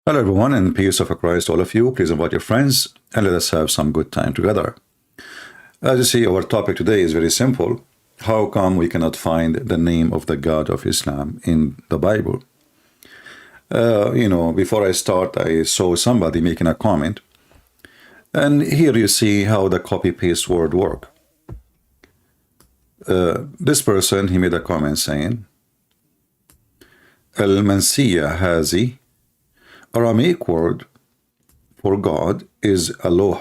Hello everyone, and peace of Christ all of you. Please invite your friends and let us have some good time together. As you see, our topic today is very simple. How come we cannot find the name of the God of Islam in the Bible? Before I start, I saw somebody making a comment, and here you see how the copy-paste word work. This person, he made a comment saying, Al-Mansiya Hazi, Aramaic word for God is Allah,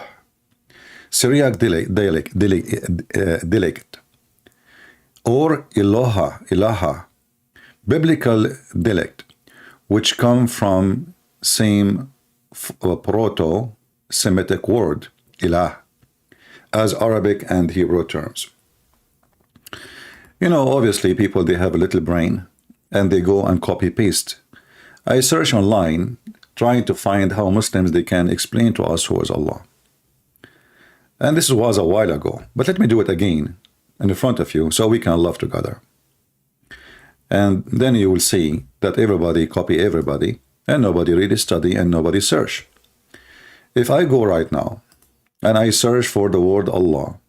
Syriac dialect, or Ilaha, biblical dialect, which come from same proto-Semitic word, Ilah, as Arabic and Hebrew terms. Obviously people, they have a little brain, and they go and copy-paste. I search online, trying to find how Muslims, they can explain to us who is Allah. And this was a while ago, but let me do it again in front of you so we can love together. And then you will see that everybody copy everybody, and nobody really study and nobody search. If I go right now and I search for the word Allah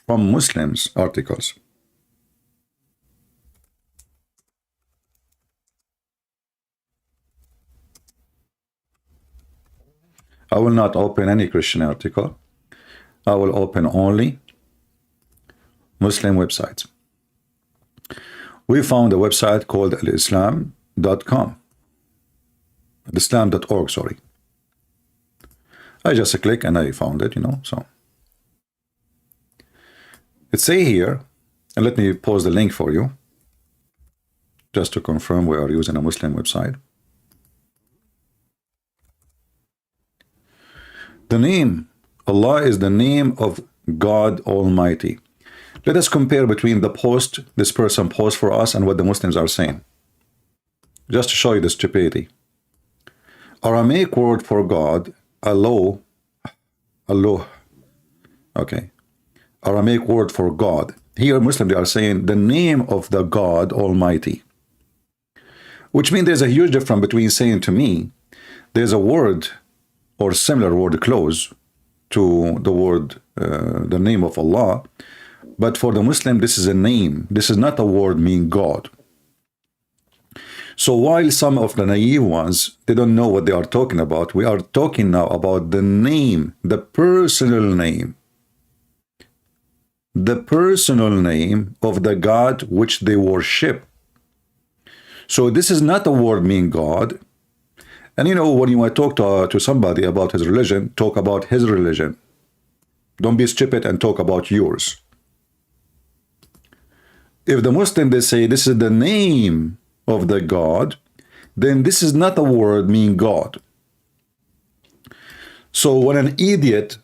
from Muslims articles, I will not open any Christian article. I will open only Muslim websites. We found a website called Islam.com. Islam.org, sorry. I just click and I found it, so. It say here, and let me post the link for you, just to confirm we are using a Muslim website. The name, Allah is the name of God Almighty. Let us compare between the post this person posts for us and what the Muslims are saying, just to show you the stupidity. Aramaic word for God, Allah, okay. Aramaic word for God. Here Muslims, they are saying the name of the God Almighty, which means there's a huge difference between saying to me, there's a word or similar word close to the word, the name of Allah, but for the Muslim, this is a name. This is not a word mean God. So while some of the naive ones, they don't know what they are talking about, we are talking now about the name, the personal name of the God which they worship. So this is not a word mean God. And when you want to talk to somebody about his religion, talk about his religion. Don't be stupid and talk about yours. If the Muslim, they say this is the name of the God, then this is not a word mean God. So when an idiot,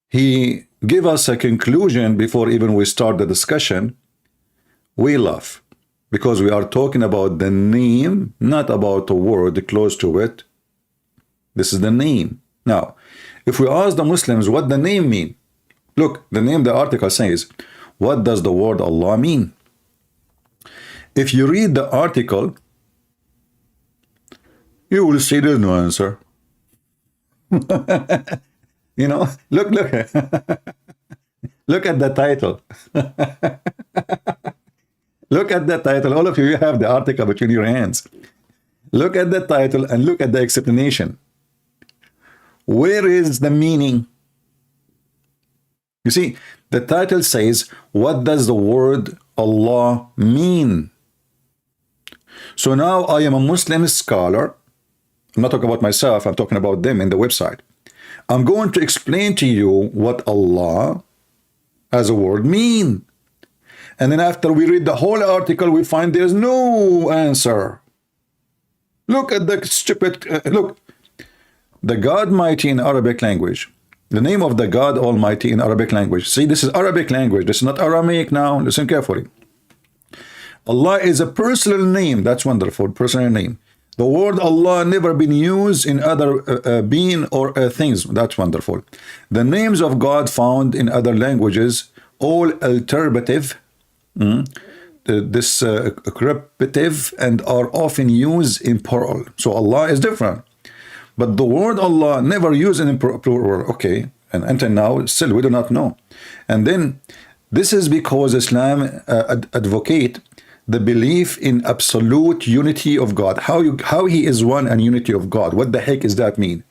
he give us a conclusion before even we start the discussion, we laugh. Because we are talking about the name, not about the word close to it. This is the name. Now, if we ask the Muslims what the name mean, look, the name, the article says, what does the word Allah mean? If you read the article, you will see there's no answer. Look. Look at the title. Look at the title. All of you have the article between your hands. Look at the title and look at the explanation. Where is the meaning? You see, the title says, what does the word Allah mean? So now I am a Muslim scholar. I'm not talking about myself. I'm talking about them in the website. I'm going to explain to you what Allah as a word mean. And then after we read the whole article, we find there's no answer. Look at the stupid, look. The God Mighty in Arabic language. The name of the God Almighty in Arabic language. See, this is Arabic language. This is not Aramaic now. Listen carefully. Allah is a personal name. That's wonderful. Personal name. The word Allah never been used in other being or things. That's wonderful. The names of God found in other languages, all alternative repetitive and are often used in plural. So Allah is different. But the word Allah never used in plural. Okay, and until now, still we do not know. And then this is because Islam advocate the belief in absolute unity of God. How He is one and unity of God. What the heck does that mean?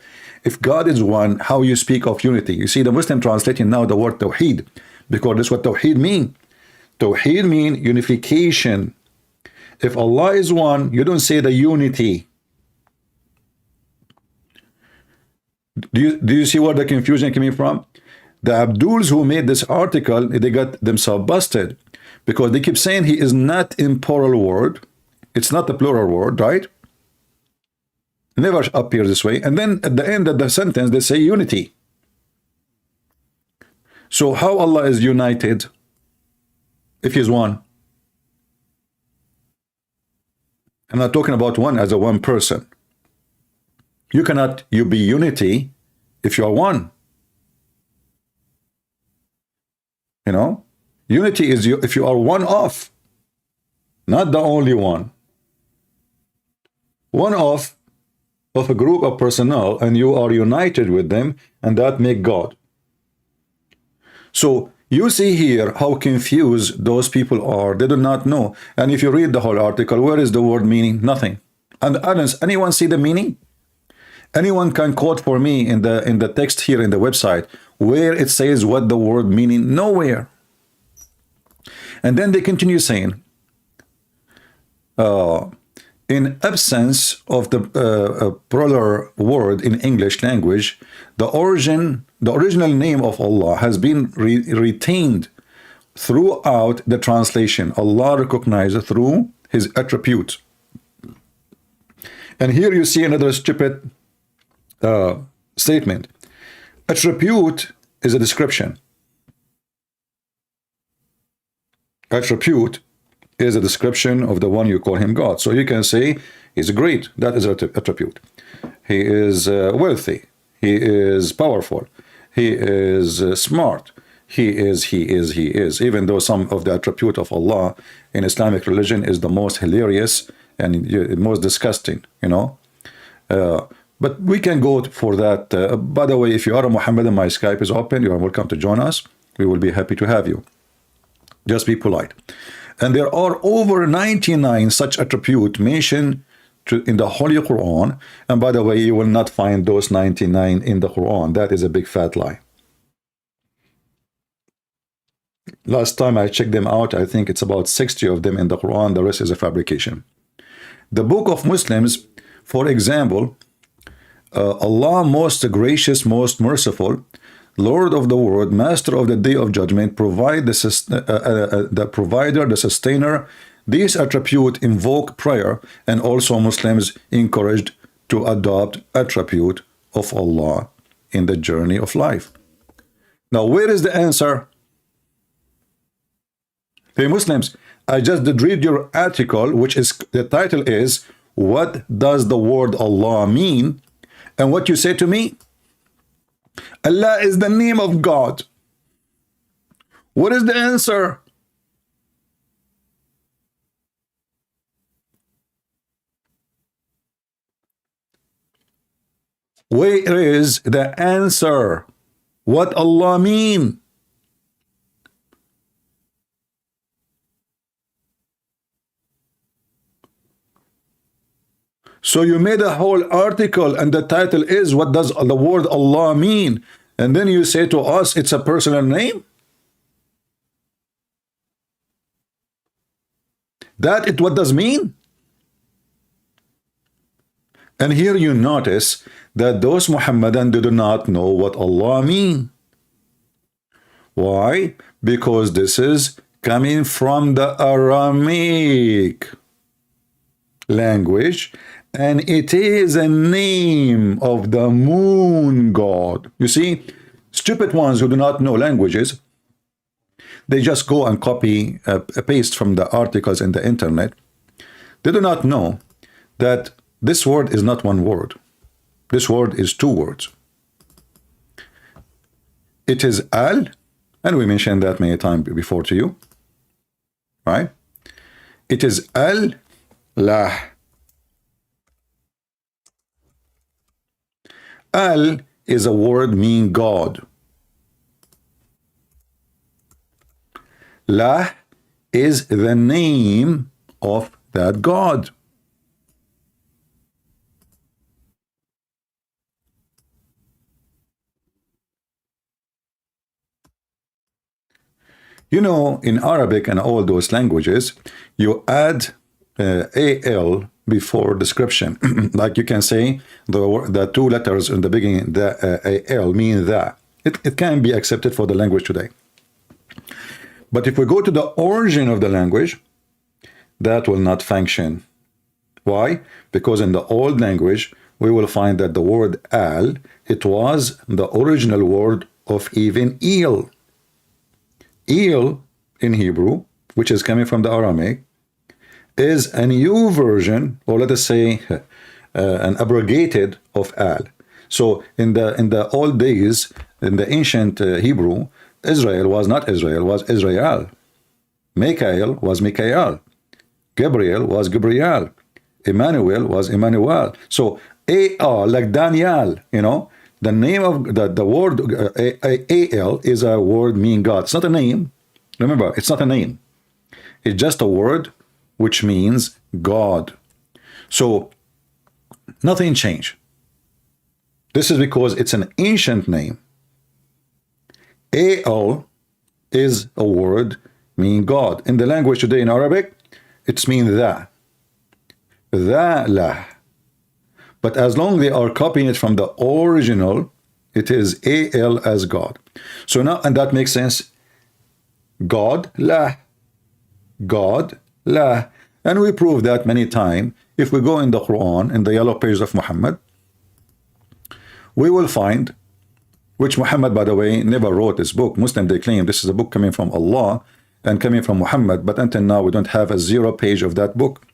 If God is one, how you speak of unity? You see the Muslim translating now the word Tawheed, because that's what Tawheed mean. Tawheed mean unification. If Allah is one, you don't say the unity. Do you see where the confusion coming from? The Abduls who made this article, they got themselves busted because they keep saying He is not in plural word. It's not the plural word, right? Never appears this way. And then at the end of the sentence, they say unity. So how Allah is united if He's one? I'm not talking about one as a one person. You cannot be unity if you are one. You know, unity is if you are one of, not the only one. One of a group of personnel, and you are united with them, and that make God. So you see here how confused those people are. They do not know. And if you read the whole article, where is the word meaning? Nothing. And anyone see the meaning? Anyone can quote for me in the text here in the website where it says what the word meaning? Nowhere. And then they continue saying, in absence of the plural word in English language, the original name of Allah has been retained throughout the translation. Allah recognized through His attributes. And here you see another stupid statement. Attribute is a description. Attribute is a description of the one you call Him God. So you can say He's great. That is an attribute. He is wealthy. He is powerful. He is smart. He is. Even though some of the attribute of Allah in Islamic religion is the most hilarious and most disgusting, you know. But we can go for that. By the way, if you are a Mohammedan, my Skype is open. You are welcome to join us. We will be happy to have you. Just be polite. And there are over 99 such attributes mentioned in the Holy Quran. And by the way, you will not find those 99 in the Quran. That is a big fat lie. Last time I checked them out, I think it's about 60 of them in the Quran. The rest is a fabrication. The Book of Muslims, for example, Allah most gracious, most merciful, Lord of the world, Master of the Day of Judgment, the provider, the sustainer. These attributes invoke prayer, and also Muslims encouraged to adopt attribute of Allah in the journey of life. Now, where is the answer? Hey Muslims, I just did read your article, which is the title is "What does the word Allah mean?" And what you say to me? Allah is the name of God. What is the answer? Where is the answer? What Allah mean? So you made a whole article and the title is "What does the word Allah mean?" And then you say to us it's a personal name? That it what does mean? And here you notice that those Muhammadan do not know what Allah mean. Why? Because this is coming from the Aramaic language, and it is a name of the moon god. You see, stupid ones who do not know languages, they just go and copy, paste from the articles in the internet. They do not know that this word is not one word. This word is two words. It is al, and we mentioned that many times before to you, right? It is Al-lah. Al is a word meaning God. Lah is the name of that God. You know, in Arabic and all those languages, you add al before description. Like you can say the two letters in the beginning, the al mean that. It can be accepted for the language today. But if we go to the origin of the language, that will not function. Why? Because in the old language, we will find that the word al, it was the original word of even eel. Eel in Hebrew, which is coming from the Aramaic, is a new version, or let us say an abrogated of al. So in the old days, in the ancient Hebrew, Israel was not Israel, was Israel. Michael was Michael. Gabriel was Gabriel. Emmanuel was Emmanuel. So A-L, like Daniel, you know, the name of the word A-L is a word meaning God. It's not a name. Remember, it's not a name. It's just a word which means God. So nothing changed. This is because it's an ancient name. A-L is a word meaning God. In the language today in Arabic, it's mean that. Lah. But as long as they are copying it from the original, it is A-L as God. So now, and that makes sense. God, lah. God, lah. And we prove that many times. If we go in the Quran, in the yellow pages of Muhammad, we will find, which Muhammad, by the way, never wrote this book. Muslim, they claim this is a book coming from Allah and coming from Muhammad, but until now we don't have a 0 page of that book.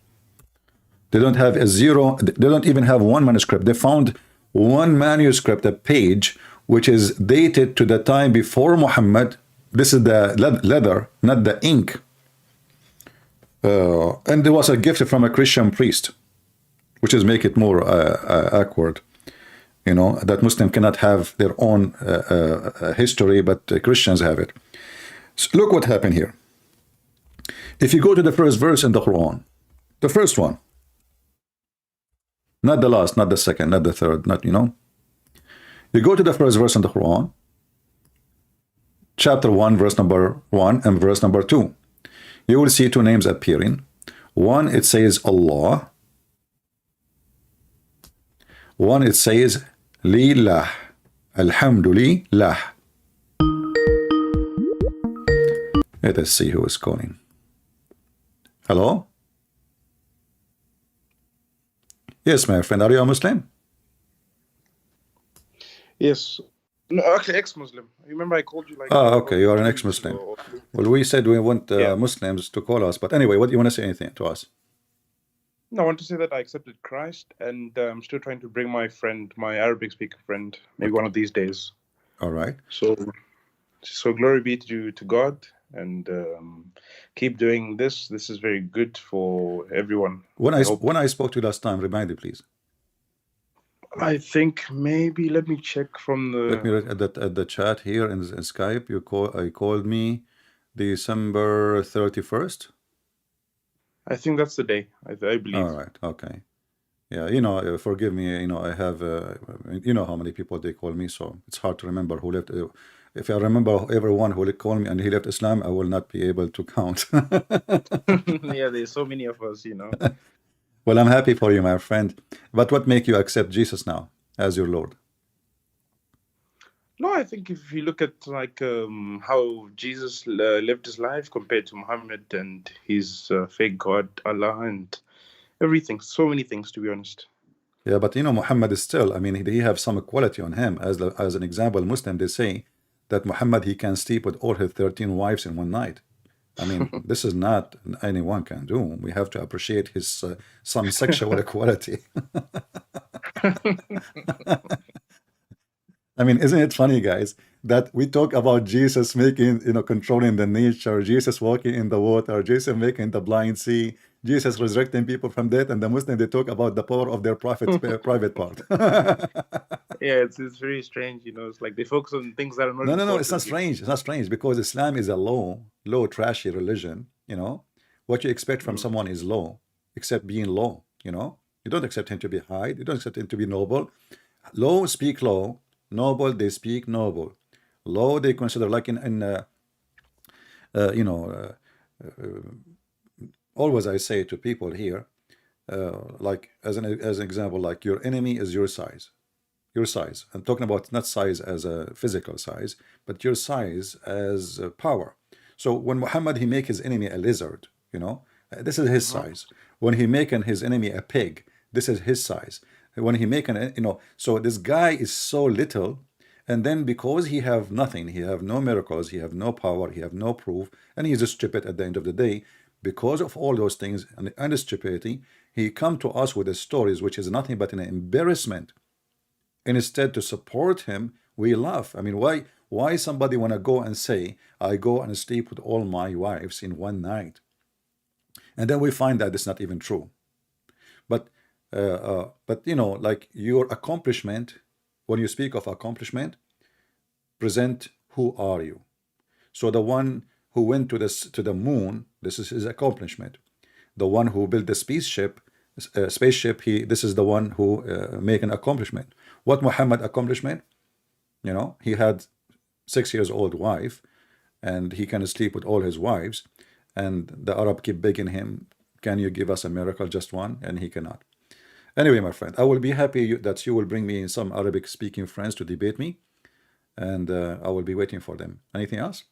They don't have a 0, they don't even have one manuscript. They found one manuscript, a page, which is dated to the time before Muhammad. This is the leather, not the ink. And there was a gift from a Christian priest, which is make it more awkward. You know, that Muslim cannot have their own history, but Christians have it. So look what happened here. If you go to the first verse in the Quran, the first one, not the last, not the second, not the third, not, you know. You go to the first verse in the Quran, chapter 1, verse number 1 and verse number 2. You will see two names appearing. One, it says Allah. One, it says Lillah. Alhamdulillah. Let us see who is calling. Hello? Yes, my friend. Are you a Muslim? Yes. No, actually, ex-Muslim. Remember I called you like... Oh, okay. You are an ex-Muslim. Well, we said we want Muslims to call us. But anyway, what do you want to say anything to us? No, I want to say that I accepted Christ, and I'm still trying to bring my friend, my Arabic-speaking friend, maybe one of these days. All right. So glory be to God, and keep doing this. This is very good for everyone. When I spoke to you last time, remind me, please. I think maybe, let me check from the... Let me read at the chat here in Skype. I called me December 31st. I think that's the day, I believe. All right, okay. Yeah, you know, forgive me, you know, I have, you know how many people they call me, so it's hard to remember who left. If I remember everyone who called me and he left Islam, I will not be able to count. Yeah, there's so many of us, you know. Well, I'm happy for you, my friend. But what make you accept Jesus now as your Lord? No, I think if you look at like how Jesus lived his life compared to Muhammad and his fake God, Allah, and everything, so many things, to be honest. Yeah, but you know, Muhammad is still, I mean, he have some quality on him. As an example, Muslim, they say that Muhammad, he can sleep with all his 13 wives in one night. I mean, this is not anyone can do. We have to appreciate his some sexual equality. I mean, isn't it funny, guys, that we talk about Jesus making, controlling the nature, Jesus walking in the water, Jesus making the blind see, Jesus resurrecting people from death, and the Muslim, they talk about the power of their private part. Yeah, it's very strange, you know. It's like they focus on things that are not No, it's not important. strange. It's not strange because Islam is a low, trashy religion. What you expect from someone is low, except being low. You don't accept him to be high. You don't accept him to be noble. Low speak low, noble they speak noble. Low they consider, like always I say to people here, like as an example, like your enemy is your size. Your size. I'm talking about not size as a physical size, but your size as power. So when Muhammad, he make his enemy a lizard, this is his size. When he making his enemy a pig, this is his size. When he making, so this guy is so little, and then because he have nothing, he have no miracles, he have no power, he have no proof, and he's stupid at the end of the day. Because of all those things and stupidity, he come to us with the stories, which is nothing but an embarrassment. Instead to support him, we laugh. I mean, why somebody want to go and say, I go and sleep with all my wives in one night, and then we find that it's not even true. But like your accomplishment, when you speak of accomplishment, present who are you. So the one who went to the moon, this is his accomplishment. The one who built the spaceship, this is the one who make an accomplishment. What Muhammad accomplishment? He had 6 years old wife, and he can sleep with all his wives, and the Arab keep begging him, can you give us a miracle, just one? And he cannot. Anyway, my friend, I will be happy that you will bring me some Arabic speaking friends to debate me, and I will be waiting for them. Anything else?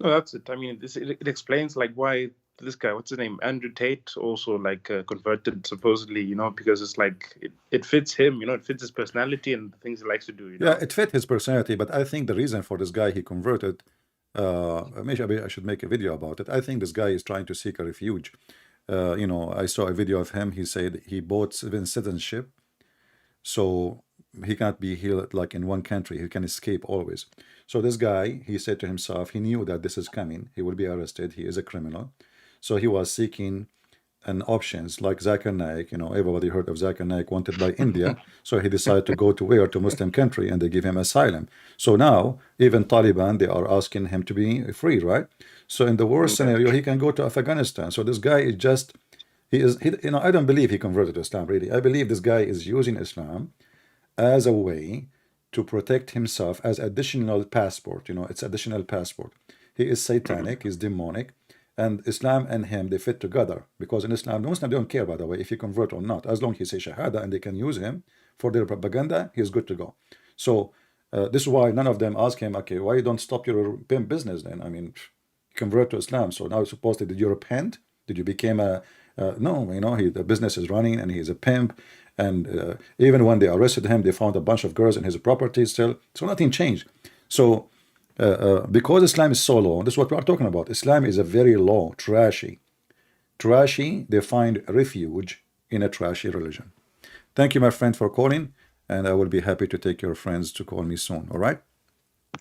No, that's it. I mean, it explains like why this guy, what's his name, Andrew Tate, also like converted supposedly, because it's like it fits him, it fits his personality and the things he likes to do. Yeah, it fit his personality, but I think the reason for this guy he converted, maybe I should make a video about it. I think this guy is trying to seek a refuge. I saw a video of him. He said he bought citizenship, so he can't be here like in one country. He can escape always. So this guy, he said to himself, he knew that this is coming. He will be arrested. He is a criminal. So he was seeking an options like Zakir Naik. Everybody heard of Zakir Naik, wanted by India. So he decided to go to where? To Muslim country, and they give him asylum. So now even Taliban, they are asking him to be free, right? So in the worst scenario, he can go to Afghanistan. So this guy is just, I don't believe he converted to Islam, really. I believe this guy is using Islam as a way to protect himself, as additional passport. It's additional passport. He is satanic, he's demonic, and Islam and him, they fit together, because in Islam, the Muslims don't care, by the way, if he convert or not. As long as he say Shahada and they can use him for their propaganda, he's good to go. So this is why none of them ask him, okay, why you don't stop your pimp business then? I mean, convert to Islam. So now supposedly, did you repent? Did you become a no? The business is running and he's a pimp. And even when they arrested him, they found a bunch of girls in his property still. So nothing changed. So because Islam is so low, this is what we are talking about. Islam is a very low, trashy. They find refuge in a trashy religion. Thank you, my friend, for calling, and I will be happy to take your friends to call me soon. All right?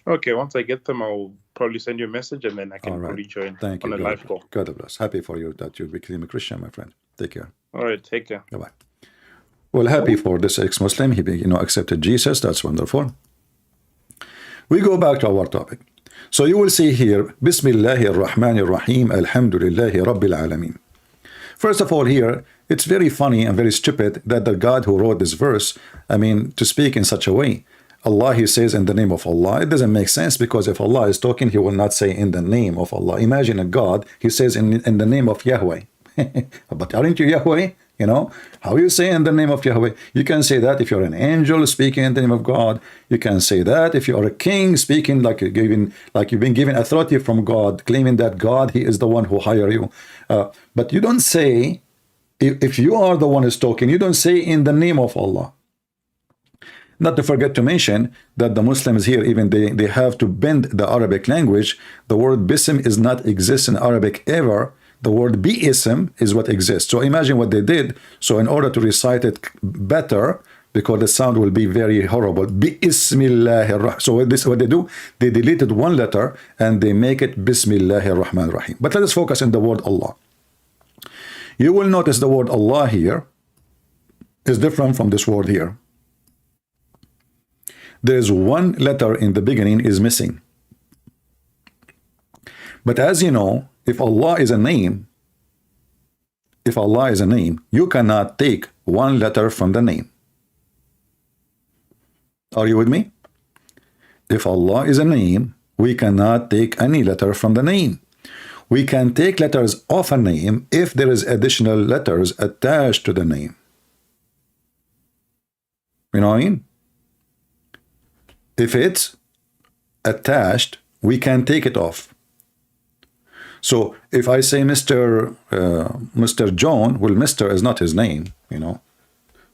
Okay, once I get them, I'll probably send you a message, and then I can probably join Thank you. on a live call. God bless. Happy for you that you became a Christian, my friend. Take care. All right, take care. Bye-bye. Well, happy for this ex-Muslim. He accepted Jesus. That's wonderful. We go back to our topic. So you will see here, Bismillahir Rahmanir Rahim, Alhamdulillahi Rabbil Alameen. First of all, here, it's very funny and very stupid that the God who wrote this verse, to speak in such a way. Allah, he says in the name of Allah. It doesn't make sense, because if Allah is talking, he will not say in the name of Allah. Imagine a God, he says in the name of Yahweh. But aren't you Yahweh? How you say in the name of Yahweh? You can say that if you're an angel speaking in the name of God. You can say that if you are a king speaking like you've been given authority from God, claiming that God, he is the one who hired you. But you don't say, if you are the one who's talking, you don't say in the name of Allah. Not to forget to mention that the Muslims here, even they have to bend the Arabic language. The word bism is not exist in Arabic ever. The word bi-ism is what exists. So imagine what they did. So in order to recite it better, because the sound will be very horrible. Bismillahir. So what they do, they deleted one letter and they make it Bismillahir Rahman Rahim. But let us focus on the word Allah. You will notice the word Allah here is different from this word here. There is one letter in the beginning is missing. But as you know, if Allah is a name, you cannot take one letter from the name. Are you with me? If Allah is a name, we cannot take any letter from the name. We can take letters off a name if there is additional letters attached to the name. You know what I mean? If it's attached, we can take it off. So if I say Mr. John, well, Mr. is not his name, you know.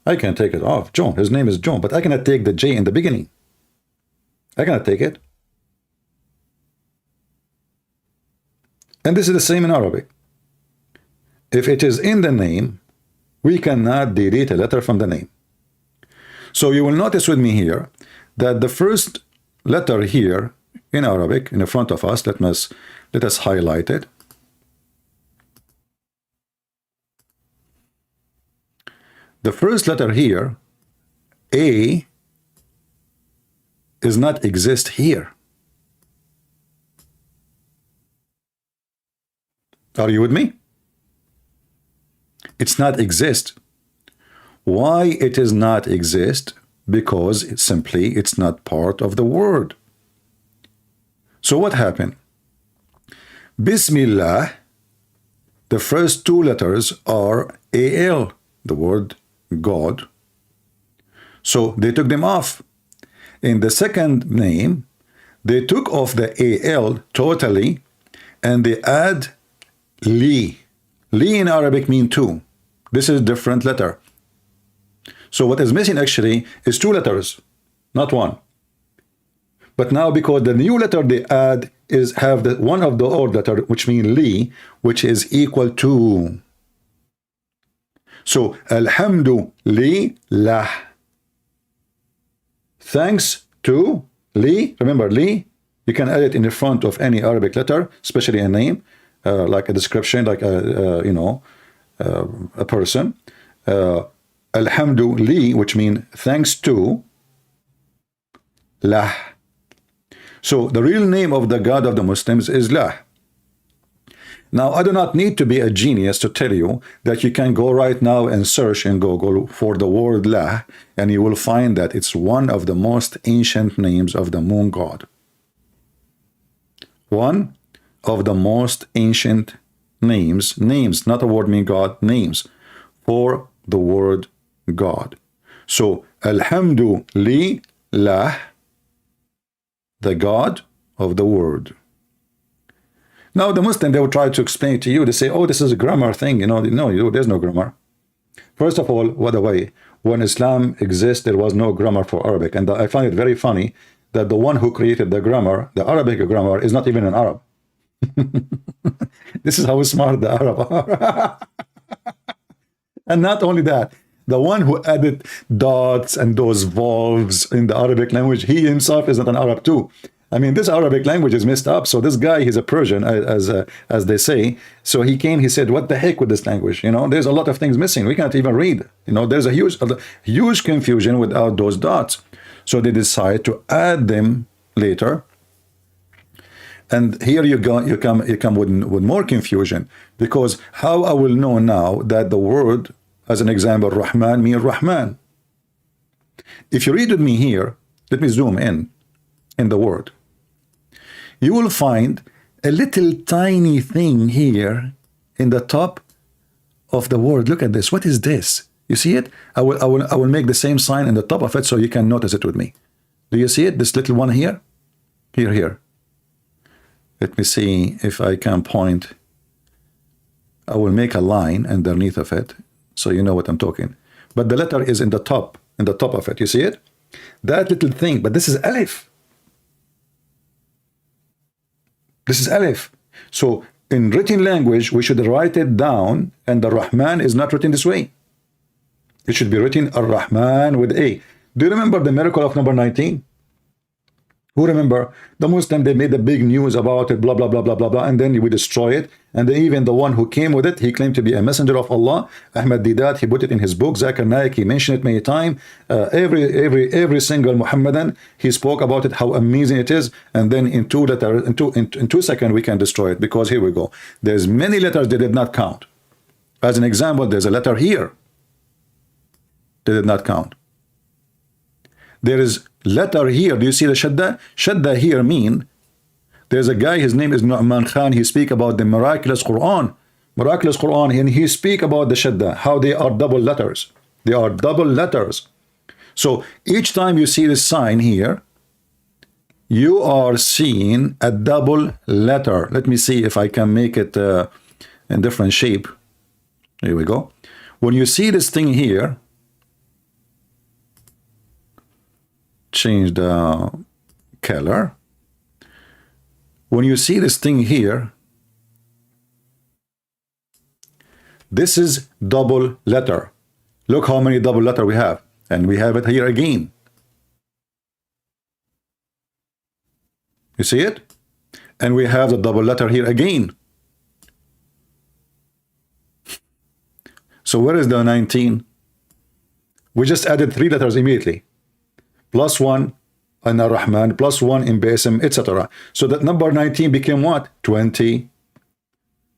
I can take it off. John, his name is John, but I cannot take the J in the beginning. I cannot take it. And this is the same in Arabic. If it is in the name, we cannot delete a letter from the name. So you will notice with me here that the first letter here in Arabic, in the front of us, let us highlight it. The first letter here, A, does not exist here. Are you with me? It's not exist. Why it is not exist? Because it's not part of the word. So what happened? Bismillah, the first two letters are AL, the word God. So they took them off. In the second name, they took off the AL totally and they add Li. Li in Arabic mean two. This is a different letter. So what is missing actually is two letters, not one. But now because the new letter they add have the one of the old letter, which means Li, which is equal to. So Alhamdulillah. Thanks to Li. Remember Li, you can add it in the front of any Arabic letter, especially a name, like a description, like a person. Alhamdulillah, which means thanks to Lah. So the real name of the God of the Muslims is Lah. Now I do not need to be a genius to tell you that you can go right now and search in Google for the word Lah, and you will find that it's one of the most ancient names of the moon god. One of the most ancient names, not a word mean God, names for the word God. So Alhamdulillah, the God of the word. Now the Muslim, they will try to explain to you, they say, oh, this is a grammar thing, no, there's no grammar. First of all, by the way, when Islam exists, there was no grammar for Arabic, and I find it very funny that the one who created the grammar, the Arabic grammar, is not even an Arab. This is how smart the Arab are. And not only that, the one who added dots and those vowels in the Arabic language, he himself is not an Arab too. I mean, this Arabic language is messed up. So this guy, he's a Persian, as they say. So he came, he said, what the heck with this language? There's a lot of things missing. We can't even read. There's a huge confusion without those dots. So they decide to add them later. And here you come with more confusion, because how I will know now that the word, as an example, Rahman means Rahman. If you read with me here, let me zoom in the word. You will find a little tiny thing here in the top of the word. Look at this. What is this? You see it? I will make the same sign in the top of it so you can notice it with me. Do you see it? This little one here? Here. Let me see if I can point. I will make a line underneath of it so you know what I'm talking. But the letter is in the top of it. You see it? That little thing, but this is Alif. This is Alif. So in written language, we should write it down, and the Rahman is not written this way. It should be written Ar-Rahman with A. Do you remember the miracle of number 19? Who remember? The Muslim, they made a big news about it, blah, blah, blah, blah, blah, blah, and then we destroy it. And then even the one who came with it, he claimed to be a messenger of Allah. Ahmed did that. He put it in his book, Zakir, Naik. He mentioned it many times. Every single Muhammadan, he spoke about it, how amazing it is. And then in 2 seconds, we can destroy it. Because here we go. There's many letters they did not count. As an example, there's a letter here. They did not count. There is letter here. Do you see the shadda? Shadda here mean there's a guy, his name is Nu'man Khan. He speak about the miraculous Quran. Miraculous Quran, and he speak about the shadda, how they are double letters. They are double letters. So each time you see this sign here, you are seeing a double letter. Let me see if I can make it in different shape. Here we go. When you see this thing here, change the color. When you see this thing here, this is double letter. Look how many double letter we have, and we have it here again. You see it? And we have the double letter here again. So where is the 19? We just added 3 letters immediately. Plus 1 in Ar-Rahman, plus 1 in Basim, etc. So that number 19 became what? 20,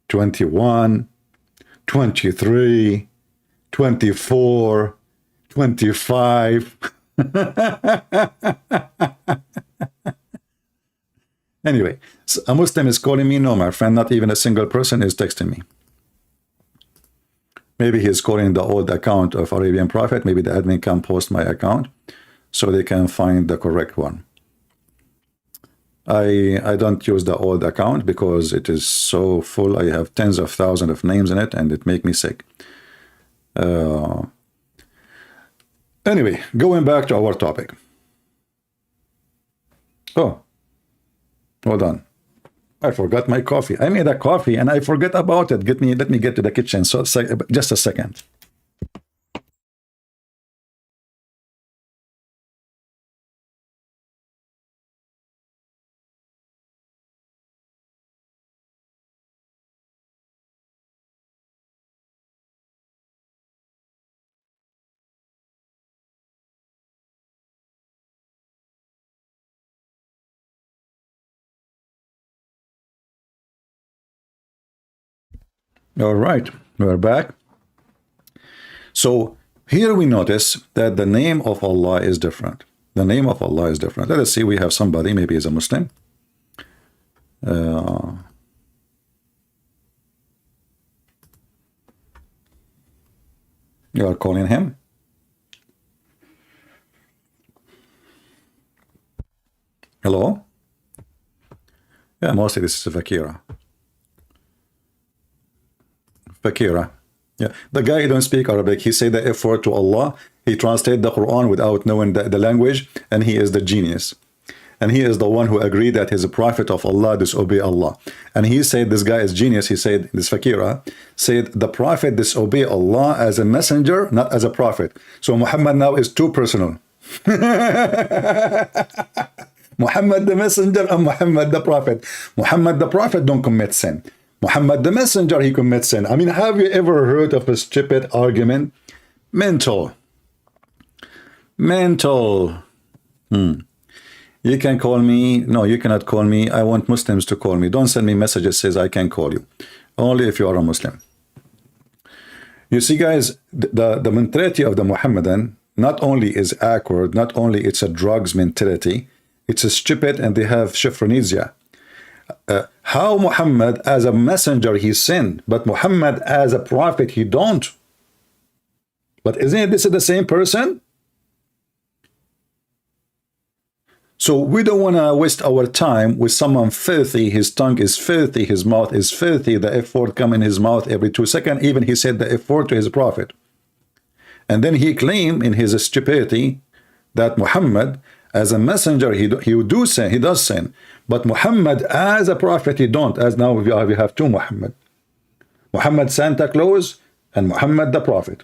21, 23, 24, 25. Anyway, so a Muslim is calling me. No, my friend, not even a single person is texting me. Maybe he is calling the old account of Arabian Prophet. Maybe the admin can post my account so they can find the correct one. I don't use the old account because it is so full. I have tens of thousands of names in it, and it makes me sick. Anyway, going back to our topic. Oh, hold on. I forgot my coffee. I made a coffee and I forget about it. Let me get to the kitchen. So just a second. All right, we're back. So here we notice that the name of Allah is different. The name of Allah is different. Let us see, we have somebody, maybe he's a Muslim. You are calling him? Hello? Yeah, mostly this is Zakir. Fakira. Yeah, the guy who don't speak Arabic, he said the F word to Allah. He translated the Quran without knowing the language, and he is the genius. And he is the one who agreed that he's a prophet of Allah, disobey Allah. And he said this guy is genius. He said, this Fakira said the prophet disobey Allah as a messenger, not as a prophet. So Muhammad now is too personal. Muhammad the messenger and Muhammad the prophet. Muhammad the prophet don't commit sin. Muhammad the messenger, he commits sin. I mean, have you ever heard of a stupid argument? Mental. Mental. You can call me. No, you cannot call me. I want Muslims to call me. Don't send me messages says I can call you. Only if you are a Muslim. You see, guys, the mentality of the Muhammadan not only is awkward, not only it's a drugs mentality, it's a stupid, and they have schizophrenia. How Muhammad as a messenger he sinned, but Muhammad as a prophet he don't. But isn't this the same person? So we don't want to waste our time with someone filthy. His tongue is filthy, his mouth is filthy, the F word come in his mouth every 2 seconds. Even he said the F word to his prophet. And then he claimed in his stupidity that Muhammad as a messenger he do sin, he does sin. But Muhammad as a prophet he don't. As now we have 2 Muhammad. Muhammad Santa Claus and Muhammad the prophet.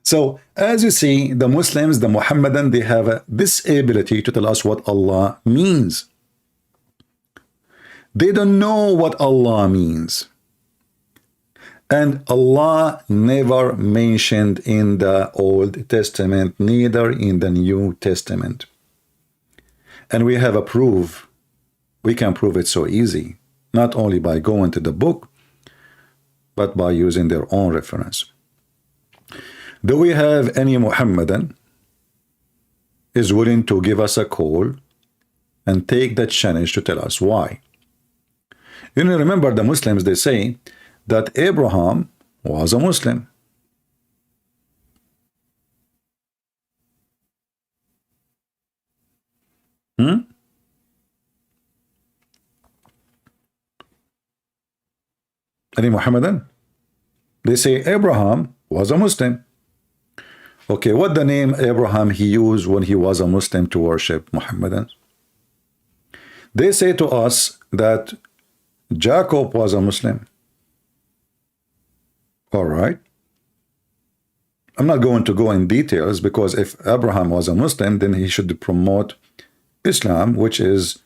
So, as you see, the Muslims, the Muhammadan, they have this ability to tell us what Allah means. They don't know what Allah means. And Allah never mentioned in the Old Testament, neither in the New Testament. And we have a proof. We can prove it so easy, not only by going to the book, but by using their own reference. Do we have any Muhammadan is willing to give us a call and take that challenge to tell us why? You know, remember the Muslims, they say that Abraham was a Muslim. Any Muhammadan? They say Abraham was a Muslim. Okay, what the name Abraham he used when he was a Muslim to worship Muhammadan? They say to us that Jacob was a Muslim. All right. I'm not going to go in details, because if Abraham was a Muslim, then he should promote Islam, which is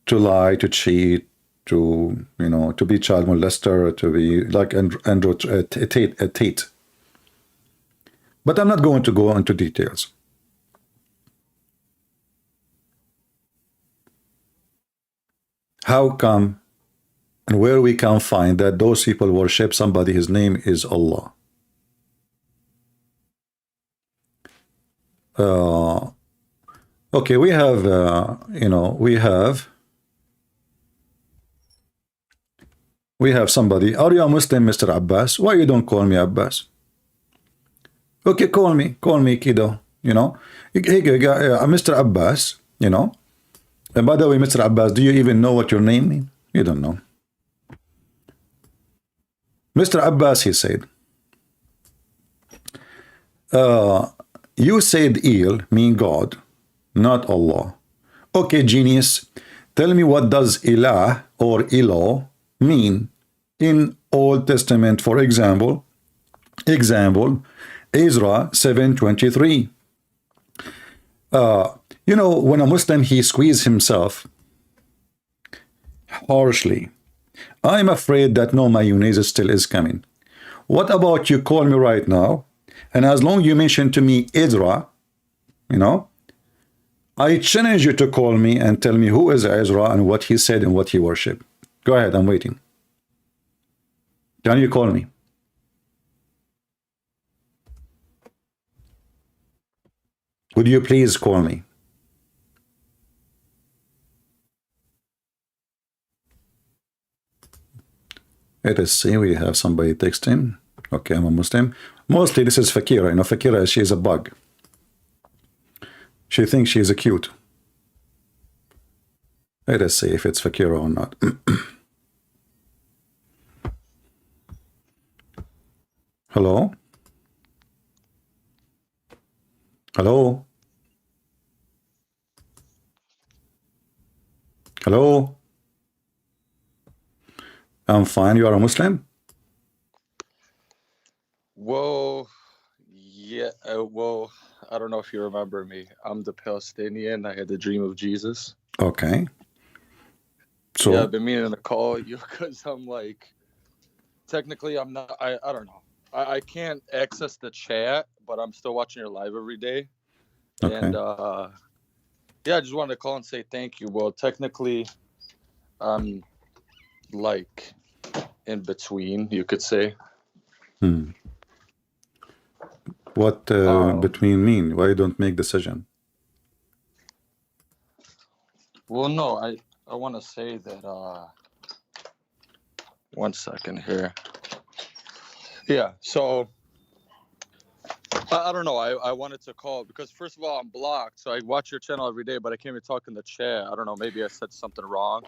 to lie, to cheat, to, you know, to be child molester, to be like Andrew Tate. But I'm not going to go into details. How come and where we can find that those people worship somebody, his name is Allah? Okay, we have, you know, we have somebody. Are you a Muslim, Mr. Abbas? Why you don't call me Abbas? Okay, call me kiddo, you know. Mr. Abbas, you know. And by the way, Mr. Abbas, do you even know what your name means? You don't know. Mr. Abbas, he said, you said Il mean God, not Allah. Okay, genius, tell me what does Ilah or Ilah mean in Old Testament, for example, Ezra 7:23. You know, when a Muslim, he squeezes himself harshly, I'm afraid that no mayonnaise still is coming. What about you call me right now, and as long you mention to me Ezra, you know, I challenge you to call me and tell me who is Ezra and what he said and what he worshiped. Go ahead, I'm waiting. Can you call me? Would you please call me? Let us see, we have somebody texting. Okay, I'm a Muslim. Mostly this is Fakira. You know, Fakira, she is a bug. She thinks she is a cute. Let us see if it's Fakira or not. Hello? Hello? Hello? I'm fine. You are a Muslim? Whoa. Yeah. Whoa. I don't know if you remember me. I'm the Palestinian. I had the dream of Jesus. Okay. So yeah, I've been meaning to call you because I'm like, technically I'm not, I don't know. I can't access the chat, but I'm still watching your live every day. Okay. And yeah, I just wanted to call and say thank you. Well, technically, I'm like in between, you could say. What between mean? Why you don't make decision? Well, no, I want to say that, 1 second here. Yeah, so I don't know. I wanted to call because first of all, I'm blocked. So I watch your channel every day, but I can't even talk in the chat. I don't know. Maybe I said something wrong.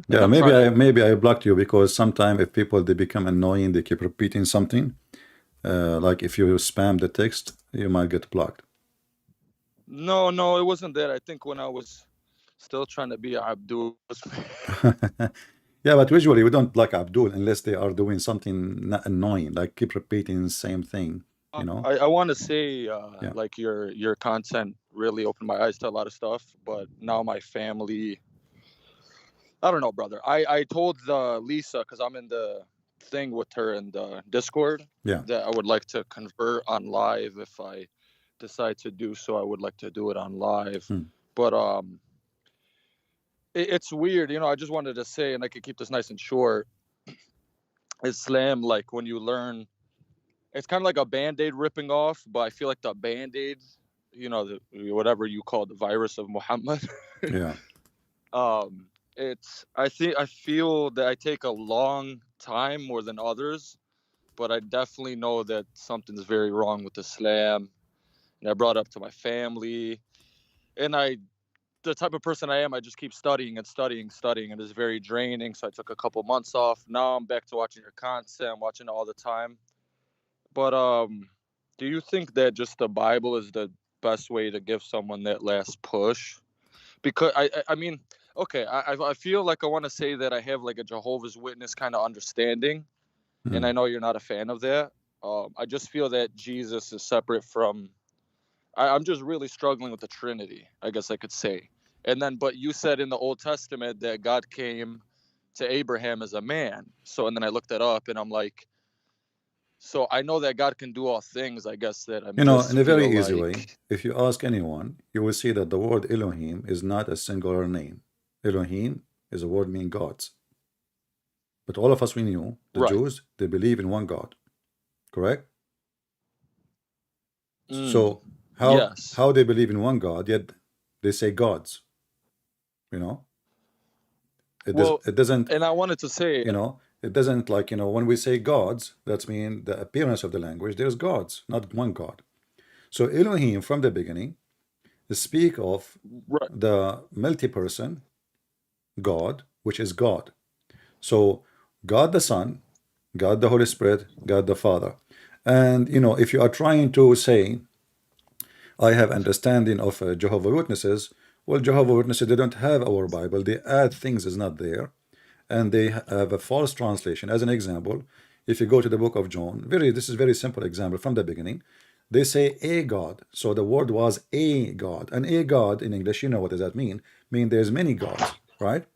Yeah, maybe I blocked you because sometimes if people, they become annoying, they keep repeating something. Like if you spam the text, you might get blocked. No, it wasn't that. I think when I was still trying to be Abdul. Yeah, but visually we don't like Abdul unless they are doing something not annoying, like keep repeating the same thing, you know? I want to say, Yeah. like your content really opened my eyes to a lot of stuff, but now my family, I don't know, brother. I told Lisa, because I'm in the thing with her in the Discord, Yeah. that I would like to convert on live. If I decide to do so, I would like to do it on live. But it's weird, you know. I just wanted to say, and I could keep this nice and short. Islam, like when you learn, it's kind of like a band-aid ripping off, but I feel like the band-aid, you know, whatever you call the virus of Muhammad. Yeah. I feel that I take a long time more than others, but I definitely know that something's very wrong with Islam, and I brought it up to my family, and the type of person I am, I just keep studying and studying, and it's very draining. So I took a couple months off. Now I'm back to watching your content. I'm watching it all the time. But do you think that just the Bible is the best way to give someone that last push? Because I mean, okay, I feel like I want to say that I have like a Jehovah's Witness kind of understanding, and I know you're not a fan of that. I just feel that Jesus is separate from. I'm just really struggling with the Trinity, I guess I could say. And then, but you said in the Old Testament that God came to Abraham as a man. So, and then I looked that up, and I'm like, so I know that God can do all things. I guess that I'm You know, just in a very feel easy like, way, if you ask anyone, you will see that the word Elohim is not a singular name. Elohim is a word meaning gods. But all of us, we knew, the right. Jews, they believe in one God. Correct? So Yes. how they believe in one God, yet they say gods, you know? Well, It doesn't, and I wanted to say, you know, it doesn't like, you know, when we say gods, that's mean the appearance of the language, there's gods, not one God. So Elohim from the beginning speak of right, the multi-person God, which is God. So God the Son, God the Holy Spirit, God the Father. And you know, if you are trying to say I have understanding of Jehovah Witnesses, well, Jehovah Witnesses, they don't have our Bible, they add things is not there, and they have a false translation. As an example, if you go to the book of John, this is very simple example from the beginning. They say a God, so the word was a God, and a God in English, you know what does that mean? Mean there's many gods, right?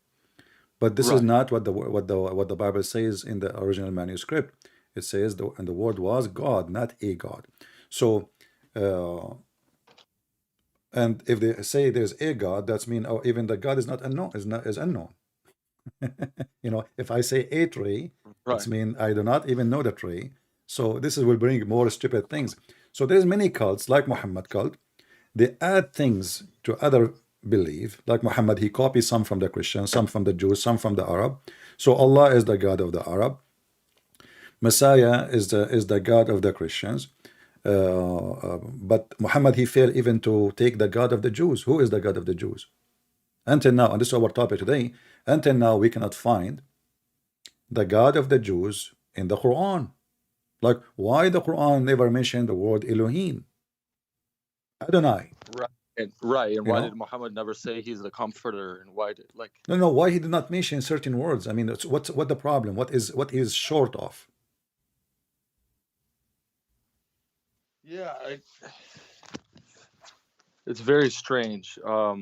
But this is right. not what the Bible says in the original manuscript. It says and the word was God, not a God. So and if they say there's a God, that's mean oh, even the God is not unknown, is unknown. You know, if I say a tree, Right. it's mean I do not even know the tree. So this will bring more stupid things. So there's many cults like Muhammad cult. They add things to other belief. Like Muhammad, he copies some from the Christians, some from the Jews, some from the Arab. So Allah is the God of the Arab. Messiah is the God of the Christians. But Muhammad, he failed even to take the God of the Jews. Who is the God of the Jews? Until now, and this is our topic today, until now we cannot find the God of the Jews in the Quran. Like, why the Quran never mentioned the word Elohim? Adonai, Right. Right. And you why know? did Muhammad never say he's the comforter? And why did, like, No, why he did not mention certain words? I mean, what the problem? What is short of? yeah, it's very strange. Well,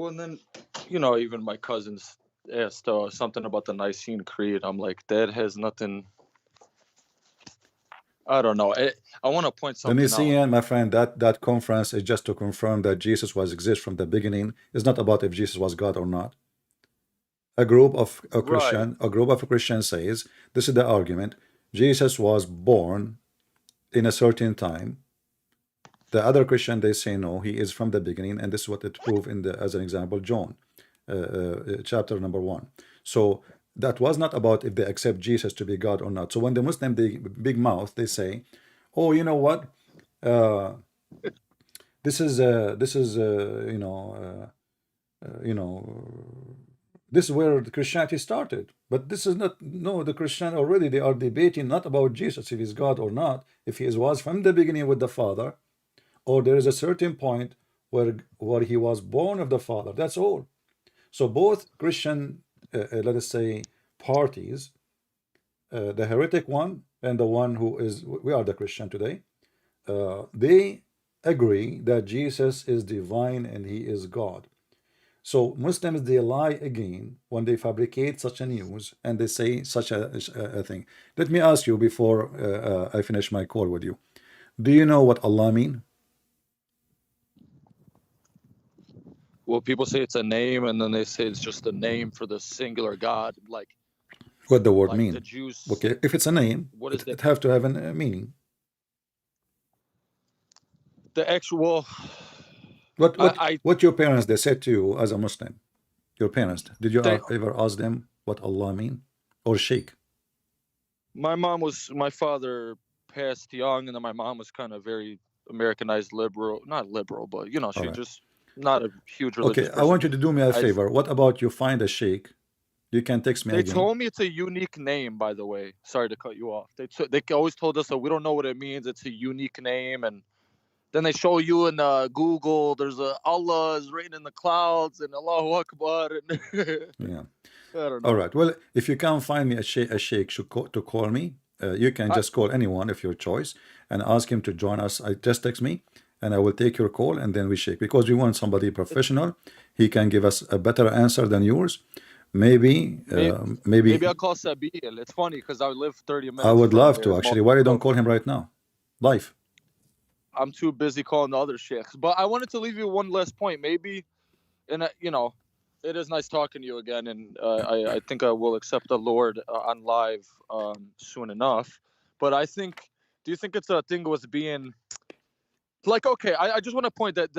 and then, you know, even my cousins asked something about the Nicene Creed. I'm like, that has nothing. I don't know. I want to point The something out. Nicene, my friend, that conference is just to confirm that Jesus was exist from the beginning. It's not about if Jesus was God or not. A group of Right. a group of Christians says this is the argument: Jesus was born in a certain time. The other Christian, they say no, he is from the beginning, and this is what it proved in the, as an example, John, chapter number 1. So that was not about if they accept Jesus to be God or not. So when the Muslim, they big mouth, they say, oh, you know what? This is you know, this is where the Christianity started. But this is not, no, the Christian already, they are debating not about Jesus, if he's God or not, if he was from the beginning with the Father, or there is a certain point where he was born of the Father. That's all. So both Christian, let us say, parties, the heretic one and the one who is, we are the Christian today, they agree that Jesus is divine and he is God. So Muslims, they lie again when they fabricate such a news and they say such a thing. Let me ask you before I finish my call with you. Do you know what Allah mean? Well, people say it's a name, and then they say it's just a name for the singular God, like What the word the mean? Jews. Okay, if it's a name, What is it have to have a meaning. the actual? What your parents they said to you as a Muslim? Your parents, did you They, ever ask them what Allah mean or Sheikh? my father passed young, and then my mom was kind of very Americanized liberal, not liberal, but you know, she right. just not a huge religious Okay, I person. want you to do me a favor. What about you find a Sheikh? You can text me They again. told me it's a unique name, by the way. Sorry to cut you off. They always told us that we don't know what it means. It's a unique name, and then they show you in Google. There's a Allah is written in the clouds and Allahu Akbar. And Yeah. I don't know. All right. Well, if you can't find me a sheikh to call me, you can just call anyone of your choice and ask him to join us. Just text me, and I will take your call, and then we shake, because we want somebody professional. He can give us a better answer than yours. Maybe I'll call Sabil. It's funny because I live 30 minutes. I would from love here. to actually. Why you don't call him right now, live? I'm too busy calling the other sheikhs. But I wanted to leave you one last point. Maybe, and you know, it is nice talking to you again, and I think I will accept the Lord on live soon enough. But I think, do you think it's a thing with being like, okay, I just want to point that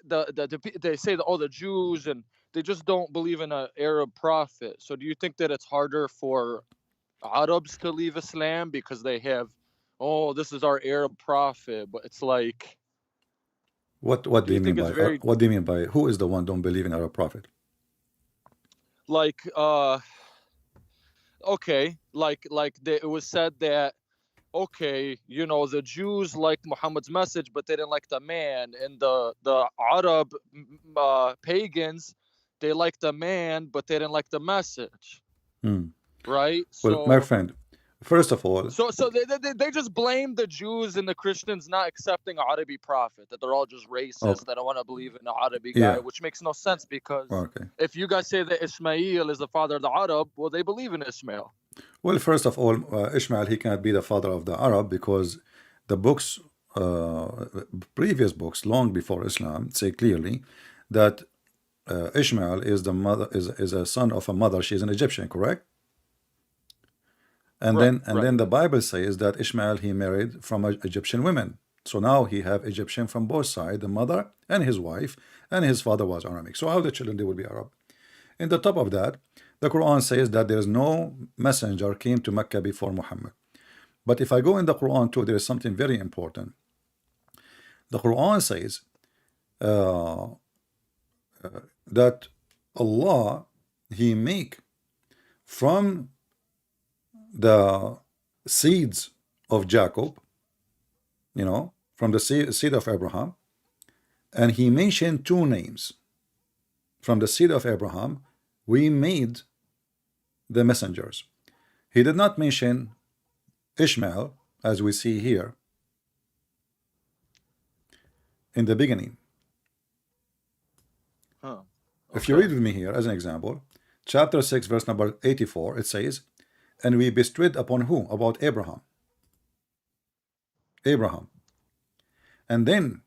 they say that all the Jews and they just don't believe in an Arab prophet. So do you think that it's harder for Arabs to leave Islam because they have, oh, this is our Arab prophet, but it's like, what do you mean by what do you mean by who is the one don't believe in our prophet? Like okay, like it was said that, okay, you know, the Jews liked Muhammad's message, but they didn't like the man, and the Arab pagans, they liked the man, but they didn't like the message. Right? Well, my friend, first of all, so they just blame the Jews and the Christians not accepting a Arabi prophet, that they're all just racist, that don't want to believe in an Arabi guy, which makes no sense, because if you guys say that Ismail is the father of the Arab, well, they believe in Ismail. Well, first of all, Ishmael, he cannot be the father of the Arab, because the books, previous books, long before Islam, say clearly that Ishmael is the mother, is a son of a mother. She's an Egyptian, correct? And then the Bible says that Ishmael, he married from Egyptian women. So now he have Egyptian from both sides, the mother and his wife, and his father was Aramic. So how the children, they will be Arab. In the top of that, the Quran says that there is no messenger came to Mecca before Muhammad. But if I go in the Quran too, there is something very important. The Quran says that Allah, he make from the seeds of Jacob, you know, from the seed of Abraham, and he mentioned two names. From the seed of Abraham, we made the messengers. He did not mention Ishmael, as we see here in the beginning. If you read with me here as an example, chapter 6, verse number 84, it says, and we bestowed upon who? About Abraham. And then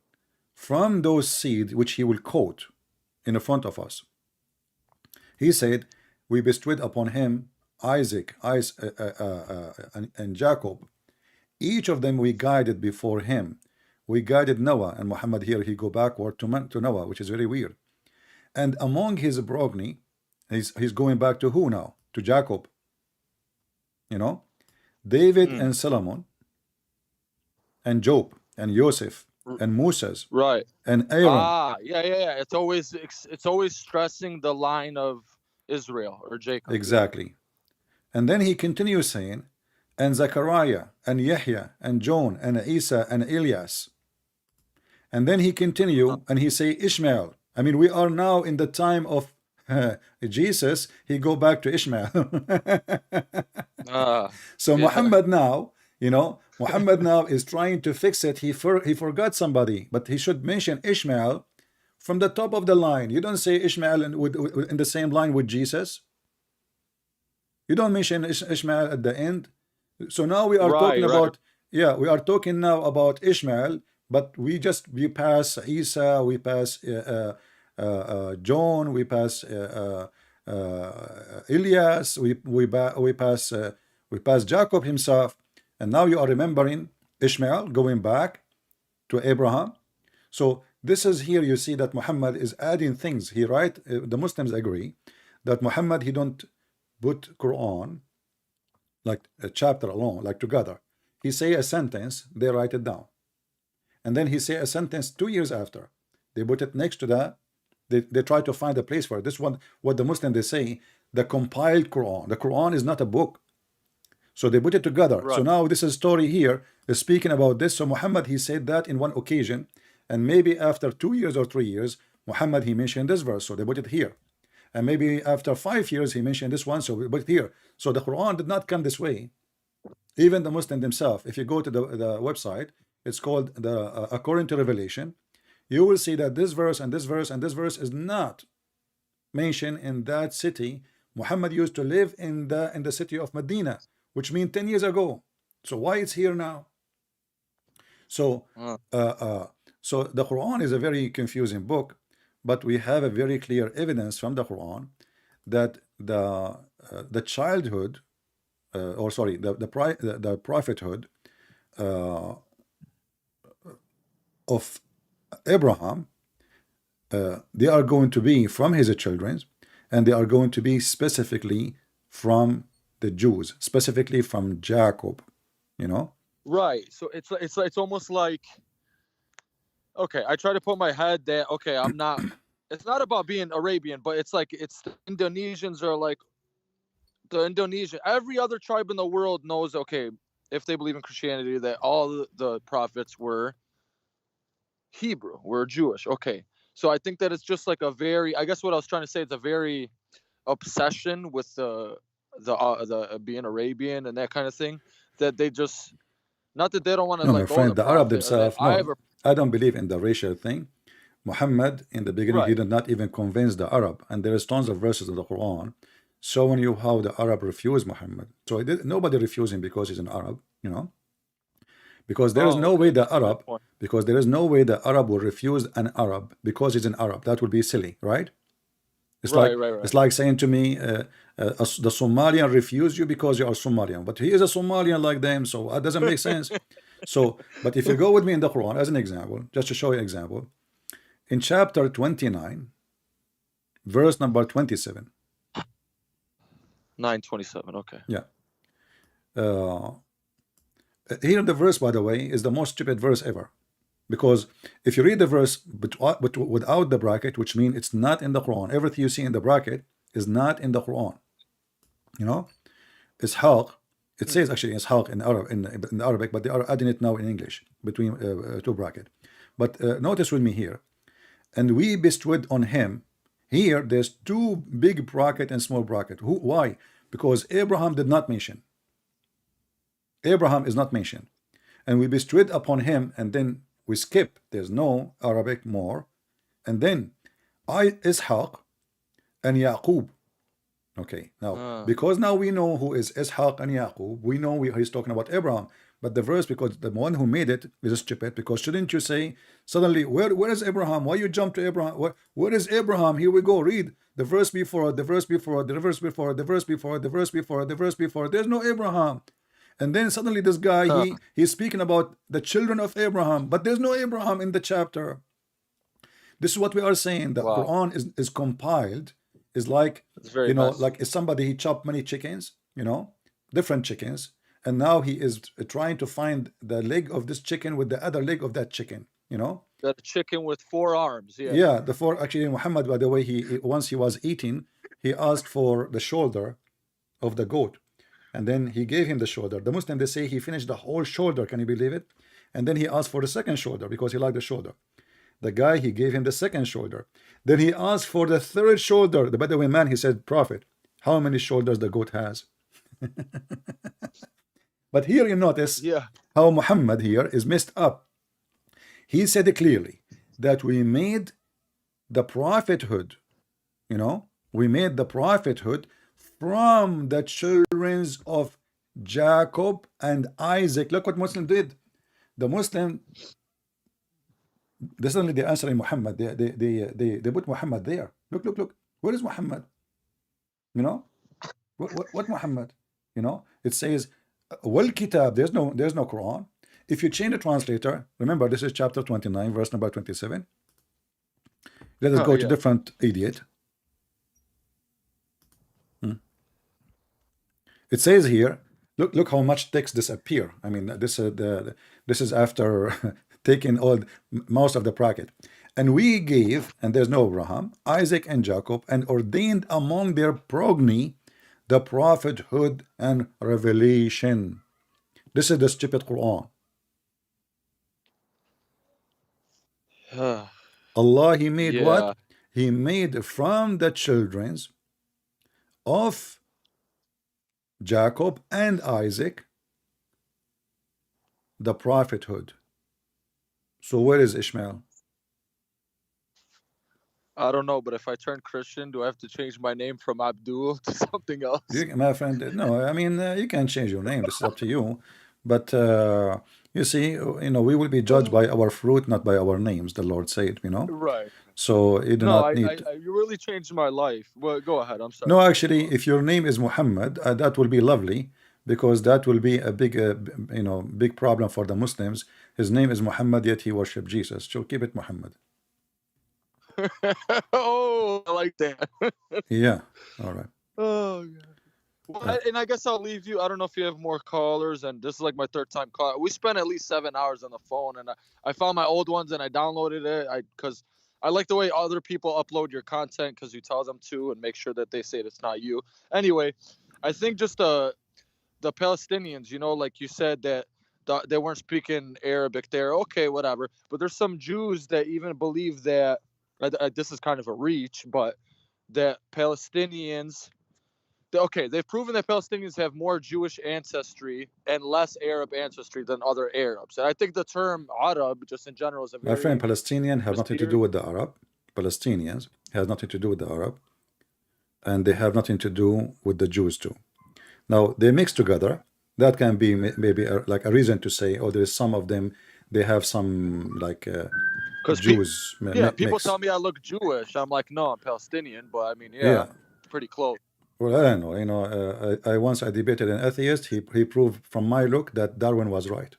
from those seed which he will quote in the front of us, he said, we bestowed upon him Isaac, and Jacob. Each of them we guided before him. We guided Noah, and Muhammad here, he go backward to Noah, which is very weird. And among his progeny, he's going back to who now? To Jacob. You know, David and Solomon, and Job, and Joseph, and Moses, and Aaron. Yeah. It's always stressing the line of Israel or Jacob. Exactly. And then he continues saying, and Zechariah, and Yahya, and John, and Isa, and Elias. And then he continue and he say Ishmael. I mean, we are now in the time of Jesus, he go back to Ishmael. Ah, So yeah. Muhammad now, Muhammad now is trying to fix it. He forgot somebody, but he should mention Ishmael from the top of the line. You don't say Ishmael in the same line with Jesus. You don't mention Ishmael at the end. So now we are talking Right, right. about, yeah, we are talking now about Ishmael, but we pass Isa, we pass John, we pass Elias, we pass Jacob himself, and now you are remembering Ishmael going back to Abraham. So this is here you see that Muhammad is adding things. He the Muslims agree that Muhammad, he don't put Quran like a chapter alone, like together. He say a sentence, they write it down, and then he say a sentence 2 years after, they put it next to that. They try to find a place for it. This one, what the Muslim they say, the compiled Quran. The Quran is not a book, so they put it together. Right. So now this is story here is speaking about this. So Muhammad, he said that in one occasion, and maybe after 2 years or 3 years, Muhammad, he mentioned this verse, so they put it here. And maybe after 5 years he mentioned this one, so we put it here. So the Quran did not come this way. Even the Muslim themselves, if you go to the website, it's called the according to Revelation, you will see that this verse and this verse and this verse is not mentioned in that city. Muhammad used to live in the city of Medina, which means 10 years ago. So why it's here now? So so the Quran is a very confusing book, but we have a very clear evidence from the Quran that the childhood, or sorry, the prophethood of Abraham, they are going to be from his children, and they are going to be specifically from the Jews, specifically from Jacob, Right. So it's almost like, okay, I try to put my head that, okay, I'm not, it's not about being Arabian, but it's like, it's the Indonesians are like, every other tribe in the world knows, okay, if they believe in Christianity, that all the prophets were Hebrew, were Jewish. Okay. So I think that it's just like a very, I guess what I was trying to say, it's a very obsession with the being Arabian and that kind of thing, that they just, not that they don't want to No, my like go friend, the the Arab prophet, or that themselves, no, I I don't believe in the racial thing. Muhammad, in the beginning, he right. did not even convince the Arab, and there is tons of verses in the Quran showing you how the Arab refused Muhammad. So nobody refused him because he's an Arab, because there is no way the Arab, because there is no way the Arab will refuse an Arab because he's an Arab. That would be silly, right? It's Right, like right, right. it's like saying to me, the Somalian refused you because you are Somalian, but he is a Somalian like them, so that doesn't make sense. So, but if you go with me in the Quran as an example, just to show you an example, in chapter 29, verse number 27. 9:27. Okay. Yeah. Here the verse, by the way, is the most stupid verse ever. Because if you read the verse but without the bracket, which means it's not in the Quran, everything you see in the bracket is not in the Quran. Ishaq, it says actually Ishaq in Arab in Arabic, but they are adding it now in English between two bracket. But notice with me here, and we bestowed on him. Here there's two big bracket and small bracket. Why? Because Abraham did not mention. Abraham is not mentioned, and we bestowed upon him, and then we skip. There's no Arabic more, and then Ishaq and Yaqub. Okay, now because now we know who is Ishaq and Yaqub, we know he's talking about Abraham. But the verse, because the one who made it is stupid, because shouldn't you say suddenly, where is Abraham? Why you jump to Abraham? Where is Abraham? Here we go, read the verse before, the verse before, the verse before, the verse before, the verse before, the verse before. There's no Abraham. And then suddenly this guy, he's speaking about the children of Abraham, but there's no Abraham in the chapter. This is what we are saying. The Quran is compiled, is like, like if somebody, he chopped many chickens, different chickens, and now he is trying to find the leg of this chicken with the other leg of that chicken, That chicken with 4 arms, yeah. Yeah, the 4, actually Muhammad, by the way, he once he was eating, he asked for the shoulder of the goat. And then he gave him the shoulder. The Muslim, they say he finished the whole shoulder. Can you believe it? And then he asked for the second shoulder because he liked the shoulder. The guy, he gave him the second shoulder. Then he asked for the third shoulder. The Bedouin man, he said, Prophet, how many shoulders the goat has? But here you notice how Muhammad here is messed up. He said clearly that we made the prophethood, you know, we made the prophethood from the children of Jacob and Isaac. Look what Muslim did. The Muslim, this is only the answer in Muhammad. They put Muhammad there. Look. Where is Muhammad? You know, what Muhammad? You know, it says, well, Kitab. There's no Quran. If you change the translator, remember this is chapter 29, verse number 27. Let us go to different idiot. It says here, look how much text disappear. I mean, this is after taking most of the bracket. And we gave, and there's no Abraham, Isaac and Jacob, and ordained among their progeny the prophethood and revelation. This is the stupid Quran. Allah, he made what? He made from the children of Jacob and Isaac the prophethood. So where is Ishmael? I don't know, but if I turn Christian, do I have to change my name from Abdul to something else? My friend, no, I mean, you can change your name. This is up to you. But you see, you know, we will be judged by our fruit, not by our names, the Lord said, you know. Right. So you do not need... you really changed my life. Well, go ahead. I'm sorry. No, actually, if your name is Muhammad, that will be lovely, because that will be a big, you know, big problem for the Muslims. His name is Muhammad, yet he worshipped Jesus. So keep it Muhammad. Oh, I like that. Yeah. All right. Oh, God. Well, and I guess I'll leave you. I don't know if you have more callers, and this is like my third time call. We spent at least 7 hours on the phone, and I found my old ones and I downloaded it because I like the way other people upload your content, because you tell them to and make sure that they say it's not you. Anyway, I think just the Palestinians, you know, like you said that they weren't speaking Arabic there. Okay, whatever. But there's some Jews that even believe that, this is kind of a reach, but that Palestinians... Okay, they've proven that Palestinians have more Jewish ancestry and less Arab ancestry than other Arabs. And I think the term Arab, just in general, is a very... My friend, Palestinian have nothing to do with the Arab. Palestinians has nothing to do with the Arab. And they have nothing to do with the Jews too. Now, they mix together. That can be maybe like a reason to say, oh, there is some of them, they have some like Jews. People tell me I look Jewish. I'm like, no, I'm Palestinian. But I mean, pretty close. Well, I don't know. You know, I once debated an atheist. He proved from my look that Darwin was right.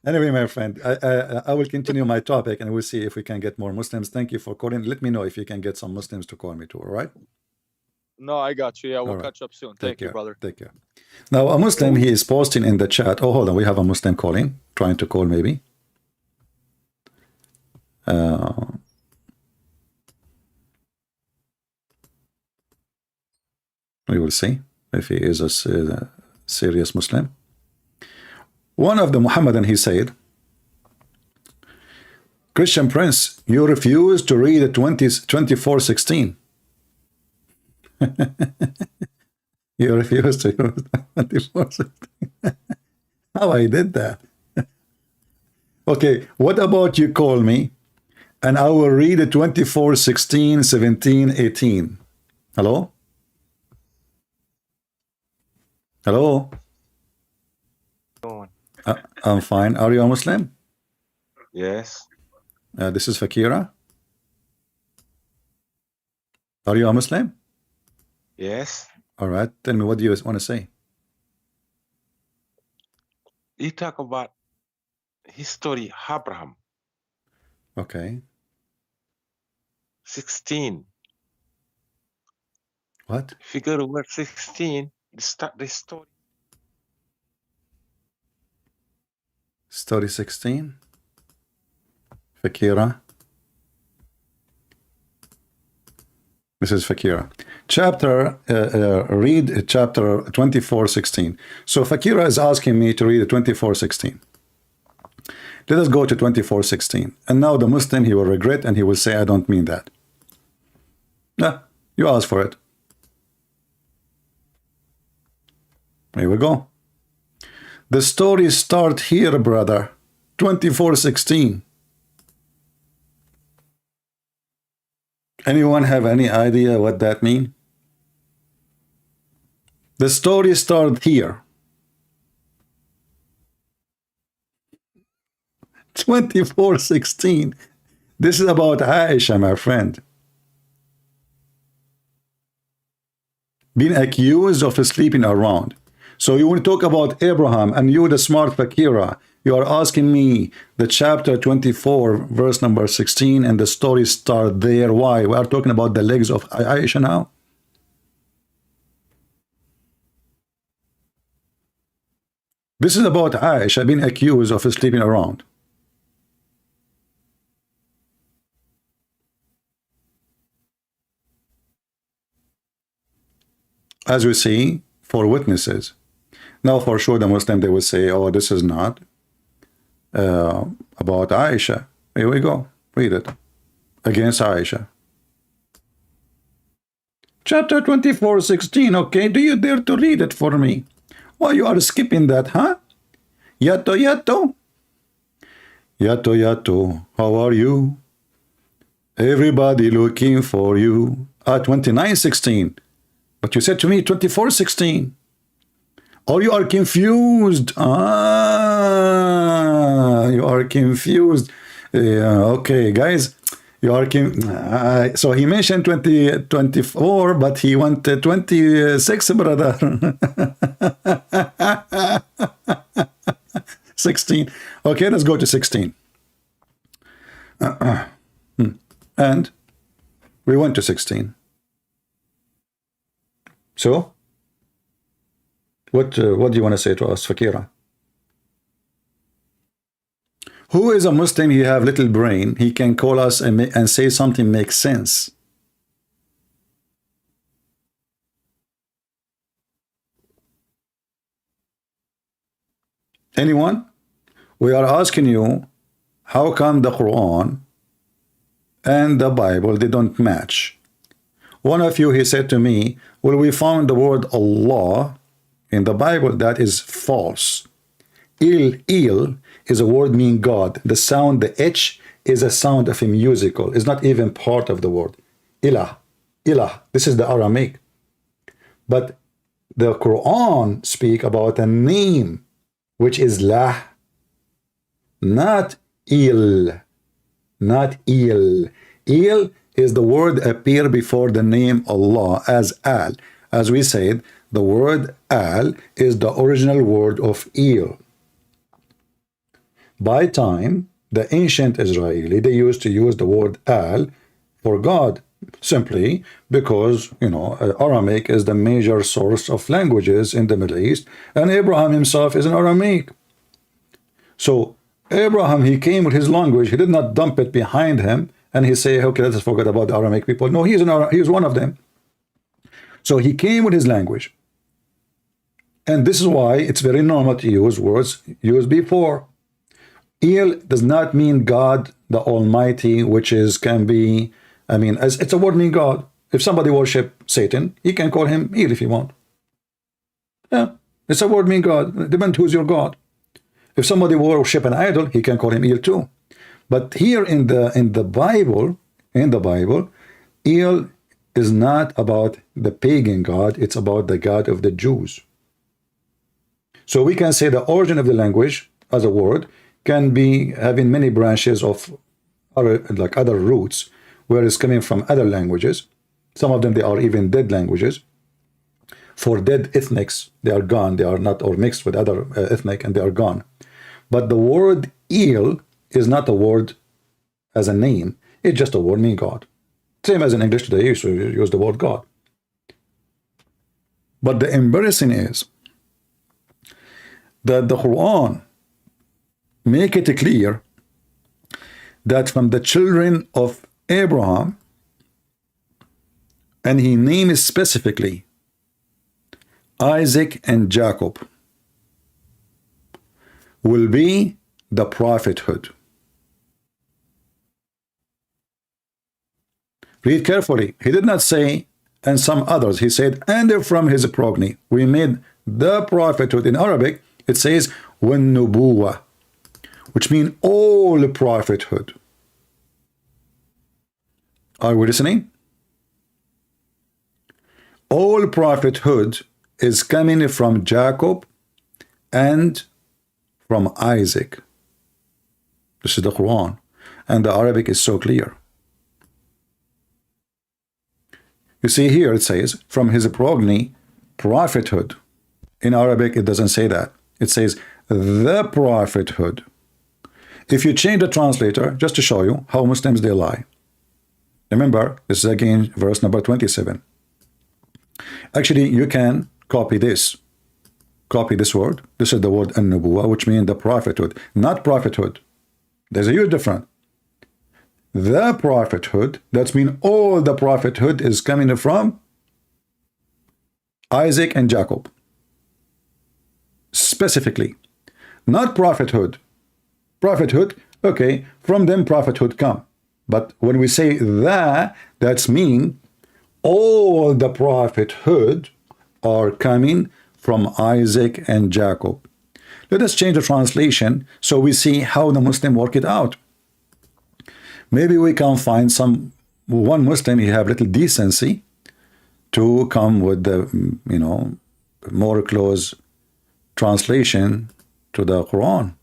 Anyway, my friend, I will continue my topic, and we'll see if we can get more Muslims. Thank you for calling. Let me know if you can get some Muslims to call me too. All right? No, I got you. Yeah, we'll catch up soon. Thank you, brother. Take care. Now, a Muslim, he is posting in the chat. Oh, hold on. We have a Muslim calling, trying to call maybe. We will see if he is a serious Muslim. One of the Muhammadan, he said, Christian Prince, you refuse to read 24:16. You refuse to use 24:16. How I did that? Okay, what about you call me and I will read 24:16, 17, 18. Hello? Hello? I'm fine. Are you a Muslim? Yes. This is Fakira. Are you a Muslim? Yes. All right. Tell me, what do you want to say? You talk about history, Abraham. Okay. 16. What? Figure word 16. Start the story. Story 16. Fakira. This is Fakira. Read chapter 24:16. So Fakira is asking me to read 24:16. Let us go to 24:16. And now the Muslim, he will regret and he will say, I don't mean that. Yeah, you asked for it. Here we go. The story start here, brother. 24:16. Anyone have any idea what that means? The story start here. 24:16. This is about Aisha, my friend. Being accused of sleeping around. So you want to talk about Abraham, and you, the smart Fakira, you are asking me the chapter 24, verse number 16, and the story start there. Why? We are talking about the legs of Aisha now. This is about Aisha being accused of sleeping around. As we see, for witnesses. Now, for sure, the Muslim, they will say, oh, this is not about Aisha. Here we go. Read it. Against Aisha. Chapter 24:16. Okay, do you dare to read it for me? Why you are skipping that, huh? Yato, yato. Yato, yato. How are you? Everybody looking for you. 29:16. But you said to me 24:16. Or you are confused. You are confused. Okay, guys. You are so he mentioned 24, but he wanted 26, brother. 16. Okay, let's go to 16. And we went to 16. So, what do you want to say to us, Fakira? Who is a Muslim? He have little brain. He can call us and say something makes sense. Anyone? We are asking you, how come the Quran and the Bible, they don't match? One of you, he said to me, well, we found the word Allah in the Bible. That is false. Il is a word meaning God. The sound, the H, is a sound of a musical. It's not even part of the word. Ilah. This is the Aramaic. But the Quran speak about a name, which is lah. Not il. Not il. Il is the word appear before the name Allah as al. As we said, the word al is the original word of il. By time, the ancient Israeli, they used to use the word al for God, simply because, you know, Aramaic is the major source of languages in the Middle East, and Abraham himself is an Aramaic. So Abraham, he came with his language, he did not dump it behind him, and he say, okay, let's forget about the Aramaic people. No, he's one of them. So he came with his language. And this is why it's very normal to use words used before. Il does not mean God, the Almighty, which is, can be, it's a word meaning God. If somebody worship Satan, he can call him Il if he want. Yeah, it's a word meaning God. It depends who's your God. If somebody worship an idol, he can call him Il too. But here in the Bible, Il is not about the pagan God, it's about the God of the Jews. So we can say the origin of the language as a word can be having many branches of other roots, where it's coming from other languages. Some of them, they are even dead languages. For dead ethnics, they are gone, they are not, or mixed with other ethnic, and they are gone. But the word Il is not a word as a name, it's just a word meaning God. Same as in English today, you use the word God. But the embarrassing is that the Quran make it clear that from the children of Abraham, and he names specifically Isaac and Jacob, will be the prophethood. Read carefully. He did not say, and some others. He said, and from his progeny. We made the prophethood. In Arabic, it says, وَالنُّبُوَّةِ, which means all prophethood. Are we listening? All prophethood is coming from Jacob and from Isaac. This is the Quran, and the Arabic is so clear. You see here it says, from his progeny, prophethood. In Arabic it doesn't say that. It says, the prophethood. If you change the translator, just to show you how Muslims they lie. Remember, this is again verse number 27. Actually, you can copy this. Copy this word. This is the word an-nubuwah, which means the prophethood, not prophethood. There's a huge difference. The prophethood, that means all the prophethood is coming from Isaac and Jacob. Specifically. Not prophethood. Prophethood, okay, from them prophethood come. But when we say that's mean all the prophethood are coming from Isaac and Jacob. Let us change the translation so we see how the Muslim work it out. Maybe we can find one Muslim, he have little decency to come with the, more close translation to the Quran.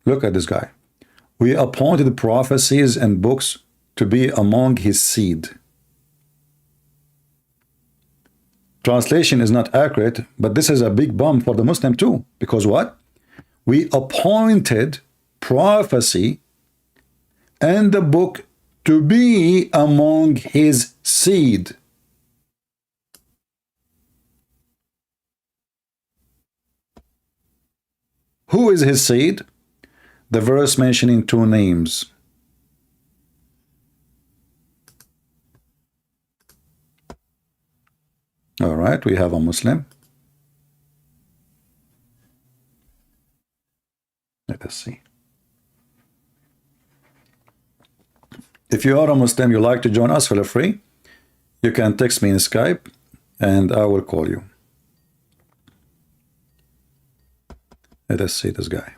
Look at this guy. We appointed prophecies and books to be among his seed. Translation is not accurate, but this is a big bump for the Muslim too. Because what? We appointed prophecy and the book to be among his seed. Who is his seed? The verse mentioning two names. All right, we have a Muslim. Let us see. If you are a Muslim, you like to join us, feel free. You can text me in Skype and I will call you. Let us see this guy.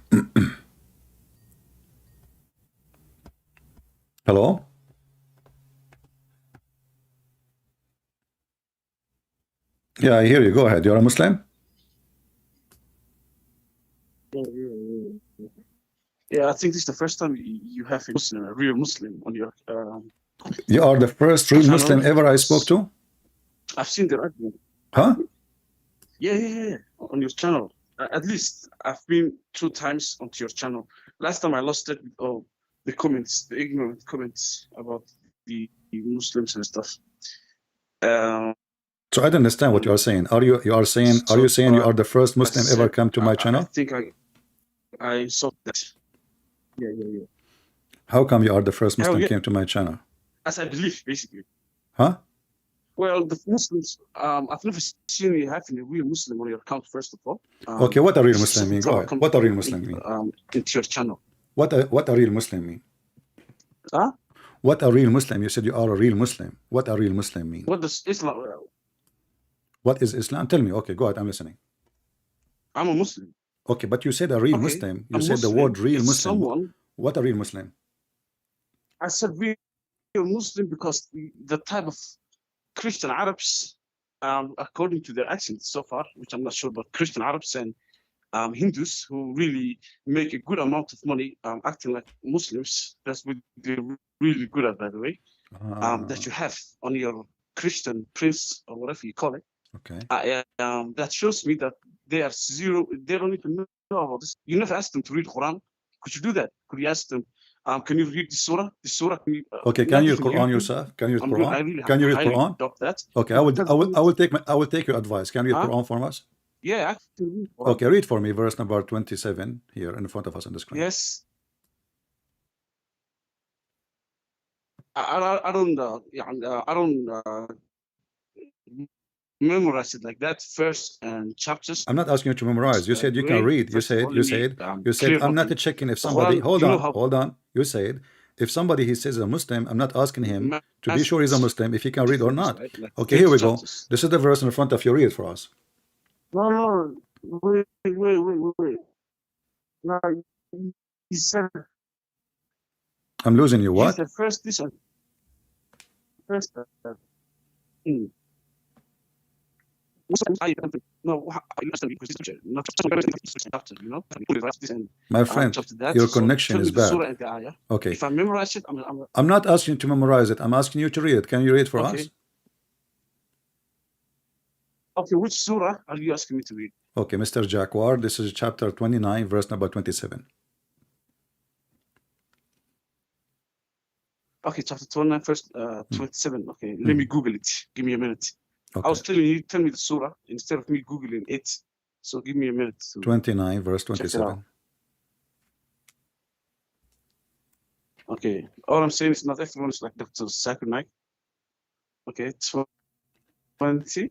Hello? Yeah, I hear you. Go ahead. You're a Muslim? Yeah, I think this is the first time you have a Muslim, a real Muslim on your You are the first real channel. Muslim ever I spoke to? I've seen the argument. Huh? Yeah. On your channel. At least I've been 2 times onto your channel. Last time I lost it with all the comments, the ignorant comments about the Muslims and stuff. So I don't understand what you are saying. Are you saying you are the first Muslim ever come to my channel? I think I saw that. Yeah. How come you are the first Muslim yeah. came to my channel? As I believe, basically. Huh? Well, the Muslims, I've never seen you having a real Muslim on your account, first of all. Okay, what a real Muslim mean? Go ahead. What a real Muslim mean? Into your channel. What a real Muslim mean? Huh? What a real Muslim? You said you are a real Muslim. What a real Muslim mean? What does Islam... What is Islam? Tell me. Okay, go ahead. I'm listening. I'm a Muslim. Okay, but you said a real Muslim. You said the word real Muslim. What a real Muslim? I said real Muslim because the type of Christian Arabs, according to their accents so far, which I'm not sure, but Christian Arabs and Hindus who really make a good amount of money acting like Muslims. That's what they're really good at, by the way. That you have on your Christian prince or whatever you call it. Okay. That shows me that they are zero. They don't even know about this. You never asked them to read Quran. Could you do that? Could you ask them? Can you read the surah? The surah. Okay. Can you read Quran yourself? Can you read Quran? Can you read Quran? That. Okay. I will take your advice. Can you read Quran for us? Yeah. Actually, okay. Read for me verse number 27 here in front of us on the screen. Yes. I don't memorize it like that, first and chapters. I'm not asking you to memorize. You said you can read. You said I'm not checking if somebody. Hold on. You said if somebody he says is a Muslim, I'm not asking him to be sure he's a Muslim if he can read or not. Right? Like Okay, here we 30 go. chapters. This is the verse in front of you. Read for us. No, wait. No, he said, I'm losing you. he What? said first this one. First, no, you understand because this is not chapter, you know. Put it like this and My friend, chapter that. your So connection tell me is the surah bad. and the ayah. Okay. If I memorize it, I'm not asking you to memorize it. I'm asking you to read it. Can you read for okay. us? Okay, which surah are you asking me to read? Okay, Mr. Jacqua, this is chapter 29, verse number 27. Okay, chapter 29, verse 27. Okay, let me Google it. Give me a minute. I Okay. was telling you, tell me the surah instead of me Googling it. So give me a minute. To 29, verse check it out. 27. Okay, all I'm saying is not everyone is like Dr. Zakir Naik. Okay, 20.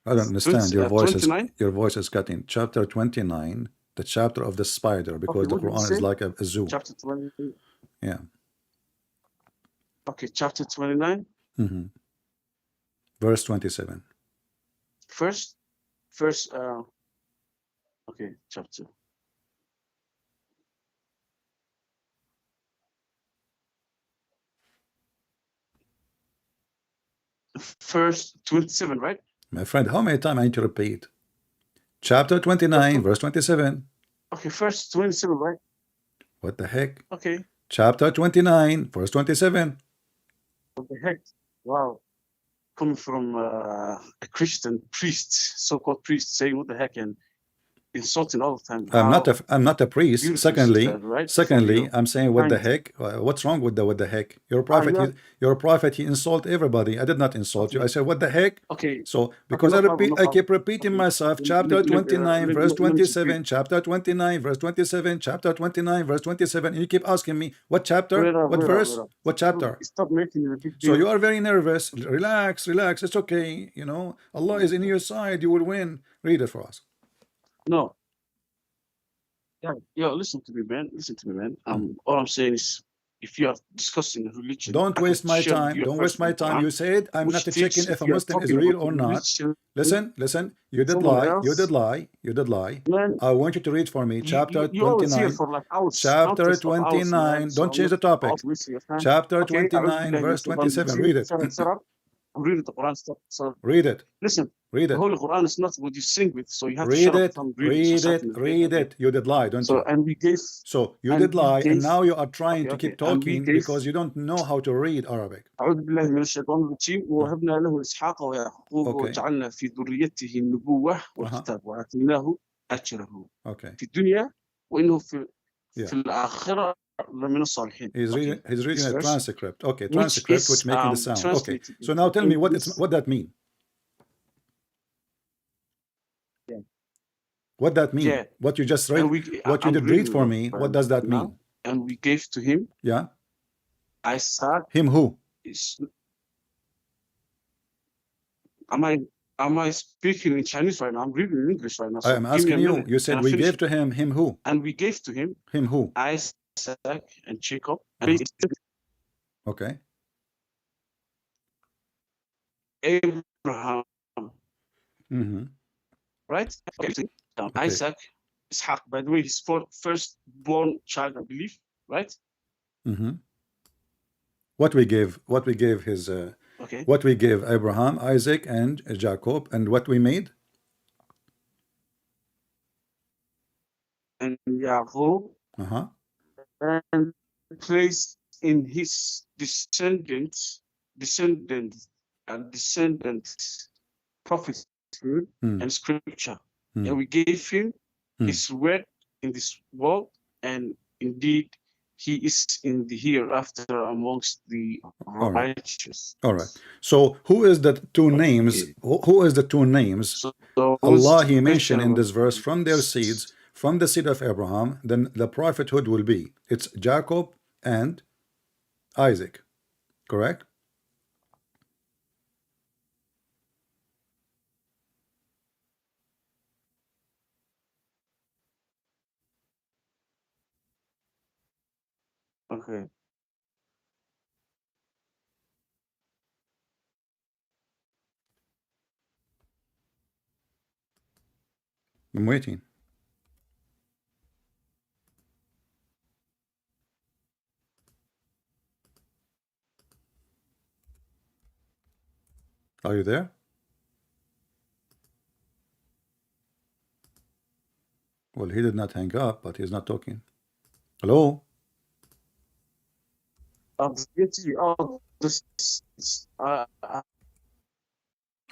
I don't understand. 29. Your voice is cutting. Chapter 29, the chapter of the spider, because Okay, the what did you Quran is say? like a zoo. Chapter 20. Yeah. Okay, chapter 29. Verse 27. First, okay, chapter. First 27, right? My friend, how many times I need to repeat? Chapter 29, verse 27. Okay, first 27, right? What the heck? Okay. Chapter 29, verse 27. What the heck? Wow. Coming from a Christian priest, so-called priest, saying what the heck and insulting all the time. I'm not a priest. Beautiful Secondly, sister, right? secondly, I'm saying what the Kind. heck? What's wrong with the heck? You're a prophet. yeah. You're a prophet. He insult everybody. I did not insult you. I said what the heck? Okay. So because no problem, no I keep problem. repeating Okay. myself. Let- Chapter let- 29, let- verse let me just 27. read. Chapter 29, verse 27. Chapter 29, verse 27. And you keep asking me what chapter? Wait up, What wait up, verse? wait up. What chapter? Stop making it a big So deal. you are very nervous. Relax, relax. It's okay. You know, Allah is in your side. You will win. Read it for us. No. Yeah, yo, listen to me, man. Listen to me, man. All I'm saying is, if you are discussing religion, Don't I waste can my share with time. you a Don't verse waste my from time. Quran, You said I'm which not teaches checking if a you are Muslim is talking real about or not. religion, Listen. You did someone lie. You else, did lie. You did lie. man, I want you to read for me. Chapter you always here 29. for like hours, Chapter countless of hours, man. 29. So Don't I'm change not the topic. also wasting your time. Chapter Okay, 29, verse 27. Read it. I'm reading the Quran stuff. So Read it. listen, Read the it. Holy Quran is not what you sing with, so you have to Read shut up it. if I'm reading. So Read start it. in the Read okay. it. You did lie, don't So you? and we gave So you and did we lie, gave and now you are trying to okay, keep and we talking gave because you don't know how to read Arabic. أعوذ بالله من الشيطان الرجيم ووهبنا له إسحاق ويعقوب Okay. وجعلنا في ذريته النبوة والكتاب وآتيناه أجره Okay. في الدنيا وإنه Yeah. في الآخرة لمن الصالحين. He's reading This a verse, transcript. Okay, which transcript is which making the sound. Okay. translated So now tell me what that mean. Yeah. What that mean? Yeah. What you just read, And what you I'm did read reading for it me, what does that now, mean? and we gave to him. Yeah. Isaac. Him who? Am I speaking in Chinese right now? I'm reading in English right now. So I am asking you. You said we gave to him. Him who? And we gave to him. Him who? Isaac and Jacob. Okay. Abraham. Right? Okay. Isaac, Ishaq, by the way, his firstborn child, I believe, right? What we gave his okay. What we gave Abraham, Isaac, and Jacob, and what we made? And Yahweh and placed in his descendants prophethood and scripture. And we gave him his word in this world, and indeed he is in the hereafter amongst the righteous. All right. So who is the two names? Who is the two names? So Allah he mentioned in this verse from their seeds, from the seed of Abraham, then the prophethood will be. It's Jacob and Isaac. Correct? Okay. I'm waiting. Are you there? Well, he did not hang up, but he's not talking. Hello? This,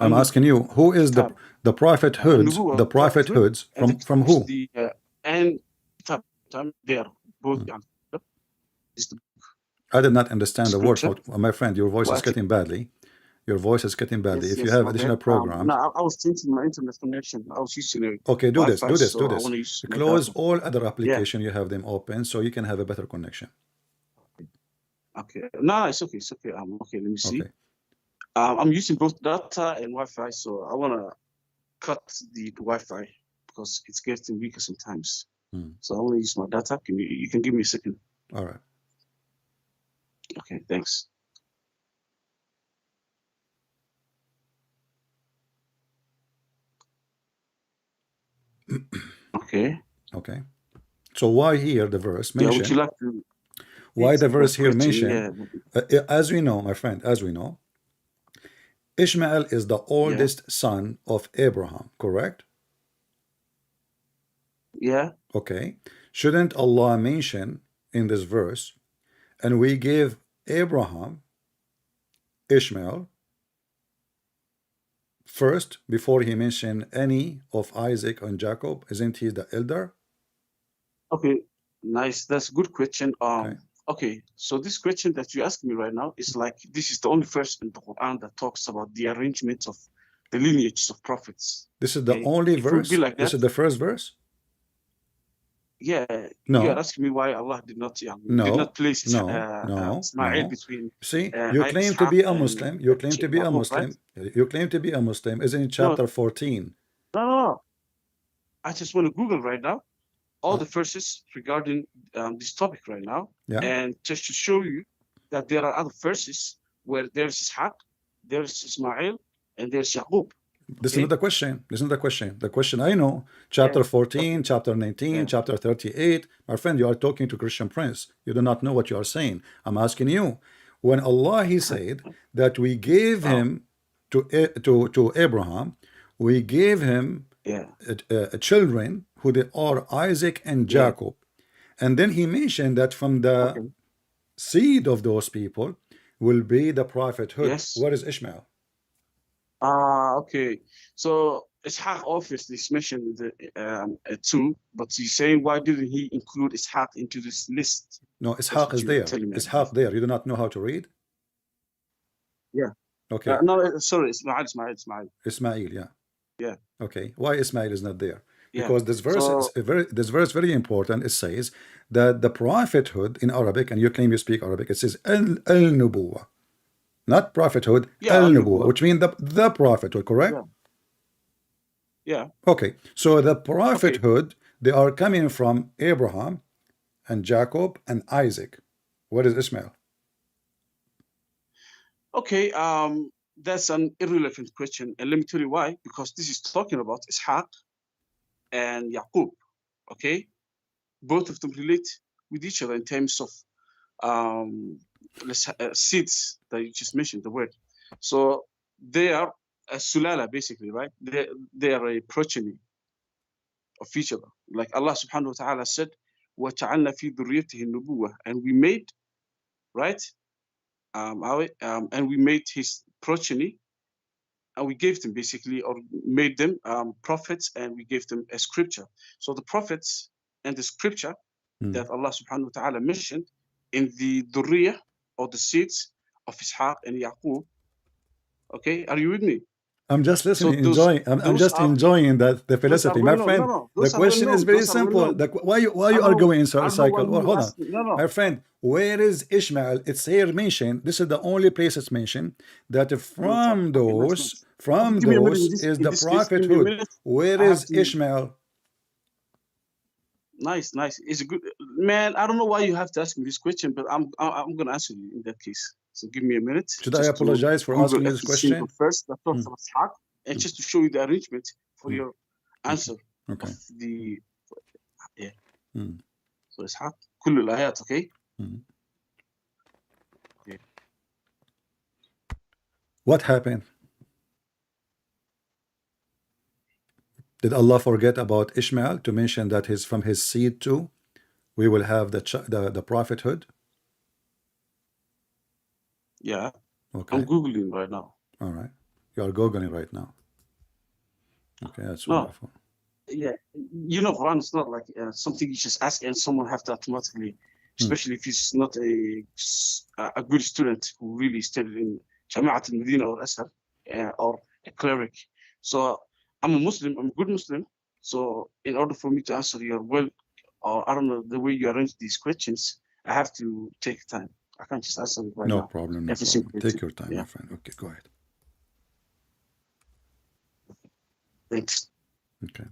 I'm asking you, who is the prophethood, the prophethoods from who? And time there both is the I did not understand the word. scripture. My friend, your voice is getting badly. Your voice is getting badly. If you have additional programs. No, I was changing my internet connection. I was using it. Okay, do this. So I wanna use my Close data. all other application you have them open so you can have a better connection. Okay. No, it's okay. It's okay. Okay, let me see. Okay. I'm using both data and Wi-Fi, so I wanna cut the Wi-Fi because it's getting weaker sometimes. So I wanna use my data. You can give me a second. All right. Okay, thanks. Okay. Okay. So why here the verse Yeah, mentioned? would you like to? Why the verse here question, mentioned? As we know, my friend, as we know, Ishmael is the oldest son of Abraham, correct? Yeah. Okay. Shouldn't Allah mention in this verse, and we gave Abraham Ishmael first before he mentioned any of Isaac and Jacob? Isn't he the elder? Okay, nice. That's a good question. Okay, so this question that you ask me right now is like this is the only verse in the Quran that talks about the arrangement of the lineages of prophets. This is the only If it would verse. be like This that, is the first verse. yeah, No. you are asking me why Allah did not place Ismail between. See, you claim to be a Muslim. You claim to be a Muslim. Right? You claim to be a Muslim. Isn't it chapter 14? No. I just want to Google right now all the verses regarding this topic right now, and just to show you that there are other verses where there's Ishaq, there's Ismail, and there's Yaqub. This is not the question. This is not the question. The question I know, chapter 14, chapter 19, chapter 38. My friend, you are talking to Christian Prince. You do not know what you are saying. I'm asking you. When Allah, He said that we gave him to Abraham, we gave him children who they are Isaac and Jacob. And then He mentioned that from the seed of those people will be the prophethood. What is Ishmael? Okay. So Ishaq obviously is mentioned too, but he's saying why didn't he include Ishaq into this list? No, Ishaq is there. Ishaq there. You do not know how to read? Yeah. Okay. No, sorry, Ismail. Ismail, yeah. Yeah. Okay. Why Ismail is not there? Because this verse is very important. It says that the prophethood in Arabic, and you claim you speak Arabic, it says al-nubuwah. Not prophethood, al-nubuwah, which means the prophethood, correct? Yeah. Okay. So the prophethood, they are coming from Abraham and Jacob and Isaac. What is Ishmael? Okay. That's an irrelevant question, and let me tell you why. Because this is talking about Ishaq and Yaqub. Okay, both of them relate with each other in terms of seeds that you just mentioned the word. So they are a sulala basically, right? They are a progeny of each other. Like Allah subhanahu wa ta'ala said, وَجَعَلْنَا فِي ذُرِّيَّتِهِ النُّبُوَّةَ, and we made, right? And we made his progeny, and we gave them basically, or made them prophets, and we gave them a scripture. So the prophets and the scripture that Allah subhanahu wa ta'ala mentioned in the dhurriyyah, or the seeds of Ishaq and Yaqub. Okay, are you with me? I'm just listening, enjoying. I'm just enjoying the philosophy, my friend. The question is very simple. Why you are going in a cycle? Well, hold on, my friend. Where is Ishmael? It's here mentioned. This is the only place it's mentioned that from those is the prophethood. Where is Ishmael? Nice. It's a good man. I don't know why you have to ask me this question, but I'm gonna answer you in that case. So give me a minute. Should I just to apologize for Google asking you this every single question? verse that talks about Ishaq, and just to show you the arrangement for your answer Okay. of the yeah. Mm. So Ishaq, كل الآيات, okay? Mm. Yeah. What happened? Did Allah forget about Ishmael to mention that he's from his seed too? We will have the prophethood. Yeah. Okay. I'm Googling right now. All right. You are googling right now. Okay, that's No. wonderful. Yeah, you know, Quran is not like something you just ask and someone have to automatically, especially if he's not a good student who really studied in Jama'at al-Medina or Azhar or a cleric. So I'm a Muslim, I'm a good Muslim. So in order for me to answer your or I don't know, the way you arrange these questions, I have to take time. I can't just answer it right No now. problem. No Every problem. single Take question. your time, Yeah. my friend. Okay, go ahead. Thanks. Okay.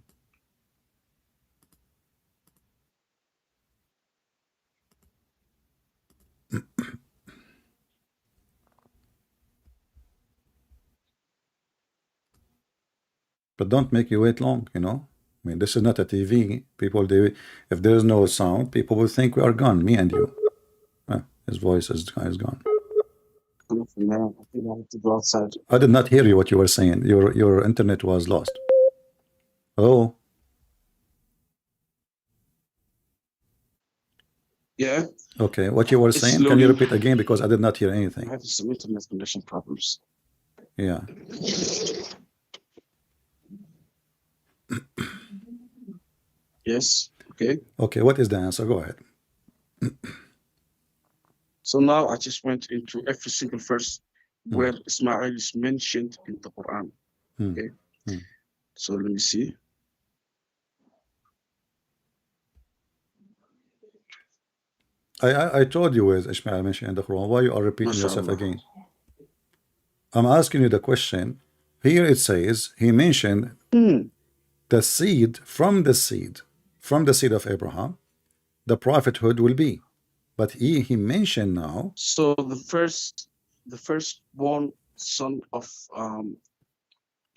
But don't make you wait long, you know. I mean, this is not a TV. People, if there's no sound, people will think we are gone, me and you. His voice is gone. Man, I think I have to go outside. I did not hear you what you were saying. Your internet was lost. Oh, Yeah, okay. What you were it's saying? Can you loading. repeat again because I did not hear I anything? have some internet connection problems. Yeah. Yes. Okay. Okay. What is the answer? Go ahead. So now I just went into every single verse where Ismail is mentioned in the Quran. Okay. So let me see. I told you where Ishmael mentioned in the Quran. Why you are repeating yourself MashaAllah. again? I'm asking you the question. Here it says he mentioned the seed from the seed of Abraham, the prophethood will be. But he mentioned now. So the firstborn son of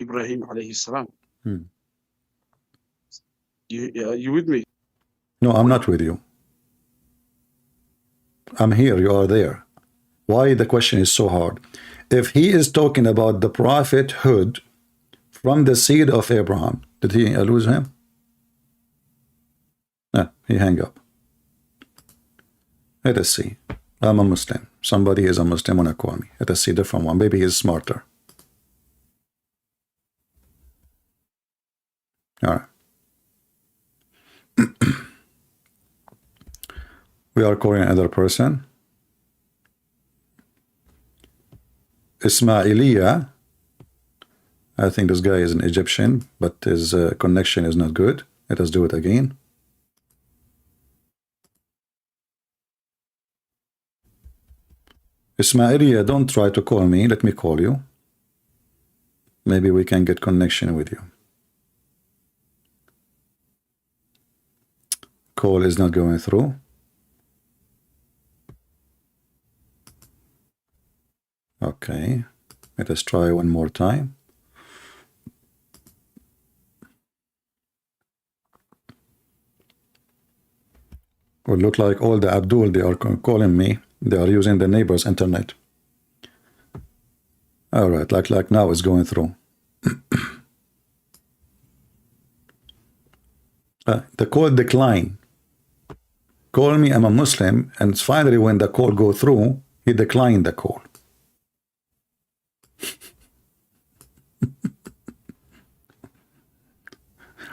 Ibrahim alayhi salam. You with me? No, I'm not with you. I'm here, you are there. Why the question is so hard? If he is talking about the prophethood from the seed of Abraham, did he lose him? No, he hang up. Let us see. I'm a Muslim. Somebody is a Muslim wanna call me. Let us see different one. Maybe he's smarter. All right. We are calling another person. Ismailia. I think this guy is an Egyptian, but his connection is not good. Let us do it again. Ismailia, don't try to call me. Let me call you. Maybe we can get connection with you. Call is not going through. Okay, let us try one more time. Well, look like all the Abdul, they are calling me. They are using the neighbor's internet. All right, like now it's going through. The call decline. Call me, I'm a Muslim, and finally when the call go through, he declined the call.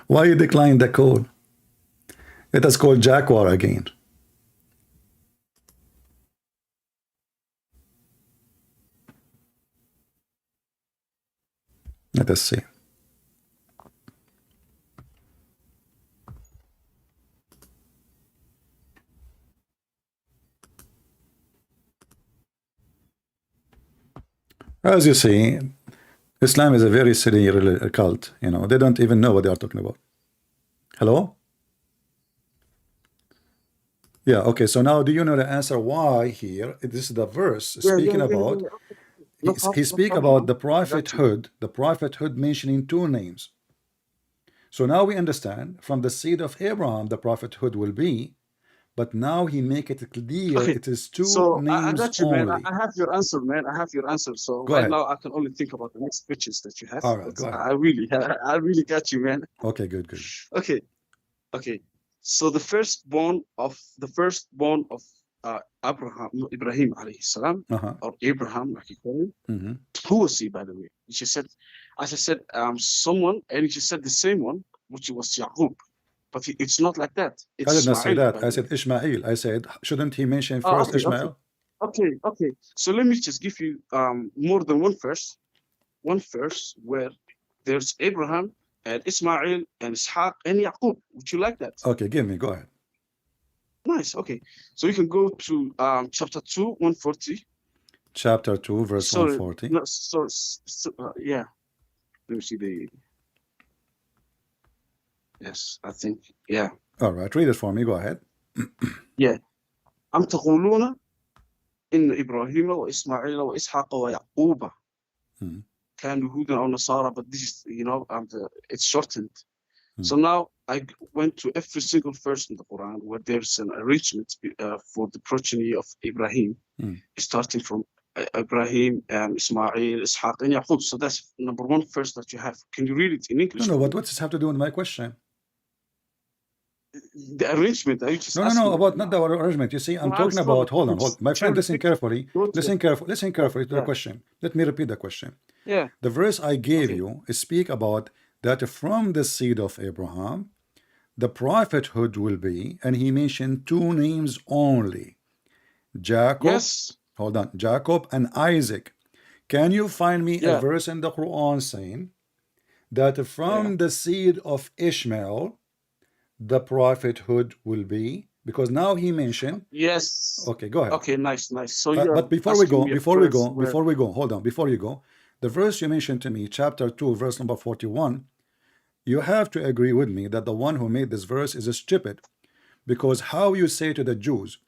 Why you decline the call? Let us call Jacqua again. Let us see. As you see, Islam is a very silly cult. You know, they don't even know what they are talking about. Hello? Yeah, okay. So now do you know the answer why here? This is the verse speaking about, No he problem, no speak problem, about man. the I got you. prophethood mentioning two names. So now we understand from the seed of Abraham the prophethood will be, but now he make it clear Okay, it is two so I names got you, man. only. I have your answer, man. I have your answer. So Go right ahead. now I can only think about the next questions that you have. All right, But go ahead. I really got you, man. Okay, good, good. Okay, okay. So the firstborn of Ibrahim alayhi salam, Uh-huh. or Abraham, like you call him. Mm-hmm. Who was he, by the way? She said, as I said, someone, and she said the same one, which was Yaqub. But it's not like that. It's I did not say Ismail, by that. I the way. said Ishmael. I said, shouldn't he mention Oh, first okay, okay, Ishmael? okay. So let me just give you more than one verse where there's Abraham and Ismail and Ishaq and Yaqub. Would you like that? Okay, give me. Go ahead. Nice. Okay. So you can go to chapter 2, 140. Chapter 2, verse Sorry, 140. no, yeah. Let me see the. Yes, I think. Yeah. All right, read it for me. Go ahead. Yeah. أم تقولون إن إبراهيم وإسماعيل وإسحاق ويعقوب Hmm. كانوا هودا أو نصارى, but this is, it's shortened. Hmm. So now I went to every single verse in the Quran where there's an arrangement for the progeny of Ibrahim, starting from Ibrahim, Ismail, Ishaq, and Yaqub. So that's number one verse that you have. Can you read it in English? No, what does this have to do with my question? The arrangement. Are you just No, about not the arrangement. You see, I'm talking about, hold on. My friend, listen carefully. Listen carefully to the question. Let me repeat the question. Yeah. The verse I gave you speak about that from the seed of Abraham, the prophethood will be, and he mentioned two names only. Jacob. Yes. Hold on. Jacob and Isaac. Can you find me a verse in the Quran saying that from the seed of Ishmael, the prophethood will be? Because now he mentioned. Yes. Okay, go ahead. Okay, nice. So but before we go, hold on. Before you go, the verse you mentioned to me, chapter 2, verse number 41, you have to agree with me that the one who made this verse is stupid. Because how you say to the Jews,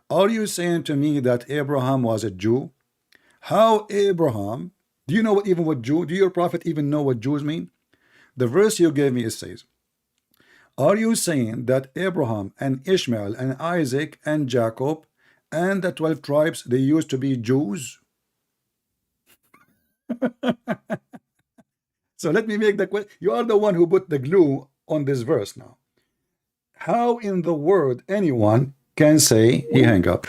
are you saying to me that Abraham was a Jew? How Abraham? Do you know what Jew? Do your prophet even know what Jews mean? The verse you gave me, it says, are you saying that Abraham and Ishmael and Isaac and Jacob and the 12 tribes, they used to be Jews? So let me make the question. You are the one who put the glue on this verse now. How in the world anyone can say he hang up?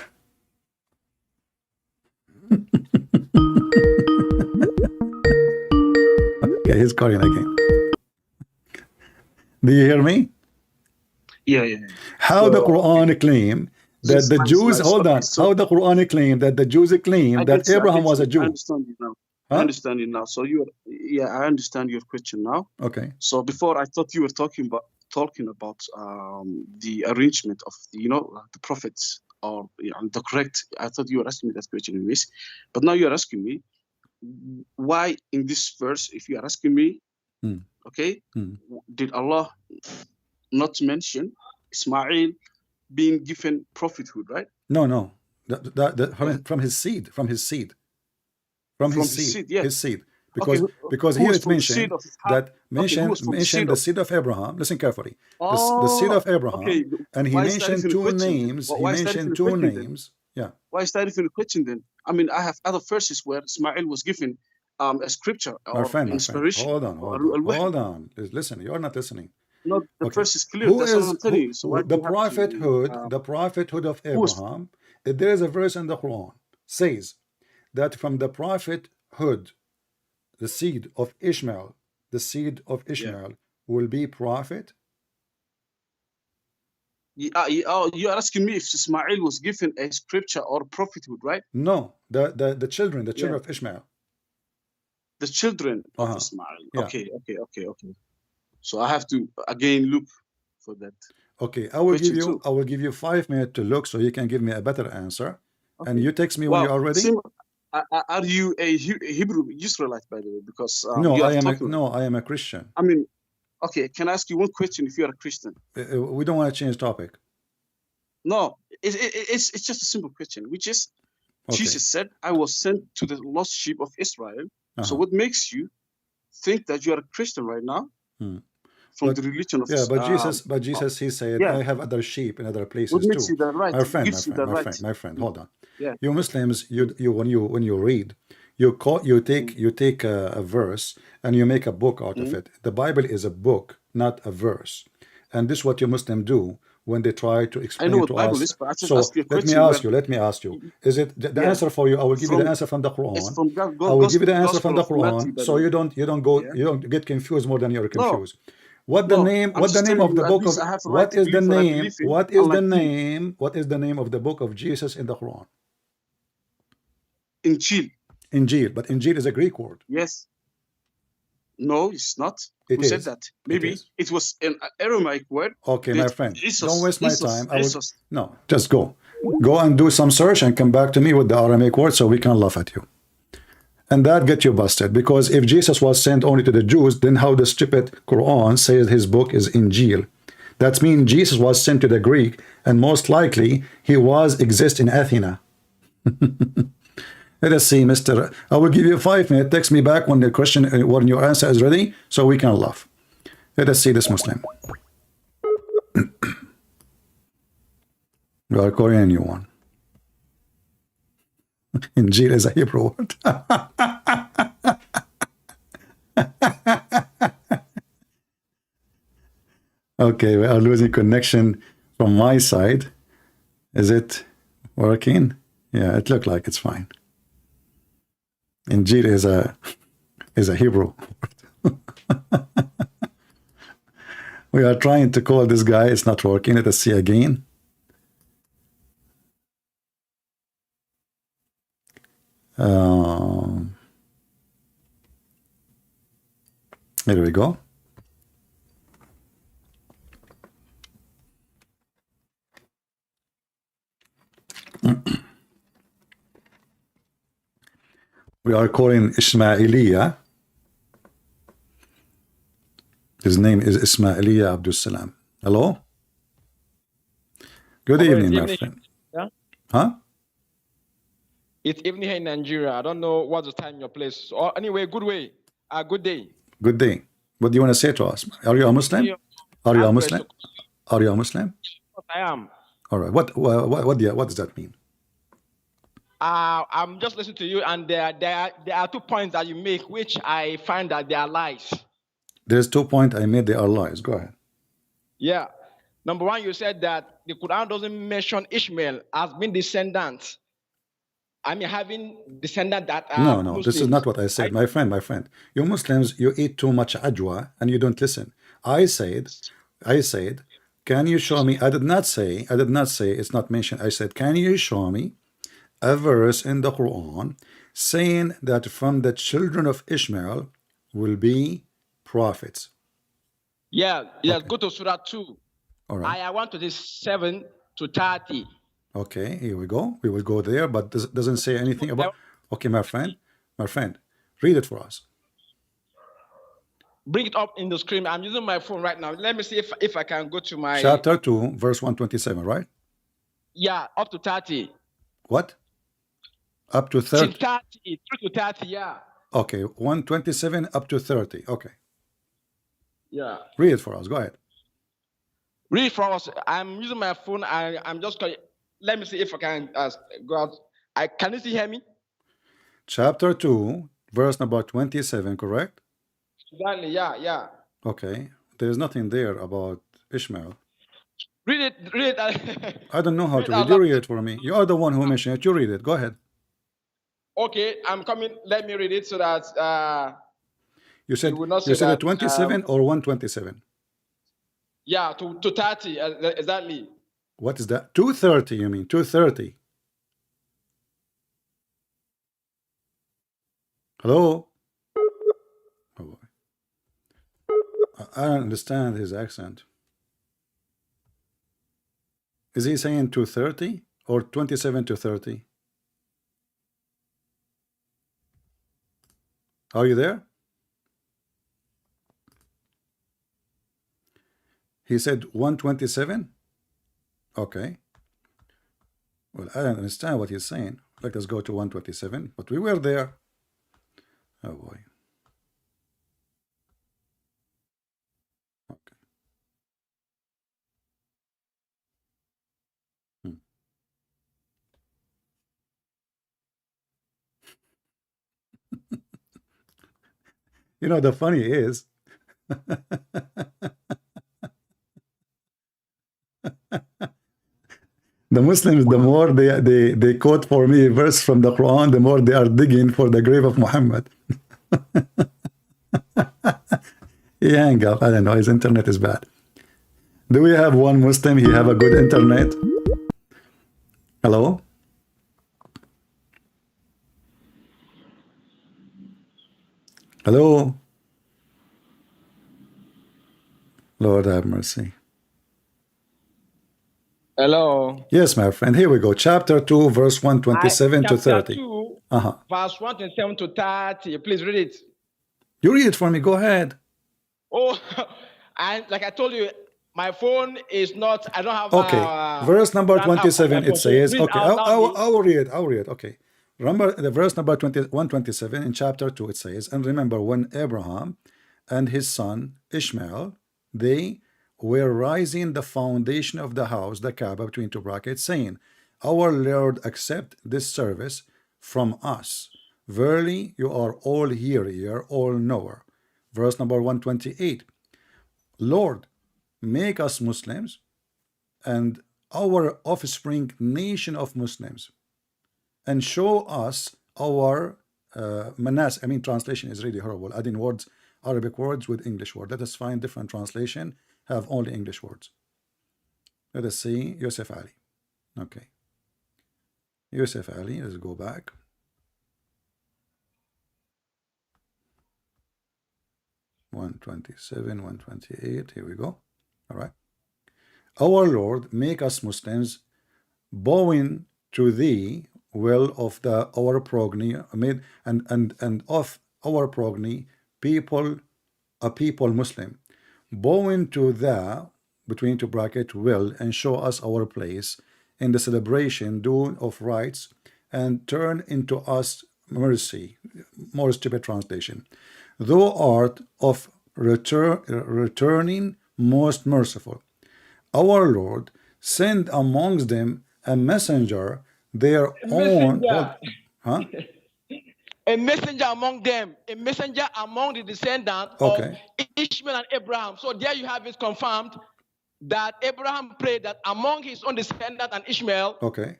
Okay, he's calling again. Do you hear me? Yeah. How the Quran claim that the Jews, hold on, how the Quran claim that the Jews claim that Abraham was a Jew? I understand you now. I understand you now. So I understand your question now. Okay. So before I thought you were talking about the arrangement of the prophets or the correct. I thought you were asking me that question anyways, but now you are asking me why in this verse. If you are asking me, okay, did Allah not mention Ismail being given prophethood, right? No. From his seed. Yeah. His seed. Because here it mentioned that mentioned the seed of Abraham. Listen carefully. The seed of Abraham, and he mentioned two names. He mentioned two names. Yeah. Why is that even a question then? I mean, I have other verses where Ismail was given a scripture or inspiration. Hold on. Listen, you're not listening. No, the verse is clear. That's what I'm telling you. So the prophethood of Abraham? There is a verse in the Quran says that from the prophethood, the seed of Ishmael, will be prophet. You're asking me if Ismail was given a scripture or prophethood, right? No, the children of Ishmael. The children of Ismail. Okay. So I have to again look for that. Okay, I will give you 5 minutes to look so you can give me a better answer. Okay. And you text me when you are ready. Are you a Hebrew Israelite, by the way? Because I am a Christian. I mean, okay. Can I ask you one question? If you are a Christian, we don't want to change topic. No, it's just a simple question, which is Okay. Jesus said, "I was sent to the lost sheep of Israel." So Uh-huh. what makes you think that you are a Christian right now Hmm. from But the religion of yeah, but uh, Jesus, he said, yeah? I have other sheep in other What places makes too. you the right? My What friend, my gives you friend, the my right? friend, my friend, hold on. Yeah. You Muslims, you when you read, you take a verse and you make a book out of Mhm. it. The Bible is a book, not a verse. And this is what you Muslims do when they try to I know explain what to Bible us. is, but I just So asked you a let me question where, ask you, let me ask you, is it the yeah, answer for you? I will give you the from answer from the it's Quran. from I will give you the answer Gospel from the of Matthew, Quran, by the so way. Yeah. you don't get confused more than you're No, confused. no, I'm What the just name telling of you. the At book of least I have a right what to is the believe what I name? believe in, What is the unlike you. name? What is the name of the book of Jesus in the Quran? Injil. Injil, but Injil is a Greek word. Yes. No, it's not. It Who said is. that? It Maybe is. it was an Aramaic word. Okay, my That friend, don't Jesus, waste my time. Jesus. No, just go. Go and do some search and come back to me with the Aramaic word so we can laugh at you. And that get you busted. Because if Jesus was sent only to the Jews, then how the stupid Quran says his book is Injil? That means Jesus was sent to the Greek, and most likely he was exist in Athena. Let us see, Mr. I will give you 5 minutes. Text me back when the question, when your answer is ready, so we can laugh. Let us see this Muslim. You are Korean, you one. Injil is a Hebrew word. Okay, we are losing connection from my side. Is it working? Yeah, it looked like it's fine. Injil is a Hebrew. We are trying to call this guy. It's not working. Let us see again. Here we go. We are calling Ismailiya. His name is Ismailiya Abdul Salam. Hello? Good It's evening, my evening. friend. Yeah? Huh? It's evening here in Nigeria. I don't know what's the time in your place. Or anyway, good way. Good day. Good day. What do you want to say to us? Are you a Muslim? Are you a Muslim? Are you a Muslim? I am. All right. What does that mean? I'm just listening to you, and there are 2 points that you make, which I find that they are lies. There's 2 points I made. They are lies. Go ahead. Yeah. Number one, you said that the Quran doesn't mention Ishmael as being descendant. I mean, having descendant that are No, Muslims. this is not what I said. My friend. You Muslims, you eat too much ajwa and you don't listen. I said, can you show me? I did not say it's not mentioned. I said, can you show me a verse in the Quran saying that from the children of Ishmael will be prophets? Yeah, Okay. go to Surah 2. All right. I want to this 7 to 30. Okay, here we go. We will go there, but doesn't say anything about. Okay, my friend, read it for us. Bring it up in the screen. I'm using my phone right now. Let me see if I can go to my Chapter 2, verse 127, right? Yeah, up to 30. What? Up to 30. 30, 3 to 30, yeah. Okay, 127 up to 30. Okay. Yeah. Read it for us. Go ahead. Read for us. I'm using my phone. I'm just going. Let me see if I can go out. Can you still hear me? Chapter 2, verse number 27, correct? Exactly, yeah. Okay. There's nothing there about Ishmael. Read it. I don't know how to read. You read it for me. You are the one who mentioned it. You read it. Go ahead. Okay, I'm coming. Let me read it so that you said will not you say said a that, 27 or 127? Yeah, to 30, exactly. What is that? 230, you mean? 230. Hello? Oh boy. I don't understand his accent. Is he saying 230 or 27 to 30? Are you there? He said 127. Okay. Well, I don't understand what he's saying. Let us go to 127, but we were there. Oh boy. Okay. You know, the funny is, the Muslims, the more they quote for me a verse from the Quran, the more they are digging for the grave of Muhammad. He hang up. I don't know. His internet is bad. Do we have one Muslim? He have a good internet. Hello? Hello? Lord have mercy. Hello. Yes, my friend. Here we go. Chapter 2, verse 127 to 30. 2, Uh-huh. verse 127 to 30. Please read it. You read it for me. Go ahead. Oh, and like I told you, my phone is not, I don't have Okay. Verse number 27, it says, please okay, allow me. I will read it. I will read it. Okay. Remember the verse number 127 in chapter 2, it says, and remember when Abraham and his son Ishmael, they were raising the foundation of the house, the Kaaba, between two brackets, saying, our Lord, accept this service from us. Verily, you are all hearer, all knower. Verse number 128, Lord, make us Muslims and our offspring nation of Muslims, and show us our manas. I mean, translation is really horrible, adding words, Arabic words with English words. Let us find different translation, have only English words. Let us see Yusuf Ali. Okay. Yusuf Ali, let's go back. (127), 128, here we go. All right. Our Lord, make us Muslims, bowing to thee, will of the our progeny, and of our progeny, people, a people Muslim, bowing to the, between two bracket, will, and show us our place in the celebration, doing of rights, and turn into us mercy. More stupid translation. Thou art of returning most merciful. Our Lord, send amongst them a messenger, their own. Huh? A messenger among them, a messenger among the descendants of Ishmael and Abraham. So there you have it confirmed that Abraham prayed that among his own descendants and Ishmael,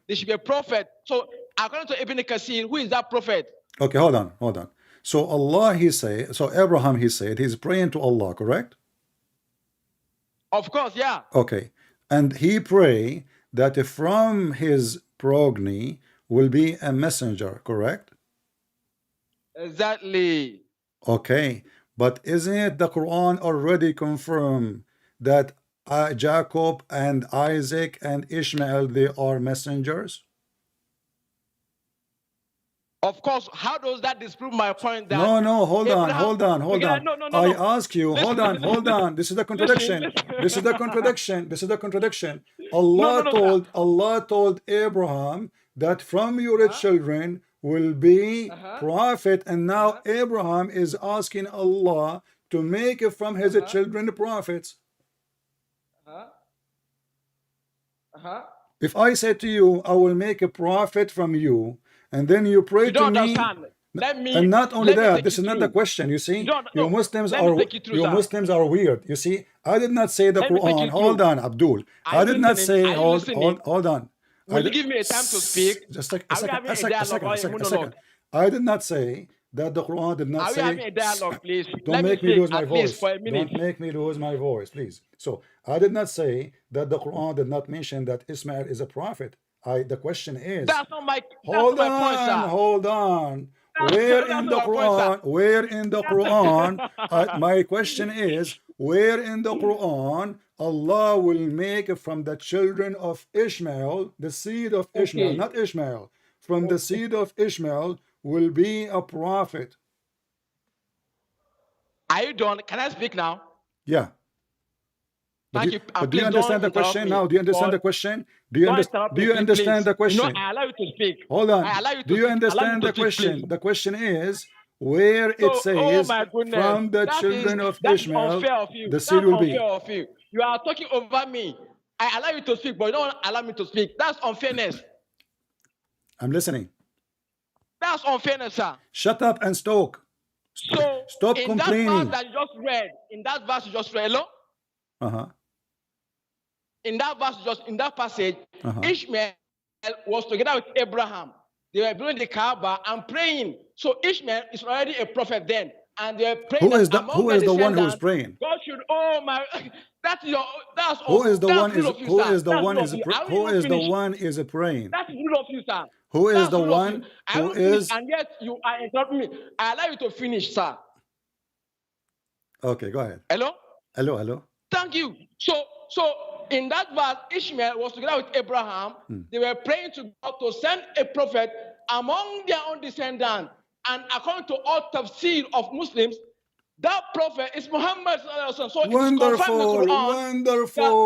there should be a prophet. So according to Ibn Kasir, who is that prophet? Okay, hold on. So Allah, he said, so Abraham, he said, he's praying to Allah, correct? Of course, yeah. Okay. And he pray that from his progeny will be a messenger, correct? Exactly. Okay. But isn't it the Quran already confirmed that Jacob and Isaac and Ishmael, they are messengers? Of course, how does that disprove my point that no, hold Abraham, on. No. I ask you, Listen, hold on. This is the contradiction. Listen. This is the contradiction. Allah told Abraham that from your children will be prophet, and now Abraham is asking Allah to make from his children prophets. If I say to you, I will make a prophet from you, and then you pray to me, and not only that, this is not the question. You see, you Muslims are weird. You see, I did not say the Quran. Hold on, Abdul. I did not say. Hold on. Will you give me a time to speak? Just a second. I did not say that the Quran did not say. Are we having a dialogue, please? Don't make me lose my voice. Don't make me lose my voice, please. So I did not say that the Quran did not mention that Ismail is a prophet. The question is, that's not my hold on. Where in the Quran? My question is, where in the Quran Allah will make from the children of Ishmael, the seed of Ishmael, not Ishmael, from the seed of Ishmael will be a prophet? Are you done? Can I speak now? Yeah. Thank you. But And do you please don't understand the interrupt question me. now? Do you understand the Don't question? Do you don't understand? interrupt Do me, you please. understand the You know, question? I allow you to speak. Hold I on. allow you Do to you speak. Allow me understand to the speak, please. question? The question is where it So, oh says my goodness, from the children of that is Ishmael unfair of you. the seed That's will unfair be. of you. You are talking over me. I allow you to speak, but you don't allow me to speak. That's unfairness. I'm listening. That's unfairness, sir. Shut up and talk. So, Stop in that verse complaining. that you just read, in that verse you just read, hello? Uh-huh. In that verse, in that passage, Uh-huh. Ishmael was together with Abraham. They were building the Kaaba and praying. So Ishmael is already a prophet then, and they were praying Who is that the among their one who's descendants, praying? God should. Oh my, that's Who is the one rude is of you, who sir. is the That's one rude is of you. I won't who even is the finish. one is praying? That's rude of you, sir. Who is That's the rude of you. one I who won't finish, is and yet you are interrupting me. I allow you to finish, sir. okay, go ahead. Hello. Hello. Thank you. So in that verse, Ishmael was together with Abraham. They were praying to God to send a prophet among their own descendants. And according to all tafsir of Muslims, that prophet is Muhammad. So it is confirmed in the Quran that,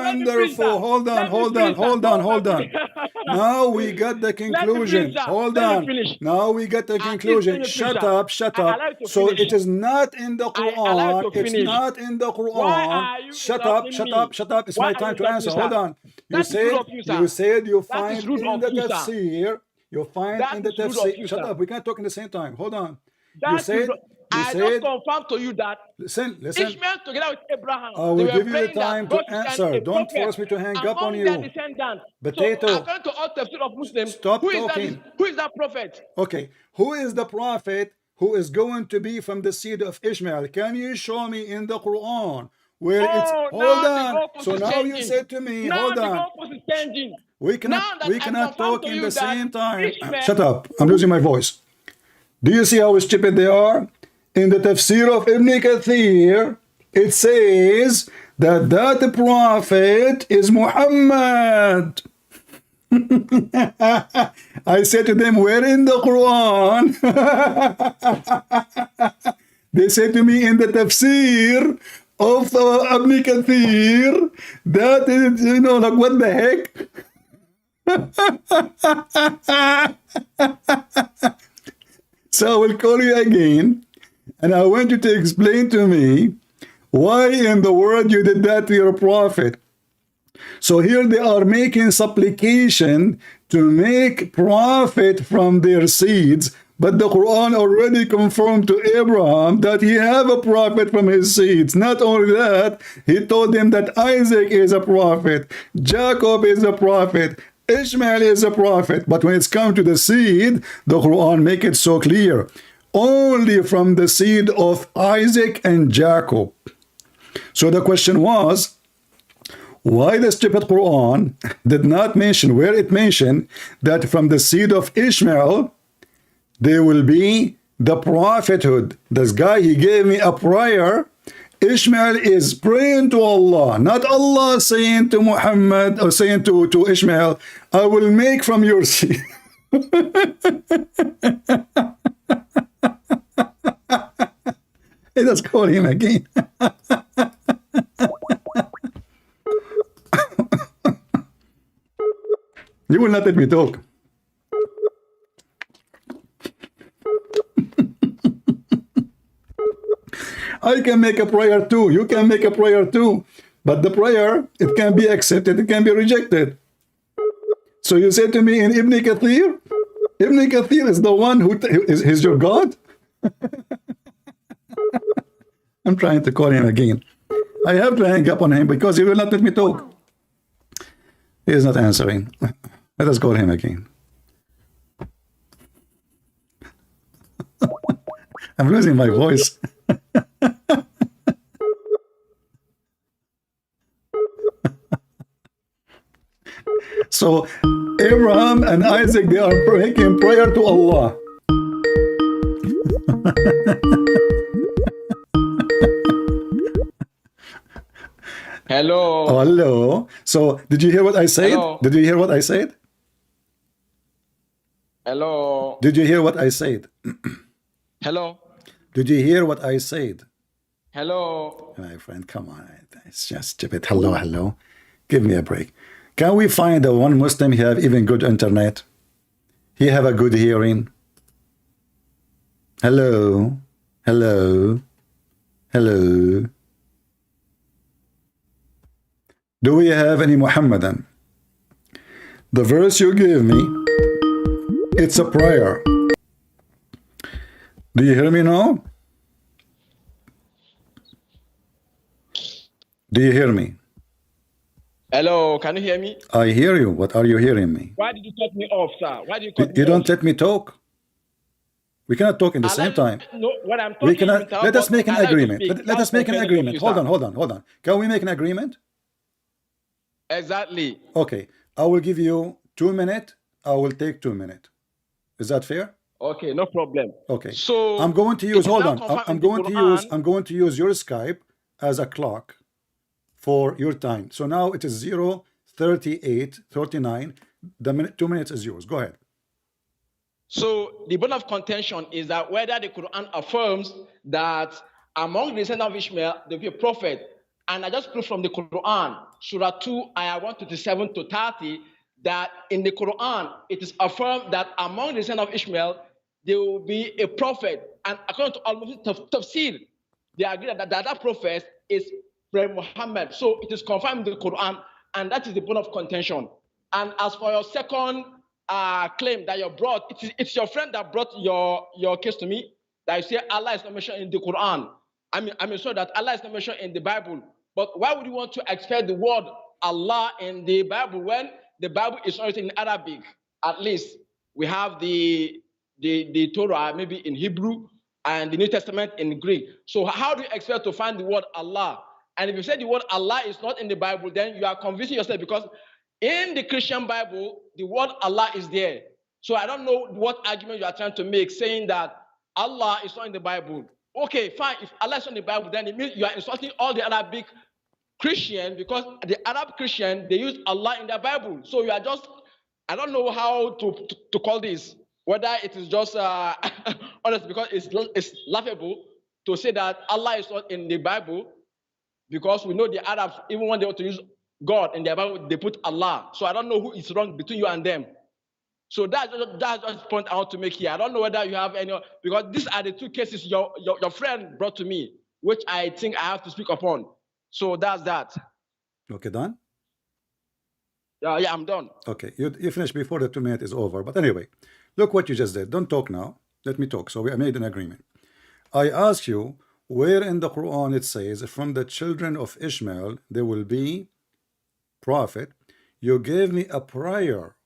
let me finish, Wonderful. sir. Hold on. Let me finish, sir. Oh, my goodness. Now we got the Let me finish, conclusion. sir. Hold Let me on. finish. Now we got the Please let conclusion. me finish, Shut sir. up. I allow you to So finish. it is not in the I allow you Quran. to It's finish. not in the Why Quran. are you interrupting me? Shut up. It's Why my are you time to interrupting answer. me, Hold sir? on. That is rude of you, sir. You said you That is find rude in of the you, sir. tafsir. You find That in the is rude of you, tafsir. Shut sir. up. We can't talk in the same time. Hold on. That is, You I just said confirmed to you that listen. Ishmael together with Abraham, I they will were give you the praying time that to God should send answer. a Don't prophet force me to hang up on among their you. descendants. So Potato. according to all tafsir of Muslims, Stop who is talking. that prophet? Okay, who is the prophet who is going to be from the seed of Ishmael? Can you show me in the Quran where it's Oh, hold now the on? goalpost So is now you changing. said to me, Now hold the on. goalpost is changing. We Now that I cannot confirm talk to in you the that same time. Ishmael. Shut up. I'm losing my voice. Do you see how stupid they are? In the tafsir of Ibn Kathir, it says that that prophet is Muhammad. I said to them, where in the Quran? They said to me in the tafsir of Ibn Kathir, that is, like what the heck? So I will call you again, and I want you to explain to me why in the world you did that to your prophet. So here they are making supplication to make profit from their seeds, but the Quran already confirmed to Abraham that he have a prophet from his seeds. Not only that, he told him that Isaac is a prophet, Jacob is a prophet, Ishmael is a prophet. But when it's come to the seed, the Quran make it so clear. Only from the seed of Isaac and Jacob. So the question was, why the stupid Quran did not mention where it mentioned that from the seed of Ishmael there will be the prophethood. This guy, he gave me a prayer. Ishmael is praying to Allah, not Allah saying to Muhammad or saying to Ishmael, I will make from your seed. Let's call him again. You will not let me talk. I can make a prayer too. You can make a prayer too. But the prayer, it can be accepted, it can be rejected. So you say to me in Ibn Kathir, Ibn Kathir is the one who is your God? I'm trying to call him again. I have to hang up on him because he will not let me talk. He is not answering. Let us call him again. I'm losing my voice. So Abraham and Isaac, they are making prayer to Allah. Hello. Hello. So did you hear what I said? Hello. Did you hear what I said? Hello. Did you hear what I said? Hello. Did you hear what I said? Hello. My friend, come on. It's just stupid. Hello, hello. Give me a break. Can we find the one Muslim he have even good internet? He have a good hearing? Hello? Hello? Hello? Do we have any Muhammadan? The verse you gave me, it's a prayer. Do you hear me now? Do you hear me? Hello, can you hear me? I hear you. What are you hearing me? Why did you cut me off, sir? Why did you cut me off? You don't let me talk. We cannot talk in the same time. No, when I'm We talking, cannot. Let us make an agreement. Let us make an That's agreement. okay, Hold sir. on. Can we make an agreement? Exactly. Okay. I will give you 2 minutes. I will take 2 minutes. Is that fair? Okay, no problem. Okay. So I'm going to use. it is Hold now on. confirmed I'm in the going to Quran. use. I'm going to use your Skype as a clock for your time. So now it is 0:38:39. The minute 2 minutes is yours. Go ahead. So the bone of contention is that whether the Quran affirms that among the descendants of Ishmael there will be a prophet, and I just proved from the Quran, Surah 2, ayah 127 to 30, that in the Quran it is affirmed that among the descendants of Ishmael there will be a prophet, and according to al-Muslim tafsir, they agree that that prophet is Prophet Mohammed. So it is confirmed in the Quran, and that is the bone of contention. And as for your second claim that you brought, it's your friend that brought your case to me, that you say Allah is not mentioned in the Quran. I'm sure that Allah is not mentioned in the Bible. But why would you want to expect the word Allah in the Bible when the Bible is not written in Arabic? At least we have the Torah maybe in Hebrew and the New Testament in Greek. So how do you expect to find the word Allah? And if you say the word Allah is not in the Bible, then you are convincing yourself, because in the Christian Bible, the word Allah is there. So I don't know what argument you are trying to make, saying that Allah is not in the Bible. Okay, fine. If Allah is not in the Bible, then it means you are insulting all the Arabic Christians, because the Arab Christian, they use Allah in their Bible. So you are just, I don't know how to call this, whether it is just honest, because it's laughable to say that Allah is not in the Bible, because we know the Arabs, even when they want to use God in their Bible, they put Allah. So I don't know who is wrong between you and them. So that's just the point I want to make here. I don't know whether you have any, because these are the two cases your friend brought to me, which I think I have to speak upon. So that's that. Okay, done? Yeah, I'm done. Okay, you finished before the 2 minutes is over. But anyway, look what you just did. Don't talk now. Let me talk. So we made an agreement. I asked you where in the Quran it says from the children of Ishmael there will be prophet. You gave me a prayer.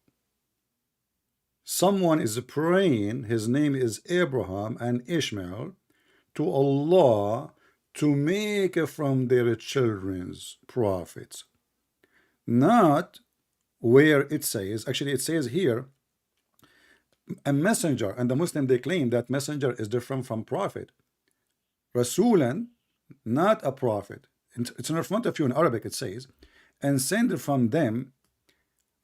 Someone is praying, his name is Abraham and Ishmael, to Allah to make from their children's prophets. Not where it says, actually it says here, a messenger, and the Muslim, they claim that messenger is different from prophet. Rasulan, not a prophet. It's in front of you in Arabic, it says, and send from them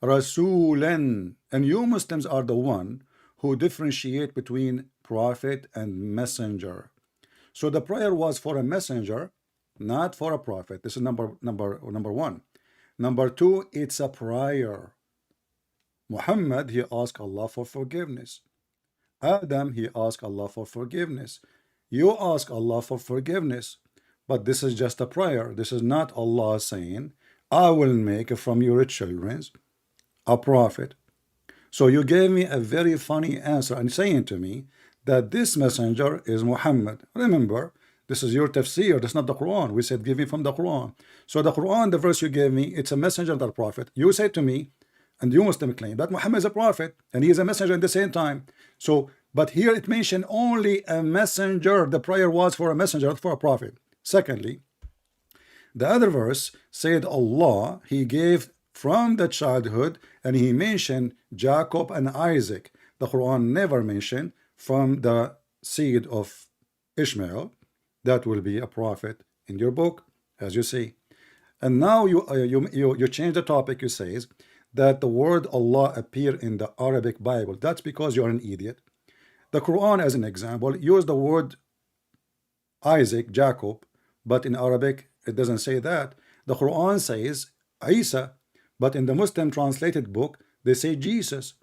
Rasulan. And you Muslims are the one who differentiate between prophet and messenger. So the prayer was for a messenger, not for a prophet. This is number one. Number two, it's a prayer. Muhammad, he asked Allah for forgiveness. Adam, he asked Allah for forgiveness. You ask Allah for forgiveness. But this is just a prayer. This is not Allah saying, I will make from your children a prophet. So you gave me a very funny answer and saying to me that this messenger is Muhammad. Remember, this is your tafsir, that's not the Quran. We said give me from the Quran. So the Quran, the verse you gave me, it's a messenger, not a prophet. You said to me, and you Muslim claim that Muhammad is a prophet and he is a messenger at the same time. So, but here it mentioned only a messenger. The prayer was for a messenger, not for a prophet. Secondly, the other verse said Allah, he gave from the childhood, and he mentioned Jacob and Isaac. The Quran never mentioned from the seed of Ishmael that will be a prophet in your book, as you see. And now you change the topic. You say that the word Allah appear in the Arabic Bible. That's because you're an idiot. The Quran, as an example, used the word Isaac, Jacob, but in Arabic it doesn't say that. The Quran says Isa, but in the Muslim translated book they say Jesus.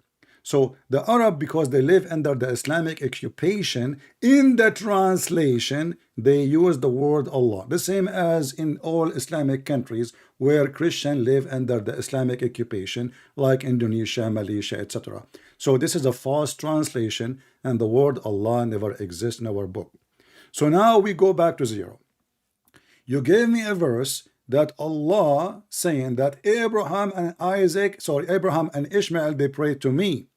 So the Arab, because they live under the Islamic occupation, in the translation they use the word Allah, the same as in all Islamic countries where Christians live under the Islamic occupation, like Indonesia, Malaysia, etc. So this is a false translation, and the word Allah never exists in our book. So now we go back to zero. You gave me a verse that Allah saying that Abraham and Abraham and Ishmael, they prayed to me.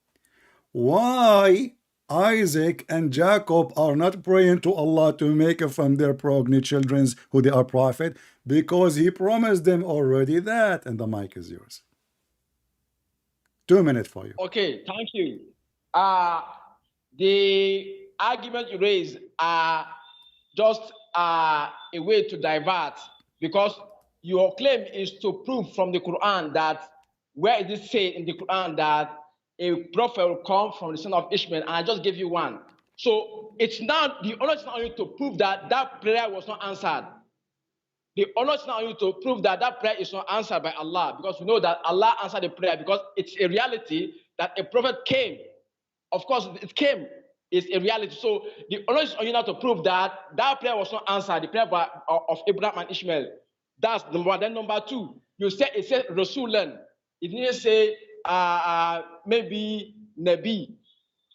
Why Isaac and Jacob are not praying to Allah to make from their progeny children who they are prophet? Because he promised them already that. And the mic is yours. 2 minutes for you. Okay, thank you. The argument you raise are just a way to divert, because your claim is to prove from the Quran that where it is said in the Quran that a prophet will come from the son of Ishmael, and I just gave you one. So it's now the honor is not on you to prove that that prayer was not answered. The honor is not on you to prove that that prayer is not answered by Allah, because we know that Allah answered the prayer, because it's a reality that a prophet came. Of course, it came. It's a reality. So the honor is on you now to prove that that prayer was not answered, the prayer of Abraham and Ishmael. That's number one. Then number two, you said it said Rasulan. It didn't say maybe Nabi.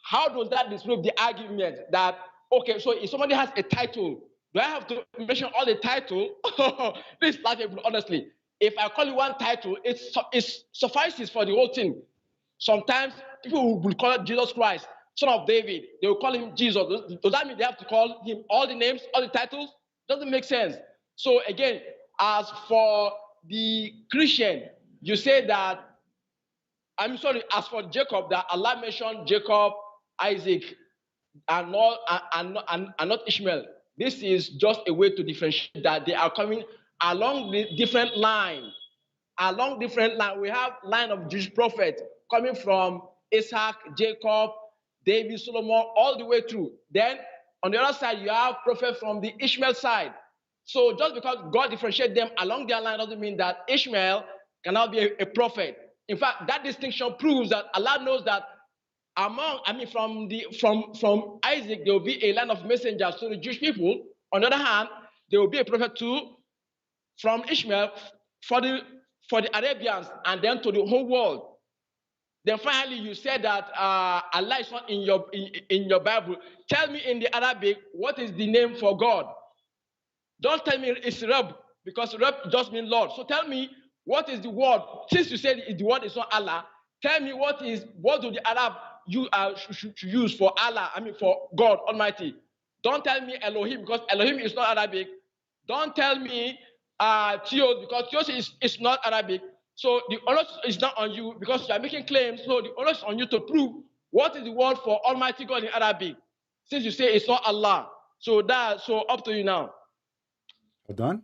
How does that disprove the argument that, okay, so if somebody has a title, do I have to mention all the title? This is laughable, honestly. If I call you one title, it suffices for the whole thing. Sometimes people will call it Jesus Christ, son of David. They will call him Jesus. Does that mean they have to call him all the names, all the titles? Doesn't make sense. So again, as for the Christian, you say that, I'm sorry, as for Jacob, that Allah mentioned Jacob, Isaac, and not Ishmael. This is just a way to differentiate that they are coming along the different line. Along different line, we have line of Jewish prophet coming from Isaac, Jacob, David, Solomon, all the way through. Then on the other side, you have prophet from the Ishmael side. So just because God differentiates them along their line doesn't mean that Ishmael cannot be a prophet. In fact, that distinction proves that Allah knows that from Isaac there will be a line of messengers to the Jewish people. On the other hand, there will be a prophet too from Ishmael for the Arabians, and then to the whole world. Then finally, you said that Allah is not in your Bible. Tell me in the Arabic, what is the name for God? Don't tell me it's Rab, because Rab just means Lord. So tell me, what is the word? Since you said the word is not Allah, tell me what do the Arab should use for Allah, for God Almighty. Don't tell me Elohim, because Elohim is not Arabic. Don't tell me Theos, because Theos is not Arabic. So the onus is not on you, because you are making claims. So the onus is on you to prove what is the word for Almighty God in Arabic, since you say it's not Allah. So up to you now. Done?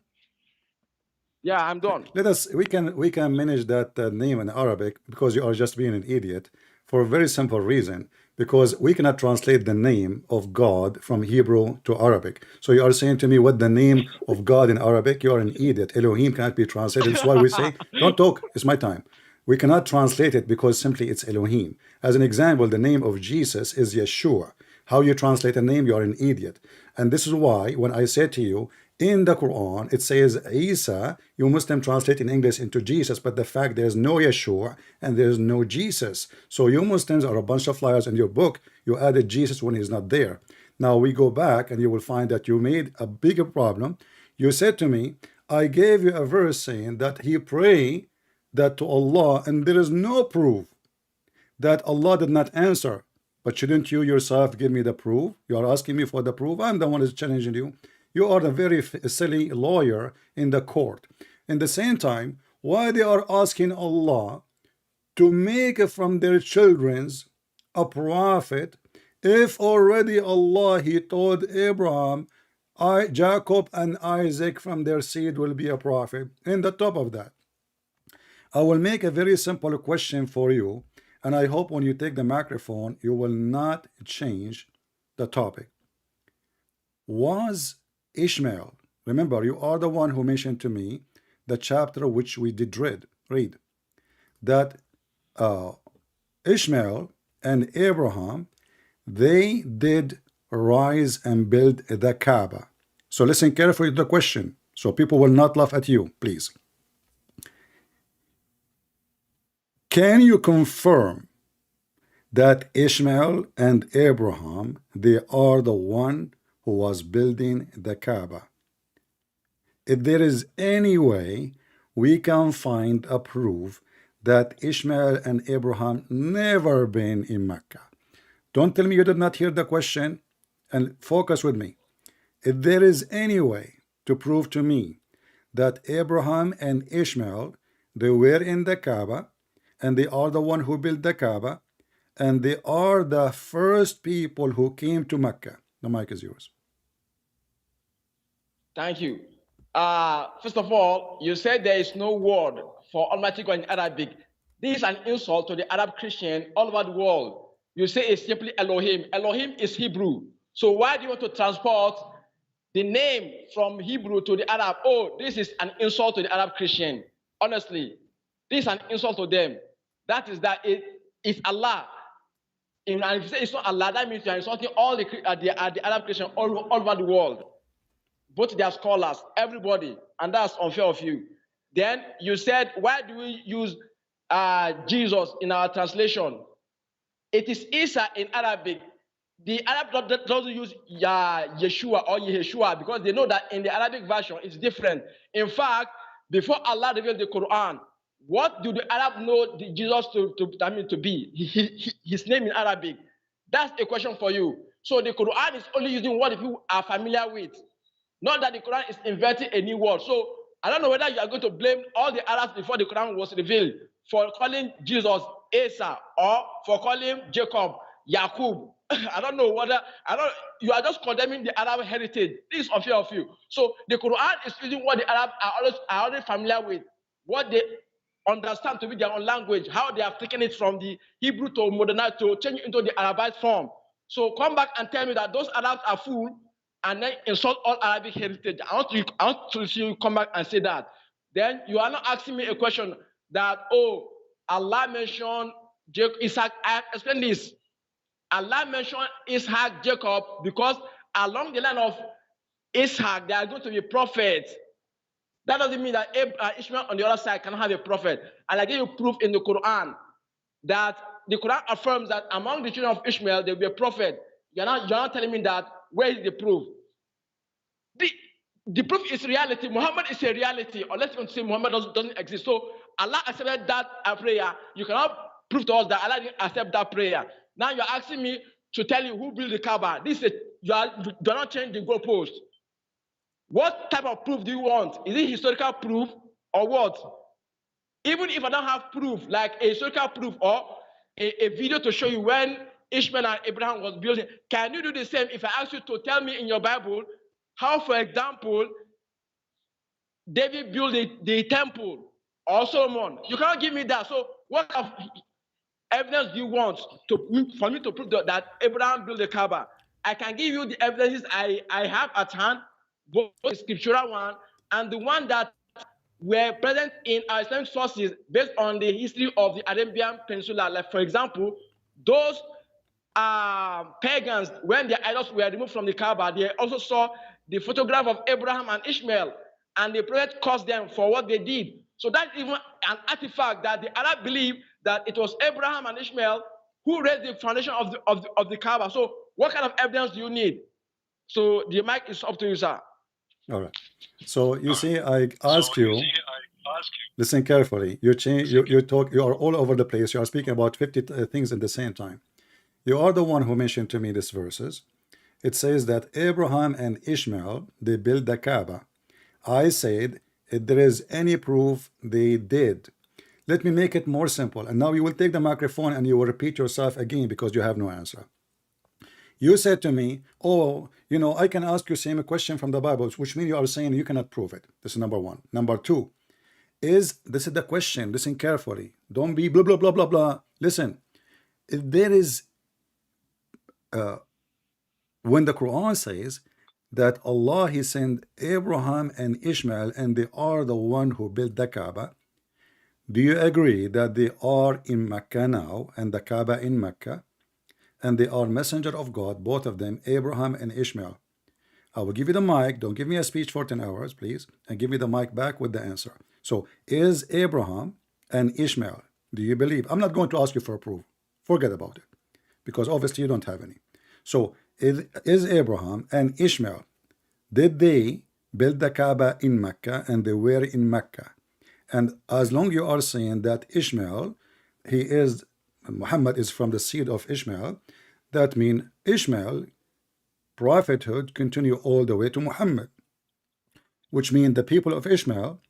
Yeah, I'm done. We can manage that name in Arabic, because you are just being an idiot, for a very simple reason, because we cannot translate the name of God from Hebrew to Arabic. So you are saying to me what the name of God in Arabic? You are an idiot. Elohim cannot be translated. That's why we say don't talk, it's my time. We cannot translate it because simply it's Elohim. As an example, the name of Jesus is Yeshua. How you translate a name? You are an idiot. And this is why when I said to you, in the Quran, it says Isa, you Muslim translate in English into Jesus, but the fact there's no Yeshua and there's no Jesus. So you Muslims are a bunch of liars. In your book, you added Jesus when he's not there. Now we go back and you will find that you made a bigger problem. You said to me, I gave you a verse saying that he prayed that to Allah, and there is no proof that Allah did not answer. But shouldn't you yourself give me the proof? You are asking me for the proof. I'm the one who's challenging you. You are a very silly lawyer in the court. In the same time, why they are asking Allah to make from their children's a prophet, if already Allah, he told Abraham, Jacob and Isaac from their seed will be a prophet. In the top of that, I will make a very simple question for you, and I hope when you take the microphone, you will not change the topic. Was Ishmael Remember, you are the one who mentioned to me the chapter which we did read that Ishmael and Abraham, they did rise and build the Kaaba. So listen carefully to the question, so people will not laugh at you, please. Can you confirm that Ishmael and Abraham, they are the one who was building the Kaaba? If there is any way we can find a proof that Ishmael and Abraham never been in Mecca. Don't tell me you did not hear the question, and focus with me. If there is any way to prove to me that Abraham and Ishmael, they were in the Kaaba, and they are the one who built the Kaaba, and they are the first people who came to Mecca. The mic is yours. Thank you. First of all, you said there is no word for Almighty God in Arabic. This is an insult to the Arab Christian all over the world. You say it's simply Elohim. Elohim is Hebrew. So why do you want to transport the name from Hebrew to the Arab? Oh, this is an insult to the Arab Christian. Honestly, this is an insult to them. That is that it's Allah. And if you say it's not Allah, that means you are insulting all the Arab Christians all over the world. Both their scholars, everybody, and that's unfair of you. Then you said, why do we use Jesus in our translation? It is Isa in Arabic. The Arab doesn't use Yeshua or Yeshua because they know that in the Arabic version it's different. In fact, before Allah revealed the Quran, what do the Arab know Jesus to be? His name in Arabic. That's a question for you. So the Quran is only using what you are familiar with. Not that the Quran is inventing a new word. So I don't know whether you are going to blame all the Arabs before the Quran was revealed for calling Jesus Asa or for calling Jacob Yaqub. I don't know whether you are just condemning the Arab heritage. This is unfair of you. So the Quran is using what the Arabs are already familiar with, what they understand to be their own language, how they have taken it from the Hebrew to modernized to change it into the Arabized form. So come back and tell me that those Arabs are fool and then insult all Arabic heritage. I want to see you come back and say that. Then you are not asking me a question that, oh, Allah mentioned Isaac. I explained this. Allah mentioned Isaac, Jacob, because along the line of Isaac, they are going to be prophets. That doesn't mean that Ishmael on the other side cannot have a prophet. And I give you proof in the Quran that the Quran affirms that among the children of Ishmael, there will be a prophet. You're not telling me that. Where is the proof? The proof is reality. Muhammad is a reality. Unless you want to say Muhammad doesn't exist. So Allah accepted that prayer. You cannot prove to us that Allah didn't accept that prayer. Now you're asking me to tell you who built the Kaaba. You are not changing the goalpost. What type of proof do you want? Is it historical proof or what? Even if I don't have proof, like a historical proof or a video to show you when Ishmael and Abraham was building, can you do the same if I ask you to tell me in your Bible how, for example, David built the temple or Solomon? You cannot give me that. So what evidence do you want for me to prove that Abraham built the Kaaba? I can give you the evidences I have at hand, both the scriptural one and the one that were present in our Islamic sources based on the history of the Arabian Peninsula. Like, for example, those pagans, when their idols were removed from the Kaaba, they also saw the photograph of Abraham and Ishmael, and the prophet cursed them for what they did. So that's even an artifact that the Arab believe that it was Abraham and Ishmael who raised the foundation of the Kaaba. So what kind of evidence do you need? So the mic is up to you, sir. All right. So you see, I ask you, listen carefully. You are all over the place. You are speaking about 50 things at the same time. You are the one who mentioned to me these verses. It says that Abraham and Ishmael, they built the Kaaba. I said, if there is any proof, they did. Let me make it more simple. And now you will take the microphone and you will repeat yourself again because you have no answer. You said to me, oh, you know, I can ask you same question from the Bible, which means you are saying you cannot prove it. This is number one. Number two, this is the question. Listen carefully. Don't be blah, blah, blah, blah, blah. Listen, if there is, when the Quran says that Allah He sent Abraham and Ishmael and they are the one who built the Kaaba, do you agree that they are in Mecca now and the Kaaba in Mecca and they are messenger of God, both of them, Abraham and Ishmael? I will give you the mic. Don't give me a speech for 10 hours, please, and give me the mic back with the answer. So, is Abraham and Ishmael, do you believe? I'm not going to ask you for a proof. Forget about it, because obviously you don't have any. So, is Abraham and Ishmael, did they build the Kaaba in Mecca and they were in Mecca? And as long you are saying that Ishmael, Muhammad is from the seed of Ishmael, that means Ishmael prophethood continue all the way to Muhammad, which means the people of Ishmael,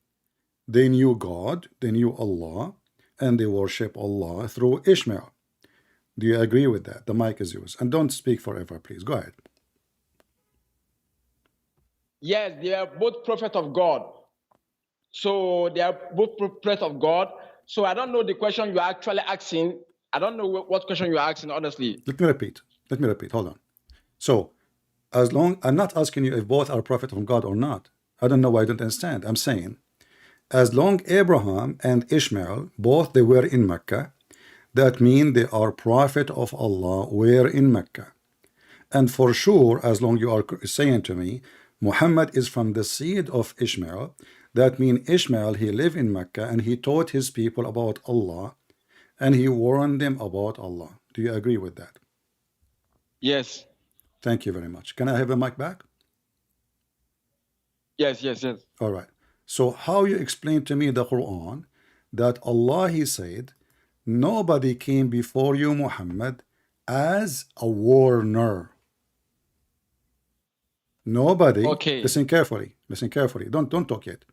they knew God, they knew Allah, and they worship Allah through Ishmael. Do you agree with that? The mic is yours. And don't speak forever, please. Go ahead. Yes, they are both prophets of God. So they are both prophets of God. So I don't know the question you're actually asking. I don't know what question you're asking, honestly. Let me repeat. Hold on. So, as long, I'm not asking you if both are prophets from God or not. I don't know why I don't understand. I'm saying, as long Abraham and Ishmael, both they were in Mecca, that means they are prophet of Allah, were in Mecca. And for sure, as long you are saying to me, Muhammad is from the seed of Ishmael, that means Ishmael, he lived in Mecca and he taught his people about Allah and he warned them about Allah. Do you agree with that? Yes. Thank you very much. Can I have a mic back? Yes. All right. So how you explain to me the Quran that Allah He said, nobody came before you, Muhammad, as a warner. Nobody. Okay. Listen carefully. Don't talk yet.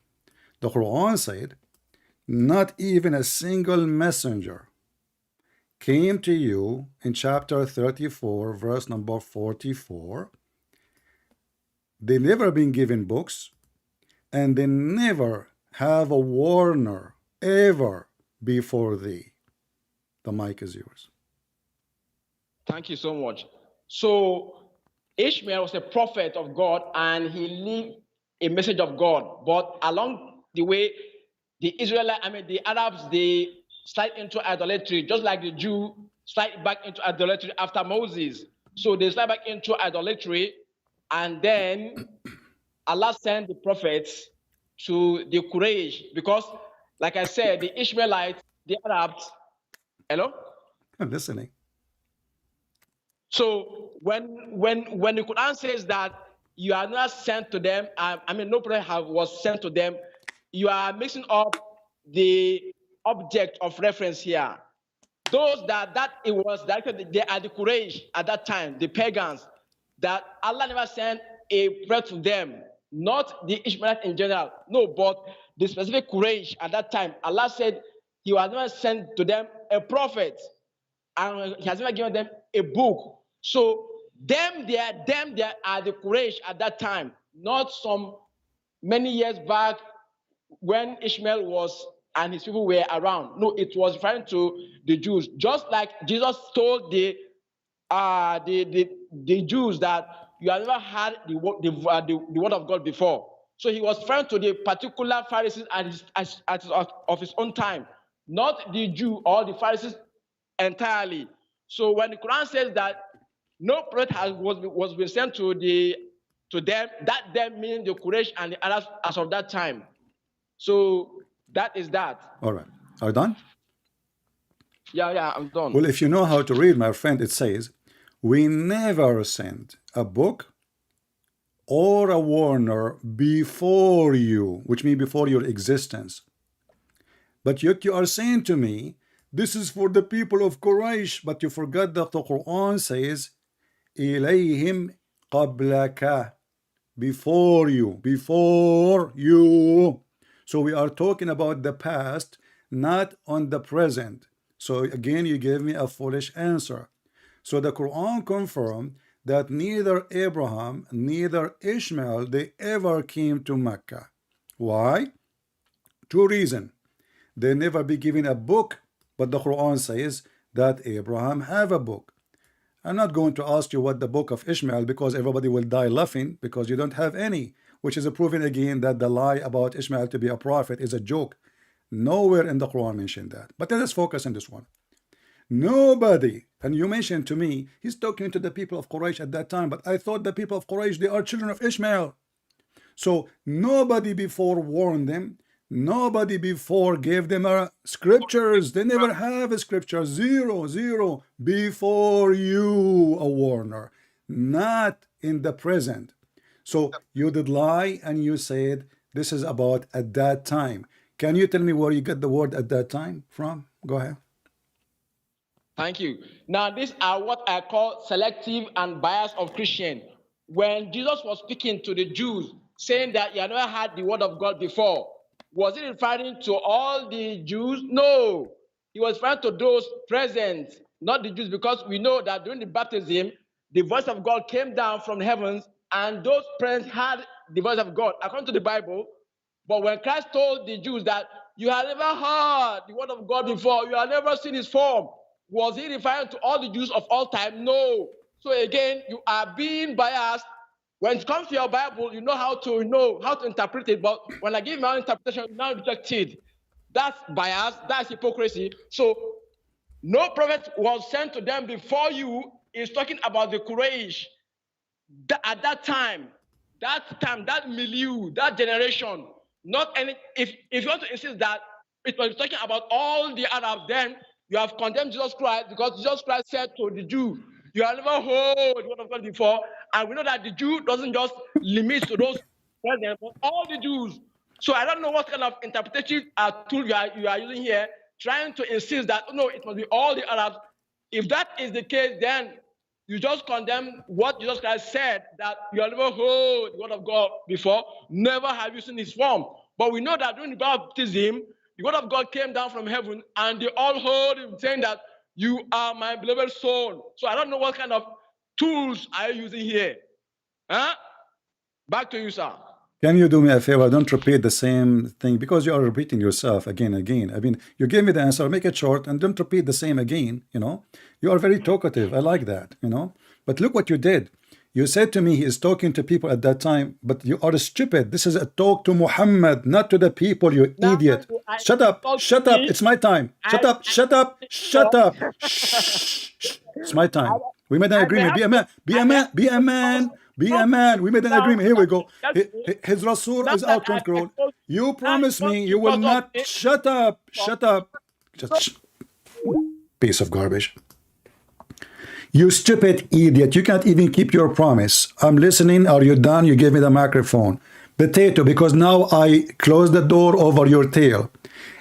The Quran said, not even a single messenger came to you in chapter 34, verse number 44. They never been given books, and they never have a warner ever before thee. The mic is yours. Thank you so much. So Ishmael was a prophet of God and he lived a message of God. But along the way, the Arabs, they slide into idolatry, just like the Jew slide back into idolatry after Moses. So they slide back into idolatry, and then Allah sent the prophets to the Quraysh, because, like I said, the Ishmaelites, the Arabs. Hello? I'm listening. So when the Quran says that you are not sent to them, no prophet was sent to them, you are mixing up the object of reference here. Those that it was directed, they are the Quraysh at that time, the pagans, that Allah never sent a prophet to them, not the Ishmaelites in general. No, but the specific Quraysh at that time, Allah said He was never sent to them a prophet, and He has never given them a book. So them there are the Quraysh at that time, not some many years back when Ishmael was and his people were around. No, it was referring to the Jews, just like Jesus told the Jews that you have never heard the word of God before. So He was referring to the particular Pharisees of His own time, not the Jew or the Pharisees entirely. So when the Quran says that no prophet was been sent to them, that them meaning the Quraysh and the Arabs as of that time. So that is that. All right. Are you done? Yeah, I'm done. Well, if you know how to read, my friend, it says, we never sent a book or a warner before you, which means before your existence. But yet you are saying to me, this is for the people of Quraysh, but you forgot that the Quran says, إِلَيْهِمْ قَبْلَكَ, before you. So we are talking about the past, not on the present. So again, you gave me a foolish answer. So the Quran confirmed that neither Abraham, neither Ishmael, they ever came to Mecca. Why? Two reasons. They never be given a book, but the Quran says that Abraham have a book. I'm not going to ask you what the book of Ishmael, because everybody will die laughing because you don't have any, which is proving again that the lie about Ishmael to be a prophet is a joke. Nowhere in the Quran mentioned that. But let us focus on this one. Nobody, and you mentioned to me, he's talking to the people of Quraysh at that time, but I thought the people of Quraysh, they are children of Ishmael. So nobody before warned them. Nobody before gave them scriptures. They never have a scripture. Zero, zero. Before you, a warner. Not in the present. So you did lie and you said this is about at that time. Can you tell me where you get the word at that time from? Go ahead. Thank you. Now, these are what I call selective and bias of Christian. When Jesus was speaking to the Jews, saying that you have never had the word of God before, was he referring to all the Jews? No. He was referring to those present, not the Jews, because we know that during the baptism, the voice of God came down from the heavens, and those present had the voice of God, according to the Bible. But when Christ told the Jews that you have never heard the word of God before, you have never seen his form, was he referring to all the Jews of all time? No. So again, you are being biased. When it comes to your Bible, you know how to interpret it. But when I give my own interpretation, you now reject it. That's bias. That's hypocrisy. So no prophet was sent to them before you. Is talking about the Quraysh. At that time, that milieu, that generation. Not any. If you want to insist that it was talking about all the Arabs, then you have condemned Jesus Christ, because Jesus Christ said to the Jew, you have never heard the word of God before. And we know that the Jew doesn't just limit to those present, but all the Jews. So I don't know what kind of interpretation tool you are using here, trying to insist that, no, it must be all the Arabs. If that is the case, then you just condemn what Jesus Christ said, that you have never heard the word of God before, never have you seen his form. But we know that during the baptism, the word of God came down from heaven, and they all heard him saying that you are my beloved son. So I don't know what kind of tools are you using here. Huh? Back to you, sir. Can you do me a favor? Don't repeat the same thing, because you are repeating yourself again and again. I mean, you gave me the answer, make it short, and don't repeat the same again. You know, you are very talkative. I like that, you know. But look what you did. You said to me he is talking to people at that time, but you are stupid. This is a talk to Muhammad, not to the people, you idiot. Shut up, shut up. It's my time. Shut up, shut up, shut up. Shh. It's my time. We made an agreement. Be a man. Be a man. Be a man. Be a man. We made an agreement. Here we go. His Rasul is out of control. You promise me you will not. Shut up. Shut up. Just piece of garbage. You stupid idiot. You can't even keep your promise. I'm listening. Are you done? You gave me the microphone. Potato, because now I close the door over your tail.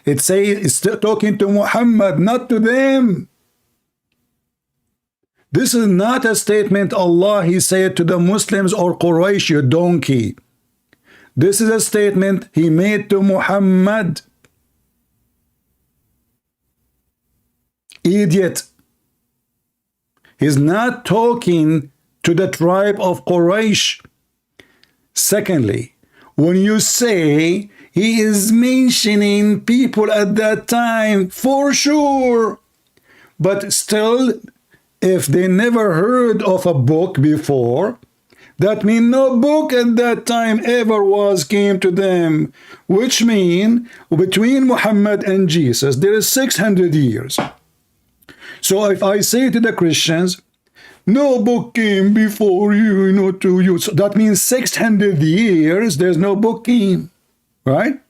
It says it's talking to Muhammad, not to them. This is not a statement Allah he said to the Muslims or Quraysh, you donkey. This is a statement he made to Muhammad. Idiot. He's not talking to the tribe of Quraysh. Secondly, when you say he is mentioning people at that time, for sure, but still, if they never heard of a book before, that means no book at that time ever came to them, which means between Muhammad and Jesus, there is 600 years. So if I say to the Christians, no book came before you, to you, so that means 600 years, there's no book came, right?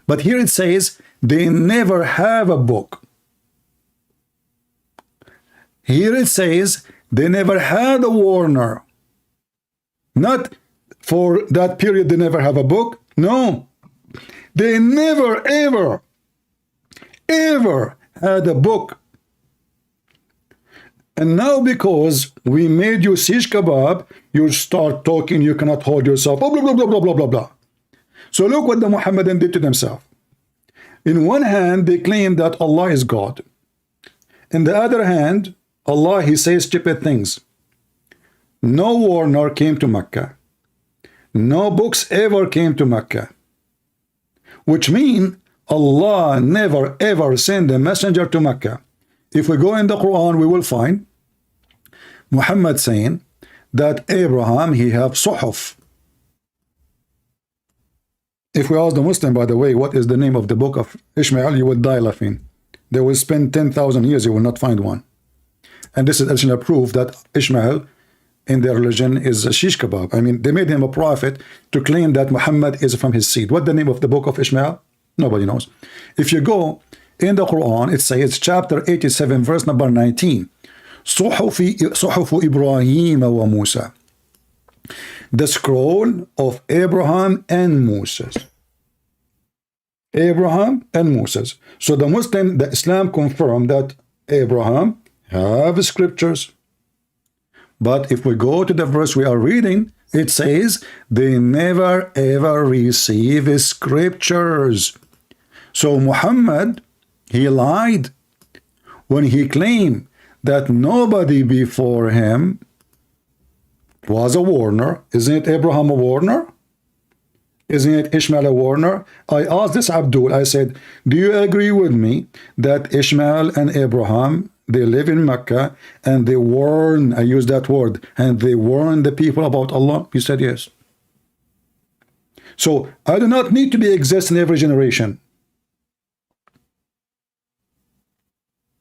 But here it says, they never have a book. Here it says, they never had a warner. Not for that period they never have a book. No. They never, ever, ever had a book. And now because we made you shish kebab, you start talking, you cannot hold yourself, blah, blah, blah, blah, blah, blah, blah. So look what the Muhammadan did to themselves. In one hand, they claim that Allah is God. In the other hand, Allah, he says stupid things. No warner came to Mecca. No books ever came to Mecca. Which means Allah never ever sent a messenger to Mecca. If we go in the Quran, we will find Muhammad saying that Abraham, he have suhuf. If we ask the Muslim, by the way, what is the name of the book of Ishmael, you would die laughing. They will spend 10,000 years, you will not find one. And this is actually a proof that Ishmael in their religion is a shish kebab. I mean, they made him a prophet to claim that Muhammad is from his seed. What the name of the book of Ishmael? Nobody knows. If you go in the Quran, it says chapter 87, verse number 19. صحف Ibrahim wa Musa. The scroll of Abraham and Moses. Abraham and Moses. So the Muslim, the Islam confirmed that Abraham have scriptures. But if we go to the verse we are reading, it says they never ever receive scriptures. So Muhammad, he lied when he claimed that nobody before him was a warner. Isn't it Abraham a warner? Isn't it Ishmael a warner? I asked this Abdul, I said, do you agree with me that Ishmael and Abraham, they live in Mecca and they warn, I use that word, and they warn the people about Allah? He said yes. So I do not need to be exist in every generation.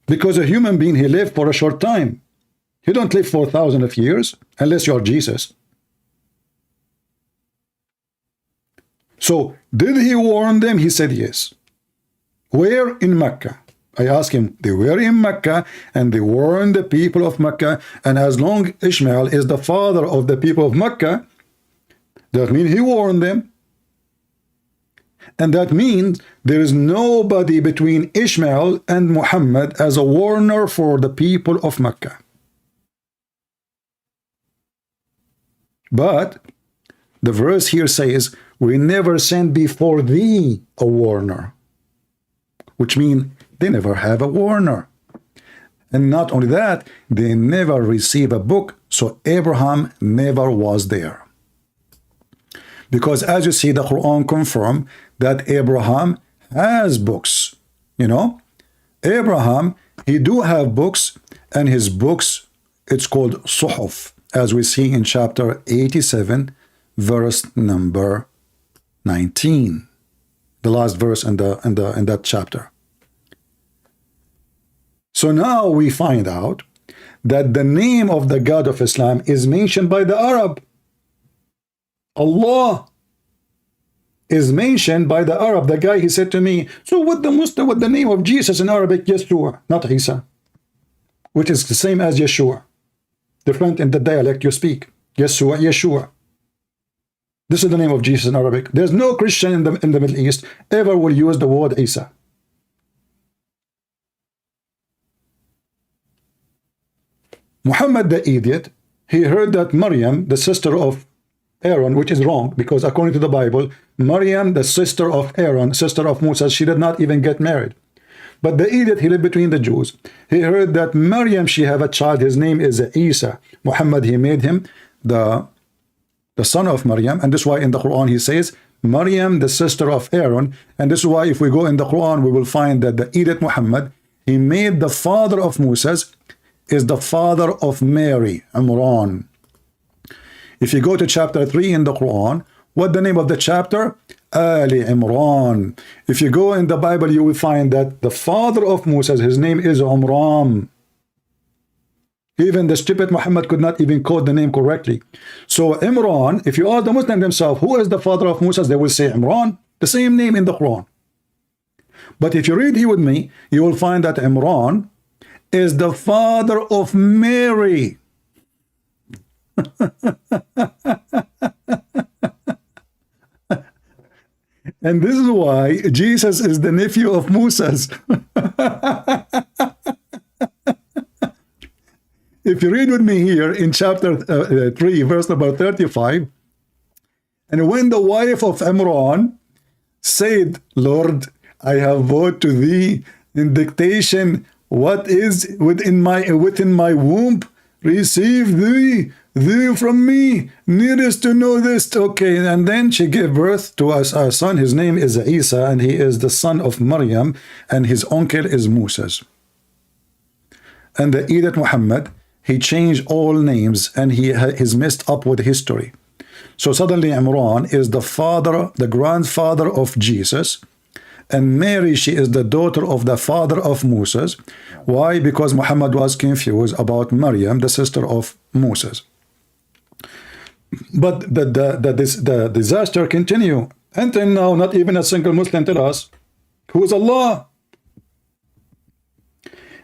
Because a human being, he lived for a short time. You don't live for thousands of years unless you are Jesus. So did he warn them? He said yes. Where? In Mecca. I asked him, they were in Mecca and they warned the people of Mecca, and as long Ishmael is the father of the people of Mecca, that means he warned them. And that means there is nobody between Ishmael and Muhammad as a warner for the people of Mecca. But the verse here says, we never sent before thee a warner, which means they never have a warner. And not only that, they never receive a book, so Abraham never was there. Because as you see, the Quran confirm that Abraham has books. You know, Abraham, he do have books, and his books, it's called suhuf, as we see in chapter 87, verse number 19, the last verse in that chapter. So now we find out that the name of the God of Islam is mentioned by the Arab. Allah is mentioned by the Arab. The guy, he said to me, so what the name of Jesus in Arabic? Yeshua, not Isa, which is the same as Yeshua, different in the dialect you speak. Yeshua, Yeshua. This is the name of Jesus in Arabic. There's no Christian in the Middle East ever will use the word Isa. Muhammad the idiot, he heard that Maryam, the sister of Aaron, which is wrong, because according to the Bible, Maryam, the sister of Aaron, sister of Moses, she did not even get married. But the idiot, he lived between the Jews. He heard that Maryam, she have a child, his name is Isa. Muhammad, he made him the son of Maryam, and this is why in the Quran he says, Maryam, the sister of Aaron, and this is why if we go in the Quran, we will find that the idiot Muhammad, he made the father of Moses is the father of Mary, Imran. If you go to chapter 3 in the Quran, what the name of the chapter? Ali Imran. If you go in the Bible, you will find that the father of Moses, his name is Umram. Even the stupid Muhammad could not even quote the name correctly. So Imran, if you ask the Muslim themselves, who is the father of Moses? They will say Imran, the same name in the Quran. But if you read here with me, you will find that Imran is the father of Mary. And this is why Jesus is the nephew of Moses. If you read with me here in chapter 3, verse number 35, and when the wife of Imran said, Lord, I have vowed to thee in dictation what is within my womb, receive thee from me, needest to know this. Okay, and then she gave birth to us a son. His name is Isa, and he is the son of Maryam, and his uncle is Moses. And the idiot Muhammad, he changed all names and he's messed up with history. So suddenly Imran is the father, the grandfather of Jesus, and Mary, she is the daughter of the father of Moses. Why? Because Muhammad was confused about Maryam, the sister of Moses. But the disaster continue. Until now, not even a single Muslim tell us who is Allah.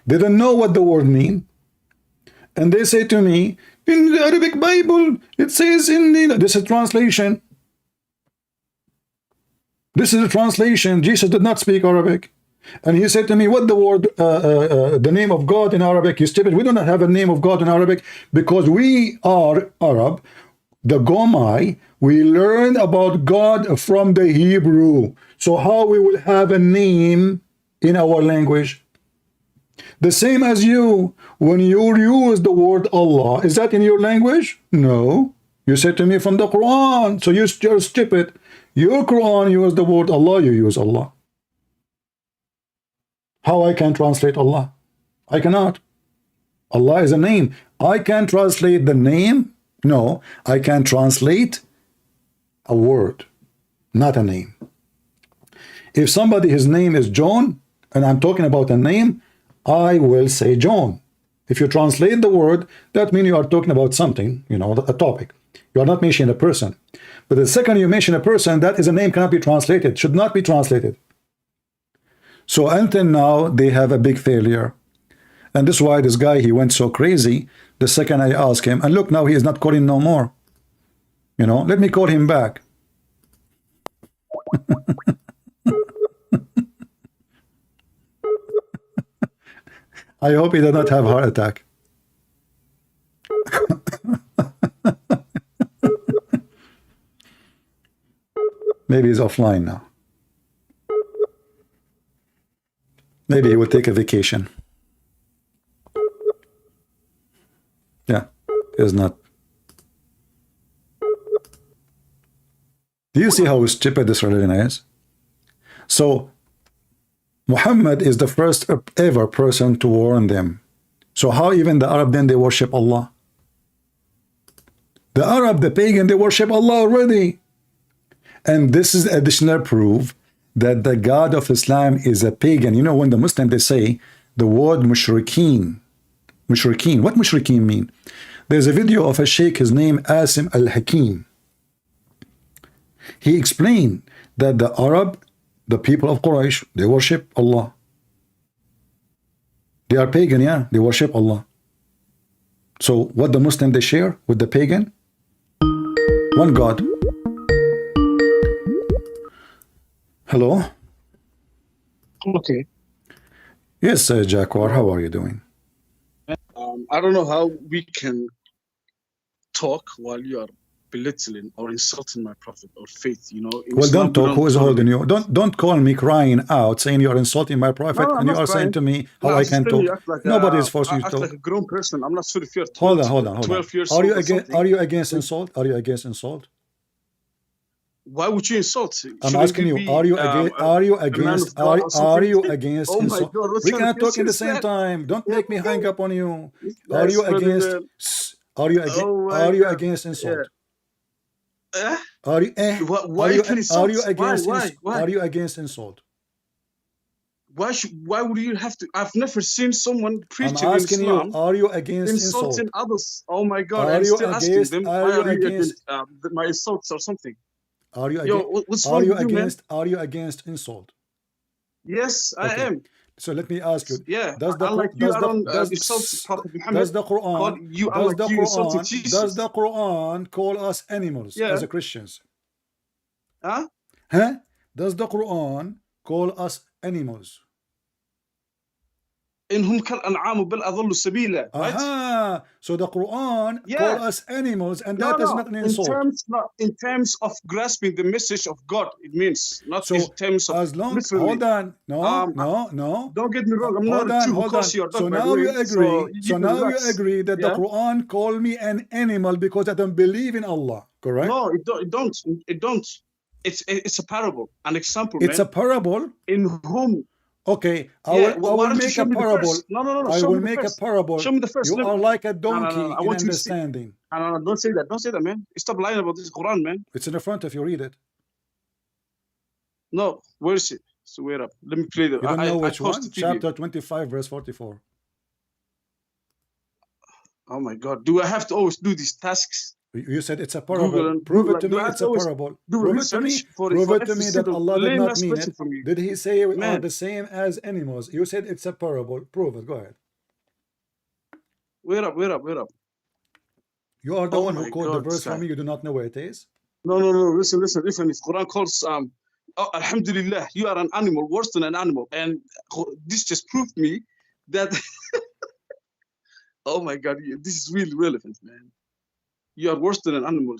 They don't know what the word mean. And they say to me, in the Arabic Bible, it says in the, this is translation. This is a translation. Jesus did not speak Arabic. And he said to me, what the word, the name of God in Arabic? You stupid. We don't have a name of God in Arabic because we are Arab. The Gomai, we learn about God from the Hebrew. So how we will have a name in our language? The same as you, when you use the word Allah, is that in your language? No. You said to me from the Quran. So you're stupid. Your Quran use the word Allah, you use Allah. How I can translate Allah? I cannot. Allah is a name. I can translate the name. No, I can translate a word, not a name. If somebody, his name is John, and I'm talking about a name, I will say John. If you translate the word, that means you are talking about something, you know, a topic. You are not mentioning a person. But the second you mention a person, that is a name, cannot be translated, should not be translated. So until now, they have a big failure. And this is why this guy, he went so crazy. The second I asked him, and look, now he is not calling no more. You know, let me call him back. I hope he does not have a heart attack. Maybe he's offline now. Maybe he will take a vacation. Yeah, is not. Do you see how stupid this religion is? So Muhammad is the first ever person to warn them. So how even the Arab then they worship Allah? The Arab, the pagan, they worship Allah already. And this is additional proof that the God of Islam is a pagan. You know, when the Muslim, they say the word mushrikeen. Mushrikeen. What mushrikeen mean? There's a video of a sheikh, his name Asim al-Hakim. He explained that the Arab, the people of Quraysh, they worship Allah. They are pagan, yeah, they worship Allah. So what the Muslim they share with the pagan? One God. Hello? Okay. Yes, Jacqua, how are you doing? I don't know how we can talk while you are belittling or insulting my prophet or faith, you know. Well, don't talk. Who is holding you? Don't call me crying out saying you are insulting my prophet, No, I'm and you not are saying crying. to me how No, I I'm can just telling you, talk. act like Nobody is forcing you to act talk. like a grown person. I'm not sure if you're Hold on. 12 years Are old you or against? something. Are you against insult? Are you against insult? Why would you insult? I'm Shouldn't asking you. be, Are you against? Are you a man against? of God or Are something? you against Oh my insult? God, what We kind of cannot talk question in the is same that? time. Don't make me hang up on you. This Are guy's you funny, against? man. Are you against? Oh my Are you God. against insult? Eh? Are you? Why you can insult? Are you against? Why? Are you against insult? Why would you have to? I've never seen someone I'm preaching in asking you. Islam Are you against insulting insult? others. Oh my God! Are And you still asking against? them, Are why you are you against? against my insults or something? Are you Yo, against? what's Are wrong you with you, man? against? Are you against insult? Yes, I Okay. am. So let me ask you. Yeah, Does the unlike you, I don't does insult Prophet does Muhammad. the Quran Unlike you, insulting Jesus. does the Quran call us animals Yeah. as a Christians? Huh? Huh? Does the Quran call us animals? إنهم كالأنعام بل أضل سبيلا. Right? Aha! So the Quran Yeah. call us animals, and that is not an insult. In terms of grasping the message of God, it means not So in terms of as long literally. hold on, no. Don't get me wrong. I'm not a Jew who calls you a dog, So by the now way. you agree. So can now you relax. agree that the Quran called me an animal because I don't believe in Allah. Correct? No, it don't. It's a parable, an example. It's man. a parable. In whom Okay, I Yeah, will why don't you make show a me the parable. first? No. I Show me will the make a first. parable. Show me the first. You are like a No. donkey I in want you to see. understanding. No. Don't say that. Don't say that, man. Stop lying about this Quran, man. It's in the front if you read it. No, where is it? So wait up. Let me play the. You don't know which one? posted Chapter 25, verse 44. Oh my God! Do I have to always do these tasks? You said it's a parable. Google Prove it like, to do me I have it's to a always parable. do Prove it to me. research for Prove it to every me that single Allah did lame not ass mean question it. from you? Did he say we are Man. the same as animals? You said it's a parable. Prove it. Go ahead. Wait up. You are the Oh one who my quote the God, verse this guy. from me. You do not know where it is. No. Listen. If Quran calls oh, Alhamdulillah, you are an animal, worse than an animal, and this just proved me that. Oh my God, this is really relevant, man. You are worse than an animal.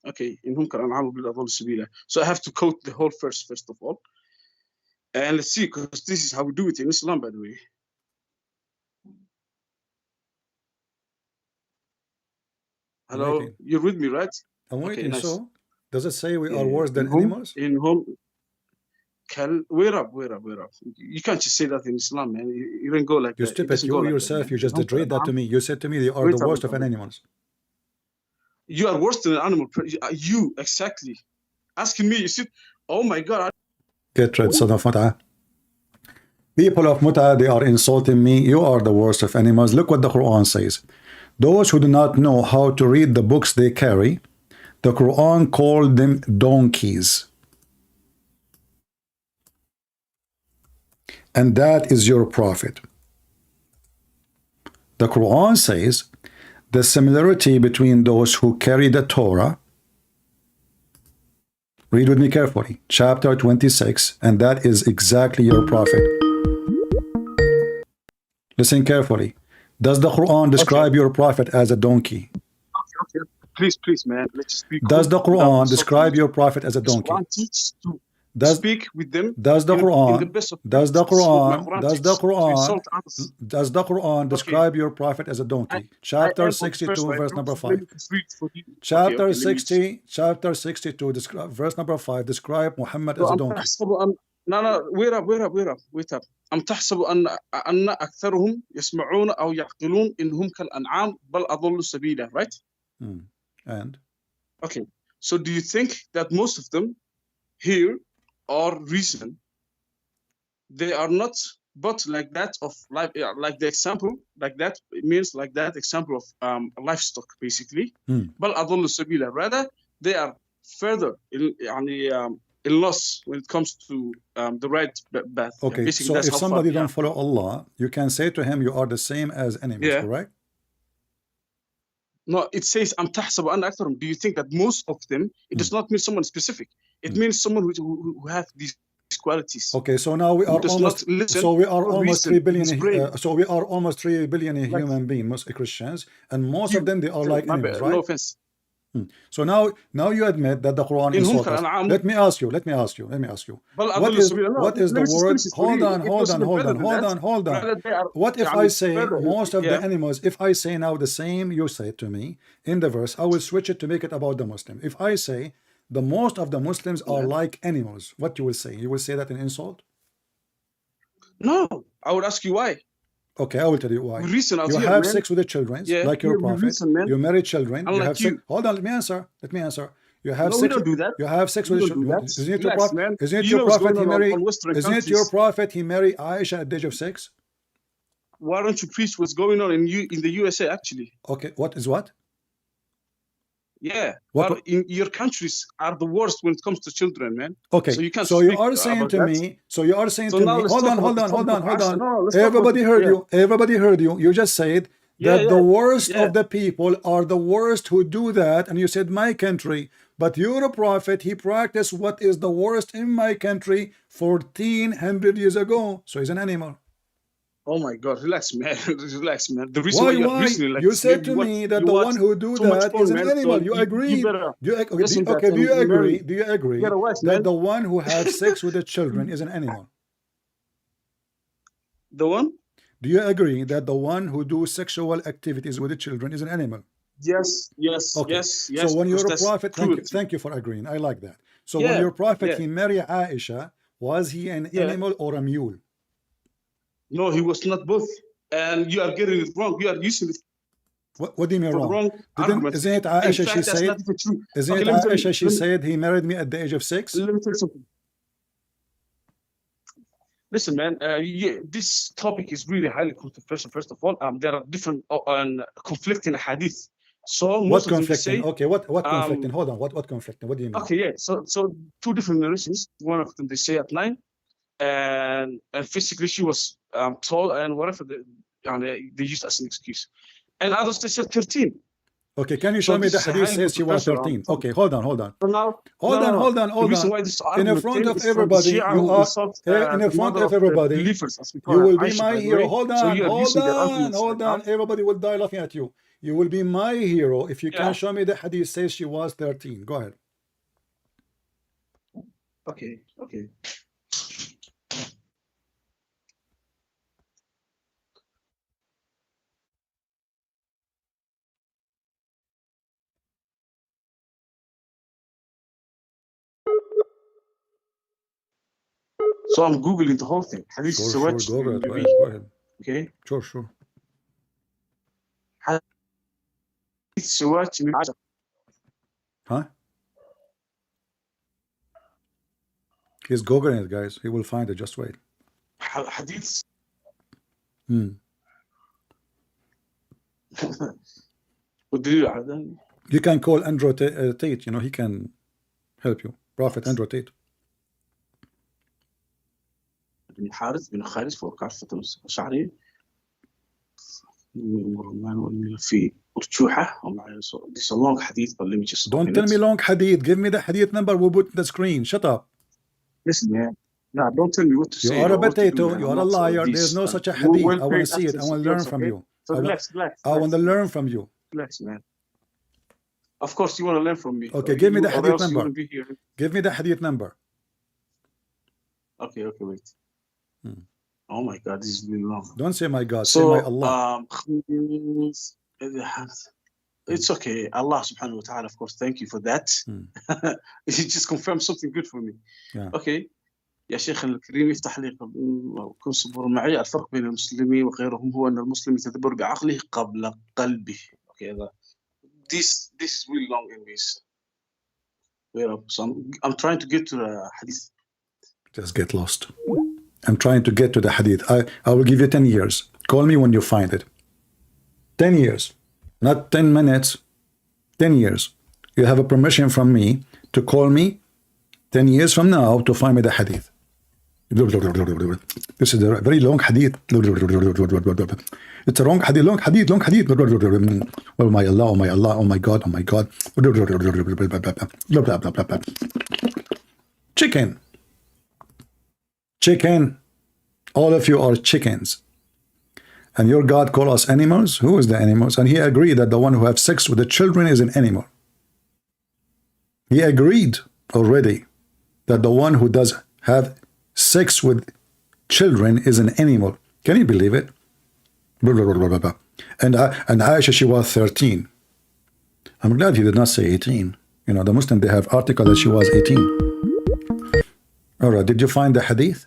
Okay, so I have to quote the whole verse first of all, and let's see, because this is how we do it in Islam, by the way. Hello, waiting. you're with me, right? I'm Okay, waiting. nice. So, does it say we are Yeah, worse than in whom- animals? In whom? Wait up. You can't just say that in Islam, man. You don't go like You that. It stupid. doesn't go You like that, yourself, man. you just In did read that to me. You said to me they are Wait the up, worst wait of up. animals. You are worse than an animal. You, exactly. Asking me, you see, oh my God. Get rid, son of Mut'ah. People of Mut'ah, they are insulting me. You are the worst of animals. Look what the Quran says. Those who do not know how to read the books they carry, the Quran called them donkeys. And that is your prophet. The Quran says the similarity between those who carry the Torah. Read with me carefully. Chapter 26, and that is exactly your prophet. Listen carefully. Does the Quran describe your prophet as a donkey? Okay. Please, man. Let's just be Does the cool without Quran insulting describe each your other. prophet as a This donkey? Quran teaches to Does speak with them does the in the Quran best of does the practices. What my Quran does the teaches to Quran insult others. does the Quran Okay, describe your prophet as a I donkey? I Chapter am on the first 62, right verse now. number So let 5. me just read for you. Chapter Let me just. 60, chapter 62, verse number 5, describe Muhammad So as a I'm donkey. تحسب أن no, wait up. أم تحسب أن أكثرهم يسمعون أو يعقلون إنهم كالأنعام بل أضل سبيلا, right? And Okay. So do you think that most of them hear or reason? They are not, but like that of life, like the example, like that, it means like that example of livestock, basically. بل أضل سبيلا. Rather, they are further in loss when it comes to the right path. Yeah, okay, basically, so that's if how far somebody they don't are. follow Allah, you can say to him, you are the same as animals, Yeah. correct? No, it says أم تحسب أن أكثرهم. Do you think that most of them? It does not mean someone specific. It means someone who have these qualities. Okay, so now we Who are does almost not listen so we are or almost reason 3 in billion his brain. so we are almost 3 billion Like human beings, most Christians, and most you, of them they are like my animals, bad, no right? offense. So now you admit that the Quran إنهم insults us. كالأنعام Let me ask you. بل What أضل is سبيلا. No, what is the let me just word? finish it for Hold you. on, It hold goes on, even hold further on, than hold that. on, hold on. Rather, they are What if I say further. most of Yeah. the animals, if I say now the same you say to me in the verse, I will switch it to make it about the Muslim. If I say the most of the Muslims are Yeah. like animals, what you will say? You will say that an insult? No, I would ask you why. Okay, I will tell you why. We reason out You here, have man. sex with the children, Yeah, like your we prophet. reason, man. You marry children. You Unlike have sex. you. Hold on, let me answer. Let me answer. You have No, we sex. don't do that. You have sex We with the don't do children. that. Isn't it your Relax, prophet? man. Isn't it You your know what's prophet? going He on married. Western Isn't it countries. your prophet? He married Aisha at the age of 6. Why don't you preach what's going on in the USA? Actually, Okay, what is what? yeah. What? But in your countries are the worst when it comes to children, man. Okay, So you can't so you speak are saying about to that. me. So you are saying So to now me. let's Hold talk on, about hold the on, hold topic on, of hold Asha. on. No, let's talk about Everybody heard yeah. you. Everybody heard you. You just said that Yeah. the worst Yeah. of the people are the worst who do that, and you said my country. But you're a prophet. He practiced what is the worst in my country 1400 years ago. So he's an animal. Oh my God, relax, man. Relax, man. The reason why Why? you're reasoning like You this, said maybe to me that you the watch one who do too much that porn, is an man. animal. So You you agreed. better Do you, okay, listen okay, that do you and agree? marry. Do you agree Get a wife, that man. the one who has sex with the children is an animal? The one? Do you agree that the one who do sexual activities with the children is an animal? Yes. Okay. Yes. So when Because you're a that's prophet, cruelty. thank you for agreeing. I like that. So when Yeah. your prophet Yeah. he married Aisha, Was he an Yeah. animal or a mule? No, he was not both. And you are getting it wrong. You are using it What do you mean for the wrong? wrong argument. Isn't it In Aisha she fact, that's said? not even true. Isn't Okay, it let me tell you- Aisha she let me- said he married me at the age of 6? Let me tell you something. Listen, man, this topic is really highly controversial. First of all, there are different conflicting hadith. So What most of them conflicting? say, Okay, what conflicting? Hold on. What conflicting? What do you mean? okay, yeah. So two different narrations. One of them they say at 9, and physically she was tall and whatever they used as an excuse. And others they said 13. Okay, can you So show me this the is a hadith highly says she was controversial 13? Okay, hold on. So now, Hold on. The reason why this In argument front came of is from the everybody, Shia you who are insult, in the the front mother of the everybody. believers, as we call You her, will be Aisha, my by the hero. way. Hold So on, you are hold using their on, arguments hold right on. now. Everybody will die laughing at you. You will be my hero if you Yeah. can show me the hadith says she was 13. Go ahead. Okay. So I'm googling the whole thing. Hadith Sure, Sawaj go ahead. Nabi. Go ahead. Okay. Sure. Hadith Sawaj Nabi. Huh? He's googling it, guys. He will find it. Just wait. Hadith. والدليل على ذلك. You can call Andrew Tate. You know, he can help you. Prophet Andrew Tate. بن حارث بن خالد فوق عرفة الأشعري في أرجوحة. This is a long hadith, but let me just Don't tell me long hadith. Give me the hadith number. We'll put the screen. Shut up. Listen, man. No, don't tell me what to say. You are a or what to do, potato. man. You I'm are a not liar. this, There's no such a well hadith. I want paid to see it. I actors, want to learn okay? from you. So relax. I want to learn from you. Relax, man. Of course, you want to learn from me. Okay, give me the or hadith else you number. wouldn't be here. Give me the hadith number. Okay, wait. Oh my God, this is really long. Don't say my God. So, say my Allah. It's okay. Allah subhanahu wa ta'ala, of course, thank you for that. It just confirmed something good for me. Yeah. Okay. يا شيخ الكريم افتح لي وكن صبور معي. الفرق بين المسلمين وغيرهم هو أن المسلم يتدبر بعقله قبل قلبه. Okay, this is really long in this. So I'm trying to get to the hadith. Just get lost. I'm trying to get to the hadith. I will give you 10 years. Call me when you find it. 10 years. Not 10 minutes. 10 years. You have a permission from me to call me 10 years from now to find me the hadith. This is a very long hadith. It's a long hadith. Oh my Allah, oh my Allah, oh my God, oh my God. Chicken. All of you are chickens. And your God call us animals? Who is the animals? And he agreed that the one who has sex with the children is an animal. He agreed already that the one who does have sex with children is an animal. Can you believe it? And Aisha, she was 13. I'm glad he did not say 18. You know, the Muslim, they have article that she was 18. All right, did you find the hadith?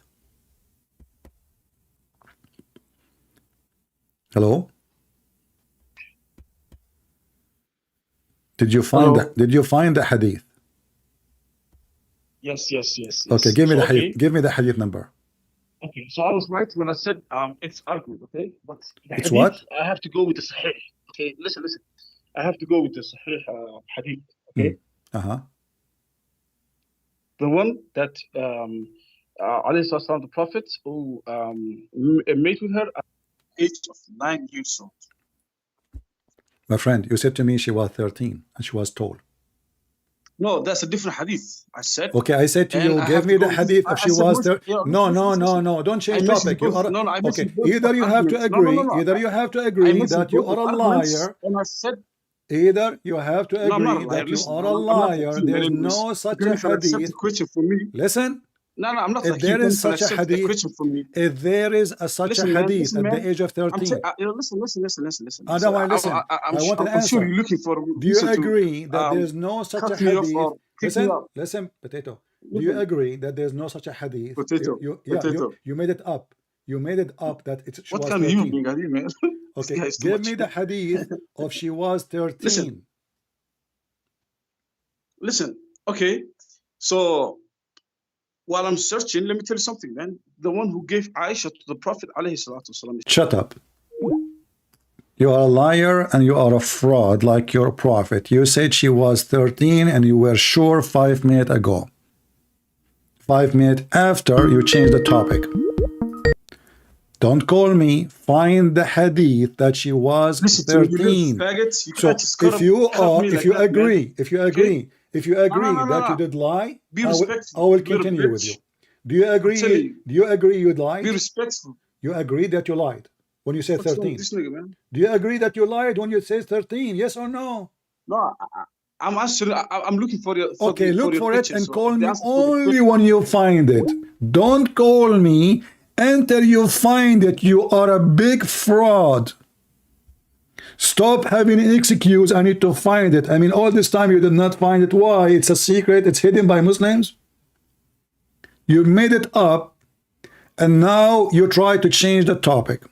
Hello? Did you find the hadith? Yes. Okay, give me the hadith. Give me the hadith number. Okay, so I was right when I said it's argued, okay? But the It's hadith, what? I have to go with the sahih. Okay, listen. I have to go with the sahih hadith, okay? The one that alayhi salam, the Prophet, who made with her at the age of 9 years old. My friend, you said to me she was 13 and she was tall. No, that's a different hadith. I said. Okay, I said to you, give me the hadith if she was there. No, don't change topic. You are okay. Either you have to agree. Either you have to agree that you are a liar. And I said. Either you have to agree that you are a liar. There's no such a hadith. Listen. No, I'm not. If there is such a hadith, if there is such a hadith at the age of 13, listen. I want an answer. I'm sure you're looking for. Do you agree that there is no such a hadith? Listen, potato. Do you agree that there's no such a hadith? Potato. Yeah, Potato. you made it up. You made it up that she What was kind of human 13. being are you, man? This Okay, guy is too give much. me the hadith of she was 13. Listen. Okay. So while I'm searching, let me tell you something, man. The one who gave Aisha to the Prophet alayhi salatu wasalam. Shut up. You are a liar and you are a fraud like your prophet. You said she was 13 and you were sure 5 minutes ago. 5 minutes after you changed the topic. Don't call me. Find the hadith that she was 13. So if you agree that you did lie, I will continue with you. Do you agree? Do you agree you lied? Be respectful. You agree that you lied when you said 13? This nigga, man? Do you agree that you lied when you said 13? Yes or no? No, I'm answering. I'm looking for your. Okay, look for it and call me the answer to the only when you find it. Don't call me until you find it. You are a big fraud. Stop having an excuse. I need to find it. I mean, all this time you did not find it. Why? It's a secret. It's hidden by Muslims. You made it up, and now you try to change the topic.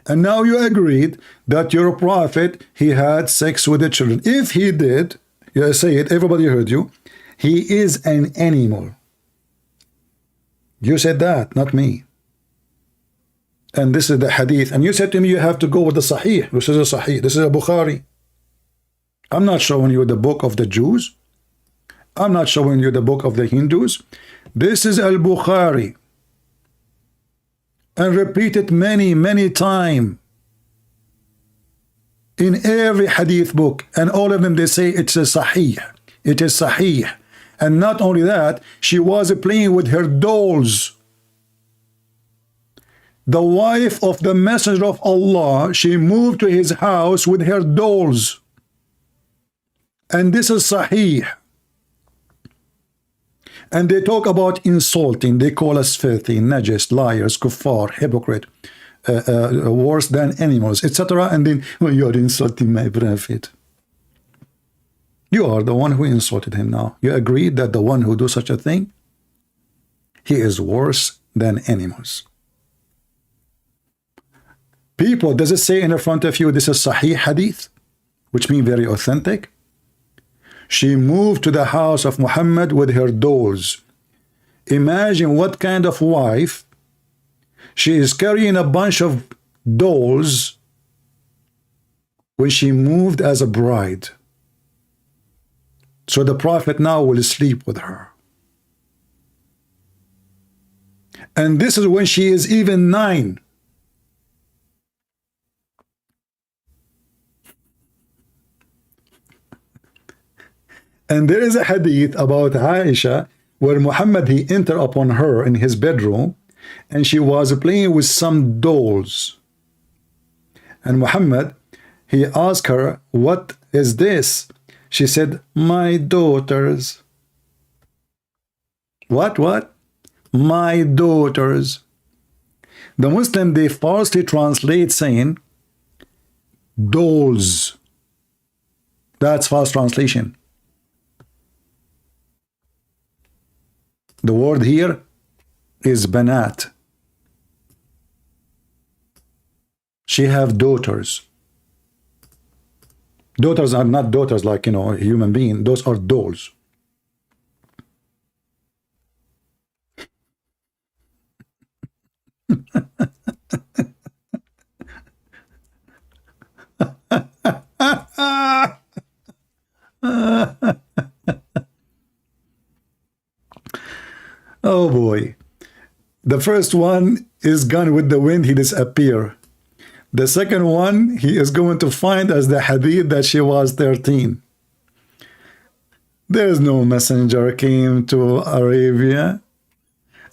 And now you agreed that your prophet, he had sex with the children. If he did, you say it, everybody heard you, he is an animal. You said that, not me. And this is the hadith. And you said to me, you have to go with the Sahih. This is a Sahih. This is a Bukhari. I'm not showing you the book of the Jews. I'm not showing you the book of the Hindus. This is al-Bukhari. And repeat it many, many times. In every hadith book. And all of them, they say it's a Sahih. It is Sahih. And not only that, she was playing with her dolls. The wife of the Messenger of Allah, she moved to his house with her dolls. And this is Sahih. And they talk about insulting. They call us filthy, najis, liars, kuffar, hypocrite, worse than animals, etc. And then, well, you're insulting my prophet. You are the one who insulted him now. You agree that the one who do such a thing, he is worse than animals. People, does it say in the front of you, this is Sahih Hadith, which means very authentic? She moved to the house of Muhammad with her dolls. Imagine what kind of wife. She is carrying a bunch of dolls when she moved as a bride. So the Prophet now will sleep with her. And this is when she is even 9. And there is a hadith about Aisha where Muhammad, he entered upon her in his bedroom and she was playing with some dolls. And Muhammad, he asked her, what is this? She said, my daughters. What? My daughters. The Muslim, they falsely translate saying dolls. That's false translation. The word here is banat. She have daughters. Daughters are not daughters like, a human being. Those are dolls. Oh boy. The first one is gone with the wind, he disappear. The second one, he is going to find as the hadith that she was 13. There is no messenger came to Arabia.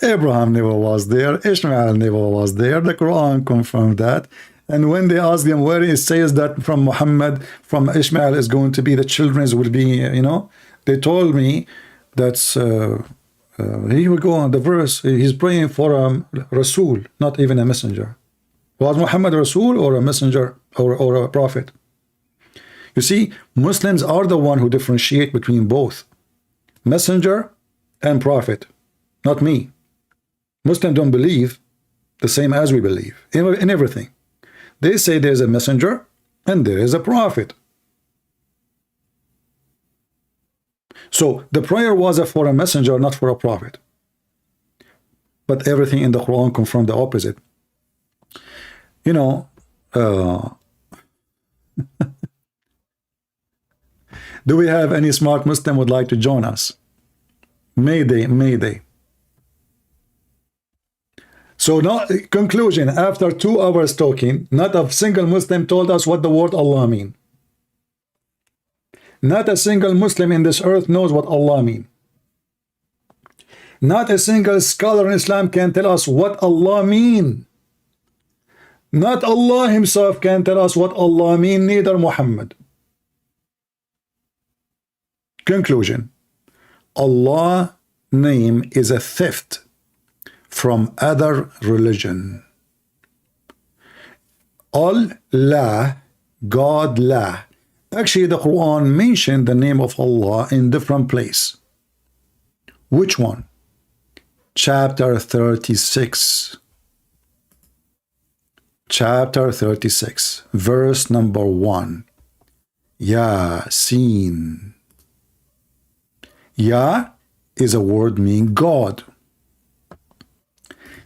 Abraham never was there. Ishmael never was there. The Quran confirmed that. And when they ask them where it says that from Muhammad, from Ishmael is going to be the children's will be, they told me that's he will go on the verse. He's praying for a Rasul, not even a messenger. Was Muhammad Rasul or a messenger or a prophet? You see, Muslims are the one who differentiate between both messenger and prophet. Not me. Muslims don't believe the same as we believe in everything. They say there's a messenger and there is a prophet. So the prayer was for a messenger, not for a prophet. But everything in the Quran confirmed the opposite. You know, do we have any smart Muslim would like to join us? Mayday, mayday. So now, conclusion, after 2 hours talking, not a single Muslim told us what the word Allah mean. Not a single Muslim in this earth knows what Allah mean. Not a single scholar in Islam can tell us what Allah mean. Not Allah himself can tell us what Allah mean, neither Muhammad. Conclusion, Allah name is a theft from other religion. Allah, God, La. Actually, the Quran mentioned the name of Allah in different place. Which one? Chapter 36. Chapter 36, verse number 1. Yasin. Ya is a word meaning God.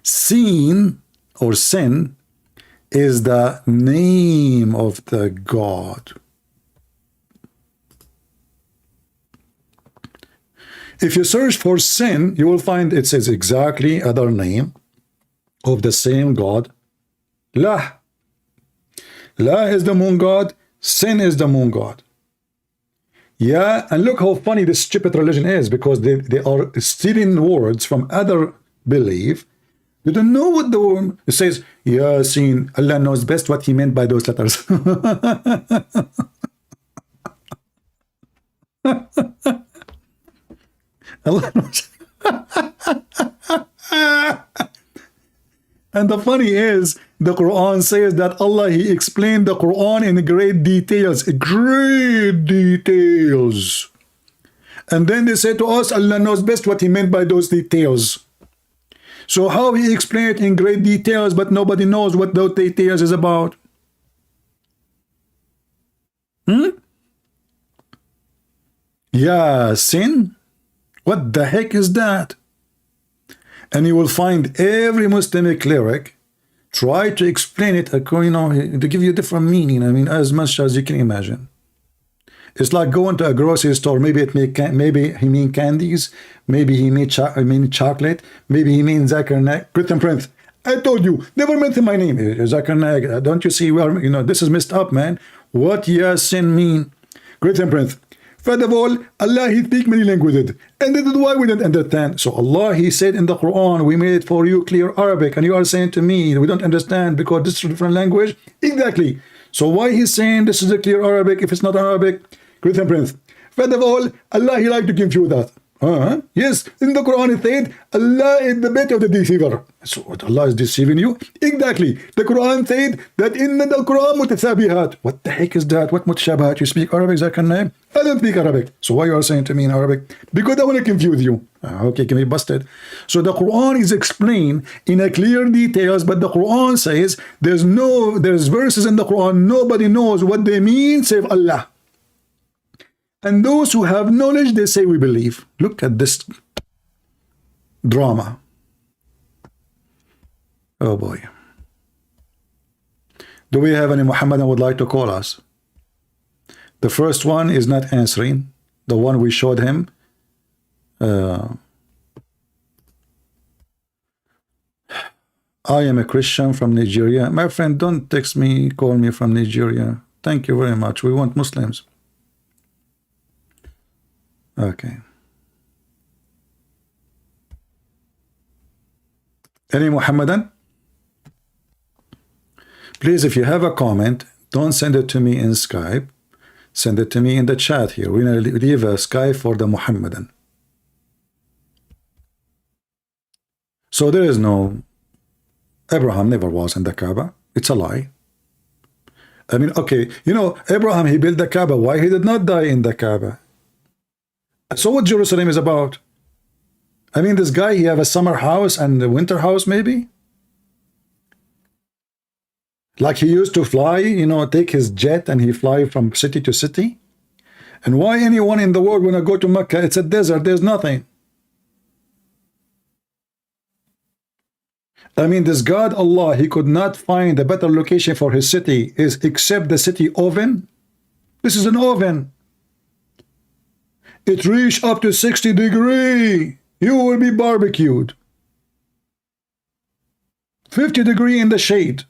Sin or sin is the name of the God. If you search for sin, you will find it says exactly other name of the same God. La. La is the moon god, sin is the moon god. Yeah, and look how funny this stupid religion is, because they are stealing words from other belief. You don't know what the word it says. Yasin, Allah knows best what he meant by those letters. Allah knows. And the funny is, the Quran says that Allah, He explained the Quran in great details. Great details. And then they say to us, Allah knows best what He meant by those details. So how He explained it in great details, but nobody knows what those details is about? Yasin? What the heck is that? And you will find every Muslim cleric try to explain it, you know, to give you a different meaning. I mean, as much as you can imagine. It's like going to a grocery store. Maybe maybe he mean candies. Maybe he mean chocolate. Maybe he means Zakir Naik. Christian Prince. I told you, never mention my name. Zakir Naik. Don't you see? Well, you know, this is messed up, man. What Yasin mean? Christian Prince. First of all, Allah, He speak many languages, and this is why we don't understand. So Allah, He said in the Quran, we made it for you clear Arabic, and you are saying to me, we don't understand because this is a different language. Exactly. So why He's saying this is a clear Arabic if it's not Arabic? Christian Prince. First of all, Allah, He like to confuse that. Yes, in the Quran it said, Allah is the best of the deceiver. So what, Allah is deceiving you? Exactly. The Quran said that in the Quran mutashabihat. What the heck is that? What mutashabihat? You speak Arabic, Zakir Naik? I don't speak Arabic. So why you are saying to me in Arabic? Because I want to confuse you. Okay, can be busted. So the Quran is explained in a clear details, but the Quran says there's verses in the Quran nobody knows what they mean save Allah. And those who have knowledge, they say we believe. Look at this drama. Oh boy. Do we have any Muhammad would like to call us? The first one is not answering. The one we showed him. I am a Christian from Nigeria. My friend, don't text me, call me from Nigeria. Thank you very much. We want Muslims. Okay. Any Muhammadan? Please, if you have a comment, don't send it to me in Skype. Send it to me in the chat here. We're going to leave a Skype for the Muhammadan. So there is no... Abraham never was in the Kaaba. It's a lie. I mean, okay, you know, Abraham, he built the Kaaba. Why he did not die in the Kaaba? So what Jerusalem is about? I mean, this guy, he have a summer house and a winter house, maybe? Like he used to fly, you know, take his jet and he fly from city to city. And why anyone in the world when I go to Mecca, it's a desert, there's nothing. I mean, this God, Allah, he could not find a better location for his city except the city oven. This is an oven. It reached up to 60 degrees. You will be barbecued. 50 degrees in the shade.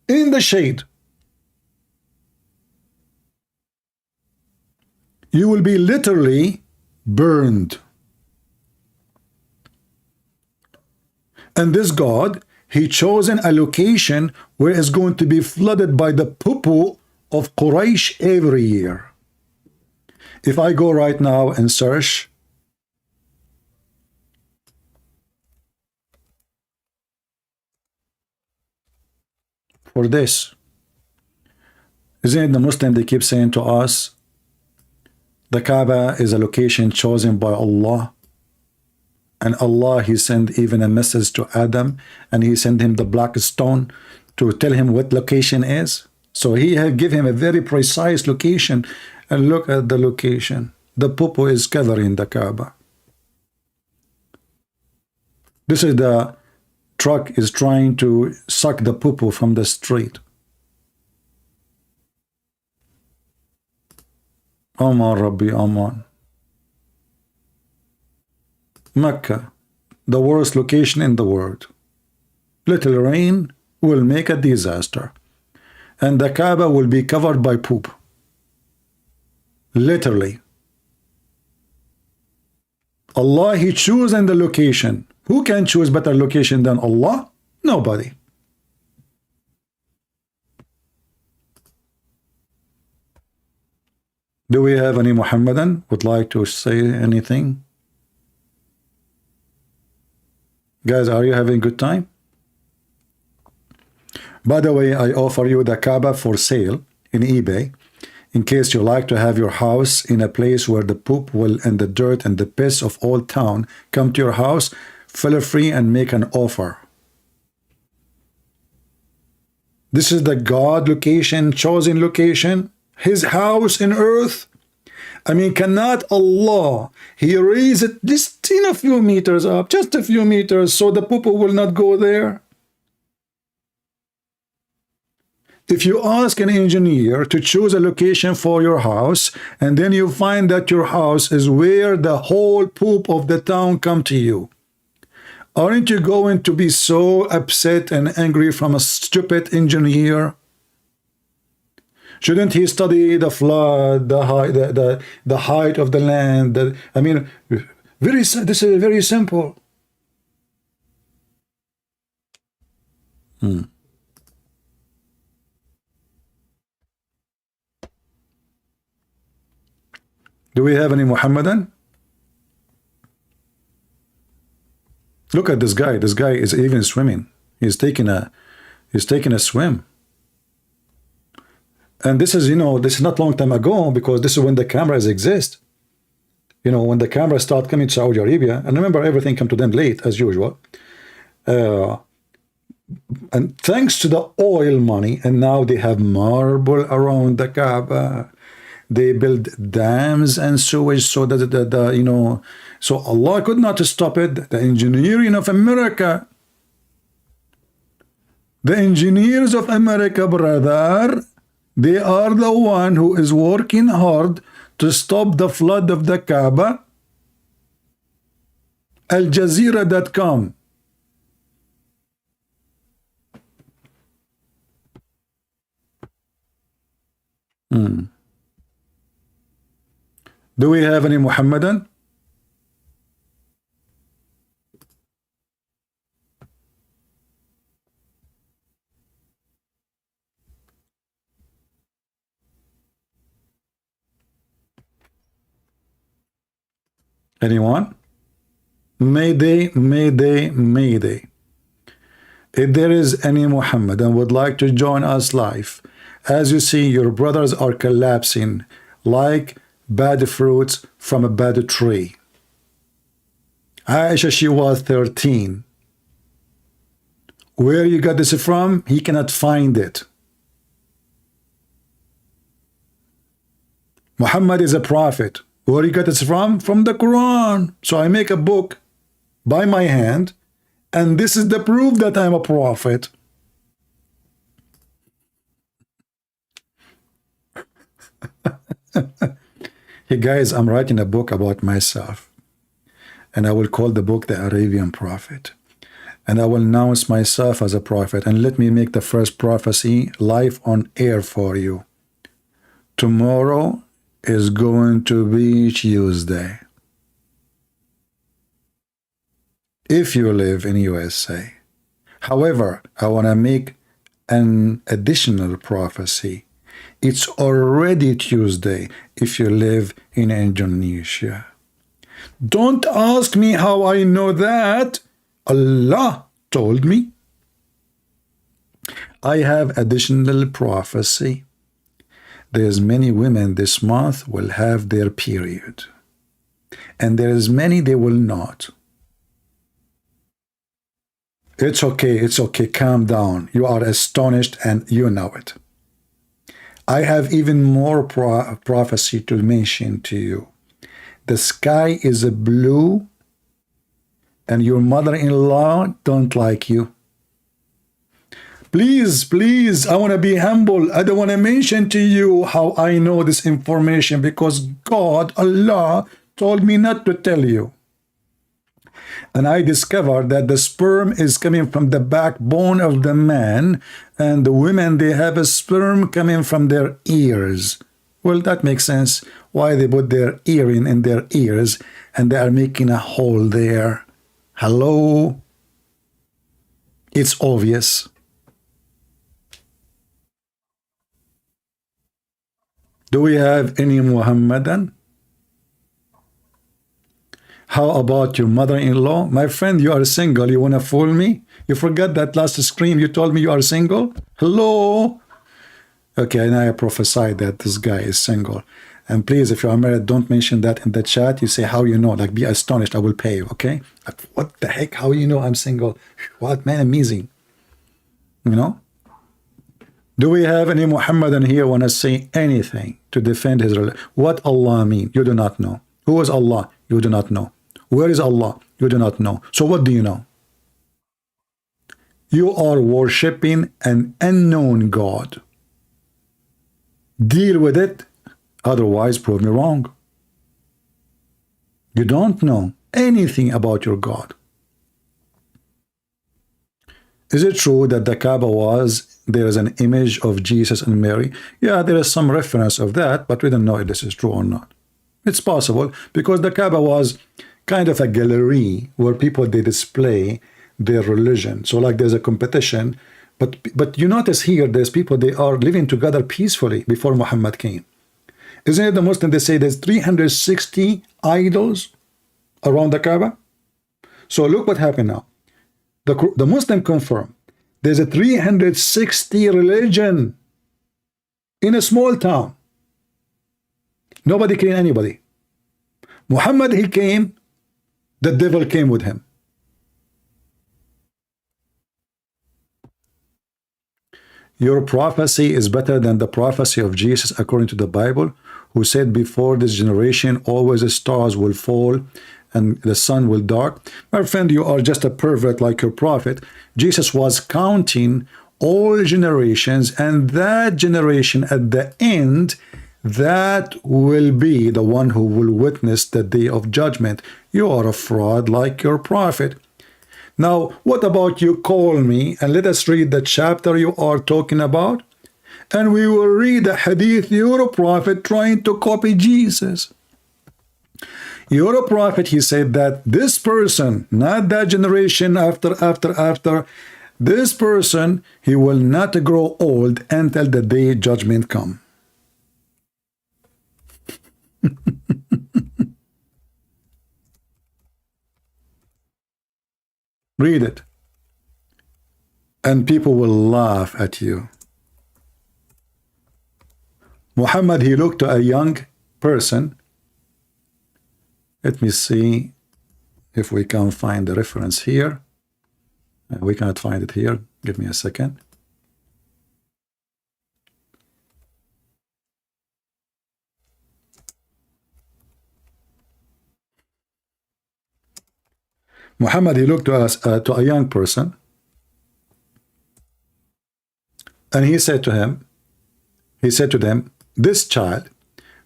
In the shade. You will be literally burned. And this God, he chosen a location where it's going to be flooded by the poo-poo of Quraysh every year. If I go right now and search for this, isn't it the Muslim, they keep saying to us, the Kaaba is a location chosen by Allah. And Allah, he sent even a message to Adam, and he sent him the black stone to tell him what location is. So he had give him a very precise location, and look at the location. The poo-poo is covering the Kaaba. This is the truck is trying to suck the poo-poo from the street. Aman Rabbi Aman. Mecca, the worst location in the world. Little rain will make a disaster, and the Kaaba will be covered by poop. Literally. Allah, he chosen the location. Who can choose better location than Allah? Nobody. Do we have any Muhammadan would like to say anything? Guys, are you having a good time? By the way, I offer you the Kaaba for sale in eBay in case you like to have your house in a place where the poop will and the dirt and the piss of all town come to your house. Feel free and make an offer. This is the God location, chosen location, his house in earth. I mean, cannot Allah, he raise it just in a few meters up, just a few meters, so the poo-poo will not go there? If you ask an engineer to choose a location for your house, and then you find that your house is where the whole poop of the town come to you, aren't you going to be so upset and angry from a stupid engineer? Shouldn't he study the flood, the height of the land? I mean, this is very simple. Do we have any Muhammadan? Look at this guy. This guy is even swimming. He's taking a swim. And this is, you know, this is not long time ago, because this is when the cameras exist. You know, when the cameras start coming to Saudi Arabia, and remember, everything come to them late as usual. And thanks to the oil money, and now they have marble around the Kaaba. They build dams and sewage so that you know, so Allah could not stop it. The engineering of America, the engineers of America, brother, they are the one who is working hard to stop the flood of the Kaaba. Al-Jazeera.com. Do we have any Muhammadan? Anyone? Mayday, Mayday, Mayday. If there is any Muhammadan would like to join us live, as you see, your brothers are collapsing like bad fruits from a bad tree. Aisha, she was 13. Where you got this from? He cannot find it. Muhammad is a prophet. Where you got this from? From the Quran. So I make a book by my hand, and this is the proof that I'm a prophet. Hey guys, I'm writing a book about myself, and I will call the book The Arabian Prophet. And I will announce myself as a prophet. And let me make the first prophecy live on air for you. Tomorrow is going to be Tuesday. If you live in USA. However, I want to make an additional prophecy. It's already Tuesday if you live in Indonesia. Don't ask me how I know that. Allah told me. I have additional prophecy. There's many women this month will have their period. And there's many they will not. It's okay, calm down. You are astonished and you know it. I have even more prophecy to mention to you. The sky is blue, and your mother-in-law don't like you. Please, I want to be humble. I don't want to mention to you how I know this information because God, Allah, told me not to tell you. And I discovered that the sperm is coming from the backbone of the man, and the women, they have a sperm coming from their ears. Well, that makes sense why they put their earring in their ears, and they are making a hole there. Hello? It's obvious. Do we have any Muhammadan? How about your mother-in-law? My friend, you are single. You want to fool me? You forgot that last scream you told me you are single? Hello? Okay, now I prophesy that this guy is single. And please, if you are married, don't mention that in the chat. You say how you know. Like, be astonished. I will pay you, okay? Like, what the heck? How you know I'm single? What, man, amazing. You know? Do we have any Muhammadan here want to say anything to defend his religion? What Allah mean? You do not know. Who is Allah? You do not know. Where is Allah? You do not know. So what do you know? You are worshipping an unknown God. Deal with it. Otherwise, prove me wrong. You don't know anything about your God. Is it true that the Kaaba there is an image of Jesus and Mary? Yeah, there is some reference of that, but we don't know if this is true or not. It's possible because the Kaaba was kind of a gallery where people, they display their religion. So like there's a competition, but you notice here there's people, they are living together peacefully before Muhammad came. Isn't it the Muslim, they say there's 360 idols around the Kaaba? So look what happened now. The Muslim confirm there's a 360 religion in a small town. Nobody killing anybody. Muhammad, he came, the devil came with him. Your prophecy is better than the prophecy of Jesus according to the Bible, who said before this generation always the stars will fall and the sun will dark. My friend, you are just a pervert like your prophet. Jesus was counting all generations, and that generation at the end, that will be the one who will witness the day of judgment. You are a fraud like your prophet. Now, what about you call me and let us read the chapter you are talking about, and we will read the hadith. You're a prophet trying to copy Jesus. You're a prophet, he said that this person, not that generation after, this person, he will not grow old until the day judgment come. Read it. And people will laugh at you. Muhammad, he looked to a young person. Let me see. if we can find the reference here. We cannot find it here. Give me a second. Muhammad, he looked to us, to a young person, and he said to him, he said to them, this child,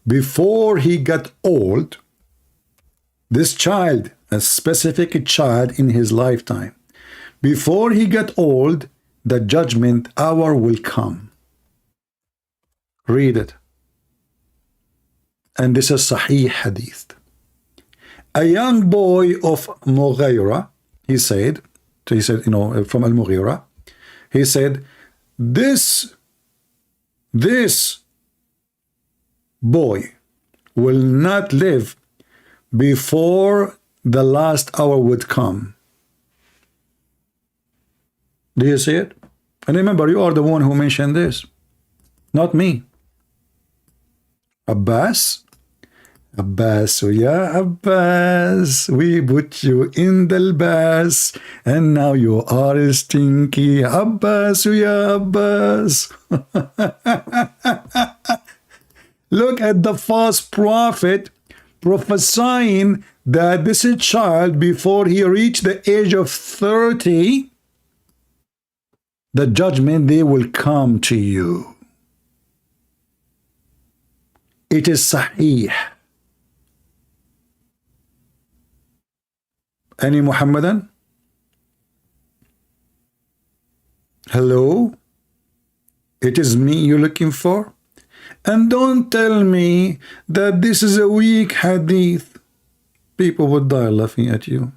before he got old, this child, a specific child in his lifetime, before he got old, the judgment hour will come. Read it. And this is Sahih Hadith. A young boy of Mughira, he said, you know, from Al-Mughira, he said, this boy will not live before the last hour would come. Do you see it? And remember, you are the one who mentioned this, not me. Abbas, ya Abbas, we put you in the Abbas, and now you are stinky. Abbas, ya Abbas. Look at the false prophet prophesying that this child, before he reached the age of 30, the judgment day will come to you. It is Sahih. Any Muhammadan? Hello? It is me you're looking for? And don't tell me that this is a weak hadith. People would die laughing at you.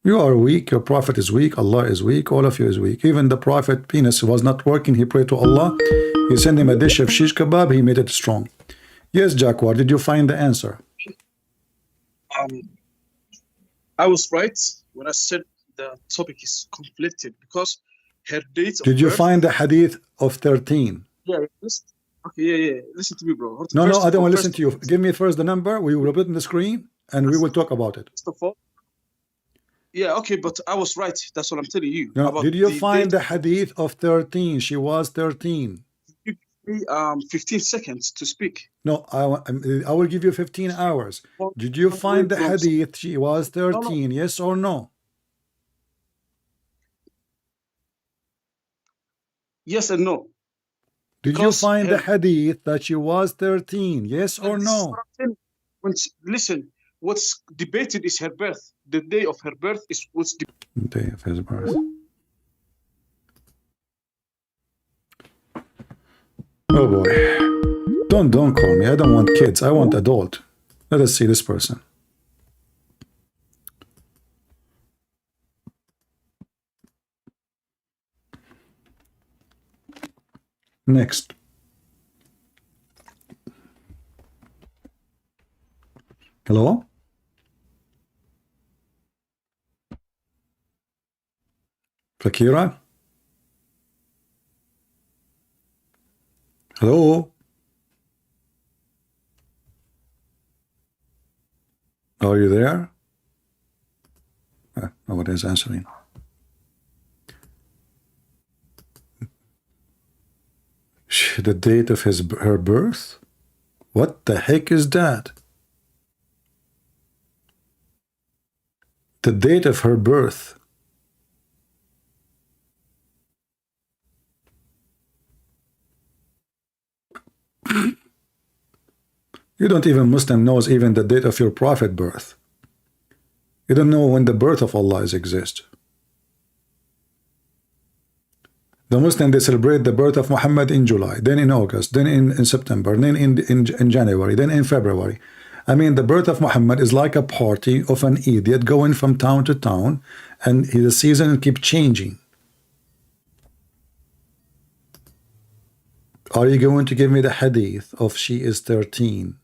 You are weak, your prophet is weak, Allah is weak, all of you is weak. Even the prophet penis was not working, he prayed to Allah, he sent him a dish of shish kebab, he made it strong. Yes, Jacqua, did you find the answer? I was right when I said the topic is conflicted because her date of Did you birth, find the hadith of 13? yeah, okay, listen to me, bro. No, I don't want to listen to you. Give me first the number, we will put it on the screen, and we will talk about it. First of all, yeah, okay, but I was right. That's what I'm telling you. No, about did you the find date. the hadith of 13? She was 13. You give me 15 seconds to speak. No, I will give you 15 hours. Did you find the hadith? She was 13, yes or no? Yes and no. Did you find the hadith that she was 13, yes or no? Listen, what's debated is her birth. The day of her birth is what's debated. Day of his birth. Oh boy. Don't call me. I don't want kids. I want adult. Let us see this person. Next. Hello? Fakira? Hello? Are you there? Nobody's answering. The date of her birth? What the heck is that? The date of her birth. You don't even Muslim knows even the date of your prophet birth. You don't know when the birth of Allah exists. The Muslim, they celebrate the birth of Muhammad in July, then in August, then in September, then in January, then in February. I mean, the birth of Muhammad is like a party of an idiot going from town to town, and the season keeps changing. Are you going to give me the hadith of she is 13?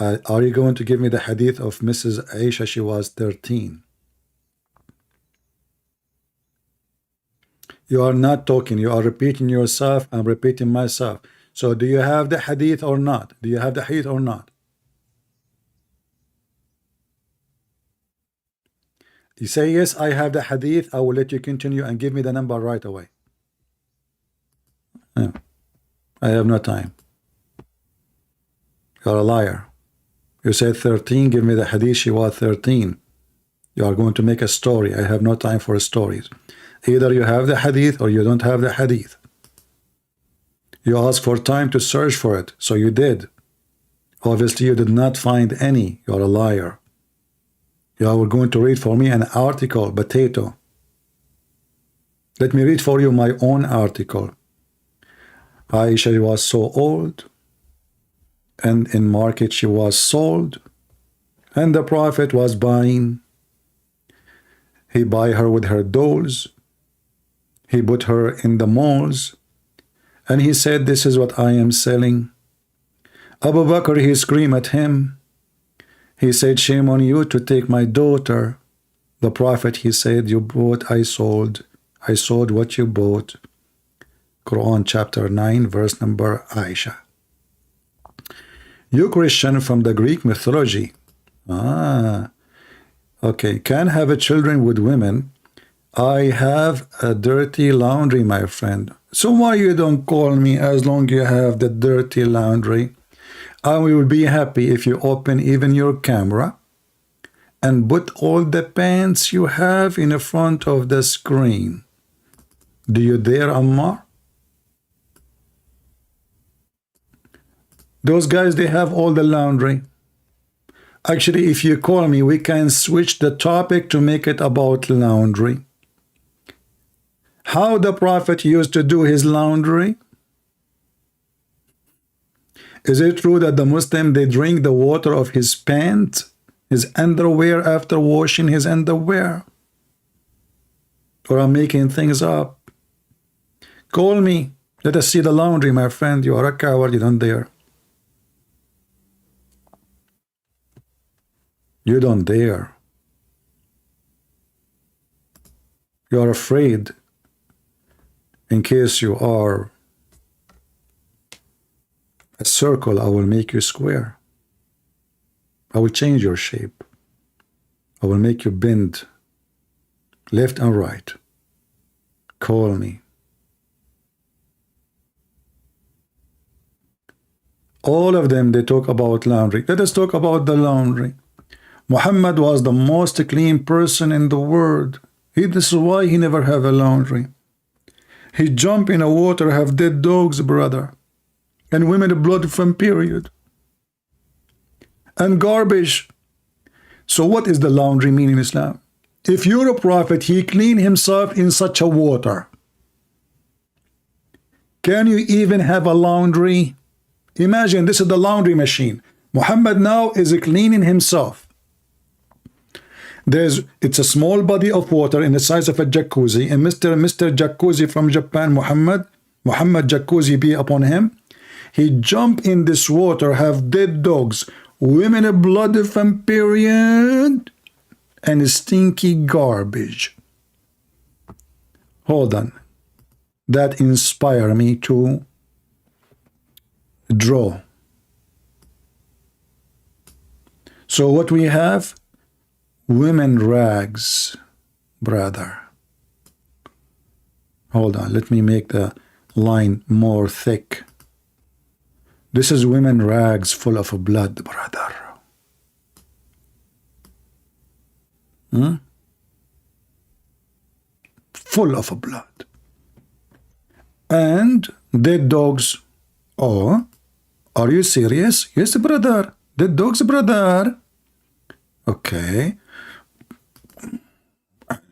Are you going to give me the hadith of Mrs. Aisha, she was 13? You are not talking, you are repeating yourself, I'm repeating myself. So do you have the hadith or not? Do you have the hadith or not? You say, yes, I have the hadith, I will let you continue and give me the number right away. Yeah. I have no time. You're a liar. You said 13, give me the hadith, she was 13. You are going to make a story. I have no time for stories. Either you have the hadith or you don't have the hadith. You asked for time to search for it, so you did. Obviously, you did not find any. You're a liar. You are going to read for me an article, potato. Let me read for you my own article. Aisha was so old, and in market she was sold, and the Prophet was buying. He buy her with her dolls. He put her in the malls, and he said, this is what I am selling. Abu Bakr, he screamed at him. He said, shame on you to take my daughter. The Prophet, he said, you bought, I sold. I sold what you bought. Quran chapter 9, verse number Aisha. You Christian from the Greek mythology. Okay, can have a children with women. I have a dirty laundry, my friend. So why you don't call me as long you have the dirty laundry? I will be happy if you open even your camera and put all the pants you have in the front of the screen. Do you dare, Ammar? Those guys, they have all the laundry. Actually, if you call me, we can switch the topic to make it about laundry. How the Prophet used to do his laundry? Is it true that the Muslim, they drink the water of his pants, his underwear after washing his underwear? Or I'm making things up? Call me. Let us see the laundry, my friend. You are a coward. You don't dare. You don't dare. You are afraid. In case you are a circle, I will make you square. I will change your shape. I will make you bend left and right. Call me. All of them, they talk about laundry. Let us talk about the laundry. Muhammad was the most clean person in the world. This is why he never have a laundry. He jump in the water, have dead dogs, brother. And women blood from period. And garbage. So what is the laundry mean in Islam? If you're a prophet, he clean himself in such a water. Can you even have a laundry? Imagine this is the laundry machine. Muhammad now is cleaning himself. It's a small body of water in the size of a jacuzzi, and Mr. Jacuzzi from Japan, Mohammed Jacuzzi be upon him. He jump in this water, have dead dogs, women blood from period, and stinky garbage. Hold on. That inspire me to draw. So what we have? Women rags, brother. Hold on, let me make the line more thick. This is women rags full of blood, brother. Full of blood. And dead dogs. Oh, are you serious? Yes, brother. Dead dogs, brother. Okay.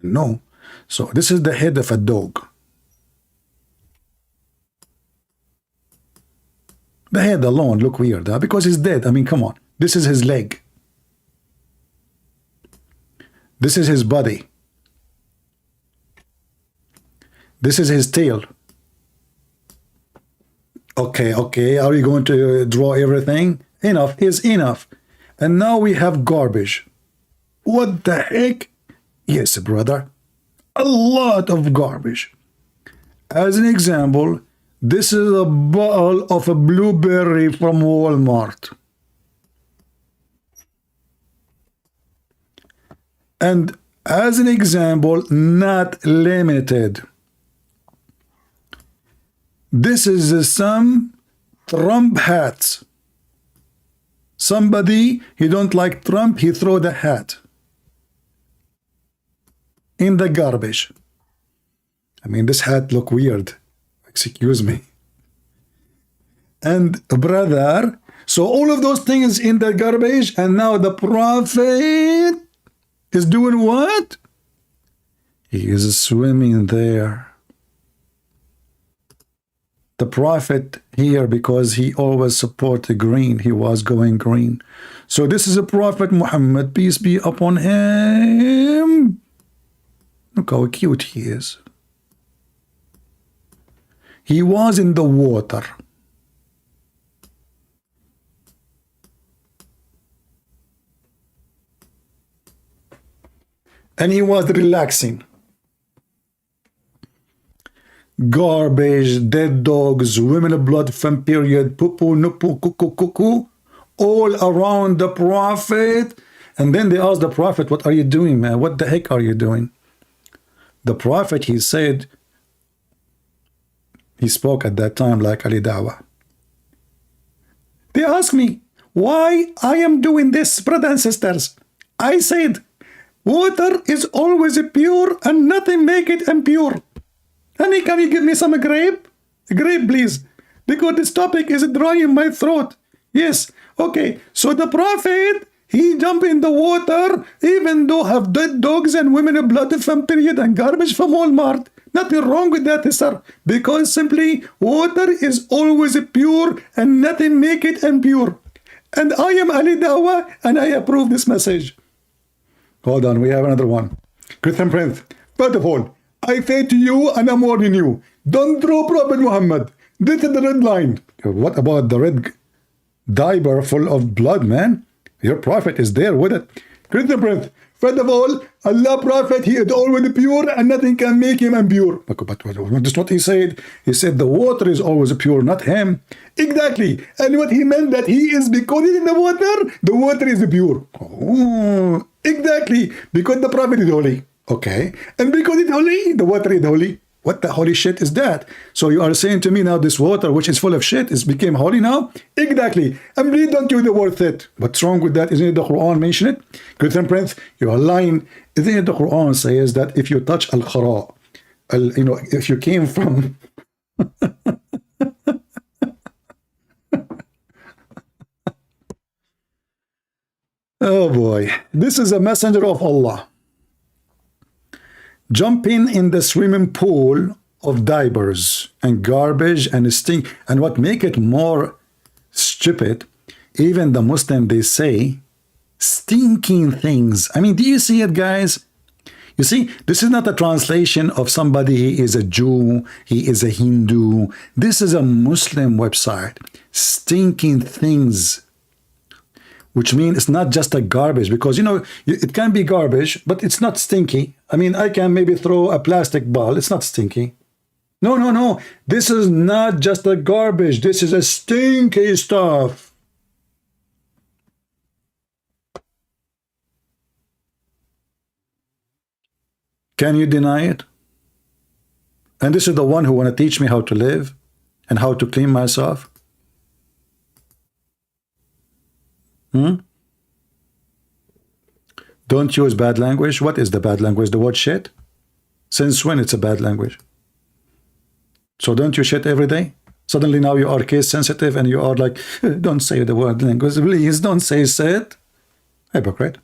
No. So this is the head of a dog. The head alone look weird, huh? Because he's dead. I mean, come on. This is his leg. This is his body. This is his tail. Okay. Are we going to draw everything? Enough is enough. And now we have garbage. What the heck? Yes, brother. A lot of garbage. As an example, this is a bottle of a blueberry from Walmart. And As an example, not limited. This is some Trump hats. Somebody, he don't like Trump, he throw the hat in the garbage. I mean, this hat look weird. Excuse me. And brother, so all of those things in the garbage, and now the Prophet is doing what? He is swimming there. The Prophet here, because he always supported green, he was going green. So this is a Prophet Muhammad, peace be upon him. Look how cute he is. He was in the water. And he was relaxing. Garbage, dead dogs, women blood from period, poo-poo, no-poo, cuckoo, all around the Prophet. And then they asked the Prophet, what are you doing, man? What the heck are you doing? The Prophet, he said, he spoke at that time like Ali Dawah. They asked me why I am doing this, brothers and sisters. I said, water is always pure and nothing make it impure. Honey, can you give me some grape? Grape, please. Because this topic is dry in my throat. Yes. Okay. So the Prophet, he jumped in the water, even though have dead dogs and women blood from period and garbage from Walmart. Nothing wrong with that, sir. Because simply, water is always pure and nothing make it impure. And I am Ali Dawah and I approve this message. Hold on, we have another one. Christian Prince, first of all, I say to you and I'm warning you, don't throw Prophet Muhammad. This is the red line. What about the red diaper full of blood, man? Your Prophet is there with it. Christian Prince, first of all, Allah Prophet, he is always pure and nothing can make him impure. But that's what he said. He said the water is always pure, not him. Exactly. And what he meant that he is, because he's in the water is pure. Oh, exactly. Because the Prophet is holy. Okay. And because it's holy, the water is holy. What the holy shit is that? So you are saying to me now this water, which is full of shit, is became holy now? Exactly. And please don't use the word it. What's wrong with that? Isn't it the Quran mention it? Christian Prince, you are lying. Isn't it the Quran says that if you touch al-khara, you know, if you came from... Oh boy. This is a messenger of Allah. Jumping in the swimming pool of diapers and garbage and stink. And what make it more stupid, even the Muslim, they say stinking things. I mean, do you see it, guys? You see, this is not a translation of somebody, he is a Jew, he is a Hindu. This is a Muslim website. Stinking things. Which means it's not just a garbage, because, you know, it can be garbage, but it's not stinky. I mean, I can maybe throw a plastic ball. It's not stinky. No, no, no. This is not just a garbage. This is a stinky stuff. Can you deny it? And this is the one who want to teach me how to live and how to clean myself. Don't use bad language. What is the bad language? The word shit? Since when it's a bad language? So don't you shit every day? Suddenly now you are case sensitive and you are like, don't say the word language. Please don't say shit. Hypocrite.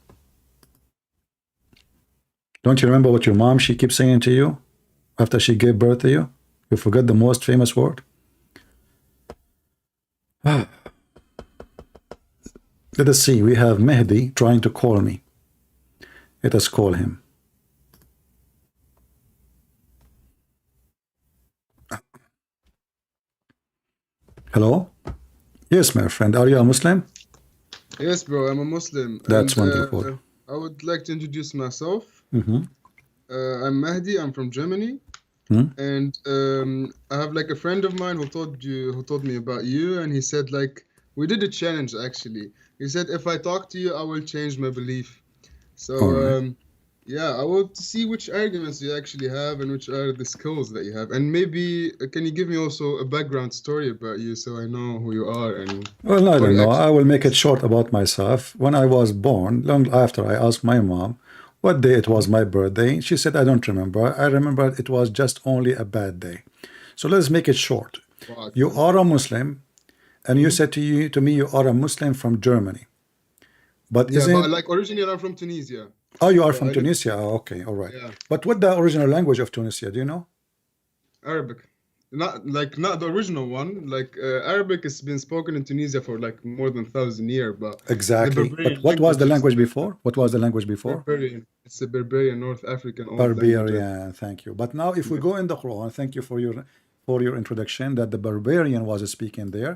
Don't you remember what your mom, she keeps saying to you after she gave birth to you? You forgot the most famous word? Let us see. We have Mehdi trying to call me. Let us call him. Hello? Yes, my friend. Are you a Muslim? Yes, bro. I'm a Muslim. That's wonderful. I would like to introduce myself. Mm-hmm. I'm Mehdi. I'm from Germany. And I have like a friend of mine who told me about you, and he said like we did a challenge actually. He said if I talk to you, I will change my belief. So Yeah, I want to see which arguments you actually have and which are the skills that you have. And maybe can you give me also a background story about you so I know who you are and Well, I what don't you know. actually I will make it short about myself. When I was born, long after, I asked my mom what day it was my birthday. She said, I don't remember. I remember it was just only a bad day. So let's make it short. Fuck, You man. are a Muslim, and you said to me you are a Muslim from Germany. But Yeah, but isn't like originally I'm from Tunisia. oh, you are But from I live Tunisia? Oh, okay, all right. yeah, But what the original language of Tunisia? Do you know? Arabic. Not the original one. Like Arabic has been spoken in Tunisia for like more than 1,000 years, but the Exactly. But Berberian what was the language is language before? What was the language before? Berberian. It's a Berberian North African old language. Barbarian. Thank you. But now, if we go in the Quran, thank you for your introduction that the barbarian was speaking there.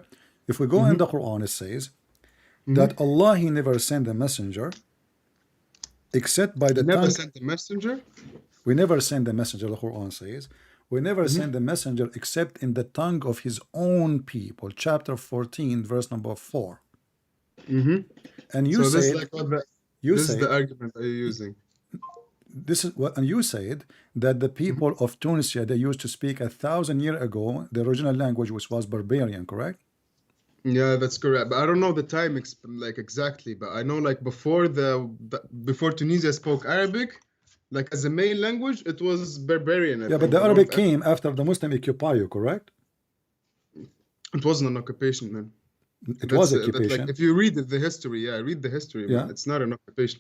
If we go in the Quran, it says that Allah He never sent a messenger except by He the never tongue. sent a messenger. We never send a messenger. The Quran says we never send a messenger except in the tongue of his own people. Chapter 14, verse number 4. And you So this is said like what the you this is said the argument that you're using. this is what, and you said that the people of Tunisia they used to speak 1,000 years ago the original language, which was barbarian, correct? Yeah, that's correct. But I don't know the time like exactly. But I know like before Tunisia spoke Arabic, like as a main language, it was Berberian. I Yeah, but think, the or Arabic North came after the Muslim occupy you, correct? It wasn't an occupation, man. It was That's like occupation. if you read the history, yeah, read the history, man. Yeah. It's not an occupation.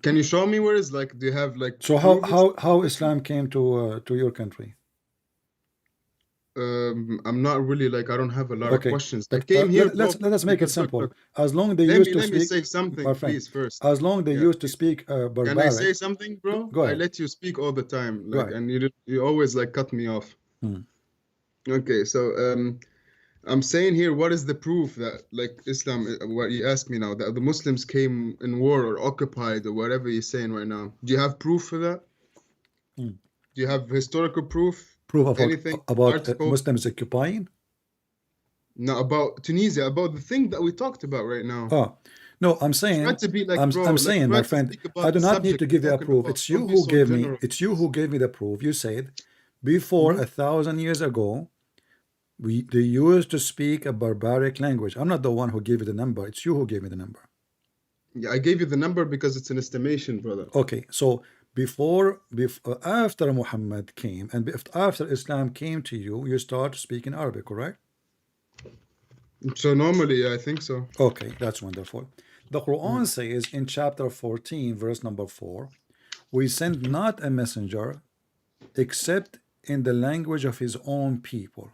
Can you show me where is like? Do you have like? So proof or how Islam came to your country? I'm not really like I don't have a lot of Okay, questions. I but came here, bro, let us make it because look, simple. look. As long they Let used me to let me speak, say something, my friend. please, first. As long they Yeah, used to please. speak Can I barbaric. say something, bro? Go I ahead. let you speak all the time, Go like, ahead. and you always like cut me off. Hmm. Okay, so I'm saying here, what is the proof that like Islam? What you ask me now that the Muslims came in war or occupied or whatever you're saying right now? Do you have proof for that? Hmm. Do you have historical proof? Proof of Anything? about Article? Muslims occupying? No, about Tunisia, about the thing that we talked about right now. Oh, no, I'm Try saying, to be like, I'm bro, like saying, try my to friend, speak I about do the not need subject to we're give you a talking proof. about. It's you Don't be who so gave me. general. It's you who gave me the proof. You said before 1,000 years ago, they used to speak a barbaric language. I'm not the one who gave you the number. It's you who gave me the number. Yeah, I gave you the number because it's an estimation, brother. Okay, so after Muhammad came and after Islam came to you, you start speaking Arabic, correct? So normally, yeah, I think so. Okay, that's wonderful. The Quran says in chapter 14, verse number 4, we send not a messenger except in the language of his own people.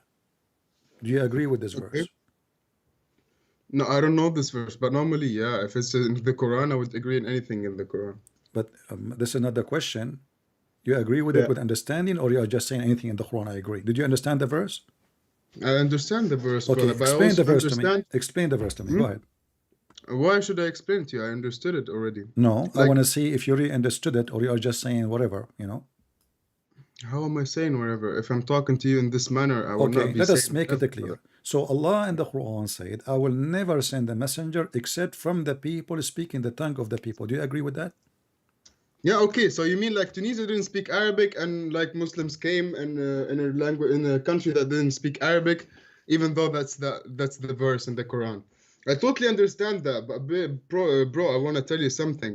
Do you agree with this verse? No, I don't know this verse, but normally, yeah, if it's in the Quran, I would agree in anything in the Quran. But this is not the question. You agree with it with understanding, or you are just saying anything in the Quran? I agree. Did you understand the verse? I understand the verse, Okay, brother, but I explain the also verse to me. understand. Explain the verse to me. Go ahead. Why should I explain it to you? I understood it already. No, I Like, want to see if you really understood it, or you are just saying whatever, you know. how am I saying whatever? If I'm talking to you in this manner, I will not Okay, be let us saying make it whatever, clear. brother. So Allah in the Quran said, I will never send a messenger except from the people speaking the tongue of the people. Do you agree with that? Yeah, okay. So you mean like Tunisia didn't speak Arabic, and like Muslims came in a language in a country that didn't speak Arabic, even though that's the verse in the Quran. I totally understand that, but bro, I want to tell you something.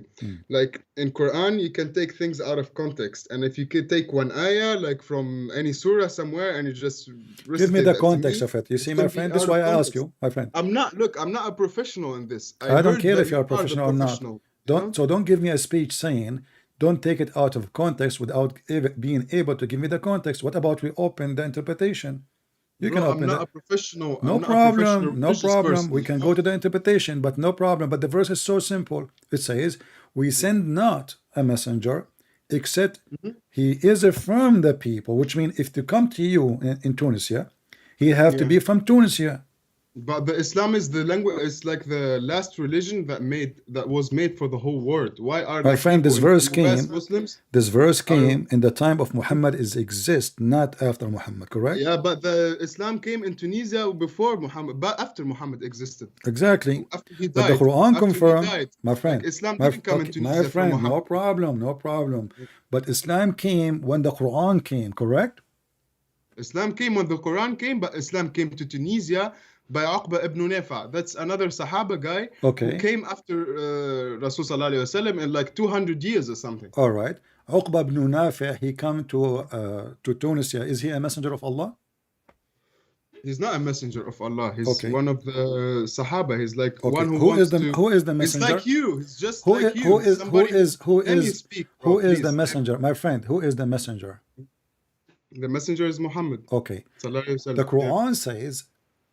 Like in Quran, you can take things out of context, and if you could take one ayah like from any surah somewhere, and you just Give me recitate the that to context me, of it. You it's see, gonna my be friend, this is out why of I ask context. you, my friend. I'm not a professional in this. I don't heard care that if you're a you are the professional or not. professional, you know? Don't give me a speech saying, don't take it out of context without being able to give me the context. What about we open the interpretation? You can Bro, I'm open not the. a professional. No I'm not a professional problem, no religious problem. person, We you can know? go to the interpretation, but no problem. But the verse is so simple. It says, we send not a messenger except he is from the people, which means if to come to you in Tunisia, he have to Yeah. be from Tunisia. But the Islam is the language. It's like the last religion that was made for the whole world. Why are My like friend, people this in verse the US came. Muslims? This verse Are, came in the time of Muhammad is exist, not after Muhammad, correct? yeah, but the Islam came in Tunisia before Muhammad, but after Muhammad existed. Exactly. After he But the died. Quran After he confirmed, died, my like friend, Islam my, didn't come in okay, my Tunisia from friend, no Muhammad. problem, no problem. But Islam came when the Quran came, correct? Islam came when the Quran came, but Islam came to Tunisia by Uqba ibn Nafa. That's another Sahaba guy who Okay. came after Rasul Sallallahu Alaihi Wasallam in like 200 years or something. All right. Uqba ibn Nafi', he come to Tunisia. Is he a messenger of Allah? He's not a messenger of Allah. He's Okay. one of the Sahaba. He's like Okay. one who Who is wants the to. who is the He's messenger? like you. He's just Who like is you. who is who Somebody. is who Let me is speak, who bro, is the please. messenger? My friend, who is the messenger? The messenger is Muhammad. Okay. Sallallahu Alaihi Wasallam. The Quran says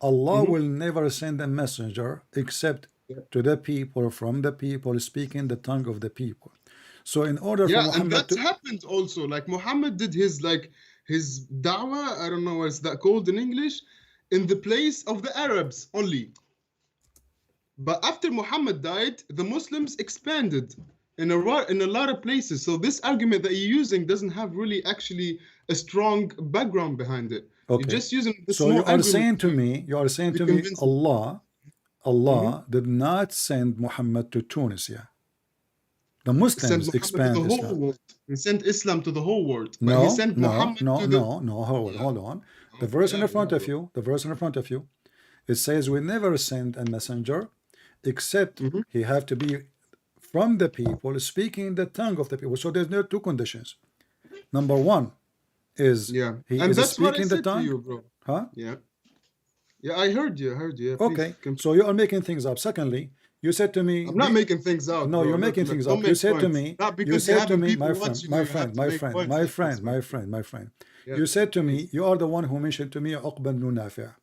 Allah Mhm. will never send a messenger except Yeah. to the people, from the people, speaking the tongue of the people. So in order for Yeah, and Muhammad that's to happened also. Like Muhammad did his da'wah, I don't know what's that called in English, in the place of the Arabs only. But after Muhammad died, the Muslims expanded in a lot of places. So this argument that you're using doesn't have really actually a strong background behind it. You're okay. just using this So small you are argument saying to me, you are saying to to me, convince me. Allah did not send Muhammad to Tunisia. The He sent Muslims Muhammad to the expand whole Islam. world. He sent Islam to the whole world. But he No, sent no, Muhammad no, to the. no. Hold Yeah. on. The verse in Yeah, the front yeah, of you, the verse in the front of you, it says we never send a messenger except Mhm. he have to be from the people, speaking the tongue of the people. So there's no two conditions. Number one is Yeah. he And is that's what I speaking the said to tongue, you, bro. huh? Yeah. Yeah, I heard you. Yeah, Okay, please continue. so you are making things up. Secondly, you said to me, I'm not making things out, no, bro. you're Look, making look, things don't up. You make said to points. me, Not you because said you're to having me, people my friend, watching my you, you have friend, to my make friend, points my like this, friend, man. my friend, my friend. Yeah, You said to me, please. you are the one who mentioned to me Uqba ibn Nafi'.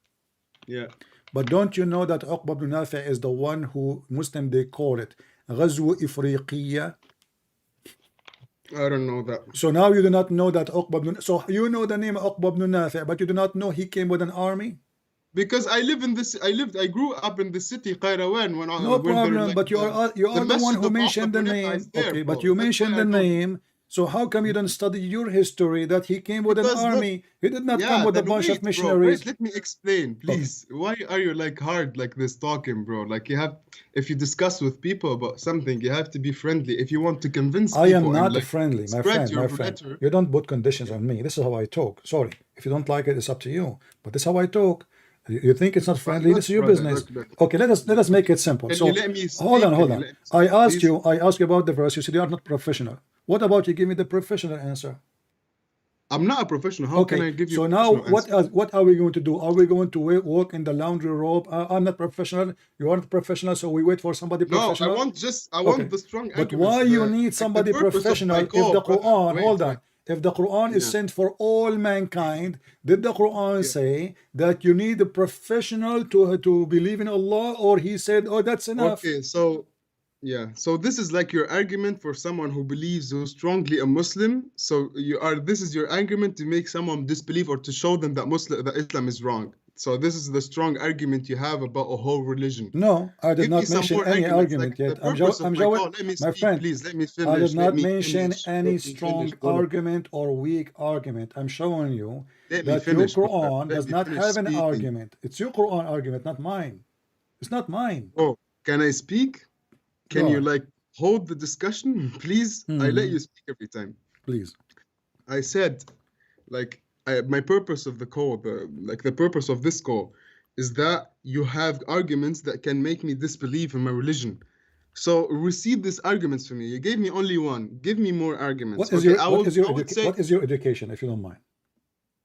Yeah. But don't you know that Uqba ibn Nafi' is the one who Muslim they call it Ghazwa Ifriqiyya? I don't know that. So now you do not know that Uqba ibn, so you know the name Uqba ibn Nafi', but you do not know he came with an army? Because I grew up in the city Qayrawan No when they're problem, like but you are the one masjid who of mentioned the Uqba ibn Nafi' name. is there, Okay, but bro. you That's why mentioned the I know. name. So how come you don't study your history that he came with an Because look, army? He did not come yeah, with a then bunch of wait, bro. missionaries. Wait, let me explain, Okay. please. Why are you like hard like this talking, bro? Like you have, if you discuss with people about something, you have to be friendly. If you want to convince I am people and not like friendly, my spread friend, your my friend. letter. You don't put conditions on me. This is how I talk. Sorry. If you don't like it, it's up to you. But this is how I talk. You think it's not But friendly, this look, is your brother, business. look. Okay, let us make it simple. Can So you let me hold speak? on, Can hold you on. let me I speak, asked please? you about the verse. You said you are not professional. What about you give me the professional answer? I'm not a professional. How can I Okay, give you so a now professional answer? what are we going to do? Are we going to walk in the laundry robe? I'm not professional. You aren't professional, so we wait for somebody No, I professional. want Okay, the strong but arguments. why you The need like the somebody purpose of professional my if call, the brother. Quran? Wait, Hold wait. on. If the Quran is Yeah, sent for all mankind, did the Quran yeah. say that you need a professional to believe in Allah, or he said, oh, that's enough? Okay, so yeah, so this is like your argument for someone who believes so strongly a Muslim. So this is your argument to make someone disbelieve or to show them that Islam is wrong. So this is the strong argument you have about a whole religion. No, I did Give me not some mention more any arguments. argument Like yet. the purpose of my call. Let me My speak, friend, please. Let me I did finish. not mention any Let me strong finish, brother. argument or weak argument. I'm showing you Let me that your finish, brother. Quran Let does me not finish have an speaking. argument. It's your Quran argument, not mine. It's not mine. Oh, can I speak? Can Go you on, like hold the discussion, please? I let you speak every time. please. I said, like, my purpose of the call, the purpose of this call, is that you have arguments that can make me disbelieve in my religion. So receive these arguments from me. You gave me only one. Give me more arguments. What is Okay, your I would say, what is your education, if you don't mind?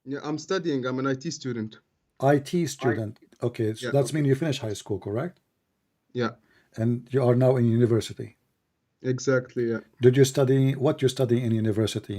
yeah, I'm studying. I'm an IT student. IT student. Okay, so Yeah, that's okay. mean you finished high school, correct? Yeah, And you are now in university. exactly. Yeah, Did you study what you study in university?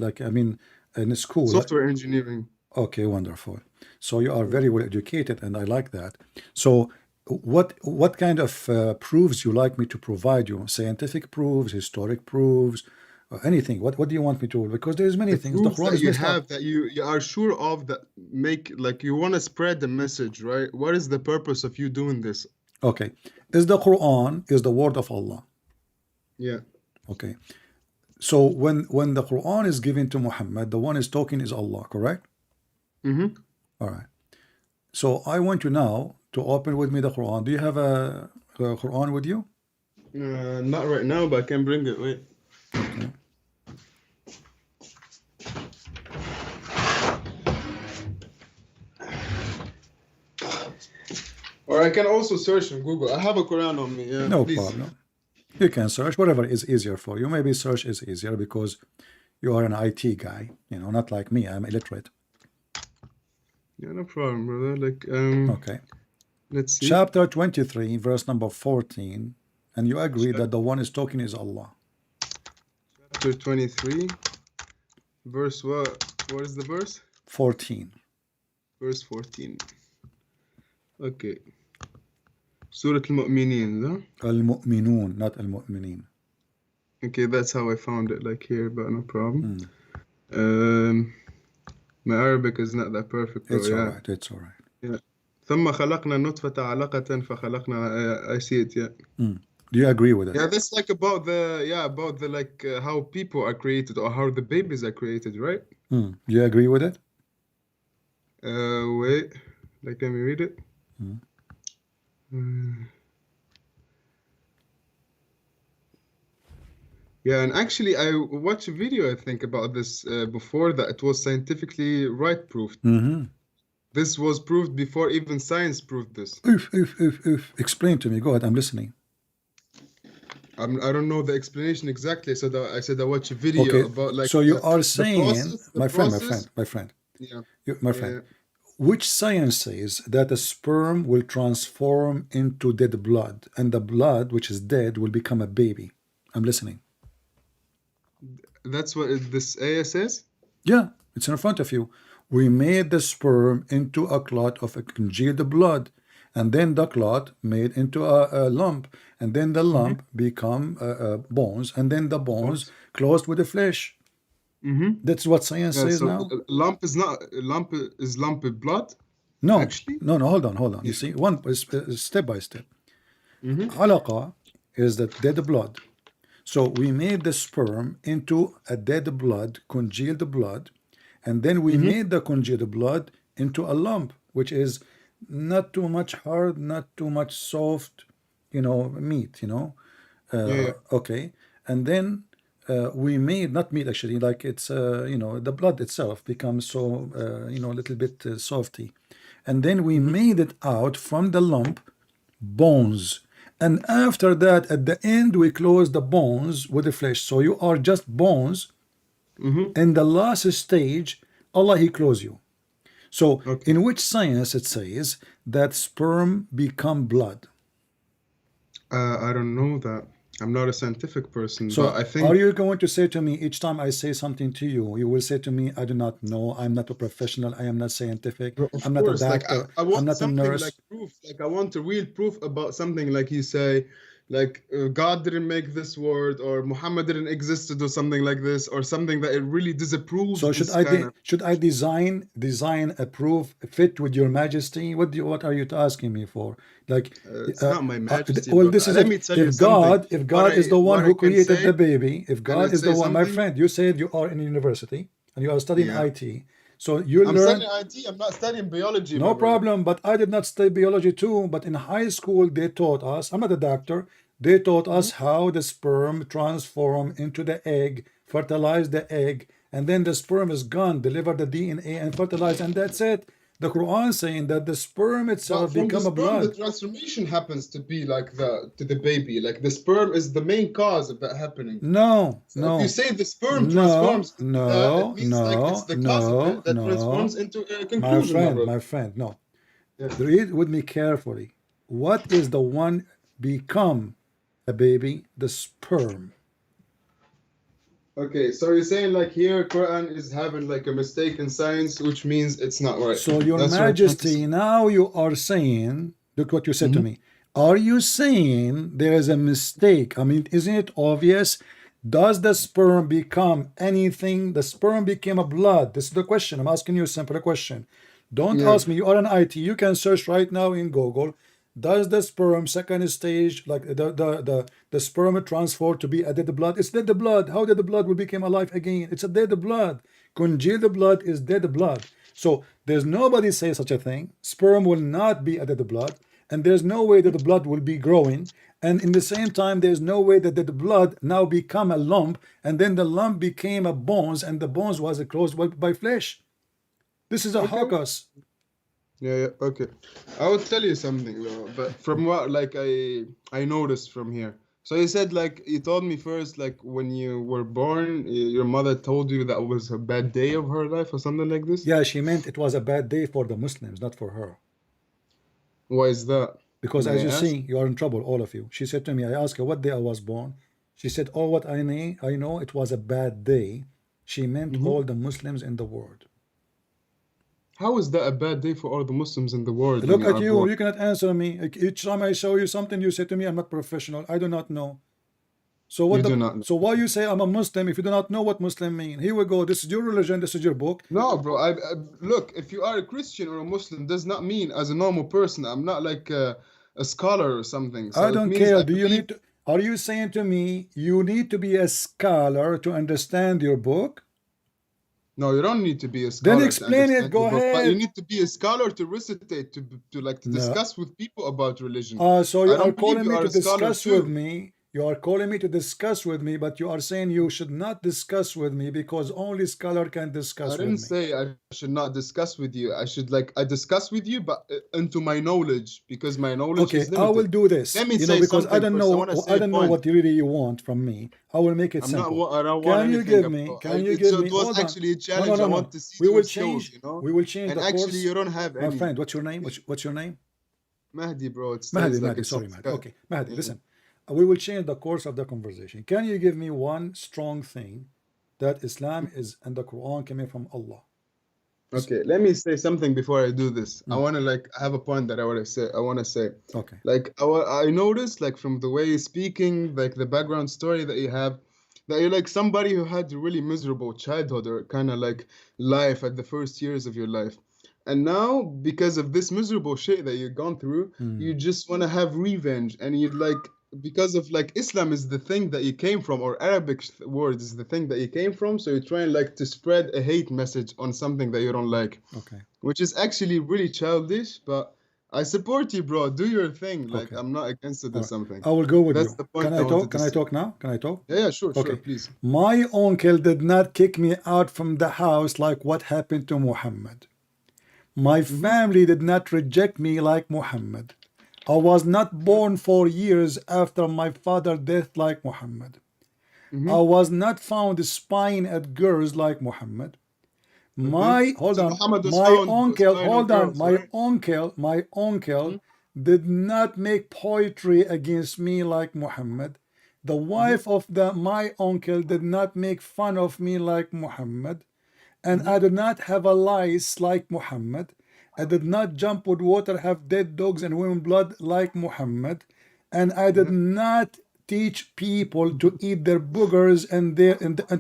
Like I mean, in school. software engineering. Okay, wonderful. So you are very well educated, and I like that. So what kind of proofs you like me to provide you? Scientific proofs, historic proofs, or anything. What do you want me to? Because there's many things. The Proofs Quran that is you messed up. have that you are sure of, that make like you want to spread the message, right? What is the purpose of you doing this? Okay, is the Quran is the word of Allah? Yeah. Okay, so when the Quran is given to Muhammad, the one is talking is Allah, correct? Mm-hmm. All right. So I want you now to open with me the Quran. Do you have a Quran with you? Not right now, but I can bring it. Wait. Okay. Or I can also search on Google. I have a Quran on me. Yeah, No please. problem. You can search whatever is easier for you. Maybe search is easier because you are an IT guy, you know, not like me. I'm illiterate. Yeah, no problem, brother. Like, Okay. let's see. Chapter 23, verse number 14. And you agree that the one is talking is Allah. Chapter 23, verse what? What is the verse? 14. Verse 14. Okay. Surah Al-Mu'mineen, no? Al-Mu'minun, not Al-Mu'minin. Okay, that's how I found it, like here, but no problem. Mm. My Arabic is not that perfect, bro. It's Yeah. alright, it's alright. Yeah. ثم خلقنا النطفة علقة فخلقنا. I see it, yeah. Mm. Do you agree with it? Yeah, that's like about the like how people are created or how the babies are created, right? Mm. Do you agree with it? Wait, like let me read it. Yeah, and actually I watched a video I think about this before that it was scientifically right proved. Mm-hmm. This was proved before even science proved this. Oof. Explain to me. Go ahead, I'm listening. I don't know the explanation exactly. So that I said I watched a video Okay, about like. so you are the saying, process, my friend, Yeah. my friend, which science says that a sperm will transform into dead blood, and the blood, which is dead, will become a baby? I'm listening. That's what this ayah says? Yeah, it's in front of you. We made the sperm into a clot of a congealed blood, and then the clot made into a lump, and then the lump become bones, and then the bones closed with the flesh. That's what science says so now. Lump is lump of blood? No, Actually? no, hold on. You see, one step by step. Alaqa is the dead blood. So we made the sperm into a dead blood, congealed blood, and then we made the congealed blood into a lump, which is not too much hard, not too much soft, meat, Okay. And then we made, not meat actually, like it's, the blood itself becomes so, a little bit softy. And then we made it out from the lump, bones. And after that, at the end, we close the bones with the flesh. So you are just bones. In the last stage, Allah, He close you. So in which science it says that sperm become blood? I don't know that. I'm not a scientific person, So but I think. are you going to say to me each time I say something to you, you will say to me, I do not know, I'm not a professional, I am not scientific, I'm not a doctor, I want I'm not a something nurse. like proof. Like I want a real proof about something. Like you say, like God didn't make this word, or Muhammad didn't exist to do something like this, or something that it really disapproves. So this kind of. should I design a proof fit with your majesty? What are you asking me for? Like It's not my majesty. well, but this is let it. me tell you If God is the one who created the baby, if Can I God is the say one, my something? friend, you said you are in university and you are studying Yeah. IT. So you I'm learn. studying IT. I'm not studying biology. No my brother. problem, but I did not study biology too. But in high school, they taught us, I'm not a doctor, they taught us how the sperm transform into the egg, fertilize the egg, and then the sperm is gone, deliver the DNA and fertilize, and that's it. The Quran saying that the sperm But itself from the become a sperm, blood. the transformation happens to be like to the baby. Like the sperm is the main cause of that happening. No, So no. if you say the sperm No, transforms, it no, means like it's the cause of it that transforms into a conclusion. my friend, no. Yeah. Read with me carefully. What is the one become a baby? The sperm. Okay, so you're saying like here Quran is having like a mistake in science, which means it's not right. So your That's what I'm trying to majesty, say. now you are saying, look what you said to me. Are you saying there is a mistake? I mean, isn't it obvious Does the sperm become anything? The sperm became a blood. This is the question. I'm asking you a simple question. Don't Yeah. ask me. You are an IT. You can search right now in Google. Does the sperm second stage, like the sperm transfer to be a dead blood? It's dead blood. How did the blood will become alive again? It's a dead blood. Congealed blood is dead blood. So there's nobody say such a thing. Sperm will not be a dead blood, and there's no way that the blood will be growing. And in the same time, there's no way that the blood now become a lump, and then the lump became a bones, and the bones was closed by flesh. This is a hocus. Yeah, okay. I will tell you something though, but from what like I noticed from here. So you said like you told me first like when you were born, your mother told you that was a bad day of her life or something like this? Yeah, she meant it was a bad day for the Muslims, not for her. Why is that? Because May as I you ask? see, you are in trouble, all of you. She said to me, I asked her what day I was born. She said, oh, what I know it was a bad day. She meant all the Muslims in the world. How is that a bad day for all the Muslims in the world? Look when at are you, born? you cannot answer me. Each time I show you something, you say to me, I'm not professional. I do not know. So what You do not know. so why you say I'm a Muslim if you do not know what Muslim mean? Here we go. This is your religion, this is your book. No, bro. I look. If you are a Christian or a Muslim, does not mean as a normal person. I'm not like a scholar or something. So I it don't means care. I Do you believe- need to, are you saying to me you need to be a scholar to understand your book? No, you don't need to be a scholar. Then to explain it. understand Go the book, But you ahead. need to be a scholar to recitate, to like to No. discuss with people about religion. So you I don't are calling believe me you are to a scholar discuss too. with me. You are calling me to discuss with me, but you are saying you should not discuss with me because only scholar can discuss I with didn't me. say I should not discuss with you. I should like I discuss with you, but into my knowledge because my knowledge Okay, is limited. I will do this. Let me You know, say because I something don't first. I know. wanna say I a don't know point. what really you want from me. I will make it I'm not. simple. I don't want Can you anything. give me? Bro. Can you It give me? was Hold on. actually a No, challenge. no, I no, want no. to see We your will skills. change. You know. We will change And the actually, course. you don't have My any. friend, what's your name? What's your name? Mehdi, bro. It stays Mehdi. like Mehdi. it's Sorry, some Mehdi. guy. Okay, Mehdi. Yeah. Listen, we will change the course of the conversation. Can you give me one strong thing that Islam is and the Quran coming from Allah? Okay, let me say something before I do this. I want to like have a point that I want to say. Okay. Like I noticed like from the way you're speaking, like the background story that you have, that you're like somebody who had a really miserable childhood or kind of like life at the first years of your life. And now because of this miserable shit that you've gone through, you just want to have revenge and you'd like because of like Islam is the thing that you came from, or Arabic words is the thing that you came from, so you're trying like to spread a hate message on something that you don't like. Okay. Which is actually really childish, but I support you, bro. Do your thing. Like I'm not against it or something. I will go with That's you. the point Can I I talk? wanted Can to I say. talk now? Can I talk? Yeah, sure, Okay. please. My uncle did not kick me out from the house like what happened to Muhammad. My family did not reject me like Muhammad. I was not born 4 years after my father's death like Muhammad. I was not found spying at girls like Muhammad. My hold So on, Muhammad was my found uncle, spying on hold on, girls, my right? uncle did not make poetry against me like Muhammad. The wife of my uncle did not make fun of me like Muhammad. And I did not have a lice like Muhammad. I did not jump with water, have dead dogs and women blood like Muhammad. And I did not teach people to eat their boogers and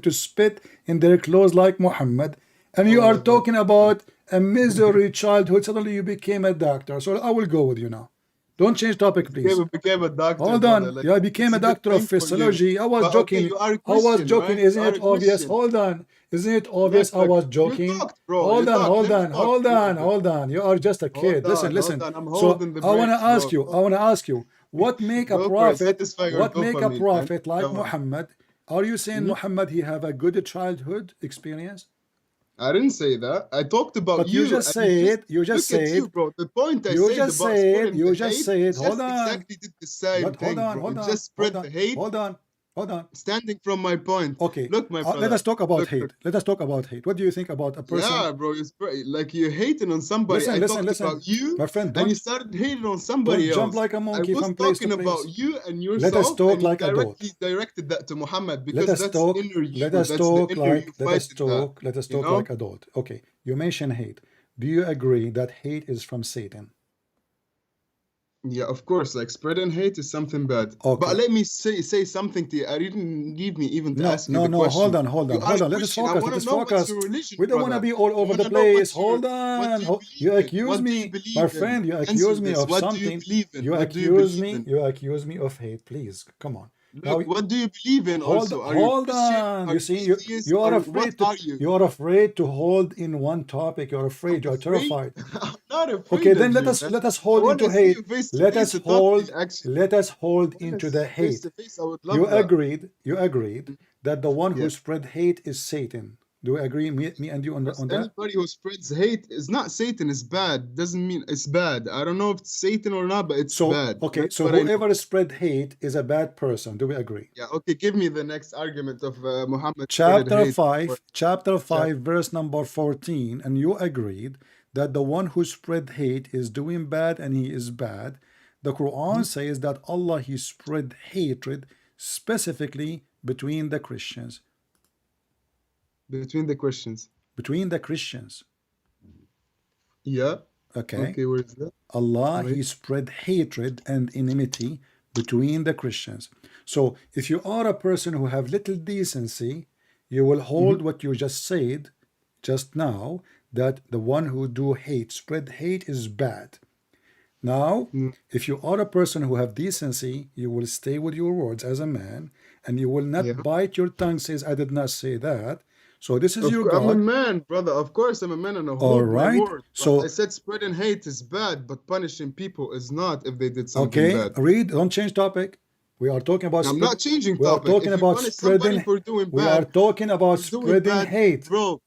to spit in their clothes like Muhammad. And you are talking about a misery childhood. Suddenly you became a doctor. So I will go with you now. Don't change topic, please. Became a doctor. Hold brother. on. Like, Yeah, I became it's a good doctor of thing for you. physiology. I was But joking. okay, you are a I was Christian, joking. right? Isn't You are it a obvious? Christian. Hold on. Isn't it obvious I was joking? You talked, bro. Hold You on, talked. hold Let me on, talk hold a little on, bit. hold on. You are just a kid. Listen, listen. Hold on. I'm So holding the I want to brakes, ask bro. you. I want to ask you. What make a Go for it. prophet? Satisfy your What make a dopamine, man. prophet like Come on. Muhammad? Are you saying Muhammad he have a good childhood experience? I didn't say that. I talked about But you just and said. You just look at you, said. bro. The point I You said just about said. spreading You the just hate, said. just Hold on. exactly did the same But hold thing, on. bro. Hold It on. just spread Hold the on. hate. Hold on. Hold on. Standing from my point. Okay. Look, my brother. Let us talk about Look. hate. Let us talk about hate. What do you think about a person? Yeah, bro. It's like you're hating on somebody. I talked about you, My friend, and you started hating on somebody don't jump else. like a I monkey was from place to talking about place. you and yourself. Let us talk and you like adult. directed that to Muhammad Let because us that's talk. inner you. Let us That's talk the inner like. you Let us fighting that. talk. Let us You talk know? like adult. Okay. You mention hate. Do you agree that hate is from Satan? Yeah, of course. Like spreading hate is something bad. Okay. But let me say something to you. I didn't leave me even to ask you No, the question. hold on. You asked Let us question. I focus. want Let to us know what's focus. your religion, We don't want to brother. be all I over want the to know place. what's your, Hold on. what do you You believe in? accuse What do you me, believe my in? friend. You Answer accuse me this. of What do you something. believe in? You What do you accuse believe me. in? You accuse me of hate. Please, come on. Now, Look, what do you believe in also? Are you hold Christian? on. Are You you see, atheist? you are Or what afraid to. are you? You are afraid to hold in one topic. You're afraid. You are Afraid? terrified. I'm not Okay, afraid then of you, man. let us I hold want into to see hate. you face to Let face us to talk to you, hold. actually. Let us hold I want into to see the you face hate. to face. I would You love that. agreed that the one Yeah. who spread hate is Satan. Do we agree? Me and you on that? Anybody who spreads hate is not Satan. Is bad. Doesn't mean it's bad. I don't know if it's Satan or not, but it's So bad. okay, That's so what I know. whoever spread hate is a bad person. Do we agree? Yeah. Okay. Give me the next argument of Muhammad spreaded hate. Chapter 5, verse number 14, and you agreed that the one who spread hate is doing bad and he is bad. The Quran says that Allah he spread hatred specifically between the Christians. Between the Christians. Between the Christians. Yeah. Okay. Okay. Where is that? Allah Wait. he spread hatred and enmity between the Christians. So if you are a person who have little decency, you will hold what you just said just now, that the one who do hate, spread hate, is bad. Now, if you are a person who have decency, you will stay with your words as a man, and you will not bite your tongue, says, I did not say that. So this is your God. I'm a man, brother. Of course, I'm a man, and I All hold my right. word. So I said spreading hate is bad, but punishing people is not if they did something okay, bad. read. Don't change topic. We are talking about. I'm not changing We are topic. talking If you about punish somebody spreading. for doing We are bad, talking about for doing spreading bad, hate, bro.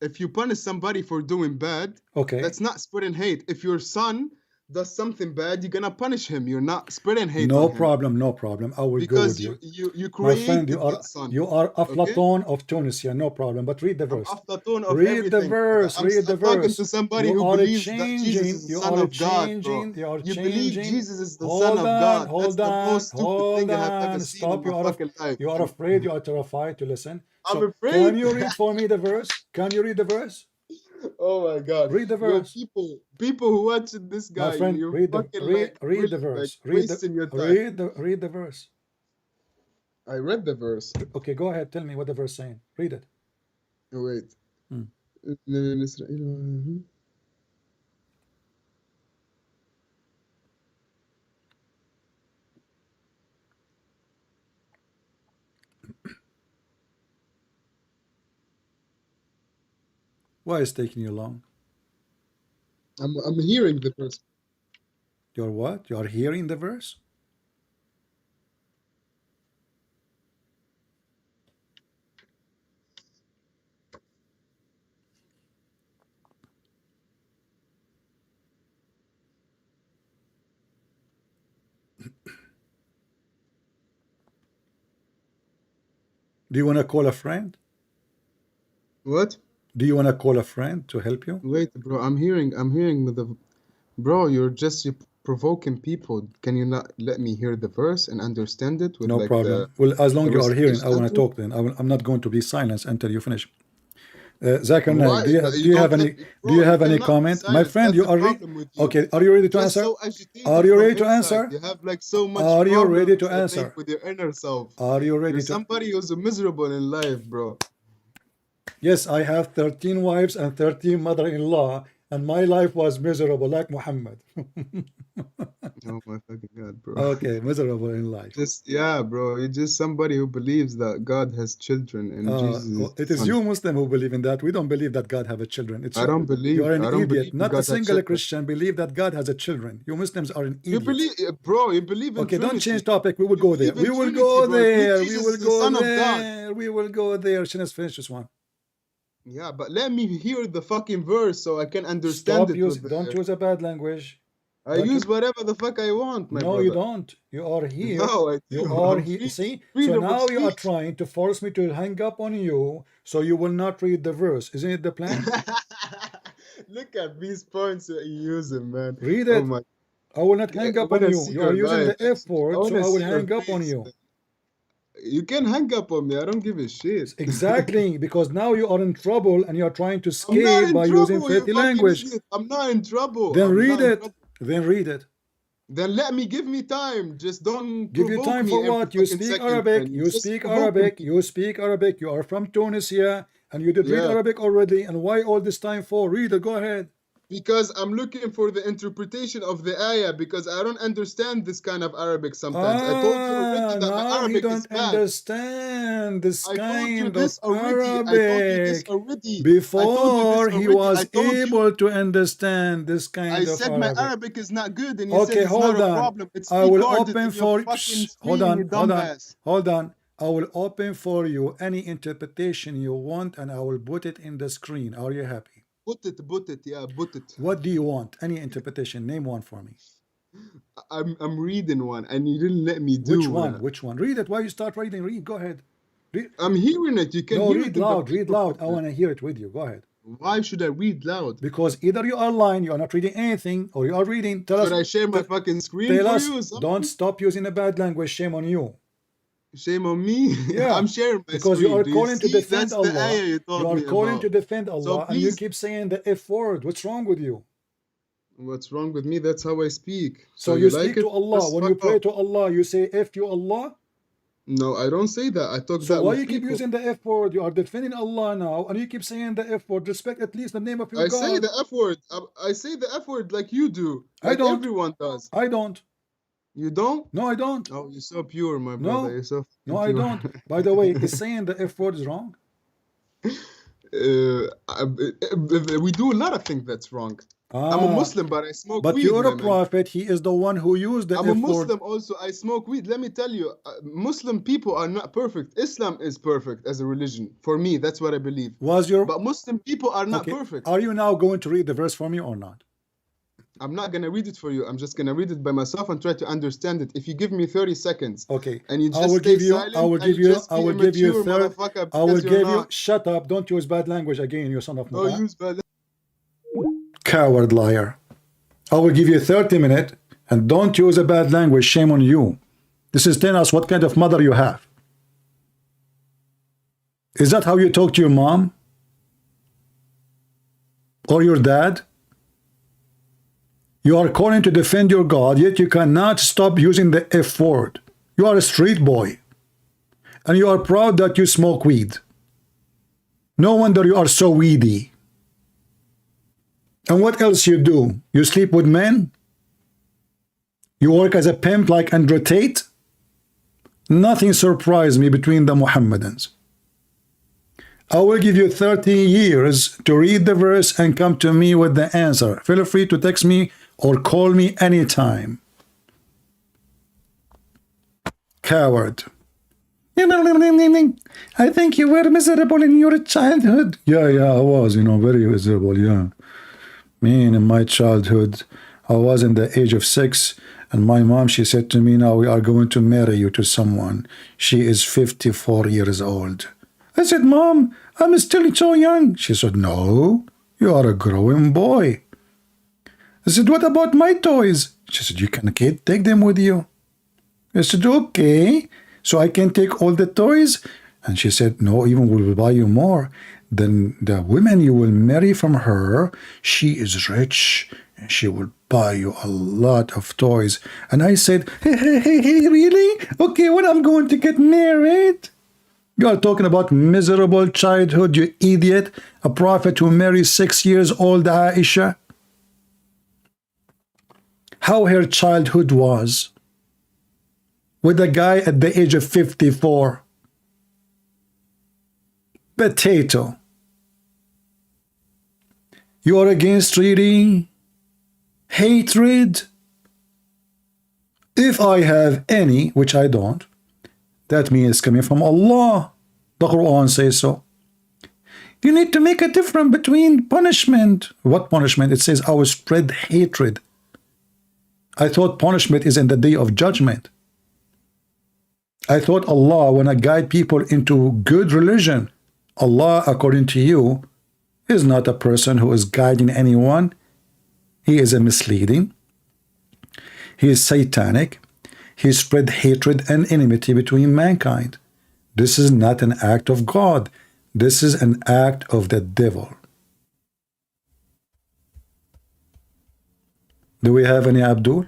If you punish somebody for doing bad, okay, that's not spreading hate. If your son does something bad, you're gonna punish him. You're not spreading hate no on him. problem, no problem. I will go with Because you. you My friend, created that son. you are Okay? Aflaton of Tunisia, no problem. But read the I'm verse. Aflatun of Read the everything. verse. Read the I'm talking verse. to somebody You who are believes that Jesus changing. is the You Son are of God, bro. changing. You are You believe changing. Jesus is the Son of God. That's the most stupid thing I have ever seen in Stop. my fucking life. You are afraid. You are terrified to listen. I'm So afraid. can you read for me the verse? Can you read the verse? Oh my God! Read the Yo, verse. people who watch this guy, My friend, you're read the fucking read really, the verse. wasting your time. Read the verse. I read the verse. Okay, go ahead. Tell me what the verse saying. Read it. Oh, wait. Why is taking you long? I'm hearing the verse. You're what? You are hearing the verse? Do you want to call a friend? What? Do you want to call a friend to help you? Wait, bro. I'm hearing the. Bro, you're provoking people. Can you not let me hear the verse and understand it with No like problem. Well, as long the you are hearing, I want to recitation? talk. Then I'm not going to be silent until you finish. Zakir, Why? do you have any Bro, you any cannot be comment? My silent. friend, That's you the are problem with you. okay. Are you ready to Just answer? so agitated Are you from ready to inside. answer? You have like so much Are you ready to problems, I answer? think, with your inner self. Are you ready You're to? somebody who's miserable in life, bro. Yes, I have 13 wives and 13 mother-in-law, and my life was miserable like Mohammed. Oh my fucking God, bro. Okay, miserable in life. Yeah, bro. You're just somebody who believes that God has children and Jesus is It is son. you Muslim who believe in that. We don't believe that God have a children. It's I don't believe. You are an I don't idiot. believe Not God a has single children. Christian believe that God has a children. You Muslims are an You idiot. believe, bro. You believe in Okay, Trinity. don't change topic. We will You go there. believe in We will Trinity, go bro. You believe there. We Jesus will is the go Son of God. there. We will go there. Let's finish this one. Yeah, but let me hear the fucking verse so I can understand Stop it. using. Don't use a bad language. I use whatever the fuck I want, my brother. No, you don't. You are here. No, I do. You are I'm here. free. See? So Freedom of now you are speech. trying to force me to hang up on you so you will not read the verse. Isn't it the plan? Look at these points that you're using, man. Read Oh it. my. I will not hang I up on wanna you. see You are your using life, the F actually. word, I so wanna I will see your hang up on face, you. man. You can hang up on me. I don't give a shit. Exactly, because now you are in trouble and you are trying to I'm not escape in by using trouble, you filthy fucking language. idiot. I'm not in trouble. Then I'm read not in it. trouble. Then read it. Then give me time. Just don't give you provoke time me for every what? You fucking speak second, Arabic. man. You Just speak provoke Arabic. me. You speak Arabic. You are from Tunisia, and you did read Yeah. Arabic already. And why all this time for? Read it. Go ahead. Because I'm looking for the interpretation of the ayah, because I don't understand this kind of Arabic sometimes. I told you already that my Now he Arabic is don't bad. understand this I told you kind this of already. I told you this Arabic. already. I told you this Before he already. was I told you. able to understand this I kind of said my Arabic. Arabic is not good, and you said Okay, it's not hold a on. problem. It's I will recorded open in your for fucking hold screen, on, you hold on, dumbass. hold on. I will open for you any interpretation you want, and I will put it in the screen. Are you happy? Put it, yeah, put it. What do you want? Any interpretation? Name one for me. I'm reading one, and you didn't let me do Which one? that. Which one? Read it. Why you start reading? Read. Go ahead. Read. I'm hearing it. You can No, hear read it. in the loud. Read loud. I microphone. want to hear it with you. Go ahead. Why should I read loud? Because either you are lying, you are not reading anything, or you are reading. Tell Should I us. share my fucking screen Tell for us. you? Don't stop using a bad language. Shame on you. Shame on me. Yeah, I'm sharing my because screen. you are Do you calling to see? defend That's the Allah. ayah you You told are me calling to about. defend So Allah, and you please, keep saying the F word. What's wrong with you? what's wrong with me? That's how I speak. So you you like speak it? to Allah. Just When you fuck pray off. to Allah, you say F you Allah. No, I don't say that. I talk So that why with you keep people. using the F word? You are defending Allah now, and you keep saying the F word. Respect at least the name of your I say God. the F word. I say the F word like you do. I Like don't. everyone does. I don't. You don't? No, I don't. Oh, you're so pure, my brother. No, You're so no, I pure. don't. By the way, is saying the F word is wrong? We do a lot of things that's wrong. I'm a Ah, Muslim, but I smoke but weed, you're my a man. prophet. He is the one who used the I'm a F word. Muslim also. I smoke weed. Let me tell you, Muslim people are not perfect. Islam is perfect as a religion. For me, that's what I believe. Was your But Muslim people are not okay? perfect. Are you now going to read the verse for me or not? I'm not going to read it for you. I'm just going to read it by myself and try to understand it. If you give me 30 seconds Okay, and you I just will stay give you. silent I will and give you you. just I be will give you immature, third. motherfucker, I will because you're give you. not. Shut up! Don't use bad language again, you son of Oh, Muta. use bad. Coward liar. I will give you 30 minutes and don't use a bad language. Shame on you. This is telling us what kind of mother you have. Is that how you talk to your mom? Or your dad? You are calling to defend your God, yet you cannot stop using the F word. You are a street boy. And you are proud that you smoke weed. No wonder you are so weedy. And what else you do? You sleep with men? You work as a pimp like Andrew Tate? Nothing surprised me between the Mohammedans. I will give you 30 years to read the verse and come to me with the answer. Feel free to text me or call me anytime. Coward. I think you were miserable in your childhood. Yeah, I was, very miserable, yeah. Me, in my childhood, I was in the age of 6, and my mom, she said to me, now we are going to marry you to someone. She is 54 years old. I said, Mom, I'm still so young. She said, no, you are a growing boy. I said, what about my toys? She said, you can take them with you. I said, okay, so I can take all the toys? And she said, no, even we will buy you more. Then the woman you will marry from her, she is rich, and she will buy you a lot of toys. And I said, hey, really? Okay, when I'm going to get married? You are talking about miserable childhood, you idiot. A prophet who married 6 years old Aisha. How her childhood was. With a guy at the age of 54. Potato. You are against reading hatred. If I have any, which I don't, that means it's coming from Allah. The Quran says so. You need to make a difference between punishment. What punishment? It says, I will spread hatred. I thought punishment is in the day of judgment. I thought Allah, when I guide people into good religion, Allah, according to you, is not a person who is guiding anyone. He is a misleading. He is satanic. He spread hatred and enmity between mankind. This is not an act of God. This is an act of the devil. Do we have any Abdul?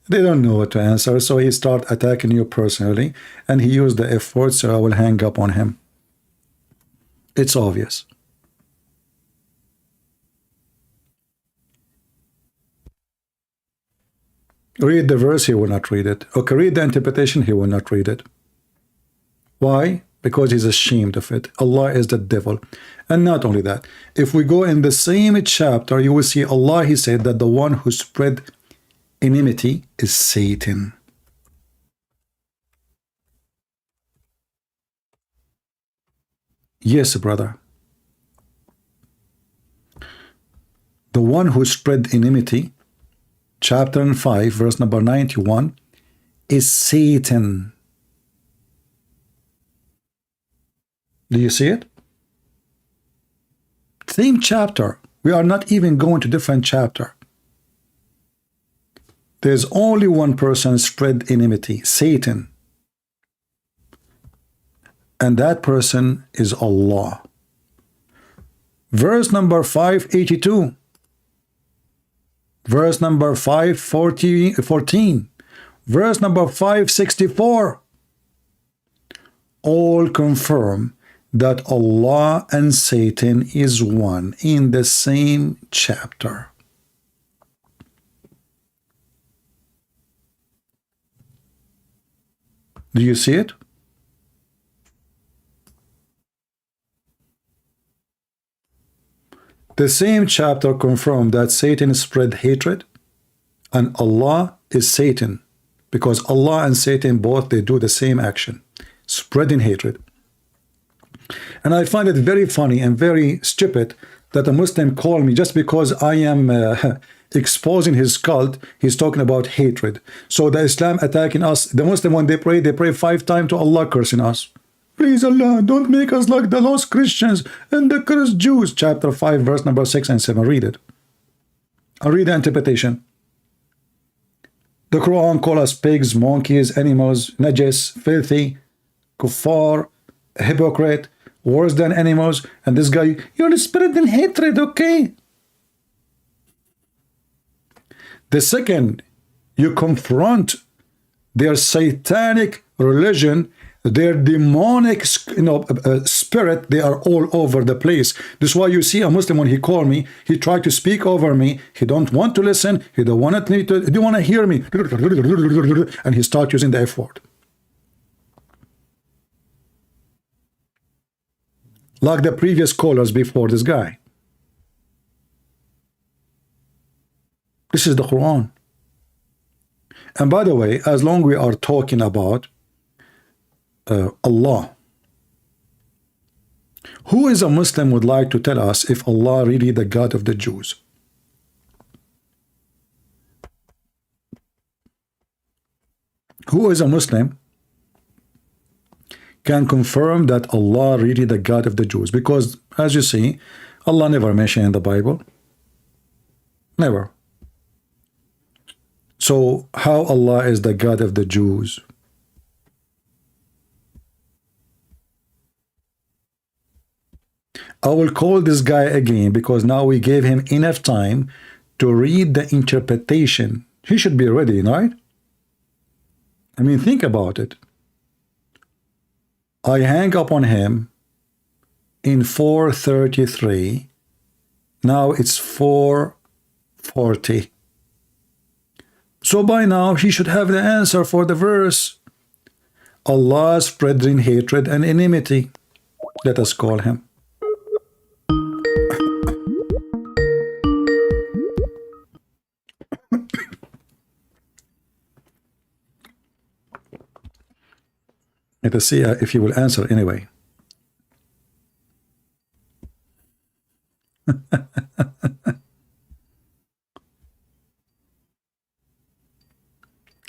They don't know what to answer, so he start attacking you personally, and he used the F word, so I will hang up on him. It's obvious. Read the verse, he will not read it. Okay, read the interpretation, he will not read it. Why? Because he's ashamed of it. Allah is the devil. And not only that, if we go in the same chapter, you will see Allah, he said that the one who spread enmity is Satan. Yes, brother. The one who spread enmity, chapter 5, verse number 91, is Satan. Do you see it? Same chapter. We are not even going to different chapter. There's only one person spread enmity, Satan. And that person is Allah. Verse number 582. Verse number 514. Verse number 564. All confirm that Allah and Satan is one in the same chapter. Do you see it? The same chapter confirmed that Satan spread hatred and Allah is Satan, because Allah and Satan both, they do the same action, spreading hatred. And I find it very funny and very stupid that a Muslim call me just because I am exposing his cult. He's talking about hatred. So the Islam attacking us, the Muslim, when they pray 5 times to Allah, cursing us. Please Allah, don't make us like the lost Christians and the cursed Jews. Chapter 5, verse number 6 and 7. Read it. I'll read the interpretation. The Quran calls us pigs, monkeys, animals, najis, filthy, kuffar, hypocrite, worse than animals. And this guy, you're spreading hatred, okay? The second, you confront their satanic religion, their demonic spirit, they are all over the place. This is why you see a Muslim, when he called me, he tried to speak over me. He don't want to listen. He don't want to hear me. And he start using the F word. Like the previous callers before this guy. This is the Quran. And by the way, as long we are talking about Allah, who is a Muslim would like to tell us if Allah really the God of the Jews? Who is a Muslim can confirm that Allah really the God of the Jews? Because as you see, Allah never mentioned in the Bible. Never. So how Allah is the God of the Jews? I will call this guy again because now we gave him enough time to read the interpretation. He should be ready, right? I mean, think about it. I hang up on him in 4:33. Now it's 4:40. So by now he should have the answer for the verse. Allah spreading hatred and enmity. Let us call him. Let us see if he will answer anyway.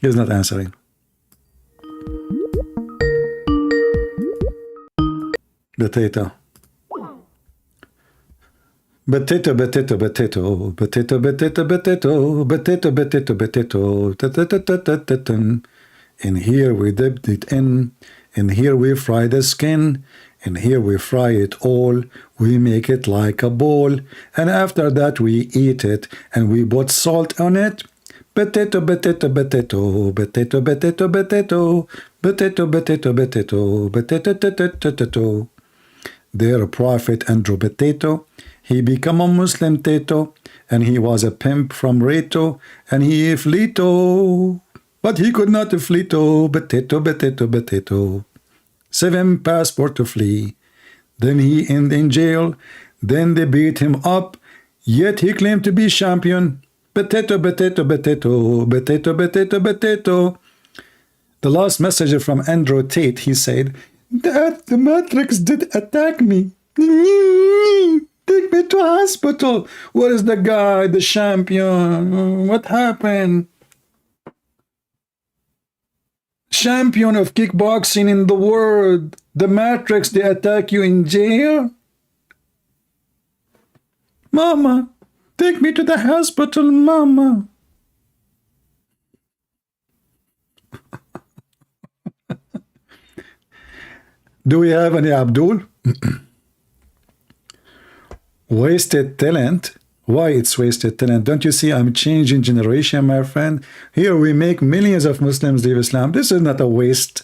He's not answering. Potato. Potato, potato, potato, potato, potato, potato, potato, potato, potato. And here we dipped it in, and here we fry the skin, and here we fry it all. We make it like a ball, and after that we eat it, and we put salt on it, Potato, potato, potato, potato, potato, potato, potato, potato, potato, potato, potato. Their prophet Andrew Potato, he become a Muslim Tato, and he was a pimp from Reto, and he Fleeto, but he could not Fleeto, potato, potato, potato. 7 passport to flee. Then he ended in jail. Then they beat him up, yet he claimed to be champion. Potato, potato, potato, potato, potato, potato. The last message from Andrew Tate, he said, that the Matrix did attack me. Take me to hospital. What is the guy, the champion? What happened? Champion of kickboxing in the world. The Matrix, they attack you in jail? Mama, take me to the hospital, Mama. Do we have any Abdul? Wasted talent. Why it's wasted talent? Don't you see I'm changing generation, my friend? Here we make millions of Muslims leave Islam. This is not a waste.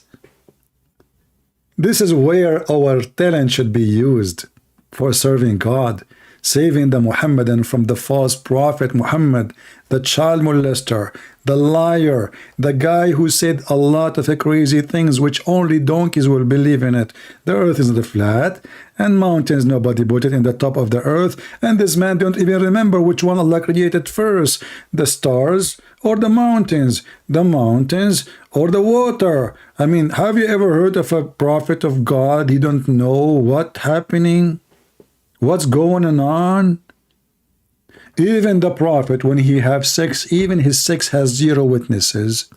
This is where our talent should be used for serving God, saving the Muhammadan from the false prophet Muhammad, the child molester, the liar, the guy who said a lot of crazy things which only donkeys will believe in it. The earth is not flat, and mountains nobody put it in the top of the earth, and this man don't even remember which one Allah created first, the stars or the mountains or the water. I mean, have you ever heard of a prophet of God? He don't know what's happening, what's going on. Even the prophet, when he have sex, even his sex has 0 witnesses.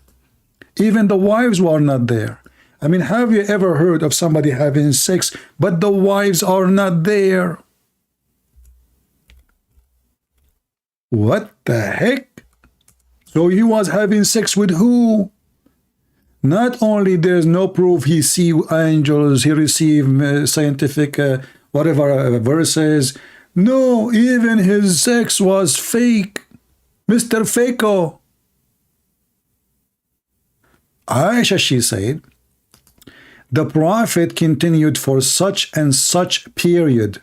Even the wives were not there. I mean, have you ever heard of somebody having sex, but the wives are not there? What the heck? So he was having sex with who? Not only there's no proof he see angels, he received scientific verses. No, even his sex was fake. Mr. Faco. Aisha, she said, the prophet continued for such and such period,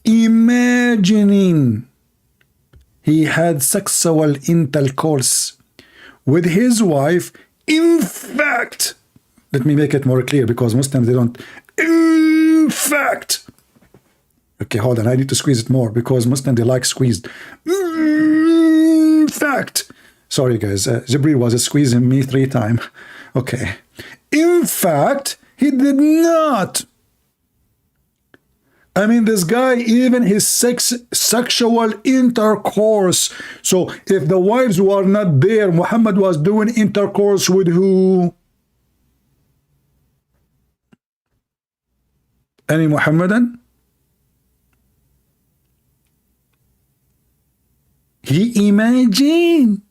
imagining he had sexual intercourse with his wife. In fact, let me make it more clear because Muslims, they don't. In fact. Okay, hold on. I need to squeeze it more because Muslims, they like squeezed. In fact. Sorry, guys. Jibreel was squeezing me 3 times. Okay. In fact, he did not. I mean, this guy, even his sexual intercourse. So, if the wives were not there, Muhammad was doing intercourse with who? Any Muhammadan? He imagined.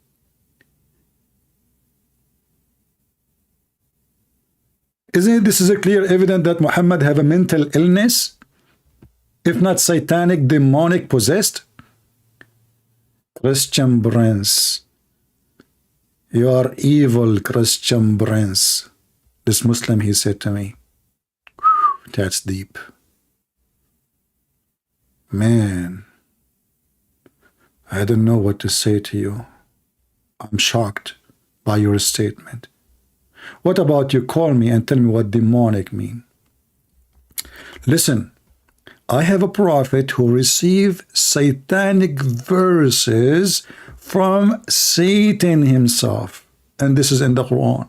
Isn't this is a clear evidence that Muhammad have a mental illness? If not satanic, demonic, possessed? Christian prince. You are evil, Christian prince. This Muslim, he said to me. That's deep. Man. I don't know what to say to you. I'm shocked by your statement. What about you call me and tell me what demonic mean? Listen, I have a prophet who received satanic verses from Satan himself. And this is in the Quran.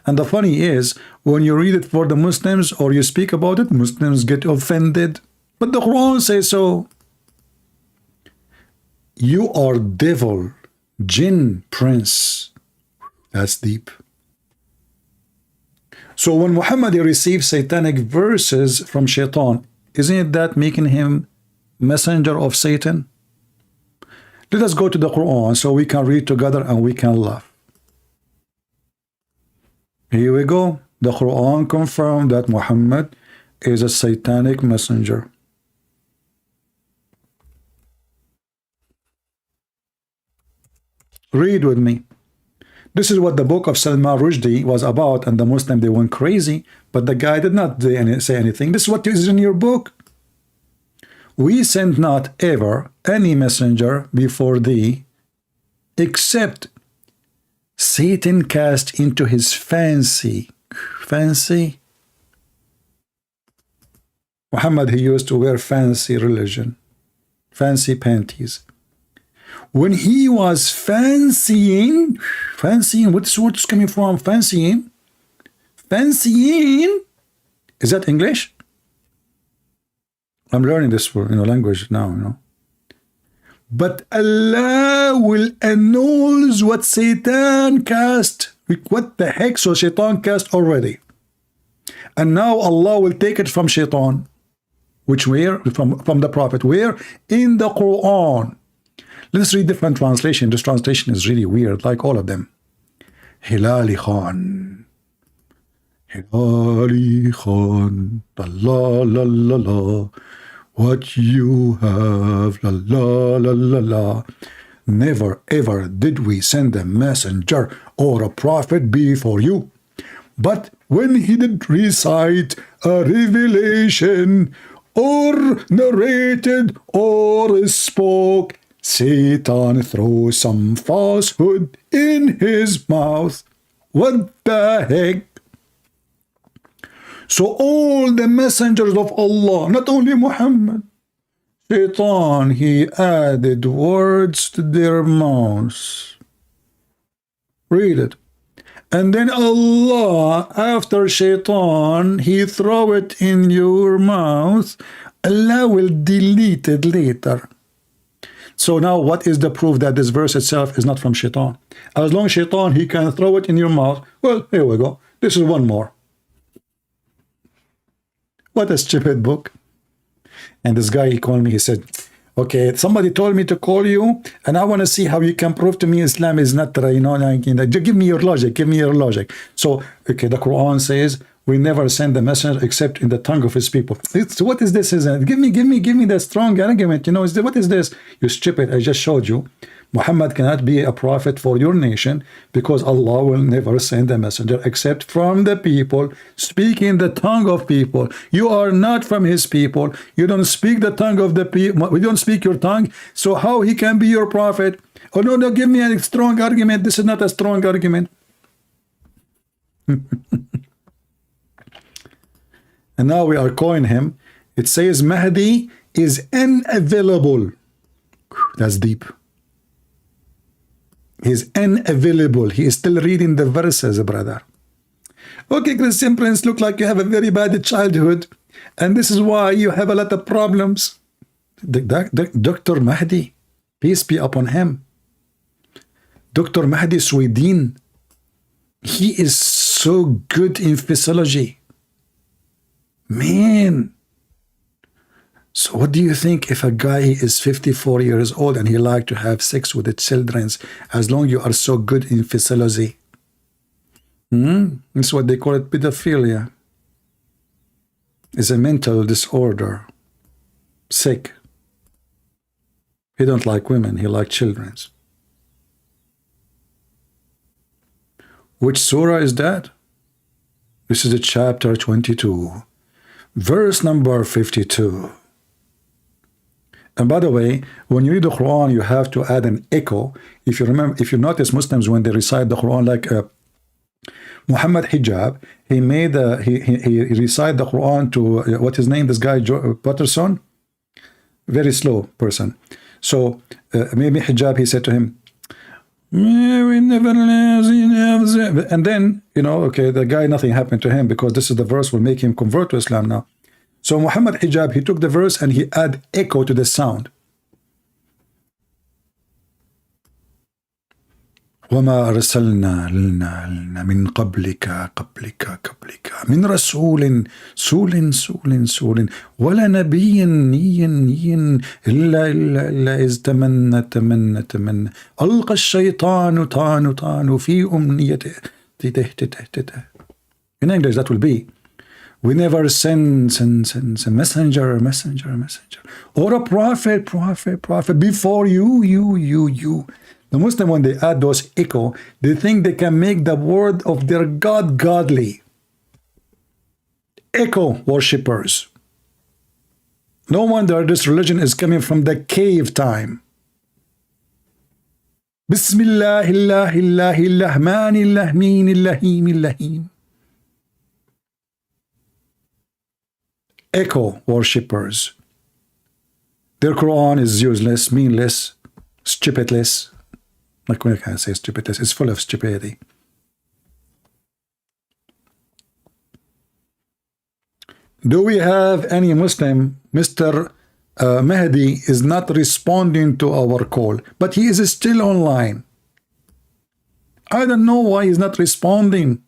And the funny is, when you read it for the Muslims or you speak about it, Muslims get offended. But the Quran says so. You are devil, jinn, prince. That's deep. So when Muhammad received satanic verses from Shaitan, isn't that making him messenger of Satan? Let us go to the Quran so we can read together and we can laugh. Here we go. The Quran confirmed that Muhammad is a satanic messenger. Read with me. This is what the book of Salman Rushdie was about, and the Muslim, they went crazy, but the guy did not say anything. This is what is in your book. We sent not ever any messenger before thee, except Satan cast into his fancy. Muhammad, he used to wear fancy religion, fancy panties. When he was fancying, what's coming from fancying? Fancying, is that English? I'm learning this language now, But Allah will annul what Satan cast. What the heck? So Shaitan cast already. And now Allah will take it from Shaitan. Which where? From the Prophet. Where? In the Quran. Let's read different translation. This translation is really weird, like all of them. Hilali Khan. Hilali Khan. La la la la. What you have. La la la la la. Never ever did we send a messenger or a prophet before you. But when he did recite a revelation or narrated or spoke, Satan threw some falsehood in his mouth. What the heck? So all the messengers of Allah, not only Muhammad, Shaitan, he added words to their mouths. Read it. And then Allah, after Shaitan, he throw it in your mouth. Allah will delete it later. So now what is the proof that this verse itself is not from Shaitan? As long as Shaitan, he can throw it in your mouth. Well, here we go. This is one more. What a stupid book. And this guy, he called me, he said, okay, somebody told me to call you, and I want to see how you can prove to me Islam is not, give me your logic, So, okay, the Quran says, we never send a messenger except in the tongue of his people. What is this? Give me the strong argument. What is this? You stupid, I just showed you. Muhammad cannot be a prophet for your nation because Allah will never send a messenger except from the people, speaking the tongue of people. You are not from his people. You don't speak the tongue of the people. We don't speak your tongue. So how he can be your prophet? Oh, no, give me a strong argument. This is not a strong argument. And now we are calling him. It says Mehdi is unavailable. That's deep. He's unavailable. He is still reading the verses, brother. Okay, Christian Prince, look like you have a very bad childhood, and this is why you have a lot of problems. Dr. Mehdi, peace be upon him. Dr. Mehdi Sweden, he is so good in physiology. Man. So what do you think if a guy is 54 years old and he like to have sex with the children, as long as you are so good in physiology? That's what they call it, pedophilia. It's a mental disorder. Sick. He don't like women, he like children. Which surah is that? This is a chapter 22, verse number 52. And by the way, when you read the Quran, you have to add an echo. If you remember, if you notice, Muslims when they recite the Quran, like Muhammad Hijab, he made he recite the Quran to what his name? This guy Patterson, very slow person. So maybe Hijab, he said to him, we never, and then okay, the guy, nothing happened to him because this is the verse will make him convert to Islam now. So Muhammad Hijab, he took the verse and he add echo to the sound. وما أرسلنا لنا من قبلك من رسول سول ولا نبي إلا إذ تمنى ألقى الشيطان طان في أمنيته. In English that will be, we never send messenger or a prophet before you. The Muslim, when they add those echo, they think they can make the word of their God godly. Echo worshippers. No wonder this religion is coming from the cave time. Bismillahirrahmanirrahim. Echo worshippers. Their Quran is useless, meaningless, stupidless. Like when I can say stupidless, it's full of stupidity. Do we have any Muslim? Mr. Mehdi is not responding to our call, but he is still online. I don't know why he's not responding.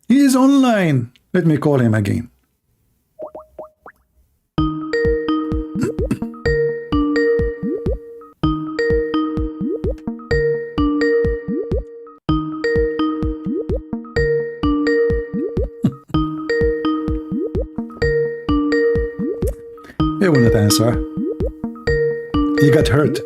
He is online. Let me call him again. He will not answer. He got hurt.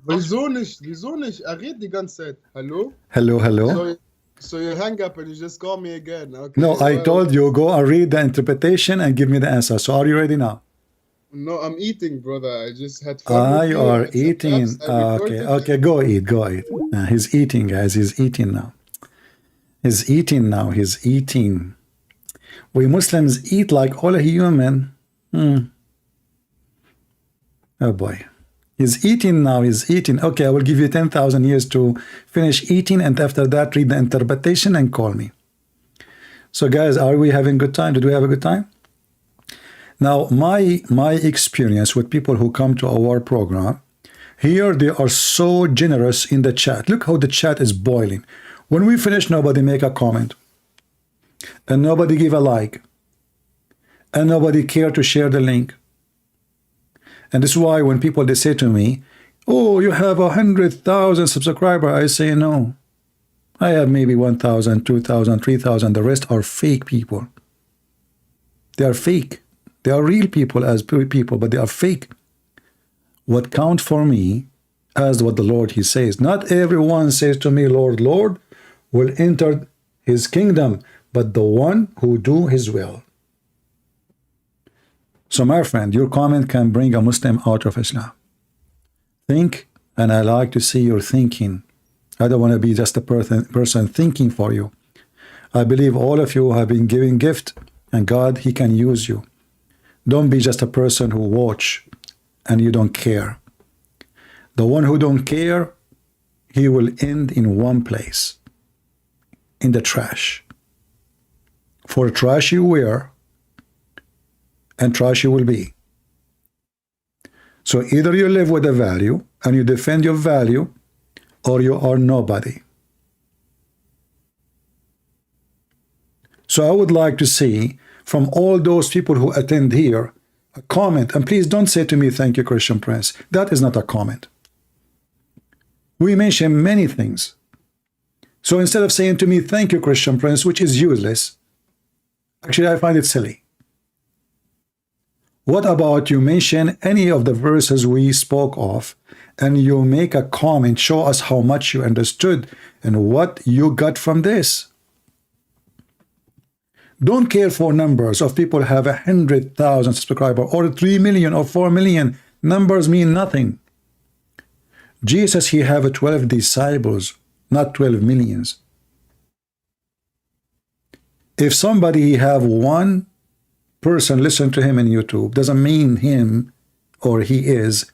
Wieso nicht? Wieso nicht? Er redet die ganze Zeit. Hallo? Hello, hello. So you hang up and you just call me again. Okay, No, I told you, go and read the interpretation and give me the answer. So are you ready now? No, I'm eating, brother. I just had fun. Ah, with you you. are It's a eating. claps. I Okay, recorded okay, go eat, go eat. He's eating, guys. He's eating now. He's eating now. He's eating. We Muslims eat like all human. Oh boy. He's eating now. He's eating. Okay, I will give you 10,000 years to finish eating, and after that, read the interpretation and call me. So, guys, are we having good time? Did we have a good time? Now, my experience with people who come to our program, here they are so generous in the chat. Look how the chat is boiling. When we finish, nobody make a comment, and nobody give a like, and nobody care to share the link. And this is why when people, they say to me, oh, you have 100,000 subscribers, I say no. I have maybe 1,000, 2,000, 3,000. The rest are fake people. They are fake. They are real people as people, but they are fake. What counts for me as what the Lord, he says. Not everyone says to me, Lord, Lord, will enter his kingdom, but the one who do his will. So, my friend, your comment can bring a Muslim out of Islam. Think, and I like to see your thinking. I don't want to be just a person thinking for you. I believe all of you have been given gift, and God, he can use you. Don't be just a person who watch and you don't care. The one who don't care, he will end in one place, in the trash. For trash you wear, and trash you will be. So either you live with a value and you defend your value, or you are nobody. So I would like to see from all those people who attend here a comment. And please don't say to me, thank you, Christian Prince. That is not a comment. We mention many things. So instead of saying to me, thank you, Christian Prince, which is useless, actually I find it silly. What about you mention any of the verses we spoke of, and you make a comment, show us how much you understood and what you got from this. Don't care for numbers of people have 100,000 subscribers or 3 million or 4 million. Numbers mean nothing. Jesus, he have 12 disciples, not 12 millions. If somebody have one person listen to him in YouTube, doesn't mean him or he is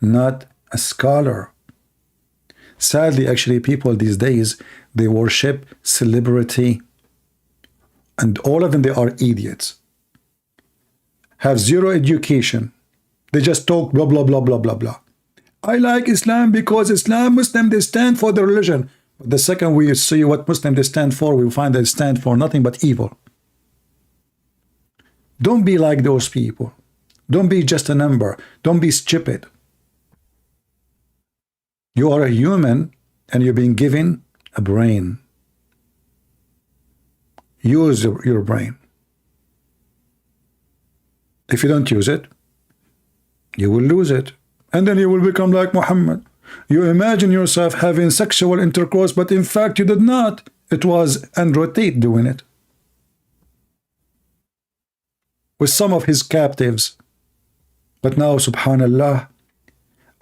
not a scholar. Sadly, actually, people these days, they worship celebrity, and all of them, they are idiots, have zero education. They just talk blah blah blah blah blah blah. I like Islam because Islam, Muslim, they stand for the religion. But the second we see what Muslim they stand for, we find they stand for nothing but evil. Don't be like those people. Don't be just a number. Don't be stupid. You are a human and you're being given a brain. Use your brain. If you don't use it, You will lose it. And then you will become like Muhammad. You imagine yourself having sexual intercourse, but in fact you did not. It was Andrew Tate doing it with some of his captives. But now, subhanallah,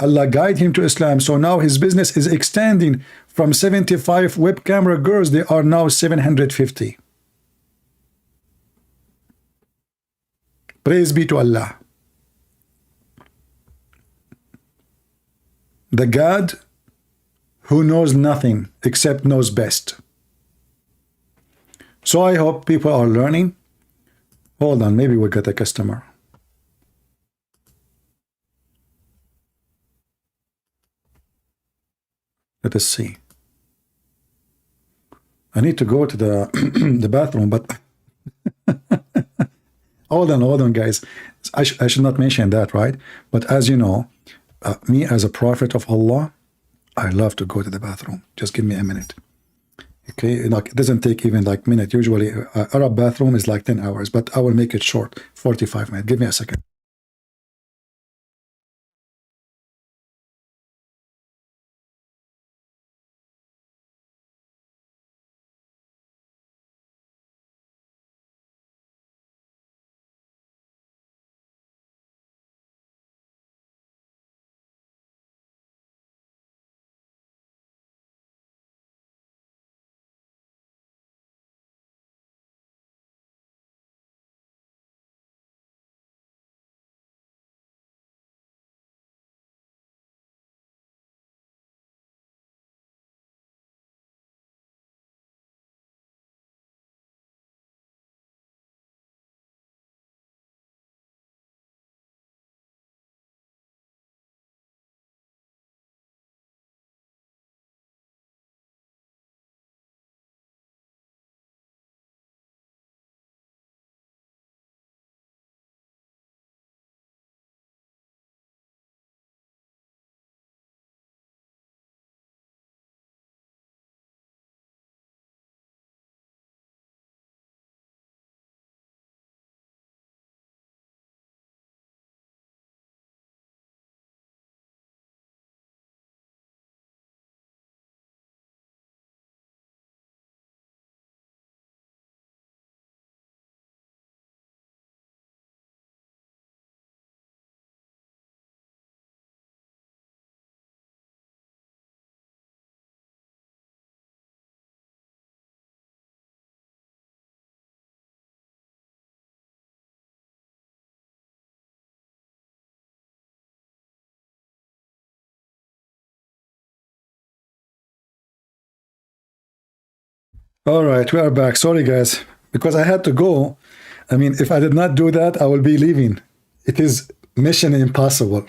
Allah guide him to Islam. So now his business is extending from 75 web camera girls. They are now 750. Praise be to Allah. The God who knows nothing except knows best. So I hope people are learning. Hold on, maybe we'll get a customer. Let us see. I need to go to the the bathroom, but hold on, guys. I should not mention that, right? But as you know, me as a prophet of Allah, I love to go to the bathroom. Just give me a minute. Okay, like it doesn't take even like a minute. Usually, Arab bathroom is like 10 hours, but I will make it short, 45 minutes. Give me a second. All right, we are back. Sorry, guys, because I had to go. I mean, if I did not do that, I will be leaving. It is mission impossible.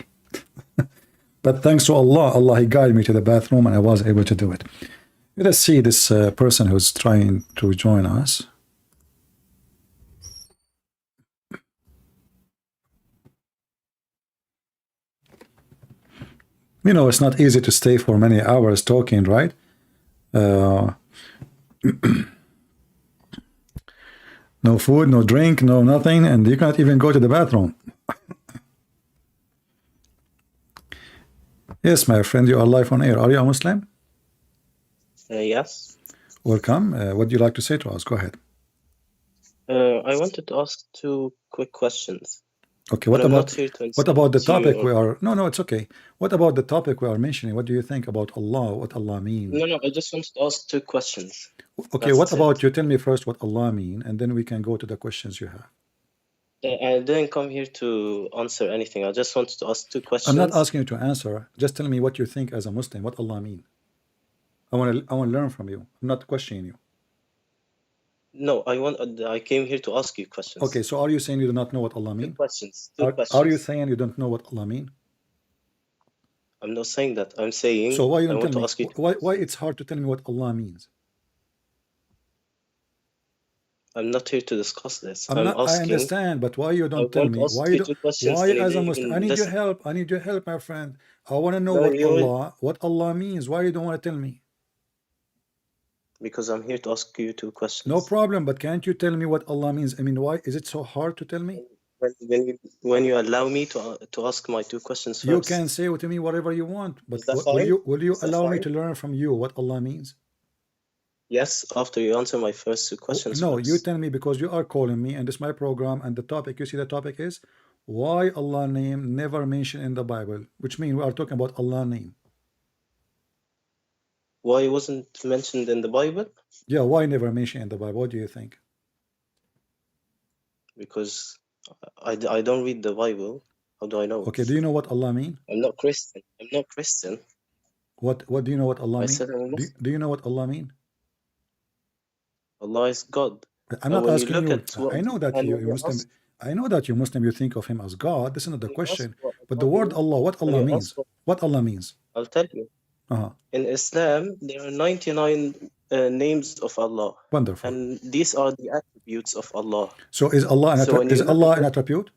But thanks to Allah, He guided me to the bathroom and I was able to do it. Let us see this person who's trying to join us. You know, it's not easy to stay for many hours talking, right? No food, no drink, no nothing, and you can't even go to the bathroom. Yes, my friend, you are live on air. Are you a Muslim? Yes. Welcome. What do you like to say to us? Go ahead. I wanted to ask two quick questions. Okay, But what I'm about not here to what about the insult topic you we or... are? No, it's okay. What about the topic we are mentioning? What do you think about Allah? What Allah means? No, I just wanted to ask two questions. Okay, That's what about it. you? Tell me first what Allah mean, and then we can go to the questions you have. I didn't come here to answer anything. I just wanted to ask two I'm not questions. asking you to answer. Just tell me what you think as a Muslim. What Allah mean? I want to learn from you. I'm not questioning you. No, I came here to ask you questions. Okay, so are you saying you do not know what Allah Two mean? questions. Are you saying you don't know what Allah mean? I'm not saying that. I'm saying So why you I don't want tell to me? ask you Why it's hard to tell me what Allah means? I'm not here to discuss this. I I'm asking. understand, but why you I don't tell want to me? ask you two questions. Why Then you as a didn't Muslim? even I need your listen. help. I need your help, my friend. I want to know No, what Allah means. Why you don't want to tell me? Because I'm here to ask you two questions. No problem, but can't you tell me what Allah means? I mean, why is it so hard to tell me? when you allow me to ask my two questions first. You can say to me whatever you want, but Is that will fine? you Is that allow me fine? to learn from you what Allah means? Yes, after you answer my first two questions No, first. you tell me, because you are calling me and this is my program, and the topic, you see the topic is why Allah name never mentioned in the Bible, which means we are talking about Allah name. Why it wasn't mentioned in the Bible? Yeah, why never mentioned in the Bible? What do you think? Because I don't read the Bible. How do I know? Okay, do you know what Allah mean? I'm not Christian. I'm not Christian. What do you know what Allah I mean? said I'm a Muslim. Do you know what Allah mean? Allah is God. I'm not when asking you look you. at what, I know that and you're when you Muslim. ask, I know that you're Muslim. You think of him as God. This is not the when you ask question. what But the Allah word means, Allah, what when Allah you means? ask What Allah means? I'll tell you. In Islam, there are 99 names of Allah, Wonderful. and these are the attributes of Allah. So is Allah So when you is look Allah at an it, attribute?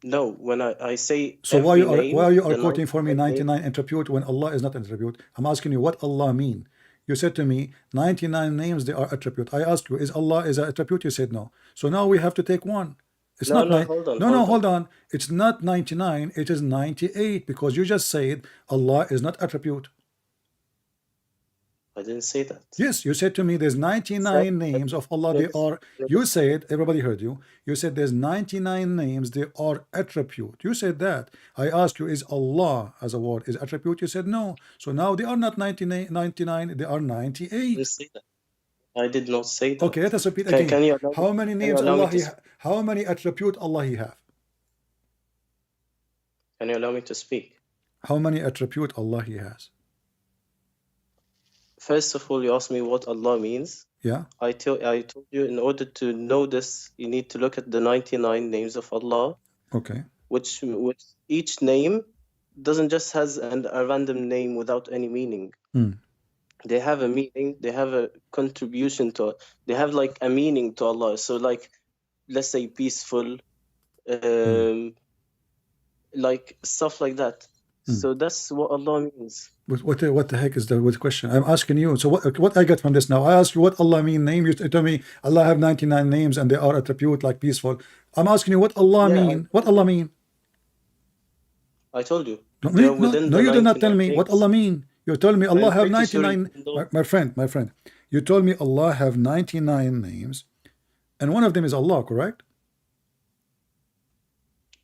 no, when I say So every why name, you are the quoting for me 99 99 attribute when Allah is not an attribute? I'm asking you what Allah mean. You said to me 99 names, they are attribute. I asked you, is Allah is an attribute? You said no. So now we have to take one. It's No, not no, nine. hold on, No, hold no, on. hold on. It's not 99. It is 98, because you just said Allah is not attribute. I didn't say that. Yes, you said to me there's 99 names of Allah. They are, you said, everybody heard you. You said there's 99 names, they are attribute. You said that. I asked you, is Allah as a word is attribute? You said no. So now they are not 99, they are 98. I didn't say that. I did not say that. Okay, let us repeat Can again. you allow How many can you names allow me Allah to he how many attribute Allah he have? Can you allow me to speak? How many attribute Allah he has? First of all, you asked me what Allah means. Yeah. I told you, in order to know this, you need to look at the 99 names of Allah, Okay. which each name doesn't just has a random name without any meaning. They have a meaning, they have a contribution to, they have like a meaning to Allah. So like, let's say peaceful, like stuff like that. So that's what Allah means. What the heck is the question? I'm asking you. So what I get from this now? I asked you what Allah mean name. You tell me Allah have 99 names and they are attribute like peaceful. I'm asking you what Allah mean. What Allah mean? I told you. No, you did not tell me what Allah mean. You told me Allah have 99. My friend. You told me Allah have 99 names, and one of them is Allah, correct?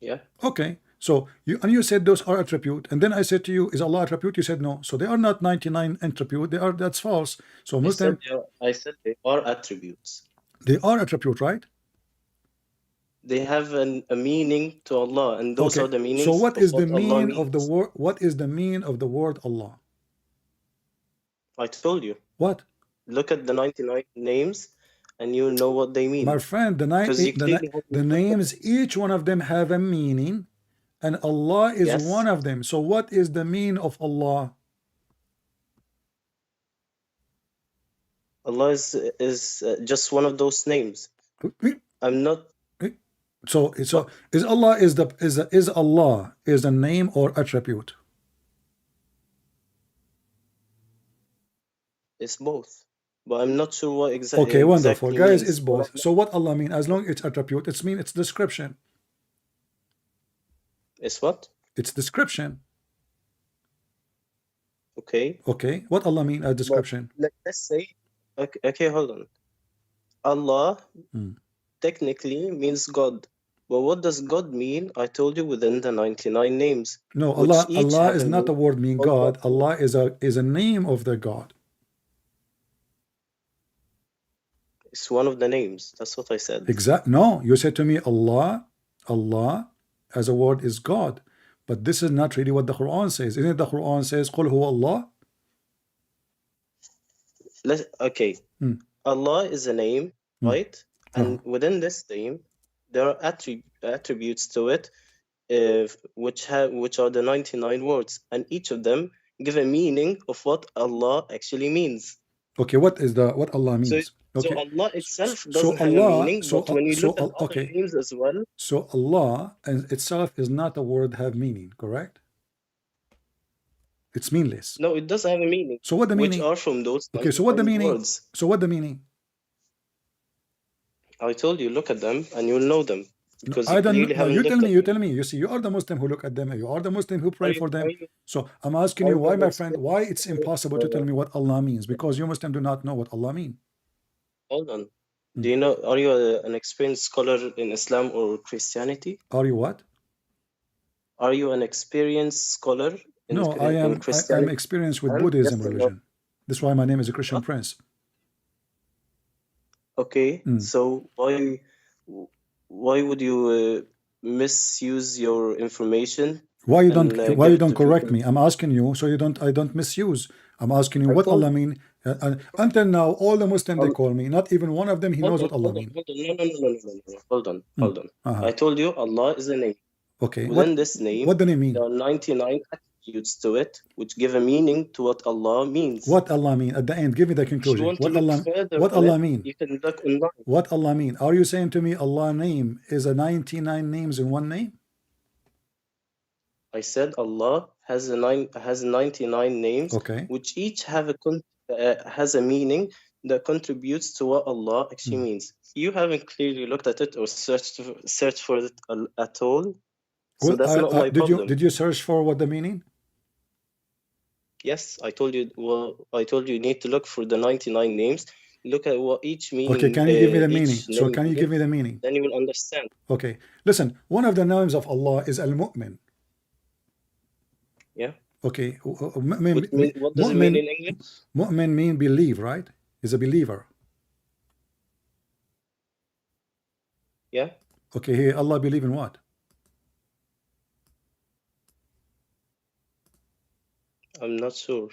Yeah. Okay. So you said those are attribute, and then I said to you, is Allah attribute? You said no. So they are not 99 attribute. That's false. So Muslim. I said they are attributes. They are attribute, right? They have a meaning to Allah, and those are the meanings. So what is the meaning of the word? What is the meaning of the word Allah? I told you. What? Look at the 99 names, and you know what they mean. My friend, the names, each one of them have a meaning. And Allah is one of them. So what is the meaning of Allah? Allah is just one of those names. I'm not. So is Allah is Allah a name or attribute? It's both, but I'm not sure what exactly. Okay, wonderful, guys. Means. It's both. So what Allah mean? As long as it's attribute, it's mean it's description. It's what? It's description. Okay. Okay. What Allah mean as description? Let's say, okay, hold on. Allah technically means God. But what does God mean? I told you within the 99 names. No, Allah is not the word mean God. Allah is a name of the God. It's one of the names. That's what I said. Exactly. No, you said to me Allah as a word is God, but this is not really what the Quran says. Isn't it? The Quran says Qul huwa Allah. Okay. Allah is a name, right? And within this name there are attributes to it, which are the 99 words, and each of them give a meaning of what Allah actually means. Okay, what Allah means? So Allah itself doesn't have a meaning, but when you look at other names as well. So Allah itself is not a word have meaning, correct? It's meaningless. No, it does have a meaning. So what the meaning? Which are from those. Okay, so what the meaning? Words. So what the meaning? I told you, look at them and you'll know them. Because I you don't clearly know. haven't You looked tell at me. You them. tell me. You see, you are the Muslim who look at them. You are the Muslim who pray for them. Are you, So I'm asking are you, you why, an my friend, why it's experienced impossible to tell me what Allah means? Because you Muslim do not know what Allah means. Hold on. Do you know, are you an experienced scholar in Islam or Christianity? Are you what? Are you an experienced scholar No, I in am. I'm Christianity? experienced with And Buddhism yes or no? religion. That's why my name is a Christian Huh? prince. Okay, so why would you misuse your information? Why you and don't? Why give you it don't to correct people? me? I'm asking you, so you don't. I don't misuse. I'm asking you I what told Allah mean. Until now, all the Muslims they hold call me. Not even one of them he hold knows on, what Allah hold on, mean. hold on. No. Hold on, hold on. Uh-huh. I told you Allah is a name. Okay. Within this name, What do they mean? there are 99 attributes to it, which give a meaning to what Allah means. What Allah mean? At the end, give me the If you conclusion. want to What look Allah? further What on Allah it, mean? you can look online. What Allah mean? Are you saying to me Allah name is a 99 names in one name? I said Allah has 99 names, Okay. which each have has a meaning that contributes to what Allah actually means. You haven't clearly looked at it or searched for it at all, so Well, that's not my problem. did you search for what the meaning? Yes, I told you. Well, I told you need to look for the 99 names. Look at what each meaning. Okay, can you give me the each meaning? So name can you give me means, the meaning? then you will understand. Okay, listen. One of the names of Allah is Al-Mu'min. Yeah. Okay. What does it mean in English? Mu'min mean believe, right? Is a believer. Yeah. Okay, here Allah believe in what? I'm not sure.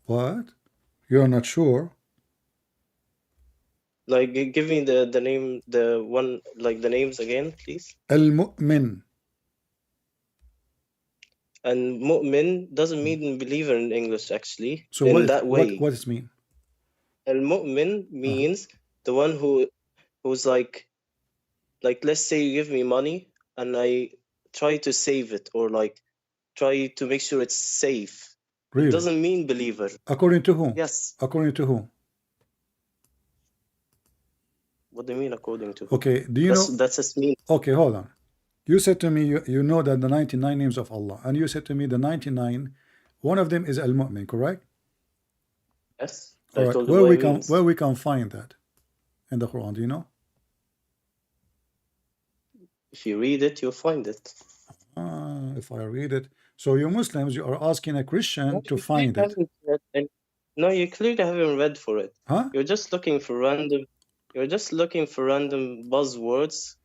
What? You're not sure? Like, give me the name, the one, like the names again, please. Al-Mu'min. And mu'min doesn't mean believer in English, actually. So in that way. what does it mean? Al-mu'min means the one who's like let's say you give me money and I try to save it, or like try to make sure it's safe. Really? It doesn't mean believer. According to who? Yes. According to who? What do you mean according to? Okay, do you know? That's just me. Okay, hold on. You said to me, you know that the 99 names of Allah, and you said to me the 99, one of them is Al-Mu'min, correct? Yes. All right. Where we can find that in the Quran, do you know? If you read it, you'll find it. If I read it. So you Muslims, you are asking a Christian to find it. No, you clearly haven't read for it. Huh? You're just looking for random buzzwords.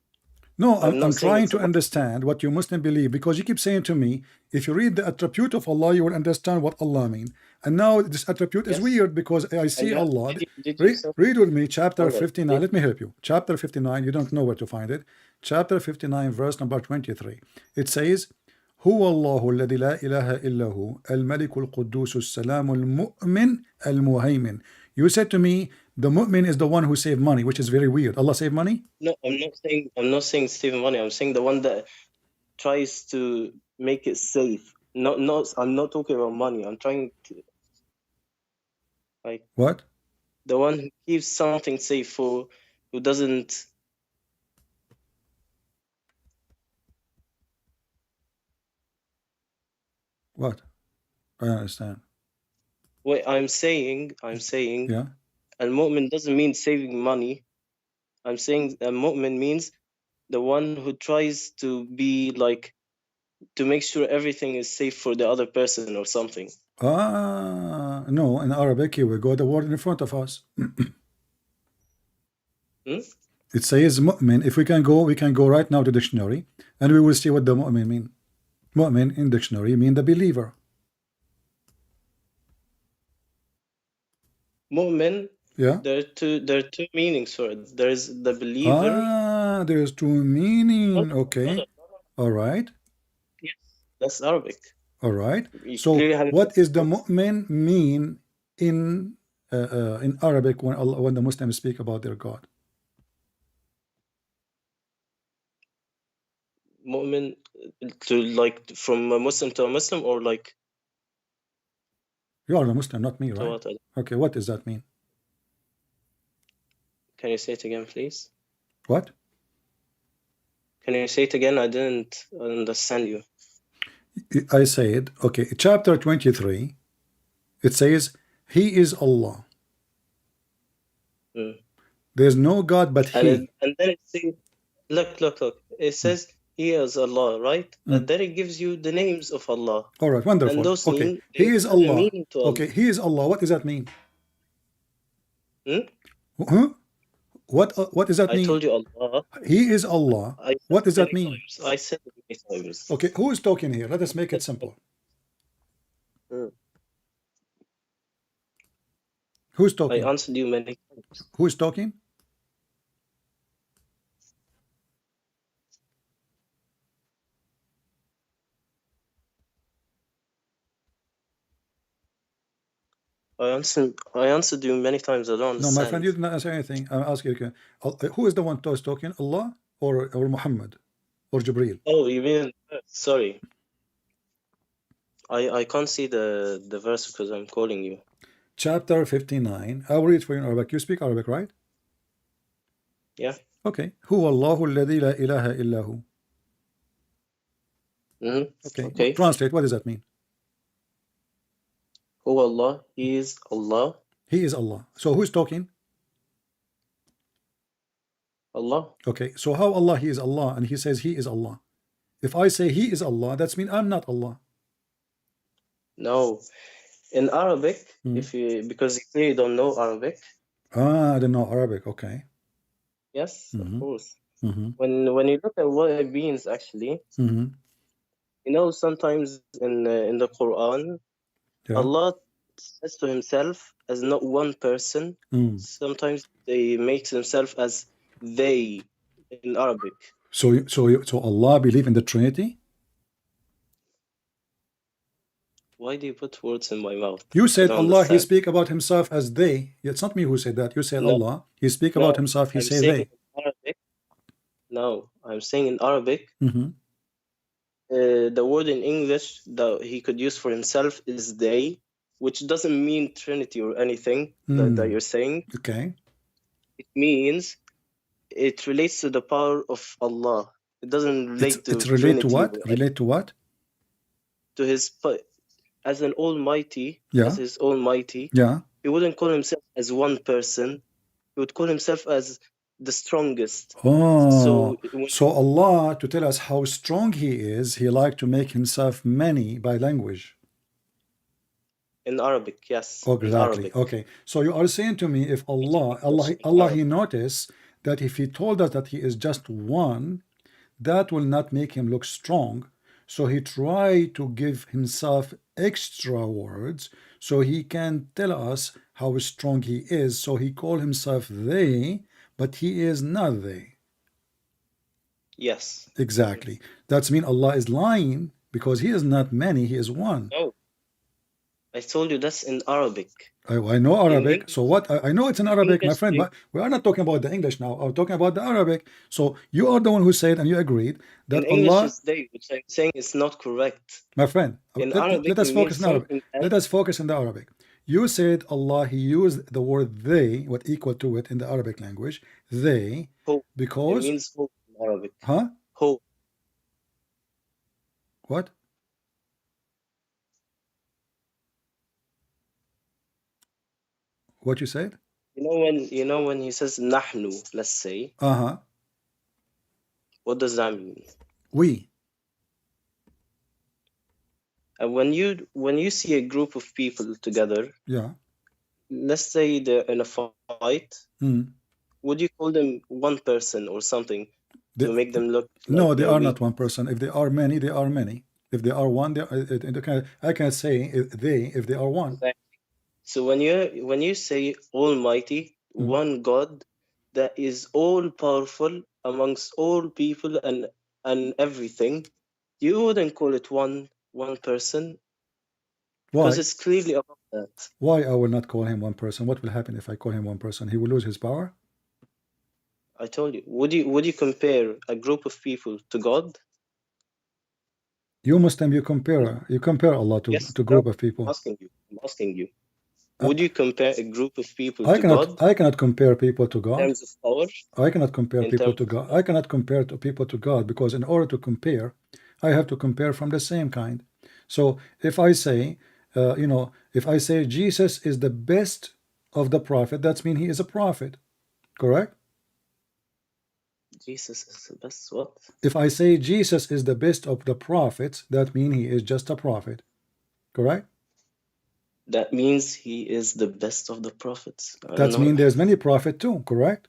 No, I'm trying to understand what you Muslim believe, because you keep saying to me, if you read the attribute of Allah, you will understand what Allah means. And now this attribute is weird because I see Allah. Read with me chapter 59. Let me help you. Chapter 59, you don't know where to find it. Chapter 59, verse number 23. It says, هو الله الذي لا إله إلا هو الملك القدوس السلام المؤمن المهيمن. You said to me, the mu'min is the one who saved money, which is very weird. Allah saved money? No, I'm not saying saving money. I'm saying the one that tries to make it safe. No, I'm not talking about money. I'm trying to, like, what? The one who keeps something safe, for who doesn't. What? I don't understand. Wait, I'm saying. Yeah. Al-Mu'min doesn't mean saving money. I'm saying Al-Mu'min means the one who tries to be like, to make sure everything is safe for the other person or something. No, in Arabic here we got the word in front of us. It says mu'min. If we can go right now to dictionary and we will see what the mu'min mean. Mu'min in dictionary mean the believer. Mu'min. Yeah. There are two meanings for it. There is the believer. There's two meaning. Okay. All right. Yes, that's Arabic. All right. So what is the mu'min mean in Arabic when the Muslims speak about their God? Mu'min, to like from a Muslim to a Muslim, or like? You are a Muslim, not me, right? Okay, what does that mean? Can you say it again, please? What? Can you say it again? I didn't understand you. I said, okay, chapter 23, it says, He is Allah. There's no God but He. And then it says, look. It says He is Allah, right? And then it gives you the names of Allah. All right, wonderful. And those okay, mean, He is Allah. meaning to Allah. Okay, He is Allah. What does that mean? Hmm? Huh? What does that mean? I told you Allah. He is Allah. What does that mean? I said it many times. Okay, who is talking here? Let us make it simple. Who's talking? I answered you many times. Who is talking? I answered you many times. I don't understand. No, my friend, you did not answer anything. I'm asking you, who is the one who is talking? Allah or Muhammad or Jibreel? Oh, you mean, sorry. I can't see the verse because I'm calling you. Chapter 59. I'll read for you in Arabic. You speak Arabic, right? Yeah. Okay. Huwa Allahu alladhi la ilaha illahu. Okay. Translate. What does that mean? Huwa Allah. He is Allah. He is Allah. So who's talking? Allah. Okay. So how Allah He is Allah and He says He is Allah? If I say He is Allah, that's mean I'm not Allah. No. In Arabic, because you clearly don't know Arabic. I don't know Arabic. Okay. Yes, of course. When you look at what it means, actually, you know, sometimes in the Quran, Allah says to Himself as not one person. Sometimes He makes Himself as they in Arabic. So Allah believe in the Trinity? Why do you put words in my mouth? You said Allah, He speak about Himself as they. It's not me who said that. You said no. Allah, He speak about Himself, He say they. Arabic, no, I'm saying in Arabic, the word in English that He could use for Himself is they, which doesn't mean Trinity or anything that you're saying. Okay. It means it relates to the power of Allah. It doesn't relate to Trinity. Relate to what? Relate to what? To His... As an Almighty, as His Almighty, He wouldn't call Himself as one person. He would call Himself as the strongest. Oh, so Allah, to tell us how strong He is, He like to make Himself many by language. In Arabic, yes. Oh, exactly. Arabic. Okay. So you are saying to me, if Allah, He noticed that if He told us that He is just one, that will not make Him look strong. So He tried to give Himself extra words so He can tell us how strong He is. So He called Himself they, but He is not they. Yes. Exactly. That's mean Allah is lying because He is not many, He is one. No. I told you that's in Arabic. I know Arabic. So what? I know it's in Arabic, my friend, but we are not talking about the English now. I'm talking about the Arabic. So you are the one who said and you agreed that in Allah... English is they, which I'm saying is not correct. My friend, let us focus in Arabic. Let us focus in the Arabic. You said Allah, He used the word they, what equal to it in the Arabic language, they, because... It means hope in Arabic. Huh? Hope. What? What you said? You know when He says nahnu, let's say. What does that mean? We. And when you see a group of people together, let's say they're in a fight, would you call them one person or something to make them look? No, they are not one person. If they are many, they are many. If they are one, I can say they if they are one. Exactly. So when you say Almighty, one God that is all powerful amongst all people and everything, you wouldn't call it one person. Why? Because it's clearly above that. Why I will not call Him one person? What will happen if I call Him one person? He will lose His power? I told you. Would you compare a group of people to God? You Muslim, you compare Allah to group of people. I'm asking you. would you compare a group of people I to cannot God I cannot compare people to in God. terms of power? I cannot compare In people terms to of God. I cannot compare to people to God, because in order to compare, I have to compare from the same kind. So if I say, if I say Jesus is the best of the prophet, that means he is a prophet, correct? Jesus is the best what? If I say Jesus is the best of the prophets, that means he is just a prophet, correct? That means he is the best of the prophets. I don't That know. means there's many prophet too, correct?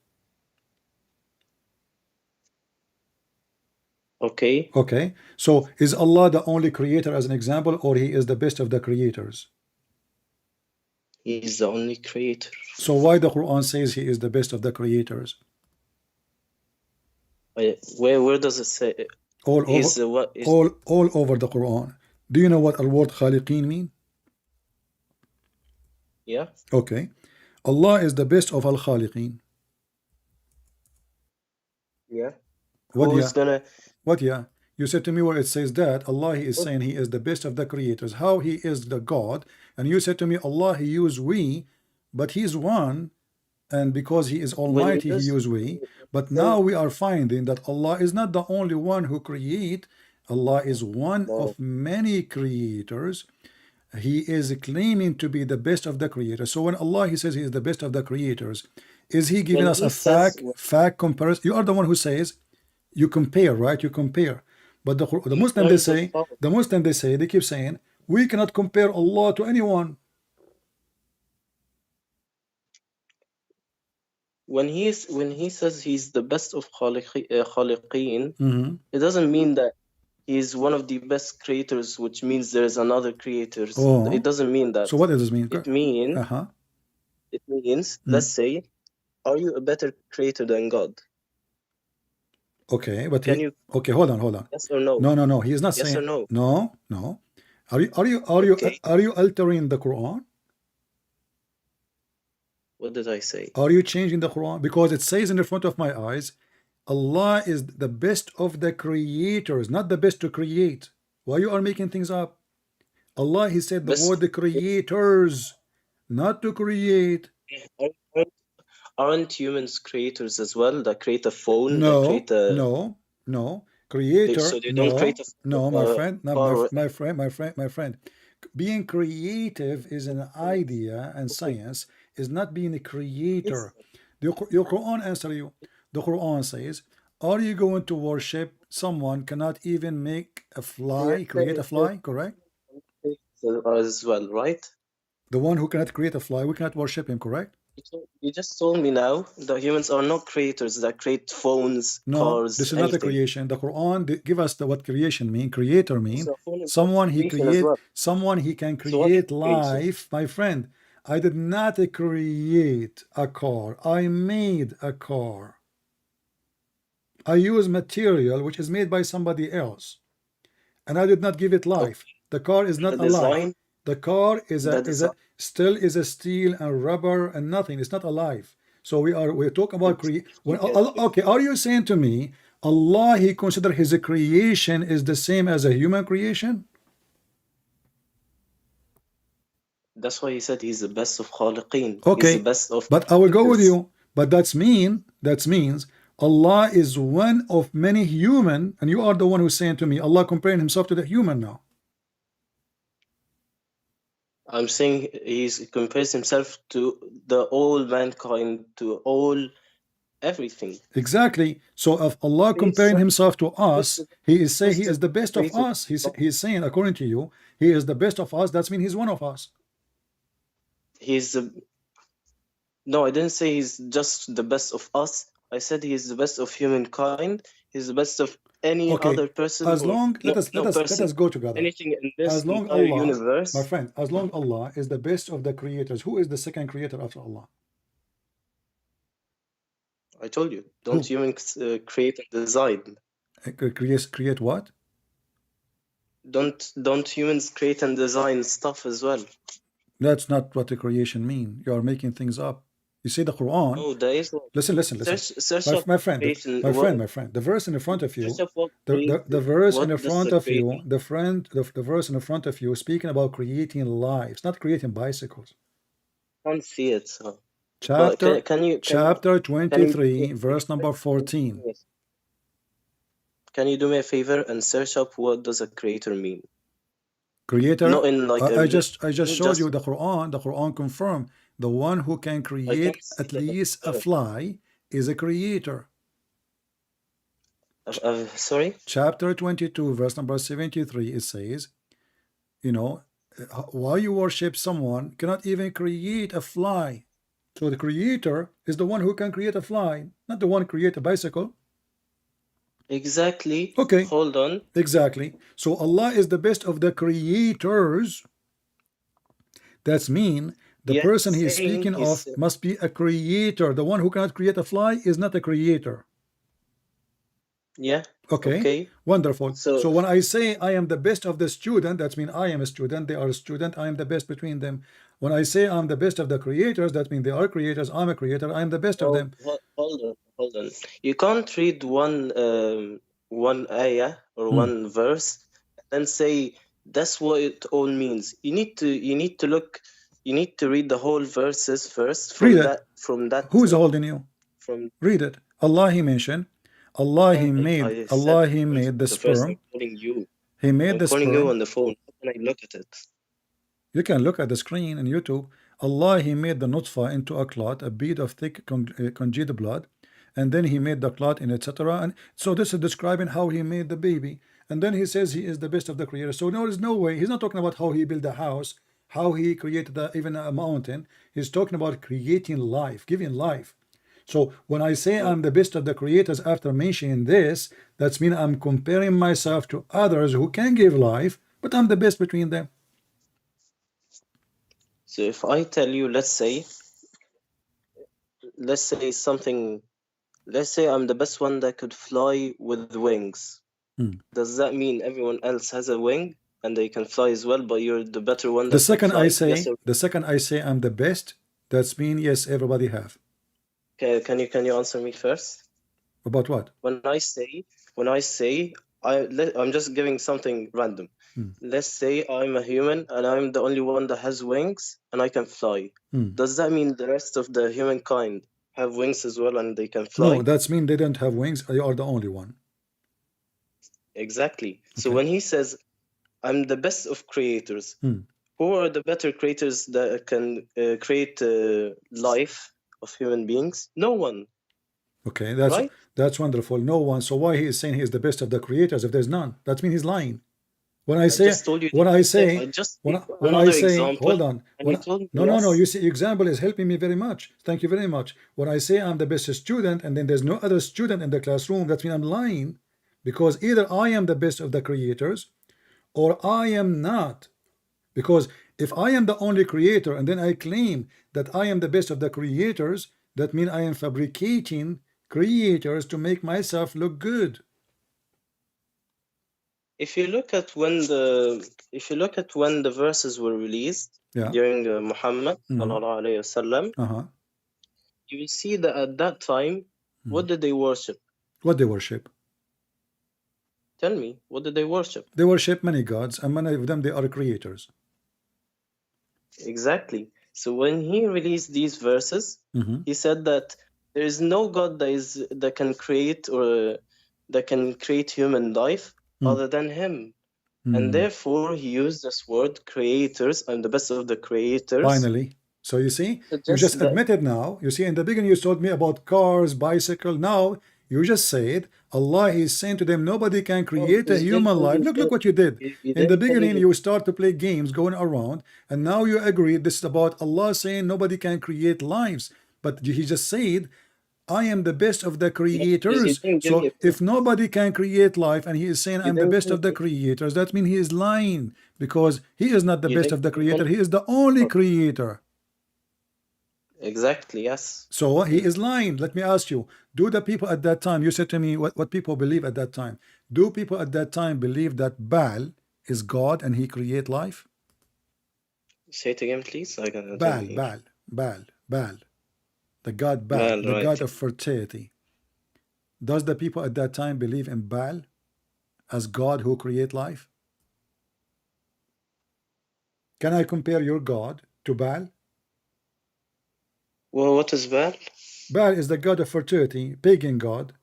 Okay. Okay. So is Allah the only creator as an example, or he is the best of the creators? He's the only creator. So why the Quran says he is the best of the creators? Where does it say? All He's over, what is all over the Quran. Do you know what the word khaliqeen mean? yeah? Okay. Allah is the best of al khaliqeen. Yeah. What Who's yeah? gonna What yeah? You said to me where it says that Allah he is saying he is the best of the creators. How he is the God? And you said to me Allah he used we, but he's one, and because he is when almighty he used we. But now we are finding that Allah is not the only one who create. Allah is one of many creators. He is claiming to be the best of the creators. So when Allah he says he is the best of the creators, is he giving when us he a says fact comparison? You are the one who says you compare, right? You compare. But the in Muslim they terms of say, power, they keep saying we cannot compare Allah to anyone. when he says he's the best of khaliqeen, Mhm. it doesn't mean that he's one of the best creators, which means there's another creators. Oh, It doesn't mean that. so what does this mean? It means let's say, are you a better creator than God? Okay, but Can you okay, hold on. yes or no? No. He is not Yes saying or no? no. Are you Okay. altering the Quran? What did I say? Are you changing the Quran? Because it says in the front of my eyes, Allah is the best of the creators, not the best to create. Why you are making things up? Allah, he said the Best word the creators, not to create. aren't humans creators as well? That create a phone, that No, create a no. Creator, so they don't create a no, my friend, no, car. my friend. Being creative is an idea, and science is not being a creator. Your Quran answer you. The Quran says, are you going to worship someone cannot even make a fly, create a fly, correct? As well, right? The one who cannot create a fly, we cannot worship him, correct? You just told me now that humans are not creators that create phones, No, cars, this is anything. not a creation. The Quran give us what creation mean. Creator mean So phone is someone he creation as create, well. someone he can So what is create creation? life. My friend, I did not create a car. I made a car. I use material which is made by somebody else, and I did not give it life. The car is not The alive. design, The car is the a design. still is a steel and rubber and nothing. It's not alive. So we're talking about create. Okay, are you saying to me Allah he consider his creation is the same as a human creation? That's why he said he's the best of khaliqeen. He's Okay, the best of but I will go with creators. you. But that means Allah is one of many human, and you are the one who's saying to me Allah comparing himself to the human now. I'm saying he compares himself to the all mankind, to all everything. Exactly. So if Allah comparing himself to us, he is saying he is the best of creator. us. He's saying according to you, he is the best of us. That means he's one of us. He's the no, I didn't say he's just the best of us. I said he's the best of humankind. He's the best of any other person. As long let person, us go together. anything in this As long entire Allah, universe. my friend, as long Allah is the best of the creators, who is the second creator after Allah? I told you, don't humans create and design? Create what? Don't humans create and design stuff as well? That's not what the creation mean. You are making things up. You see the Quran. Oh, there is one. Listen. Search My friend. The verse in the front of you. The verse in the front of you. The verse in the front of you speaking about creating lives, not creating bicycles. can't see it. So. But Chapter can you chapter do me 23, a verse favor? number 14. Can you do me a favor and search up what does a creator mean? Creator, Not in like a I religion, just showed you just the Quran. The Quran confirmed the one who can I create can't see at the least a definition. fly is a creator. Sorry? Chapter 22, verse number 73, it says, you know, why you worship someone cannot even create a fly. So the creator is the one who can create a fly, not the one create a bicycle. Exactly. Okay, Hold on. exactly. So Allah is the best of the creators. That's mean the Yeah, person he is saying speaking he's of must be a creator. The one who cannot create a fly is not a creator. yeah. Okay, Okay. wonderful. So So when I say I am the best of the student, that means I am a student, they are a student, I am the best between them. When I say I'm the best of the creators, that means they are creators, I'm a creator, I am the best of them. hold on. You can't read one ayah or one verse and say that's what it all means. You need to look. You need to read the whole verses first Read it. Who is from holding you? Read it. Allah he mentioned. Allah he made the the verse. I'm sperm. calling you. He made I'm the calling you sperm. on the phone. How can I look at it? You can look at the screen on YouTube. Allah he made the nutfa into a clot, a bead of thick congealed blood, and then he made the clot in etc. And so this is describing how he made the baby. And then he says he is the best of the creators. So there is no way. He's not talking about how he built a house, how he created even a mountain. He's talking about creating life, giving life. So when I say I'm the best of the creators after mentioning this, that's mean I'm comparing myself to others who can give life, but I'm the best between them. So if I tell you, let's say something. Let's say I'm the best one that could fly with wings. Does that mean everyone else has a wing and they can fly as well, but you're the better one that The second can fly? the second I say I'm the best, that's mean yes, everybody have. Okay, can you answer me first? About what? When I say I'm just giving something random. Let's say I'm a human and I'm the only one that has wings and I can fly. Does that mean the rest of the humankind have wings as well and they can fly? No, that's mean they don't have wings. You are the only one. Exactly. Okay. So when he says I'm the best of creators, who are the better creators that can create life of human beings? No one. Okay, that's wonderful. No one. So why he is saying he is the best of the creators if there's none? That means he's lying. When I say, hold on. No. You see, example is helping me very much. Thank you very much. When I say I'm the best student and then there's no other student in the classroom, that means I'm lying, because either I am the best of the creators or I am not. Because if I am the only creator and then I claim that I am the best of the creators, that means I am fabricating creators to make myself look good. If you look at when the verses were released during Muhammad sallallahu alaihi wasallam, you will see that at that time, what did they worship? What they worship? Tell me, what did they worship? They worship many gods, and many of them they are creators. Exactly. So when he released these verses, he said that there is no god that can create or that can create human life other than him. And therefore he used this word creators. I'm the best of the creators. Finally. So you see, you just admitted now. You see, in the beginning you told me about cars, bicycle. Now you just said Allah is saying to them, nobody can create a human life. Look what you did. In the beginning you start to play games going around, and now you agree this is about Allah saying nobody can create lives. But he just said, I am the best of the creators. So if nobody can create life and he is saying I'm the best of the creators, that means he is lying, because he is not the best of the creator. He is the only creator. Exactly, yes. So he is lying. Let me ask you, do the people at that time, you said to me what people believe at that time, do people at that time believe that Baal is God and he create life? Say it again, please. Baal. The god Baal, the god of fertility. Does the people at that time believe in Baal as God who create life? Can I compare your God to Baal? Well, what is Baal? Baal is the god of fertility, pagan god.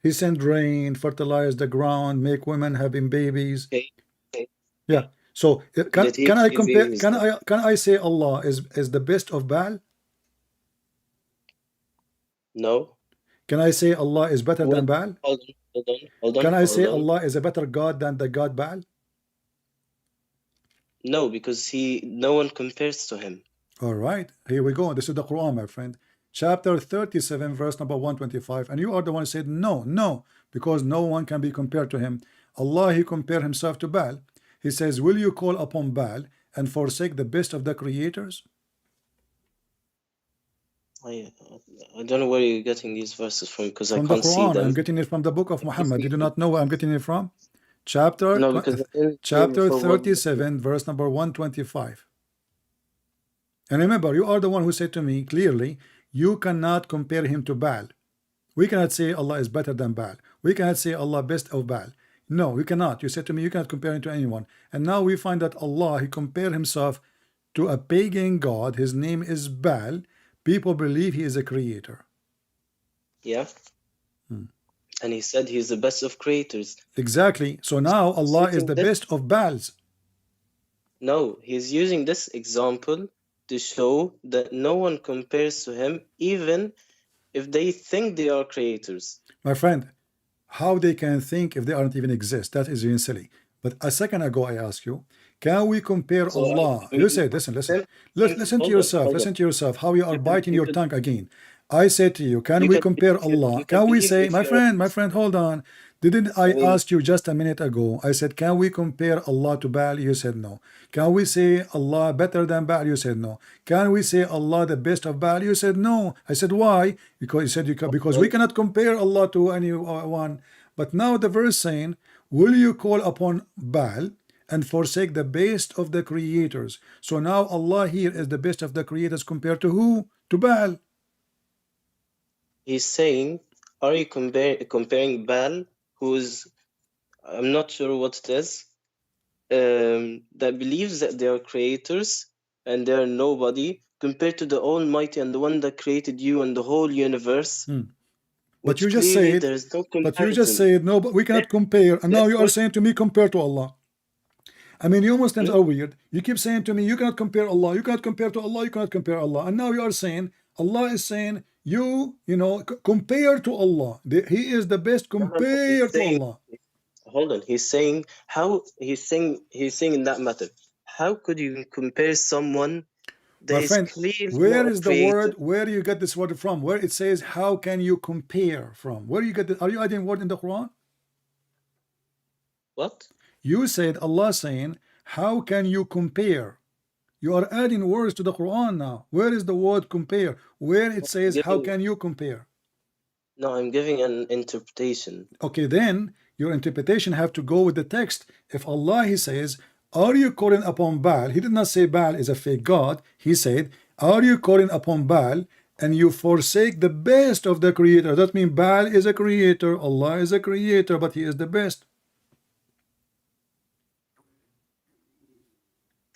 He sent rain, fertilize the ground, make women having babies. Okay. Okay. Yeah. So Did he can I give compare? you his Can I say Allah is the best of Baal? No. Can I say Allah is better Well, than Baal? hold on. Can I say hold on. Allah is a better God than the God Baal? No, because no one compares to him. All right, here we go. This is the Quran, my friend. Chapter 37, verse number 125. And you are the one who said no, because no one can be compared to him. Allah, he compared himself to Baal. He says, will you call upon Baal and forsake the best of the creators? I don't know where you're getting these verses from, because I From the can't see Quran. them. I'm getting it from the book of Muhammad. You do not know where I'm getting it from? Chapter No, because I didn't see chapter before what- 37, verse number 125. And remember, you are the one who said to me clearly, you cannot compare him to Baal. We cannot say Allah is better than Baal. We cannot say Allah best of Baal. No, we cannot. You said to me, you cannot compare him to anyone. And now we find that Allah, he compared himself to a pagan god. His name is Baal. People believe he is a creator. Yeah. And he said he's the best of creators. Exactly. So now Allah is Using the this- best of Baals. No, he's using this example to show that no one compares to him, even if they think they are creators. My friend, how they can think if they aren't even exist? That is even silly. But a second ago I asked you, can we compare So, Allah? You said, listen to yourself. Listen to yourself. How you are biting your tongue again. I said to you, can we compare Allah? Can we say, my friend, hold on. Didn't I ask you just a minute ago? I said, can we compare Allah to Baal? You said no. Can we say Allah better than Baal? You said no. Can we say Allah the best of Baal? You said no. I said, why? Because you said because we cannot compare Allah to anyone. But now the verse saying, will you call upon Baal and forsake the best of the creators? So now Allah here is the best of the creators compared to who? To Baal. He's saying, are you comparing Baal, who's, I'm not sure what it is, that believes that they are creators and they are nobody, compared to the Almighty and the one that created you and the whole universe? But you just said, no, but we cannot compare. And now you are saying to me, compare to Allah. I mean, you Muslims are weird. You keep saying to me, you cannot compare Allah. You cannot compare to Allah. You cannot compare Allah. And now you are saying, Allah is saying, you know, compare to Allah. He is the best. Compare to Allah. Hold on. He's saying in that matter. How could you compare someone that My friend, clearly where not is the created? word? Where do you get this word from? Where it says, how can you compare from? Where do you get it? Are you adding word in the Quran? What? You said Allah saying, how can you compare? You are adding words to the Quran now. Where is the word compare? Where it says, how can you compare? No, I'm giving an interpretation. Okay, then your interpretation have to go with the text. If Allah, he says, are you calling upon Baal? He did not say Baal is a fake god. He said, are you calling upon Baal and you forsake the best of the creator? That means Baal is a creator, Allah is a creator, but he is the best.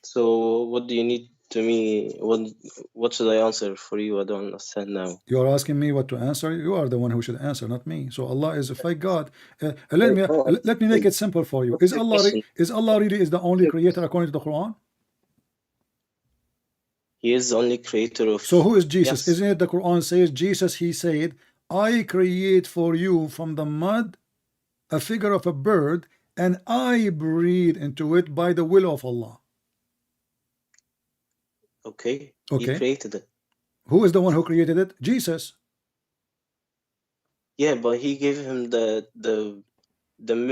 So what do you need to me? What should I answer for you? I don't understand now. You are asking me what to answer. You are the one who should answer, not me. So Allah is a fake God. Let me make it simple for you. Is Allah really is the only creator according to the Quran? He is the only creator of. So who is Jesus? Yes. Isn't it the Quran says Jesus? He said, "I create for you from the mud a figure of a bird, and I breathe into it by the will of Allah." Okay. Okay. He created it. Who is the one who created it? Jesus. Yeah, but he gave him the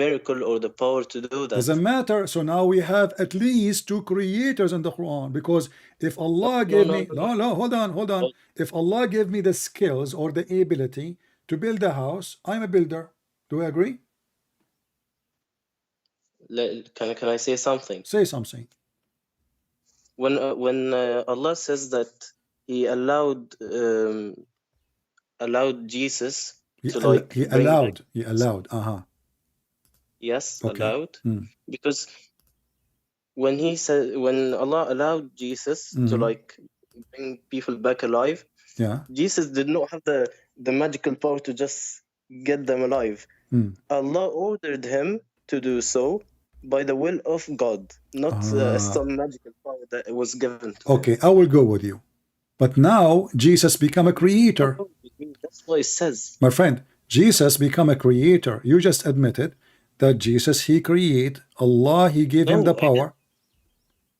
miracle or the power to do that. Doesn't matter. So now we have at least two creators in the Quran, because if Allah gave me hold on. If Allah gave me the skills or the ability to build a house, I'm a builder. Do we agree? Can I say something? Say something. When Allah says that He allowed Jesus to like He allowed. Yes, Okay. allowed. Because when Allah allowed Jesus to like bring people back alive, Yeah. Jesus did not have the magical power to just get them alive. Allah ordered him to do so by the will of God, not some magical power that was given to him. Okay, I will go with you. But now Jesus become a creator. That's what it says. My friend, Jesus become a creator. You just admitted that Jesus, he create. Allah, he gave him the power.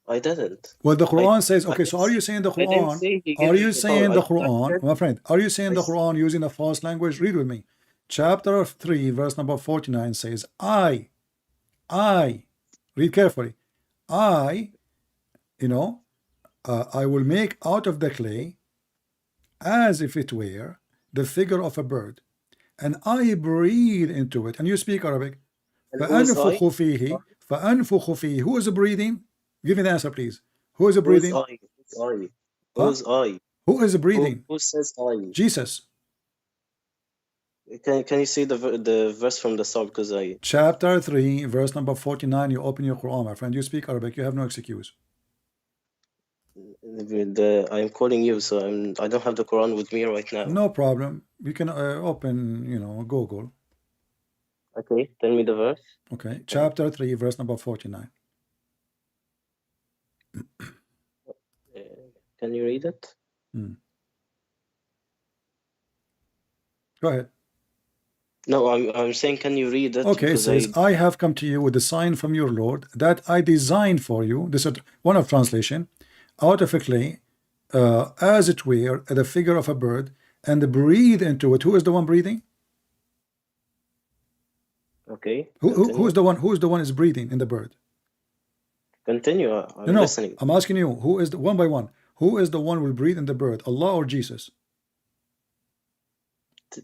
I didn't. Well, the Quran says, okay, so are you saying the Quran? Are you saying the Quran, my friend, are you saying the Quran using a false language? Read with me. Chapter 3, verse number 49 says, I, read carefully. I will make out of the clay as if it were the figure of a bird, and I breathe into it. And you speak Arabic. فَأَنْفُخُ فِيهِ فَأَنْفُخُ فِيهِ. Who is breathing? Give me the answer, please. Who is breathing? Who's I? Who is breathing? Who says I? Jesus. Can you see the verse from the start? Because Chapter 3, verse number 49. You open your Quran, my friend. You speak Arabic. You have no excuse. I'm calling you, so I don't have the Quran with me right now. No problem. You can open, Google. Okay, tell me the verse. Okay, chapter 3, verse number 49. Can you read it? Go ahead. No, I'm saying, can you read it? Okay, it says, I have come to you with a sign from your Lord that I designed for you. This is one of translation. Out of a clay, as it were, the figure of a bird, and breathe into it. Who is the one breathing? Okay. Who is the one? Who is the one is breathing in the bird? Continue. I'm listening. I'm asking you. Who is the one by one? Who is the one who will breathe in the bird? Allah or Jesus?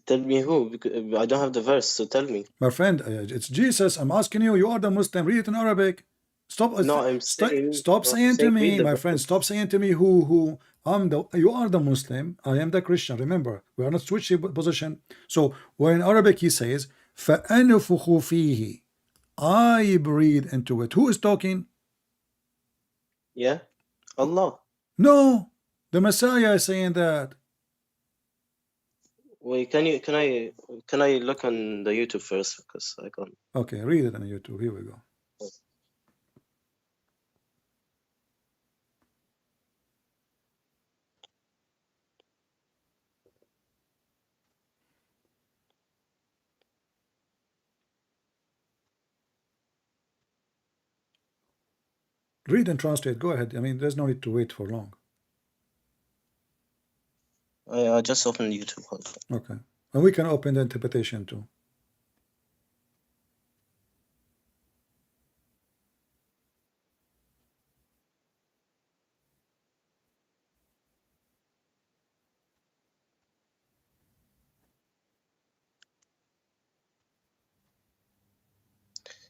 Tell me who, because I don't have the verse, so tell me. My friend, it's Jesus. I'm asking you. You are the Muslim. Read it in Arabic. Stop. No, Stop saying to me, my friend. Stop saying to me who. You are the Muslim. I am the Christian. Remember, we are not switching position. So when in Arabic he says, فَأَنْفُخُ فِيهِ. I breathe into it. Who is talking? Yeah, Allah. No, the Messiah is saying that. Wait, can I look on the YouTube first, because I can't. Okay, read it on YouTube. Here we go. Read and translate. Go ahead. I mean, there's no need to wait for long. I just opened YouTube. Okay. And we can open the interpretation too.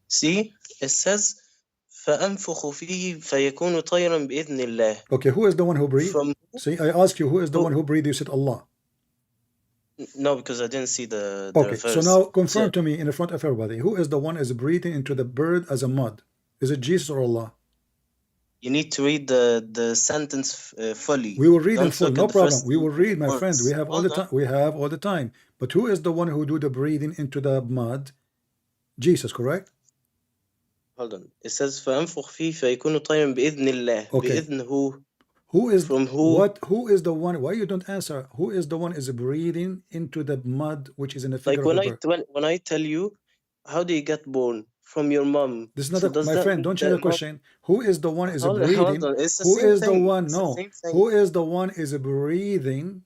See, it says فأنفخ فيه فيكون طيرا بإذن الله. Okay, who is the one who breathed? See, I asked you, who is the one who breathed? You said Allah. No, because I didn't see the okay, verse. So now confirm to me in the front of everybody, who is the one is breathing into the bird as a mud? Is it Jesus or Allah? You need to read the sentence fully. We will read in full, no problem. We will read, my friend. We have all the time. We have all the time. But who is the one who do the breathing into the mud? Jesus, correct? Hold on. It says فأنفخ فيه فيكون طيرا بإذن الله. Okay. بإذن who? Who is from who? What? Who is the one? Why you don't answer? Who is the one is breathing into the mud which is in the figure of a bird? When I tell you, how do you get born? From your mom. This is not my friend. Don't change the question. Who is the one is breathing? Who is the one? No. Who is the one is breathing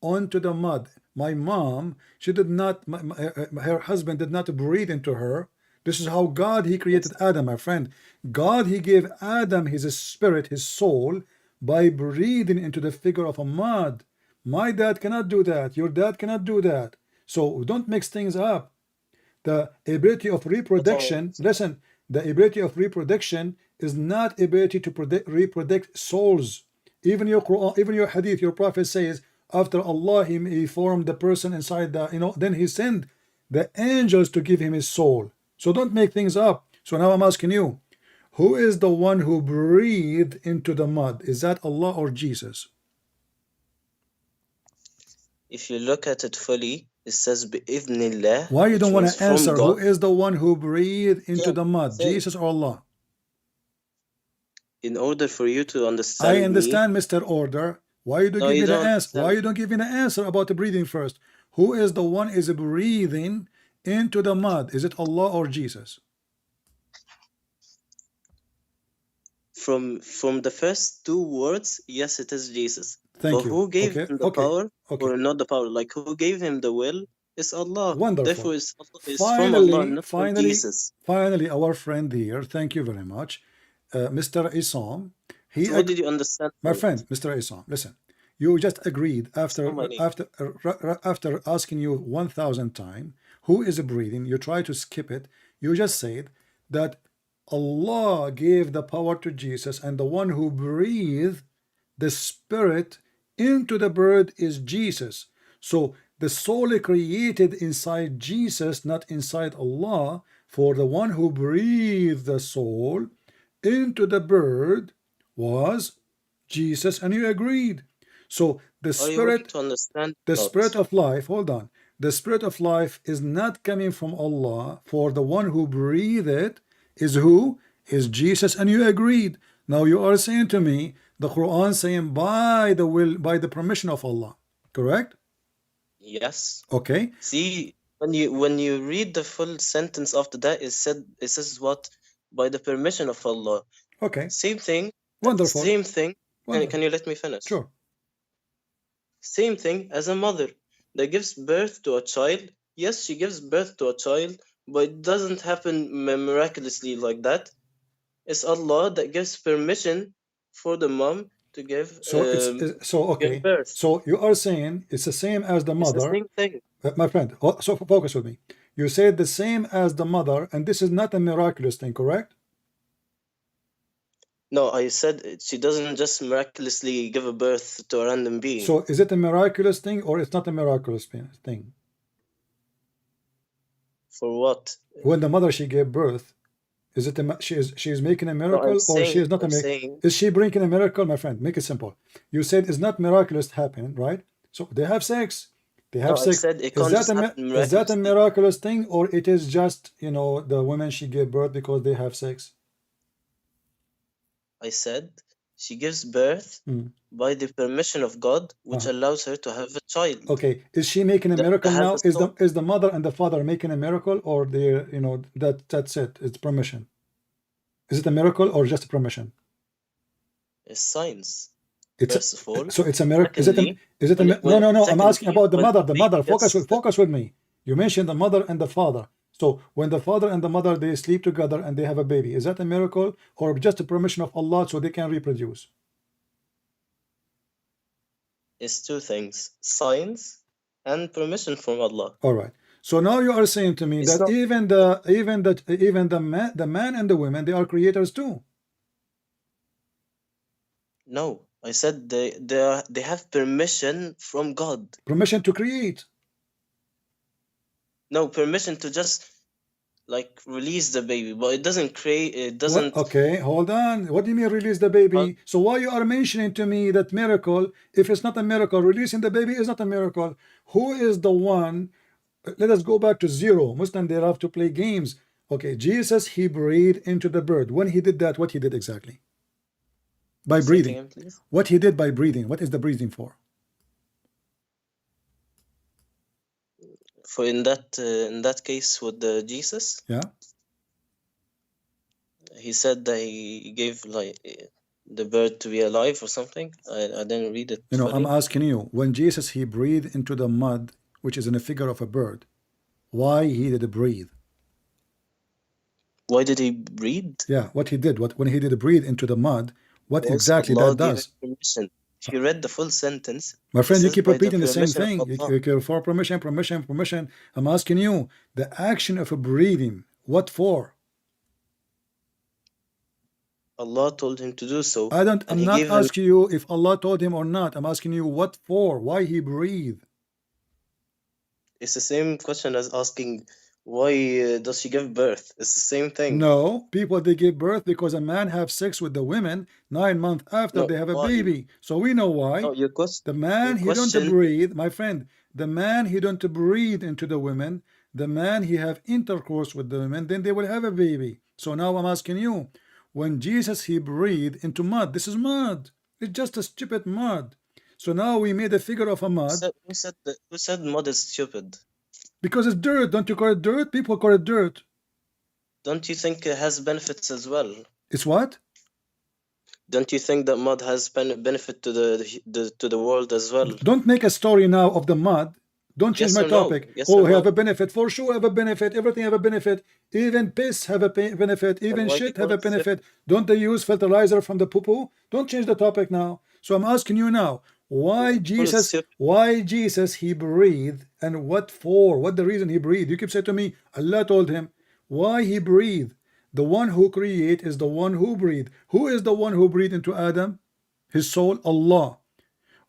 onto the mud? My mom, she did not. Her husband did not breathe into her. This is how God he created Adam, my friend. God he gave Adam his spirit, his soul, by breathing into the figure of a mud. My dad cannot do that. Your dad cannot do that. So don't mix things up. The ability of reproduction, listen, the ability of reproduction is not ability to reproduce souls. Even your Quran, even your hadith, your prophet says, after Allah he formed the person inside the, then he sent the angels to give him his soul. So don't make things up. So now I'm asking you, who is the one who breathed into the mud? Is that Allah or Jesus? if you look at it fully, it says بإذن Why you which don't want means to from answer? Who God. is the one who breathed into the mud, Same. Jesus or Allah? In order for you to I understand me, understand, Mr. Order. Why you don't no, give you me the don't answer? Why understand. you don't give me the answer about the breathing first? Who is the one is breathing into the mud? Is it Allah or Jesus? From the first two words, yes, it is Jesus. Thank But you. who gave Okay, him the okay, power okay. or not the power? Like who gave him the will is Allah. Wonderful. Therefore, it's from Allah, not from Jesus. Finally, our friend here. Thank you very much, Mr. Isam. He So what did you understand my from it? friend, Mr. Isam. Listen, you just agreed So many. after asking you 1,000 times who is breathing. You try to skip it. You just said that Allah gave the power to Jesus, and the one who breathed the spirit into the bird is Jesus. So the soul created inside Jesus, not inside Allah. For the one who breathed the soul into the bird was Jesus, and you agreed. So the Are you ready spirit, to understand? the Not. spirit of life, hold on. The spirit of life is not coming from Allah, for the one who breathed it is who? Is Jesus, and you agreed. Now you are saying to me, the Quran saying by the will, by the permission of Allah, correct? Yes. Okay. See, when you read the full sentence after that, it says what? By the permission of Allah. Okay. Same thing. Wonderful. Same thing. Wonderful. Can you let me finish? Sure. Same thing as a mother that gives birth to a child. Yes, she gives birth to a child, but it doesn't happen miraculously like that. It's Allah that gives permission for the mom to give So it's so okay. give birth. So you are saying it's the same as the It's mother. the same thing. My friend, so focus with me. You said the same as the mother, and this is not a miraculous thing, correct? No, I said she doesn't just miraculously give a birth to a random being. So is it a miraculous thing or it's not a miraculous thing? For what? When the mother she gave birth, is it she is making a miracle or she is not a miracle? Is she bringing a miracle, my friend? Make it simple. You said it's not miraculous happening, right? So they have sex. They have sex. Is that a miraculous thing, or it is just, you know, the woman she gave birth because they have sex? I said she gives birth by the permission of God, which allows her to have a child. Okay, is she making a miracle now? Is the mother and the father making a miracle, or they, you know, that's it? It's permission. Is it a miracle or just a permission? It's science. First of all, so it's a miracle. Is it a no? I'm asking about the mother. The mother. Focus with me. You mentioned the mother and the father. So when the father and the mother they sleep together and they have a baby, is that a miracle or just a permission of Allah so they can reproduce? It's two things: science and permission from Allah. All right. So now you are saying to me that even the man and the women, they are creators too. No, I said they have permission from God. Permission to create. No, permission to just like release the baby, but it doesn't create. It doesn't. What? Okay, hold on. What do you mean release the baby? So why you are mentioning to me that miracle? If it's not a miracle, releasing the baby is not a miracle. Who is the one? Let us go back to zero. Muslim, they love to play games. Okay, Jesus, he breathed into the bird. When he did that, what he did exactly? By breathing. Again, what he did by breathing. What is the breathing for? For in that case with the Jesus, yeah, he said that he gave like the bird to be alive or something. I didn't read it. You know, I'm asking you, when Jesus he breathed into the mud, which is in a figure of a bird, why he did breathe? Why did he breathe? Yeah, what he did, when he did breathe into the mud, what exactly Allah that does? Permission. If you read the full sentence, my friend, you keep repeating the same thing. You for permission. I'm asking you, the action of breathing, what for? Allah told him to do so. I'm not asking you if Allah told him or not. I'm asking you what for, why he breathed. It's the same question as asking Why does she give birth? It's the same thing. No, people, they give birth because a man have sex with the women 9 months after No, they have a why? baby. So we know why. No, your The man, he don't question. breathe, my friend. The man, he don't breathe into the women. The man, he have intercourse with the women. Then they will have a baby. So now I'm asking you, when Jesus, he breathed into mud. This is mud. It's just a stupid mud. So now we made a figure of a mud. Who said mud is stupid? Because it's dirt. Don't you call it dirt? People call it dirt. Don't you think it has benefits as well? It's what? Don't you think that mud has benefit to the world as well? Don't make a story now of the mud. Don't change Yes my or no? topic. Yes Oh, or have no? a benefit. For sure have a benefit. Everything have a benefit. Even piss have a benefit. Even why do shit you have a call it benefit. Don't they use fertilizer from the poo-poo? Don't change the topic now. So I'm asking you now, why Jesus, he breathed, and what for? What the reason he breathed? You keep saying to me, Allah told him. Why he breathed? The one who create is the one who breathed. Who is the one who breathed into Adam? His soul, Allah.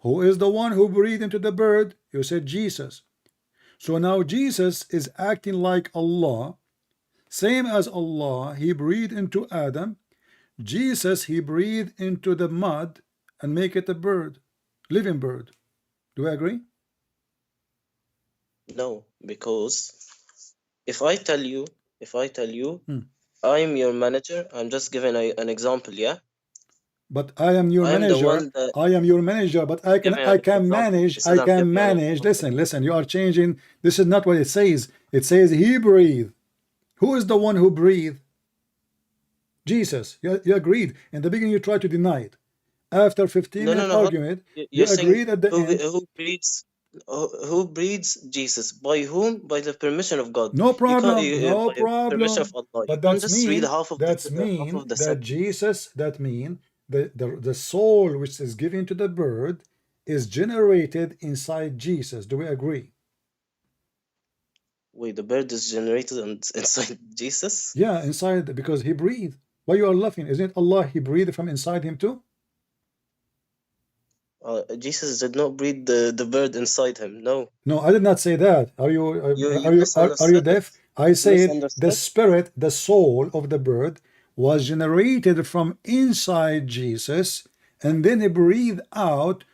Who is the one who breathed into the bird? You said Jesus. So now Jesus is acting like Allah. Same as Allah, he breathed into Adam. Jesus, he breathed into the mud and make it a bird, living bird. Do I agree? No, because if I tell you, I'm your manager, I'm just giving an example, yeah? But I am your manager. I am your manager, but I can manage. Listen, you are changing. This is not what it says. It says he breathed. Who is the one who breathed? Jesus. You agreed. In the beginning, you tried to deny it. After 15-minute argument, you agreed at the end. Who breathes? Jesus. By whom? By the permission of God. No problem. No problem. Permission of Allah. But that mean the soul which is given to the bird is generated inside Jesus. Do we agree? Wait, the bird is generated inside Jesus? Yeah, inside, because he breathed. Why you are laughing? Isn't it Allah, he breathed from inside him too? Jesus did not breathe the bird inside him. No. No, I did not say that. Are you deaf? I said the spirit, the soul of the bird was generated from inside Jesus, and then he breathed out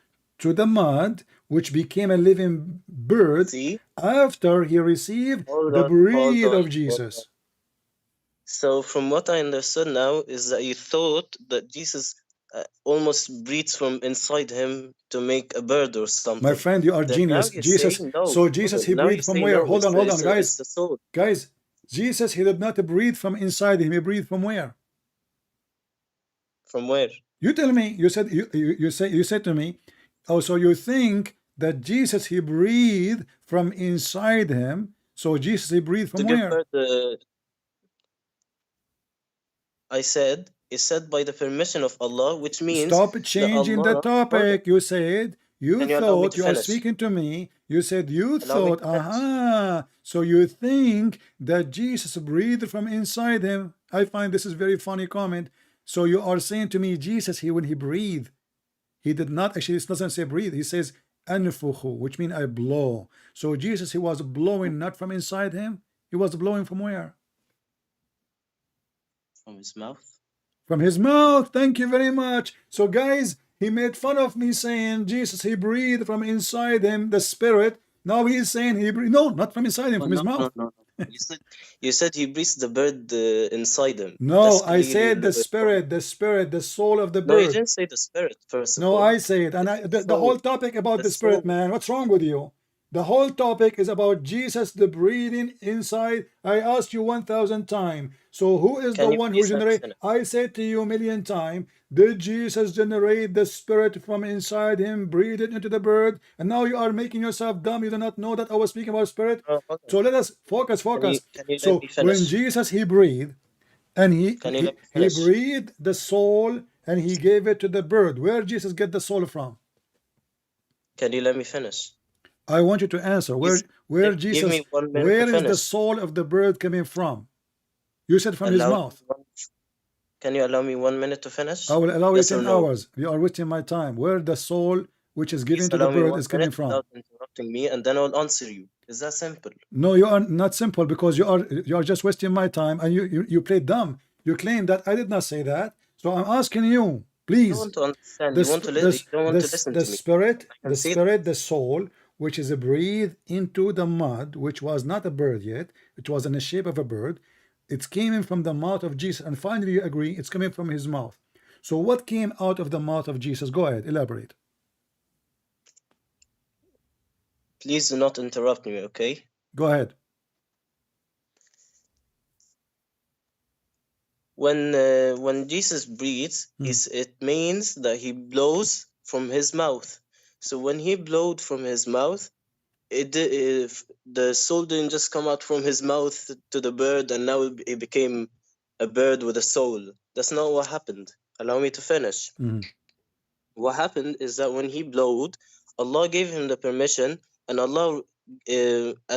to the mud, which became a living bird. See? After he received the breath of Jesus. So from what I understood now is that you thought that Jesus almost breathes from inside him to make a bird or something. My friend, you are genius. Jesus, so Jesus, he breathed from where? Hold on, guys. Guys, Jesus, he did not breathe from inside him. He breathed from where? From where? You tell me. You said to me, oh, so you think that Jesus, he breathed from inside him. So Jesus, he breathed from where? I said, it's said by the permission of Allah, which means stop changing the topic. You said you thought you are speaking to me. You said you thought, so you think that Jesus breathed from inside him. I find this is very funny comment. So you are saying to me, Jesus, when he breathed, he did not actually, it doesn't say breathe, he says anfuhu, which means I blow. So Jesus, he was blowing not from inside him, he was blowing from where? From his mouth. From his mouth. Thank you very much. So guys, he made fun of me saying Jesus, he breathed from inside him, the spirit. Now he is saying he breathed, no, not from inside him, from his mouth. No. You said he breathes the bird inside him. No, I said the spirit, the soul of the bird. No, you didn't say the spirit first. No, I say it. And the whole topic about the spirit, man, what's wrong with you? The whole topic is about Jesus, the breathing inside. I asked you 1,000 times. So who is the one who generated? I said to you 1,000,000 times, did Jesus generate the spirit from inside him, breathe it into the bird? And now you are making yourself dumb. You do not know that I was speaking about spirit. So let us focus. So when Jesus, he breathed, and he breathed the soul, and he gave it to the bird. Where Jesus get the soul from? Can you let me finish? I want you to answer. Where Jesus, where is the soul of the bird coming from? You said from his mouth. Can you allow me 1 minute to finish? I will allow you 10 hours. You are wasting my time. Where the soul which is given to the bird is coming from? Without interrupting me, and then I'll answer you. It's that simple. No, you are not simple, because you are just wasting my time, and you play dumb. You claim that I did not say that. So I'm asking you, You please. want to understand. The, You want to you don't want to listen to me. the spirit, the soul, which is a breathe into the mud, which was not a bird yet, it was in the shape of a bird. It's came from the mouth of Jesus, and finally you agree it's coming from his mouth. So what came out of the mouth of Jesus? Go ahead, elaborate. Please do not interrupt me, okay? Go ahead. When Jesus breathes, it means that he blows from his mouth. So when he blowed from his mouth, the soul didn't just come out from his mouth to the bird, and now it became a bird with a soul. That's not what happened. Allow me to finish. What happened is that when he blowed, Allah gave him the permission, and Allah,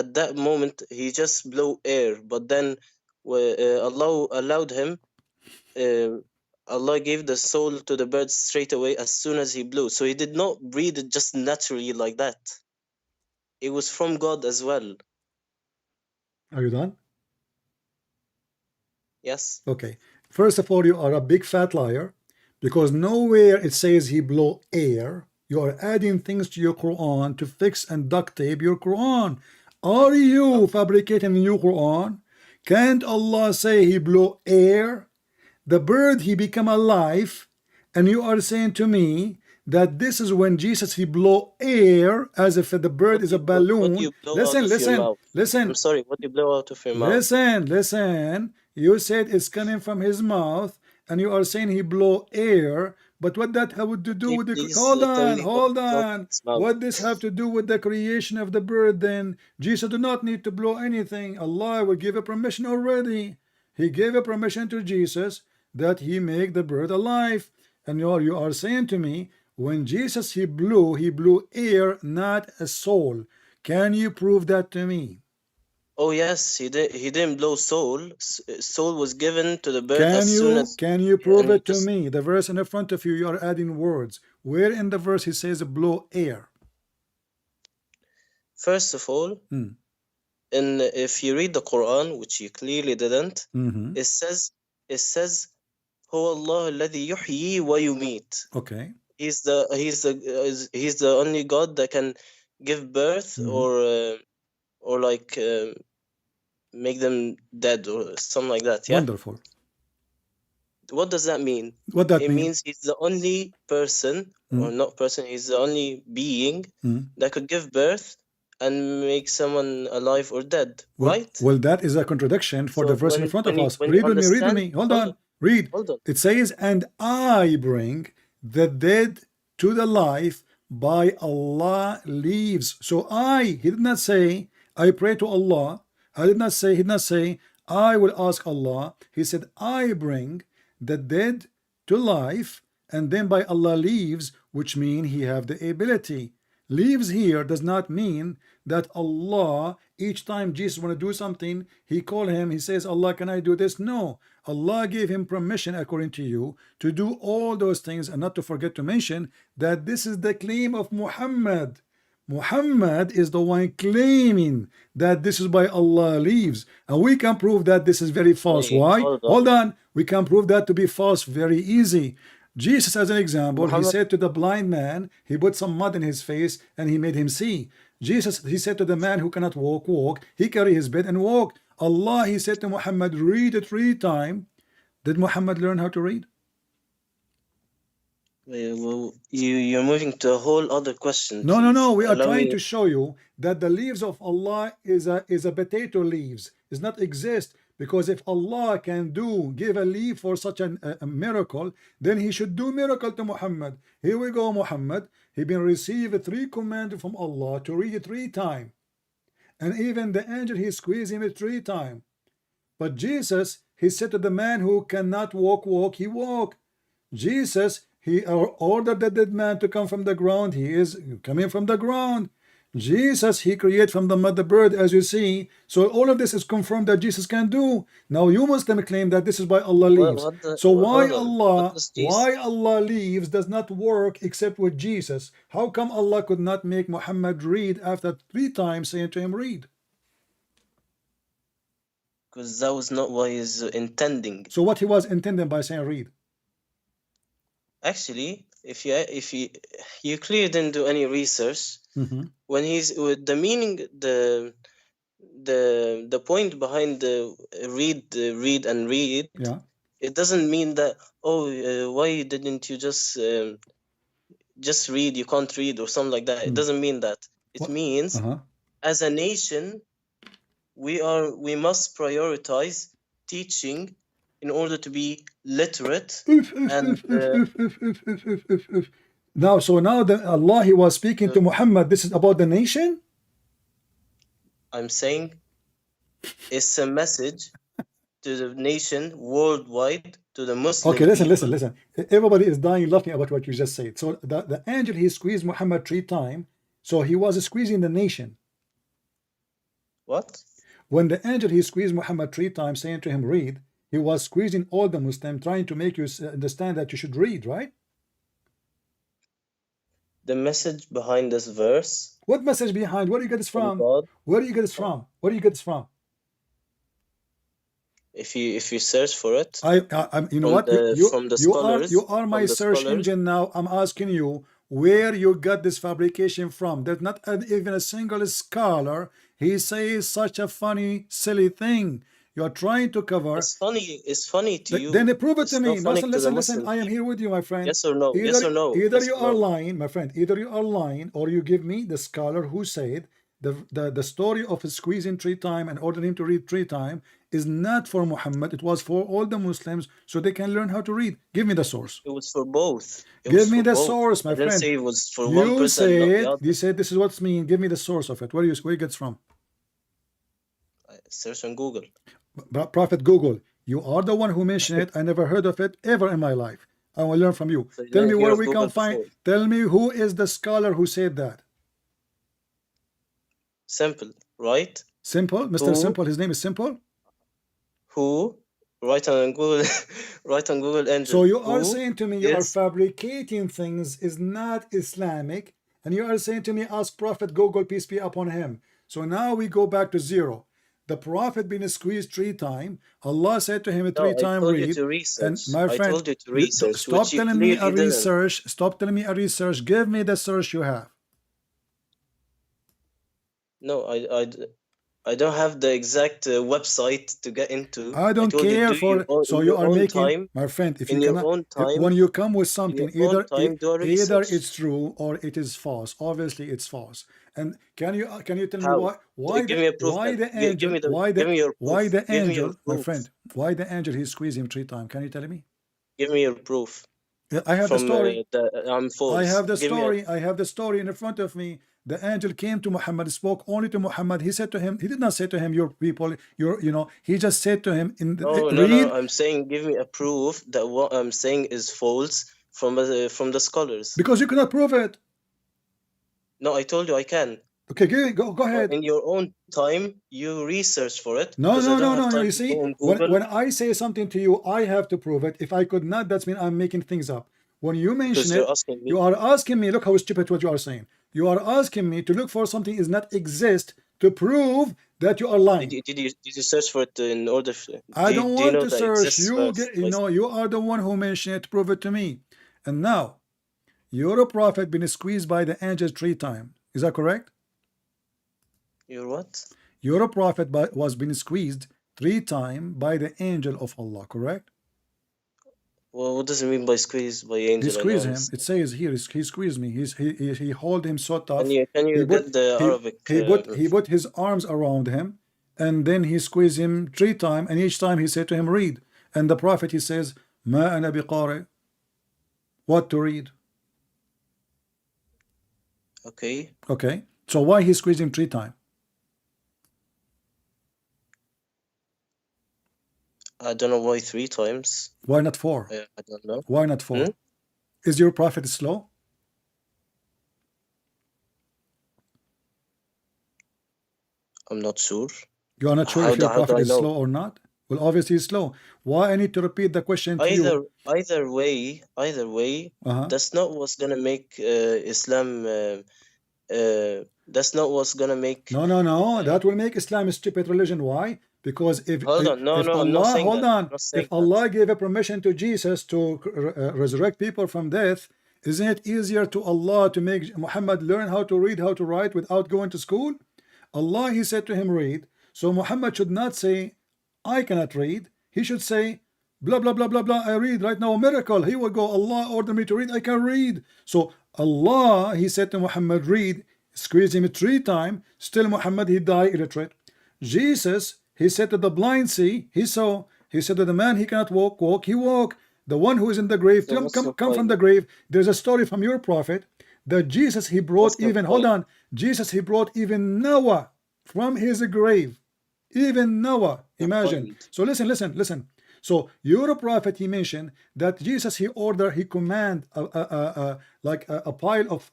at that moment, he just blew air. But then Allah allowed him, Allah gave the soul to the bird straight away as soon as he blew. So he did not breathe it just naturally like that. It was from God as well. Are you done? Yes. Okay. First of all, you are a big fat liar, because nowhere it says he blow air. You are adding things to your Quran to fix and duct tape your Quran. Are you fabricating a new Quran? Can't Allah say he blow air? The bird, he become alive, and you are saying to me that this is when Jesus, he blow air as if the bird is a balloon. Listen. I'm sorry, what you blow out of your mouth? Listen. You said it's coming from his mouth, and you are saying he blow air. But what that have to do with the... Hold on. What this have to do with the creation of the bird then? Jesus do not need to blow anything. Allah will give a permission already. He gave a permission to Jesus that he make the bird alive. And you are saying to me, when Jesus he blew air, not a soul. Can you prove that to me? Oh yes, he didn't blow soul. Soul was given to the bird as soon as... Can you prove it to me? The verse in the front of you are adding words. Where in the verse he says blow air? First of all, if you read the Quran, which you clearly didn't, it says هو الله الذي يحيي ويميت. Okay. He's the only God that can give birth or like make them dead or something like that. Yeah. Wonderful. What does that mean? What that it mean? means he's the only person or not person. He's the only being that could give birth and make someone alive or dead. Right? Well, that is a contradiction for the verse in front of us. Read with me. Hold on. Read. It says, and I bring the dead to the life by Allah leaves. So he did not say, I pray to Allah. He did not say, I will ask Allah. He said, I bring the dead to life, and then by Allah leaves, which mean he have the ability. Leaves here does not mean that Allah, each time Jesus want to do something, he call him, he says, Allah, can I do this? No. Allah gave him permission, according to you, to do all those things, and not to forget to mention that this is the claim of Muhammad. Muhammad is the one claiming that this is by Allah leaves, and we can prove that this is very false. Why? Hold on. We can prove that to be false very easy. Jesus, as an example, he said to the blind man, he put some mud in his face and he made him see. Jesus, he said to the man who cannot walk, he carry his bed and walk. Allah, he said to Muhammad, read it 3 times. Did Muhammad learn how to read? Well, you're moving to a whole other question. No. We are trying to show you that the leaves of Allah is a potato leaves. Does not exist. Because if Allah can give a leaf for such a miracle, then he should do miracle to Muhammad. Here we go, Muhammad. He been received 3 commands from Allah to read it 3 times. And even the angel, he squeezed him 3 times. But Jesus, he said to the man who cannot walk, he walk. Jesus, he ordered the dead man to come from the ground. He is coming from the ground. Jesus, he created from the mother bird, as you see. So all of this is confirmed that Jesus can do. Now you Muslim claim that this is why Allah leaves. So why Allah leaves does not work except with Jesus? How come Allah could not make Muhammad read after 3 times saying to him read? Because that was not what he's intending. So what he was intending by saying read? Actually, if you clearly didn't do any research, when he's with the meaning, the point behind the read and read, it doesn't mean that why didn't you just read, you can't read or something like that. It doesn't mean that. It means as a nation we must prioritize teaching in order to be literate. And now Allah, he was speaking to Muhammad. This is about the nation. I'm saying it's a message to the nation worldwide, to the Muslim Okay, listen. Everybody is dying laughing about what you just said. So the angel, he squeezed Muhammad 3 times. So he was squeezing the nation. What? When the angel, he squeezed Muhammad 3 times, saying to him read, he was squeezing all the Muslims, trying to make you understand that you should read, right? The message behind this verse. What message behind? Where do you get this from? Where do you get this from? Where do you get this from? If you search for it, you know what? You are my search engine now. I'm asking you where you got this fabrication from. There's not even a single scholar. He says such a funny, silly thing. You are trying to cover. It's funny to you. Then prove it to me. Listen. I am here with you, my friend. Yes or no? Either you are lying, my friend. Either you are lying, or you give me the scholar who said the story of squeezing 3 times and ordering him to read 3 times is not for Muhammad. It was for all the Muslims, so they can learn how to read. Give me the source. It was for both. Give me the source, my friend. Say it was for one person. You said this is what's mean. Give me the source of it. Where it gets from? Search on Google. Prophet Google, you are the one who mentioned it. I never heard of it ever in my life. I will learn from you. So tell me where we can find. Tell me who is the scholar who said that. Simple, right? Simple, Mr. Simple. His name is Simple. Who? Right on Google. Right on Google Engine. So you are saying to me you are fabricating things is not Islamic, and you are saying to me ask Prophet Google, peace be upon him. So now we go back to zero. The Prophet been squeezed 3 times. Allah said to him 3 times read. And my friend, I told you to research. Stop telling me a research. Stop telling me a research. Give me the source you have. No, I don't have the exact website to get into. I don't care for. So you are making, my friend. If you cannot, when you come with something, either it's true or it is false. Obviously, it's false. And can you tell me why the angel, my friend, why the angel he squeezed him 3 times? Can you tell me? Give me your proof. I have the story. I have the story. I have the story in front of me. The angel came to Muhammad, spoke only to Muhammad. He said to him, he did not say to him, your people, he just said to him in the No, I'm saying give me a proof that what I'm saying is false from the scholars. Because you cannot prove it. No, I told you I can. Okay, go ahead. In your own time, you research for it. No. You see, when I say something to you, I have to prove it. If I could not, that's mean I'm making things up. When you mention it, you are asking me, look how stupid what you are saying. You are asking me to look for something is not exist to prove that you are lying. Did you search for it in order? I don't want to search. You are the one who mentioned it. Prove it to me. And now, you're a prophet been squeezed by the angel 3 times. Is that correct? You're what? You're a prophet was been squeezed 3 times by the angel of Allah, correct? Well, what does it mean by squeeze by angel? He squeezed him. It says here, he squeezed me. He held him so tough. Can you get the Arabic? He put his arms around him, and then he squeezed him 3 times, and each time he said to him, read. And the prophet, he says, Ma ana biqari. What to read? Okay. So why he squeezed him 3 times? I don't know why 3 times. Why not 4? I don't know. Why not 4? Is your prophet slow? I'm not sure. You are not sure How if your how do prophet I is know? slow or not? Well, obviously he's slow. Why I need to repeat the question to you? Either way, that's not what's gonna make Islam. That's not what's gonna make. No. That will make Islam a stupid religion. Why? Because if Hold on, no, if I'm not Allah, saying hold that. on, I'm not if saying that. Allah gave a permission to Jesus to resurrect people from death, isn't it easier to Allah to make Muhammad learn how to read, how to write without going to school? Allah, he said to him, read. So Muhammad should not say, I cannot read. He should say, blah, blah, blah, blah, blah, I read right now, a miracle. He will go, Allah ordered me to read, I can read. So Allah, he said to Muhammad, read, squeeze him 3 times, still Muhammad, he died illiterate. Jesus, he said to the blind, see, he saw. He said to the man, he cannot walk, he walked. The one who is in the grave, So come from the grave. There's a story from your prophet that Jesus, he brought even, hold on, Jesus, he brought even Noah from his grave. Even Noah, imagine. So listen. So your prophet, he mentioned that Jesus, he command like a pile of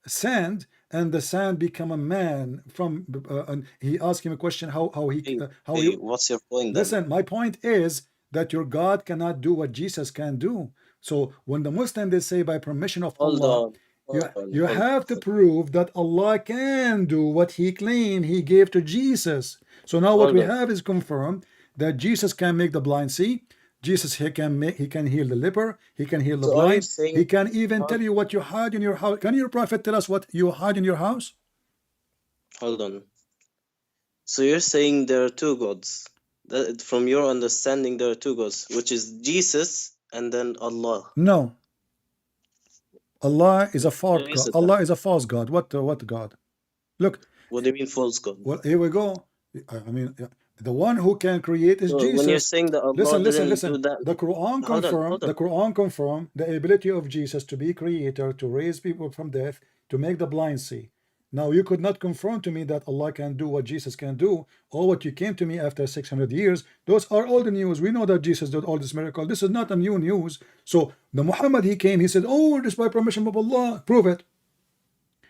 sand, and the sand become a man from. And he asked him a question: how he? What's your point? Then? Listen, my point is that your God cannot do what Jesus can do. So when the Muslim, they say by permission of Allah, you have to prove that Allah can do what he claimed he gave to Jesus. So now what we have is confirmed that Jesus can make the blind see. Jesus, he can heal the leper, he can heal the blind, he can even tell you what you hide in your house. Can your prophet tell us what you hide in your house? Hold on. So you're saying there are 2 gods. From your understanding, there are 2 gods, which is Jesus and then Allah. No. Allah is a false God. Allah is a false God. What God? Look. What do you mean false God? Well, here we go. I mean, the one who can create is Jesus. When you're saying that Allah listen. do that, the Quran confirmed the ability of Jesus to be creator, to raise people from death, to make the blind see. Now you could not confirm to me that Allah can do what Jesus can do, or what you came to me after 600 years. Those are all the news. We know that Jesus did all this miracle. This is not a new news. So the Muhammad, he came, he said, oh, this by permission of Allah. Prove it.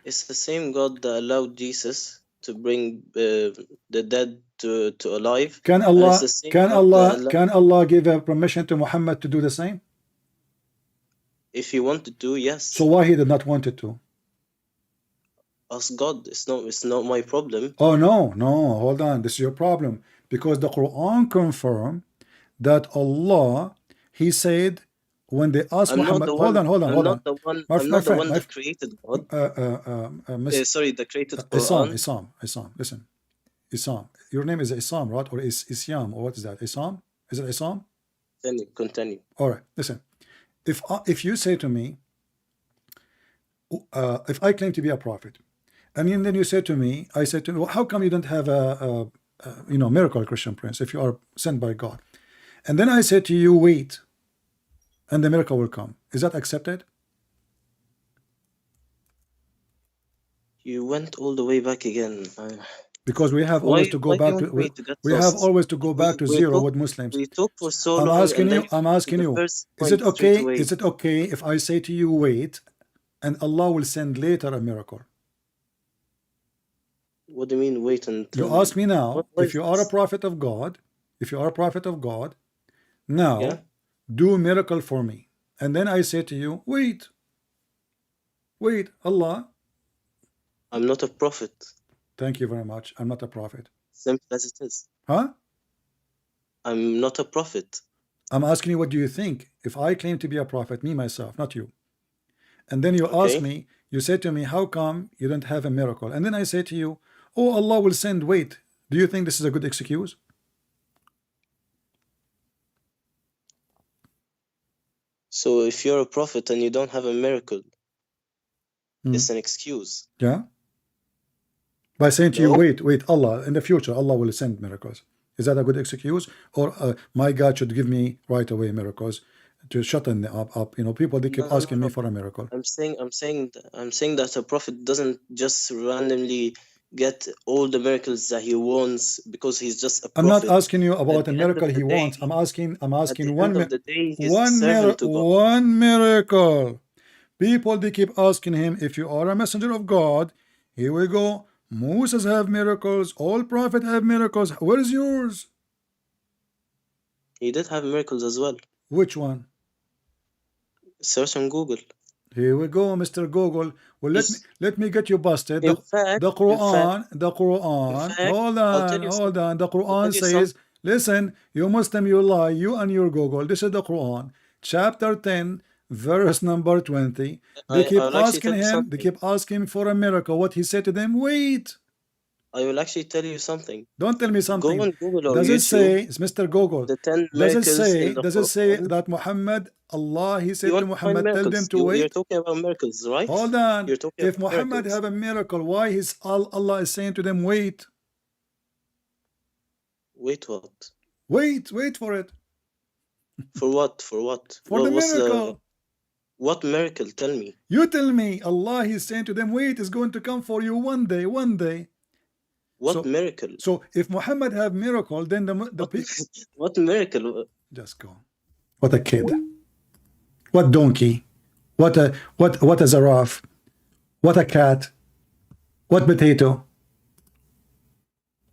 It's the same God that allowed Jesus to bring the dead to alive. Can Allah give a permission to Muhammad to do the same? If he wanted to, yes. So why he did not want it to? Ask God. It's not my problem. Oh no, hold on. This is your problem, because the Quran confirmed that Allah, he said when they asked Muhammad, hold on. I'm not the one that created God. Sorry, that created Quran. Isam. Listen, Isam. Your name is Isam, right? Or is Isyam, or what is that? Isam? Is it Isam? Continue. All right. Listen, if you say to me, if I claim to be a prophet, and then you said to me, I said to you, well, how come you don't have a miracle, Christian Prince, if you are sent by God? And then I said to you, wait, and the miracle will come. Is that accepted? You went all the way back again. Because we have always to go back to we have always to go back to zero with Muslims. We talk for so long. I'm asking you. Is it okay? Is it okay if I say to you, wait, and Allah will send later a miracle? What do you mean, wait until? You ask me now, if you are a prophet of God, now do a miracle for me. And then I say to you, wait, Allah. I'm not a prophet. Thank you very much. I'm not a prophet. Simple as it is. Huh? I'm not a prophet. I'm asking you, what do you think? If I claim to be a prophet, me, myself, not you. And then you ask me, you say to me, how come you don't have a miracle? And then I say to you, oh, Allah will send, wait. Do you think this is a good excuse? So if you're a prophet and you don't have a miracle, it's an excuse. Yeah. By saying to you, wait, Allah, in the future, Allah will send miracles. Is that a good excuse? Or my God should give me right away miracles to shut them up? People, they keep asking me for a miracle. I'm saying that a prophet doesn't just randomly get all the miracles that he wants because he's just a prophet. I'm not asking you about a miracle he wants. I'm asking one miracle. People, they keep asking him, if you are a messenger of God, here we go, Moses have miracles. All prophets have miracles. Where is yours? He did have miracles as well. Which one? Search on Google. Here we go, Mr. Google. Well, let me get you busted. In fact, the Quran. Hold on. The Quran says, listen, you Muslim, you lie, you and your Google. This is the Quran, chapter 10, verse number 20. They keep asking him. They keep asking for a miracle. What he said to them? Wait. I will actually tell you something. Don't tell me something. Go on Google or does YouTube, it say, it's Mr. Google, the 10 does it miracles say, in the does it say Quran? that Muhammad, Allah, he said You to want to find Muhammad, tell them miracles. to wait? You're talking about miracles, right? Hold on. You're talking If about Muhammad miracles. have a miracle, why is Allah is saying to them, wait? Wait, what? Wait for it. For what? For what? For the What's miracle. what miracle? Tell me. You tell me. Allah is saying to them, wait, is going to come for you one day. What miracle? So if Muhammad have miracle, then the people. What miracle? Just go. What a kid. What donkey. What a giraffe. What a cat. What potato.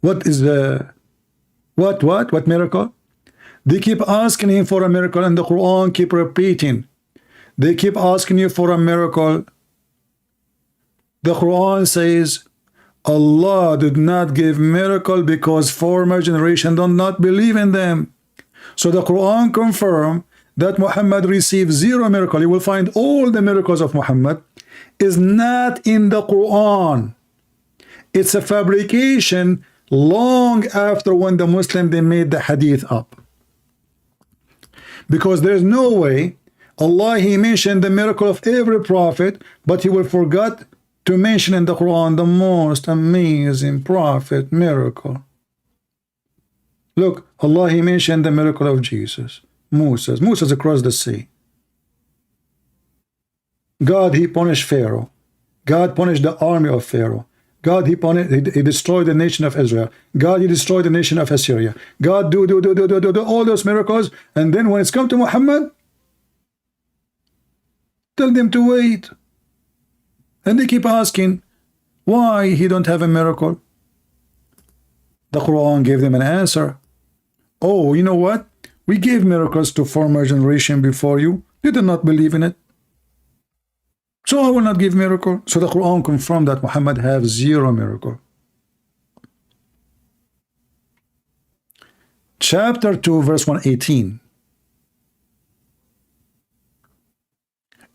What is the what miracle? They keep asking him for a miracle, and the Quran keep repeating. They keep asking you for a miracle. The Quran says Allah did not give miracle because former generation do not believe in them. So the Quran confirm that Muhammad received 0 miracle. You will find all the miracles of Muhammad is not in the Quran. It's a fabrication long after when the Muslim they made the hadith up. Because there's no way Allah he mentioned the miracle of every prophet, but he will forget to mention in the Quran the most amazing prophet miracle. Look, Allah he mentioned the miracle of Jesus, Moses across the sea. God he punished Pharaoh. God punished the army of Pharaoh. God he destroyed the nation of Israel. God he destroyed the nation of Assyria. God do all those miracles, and then when it's come to Muhammad, tell them to wait. And they keep asking why he don't have a miracle. The Quran gave them an answer. Oh, you know what? We gave miracles to former generation before you. They did not believe in it. So I will not give miracle. So the Quran confirmed that Muhammad have 0 miracle. Chapter 2, verse 118.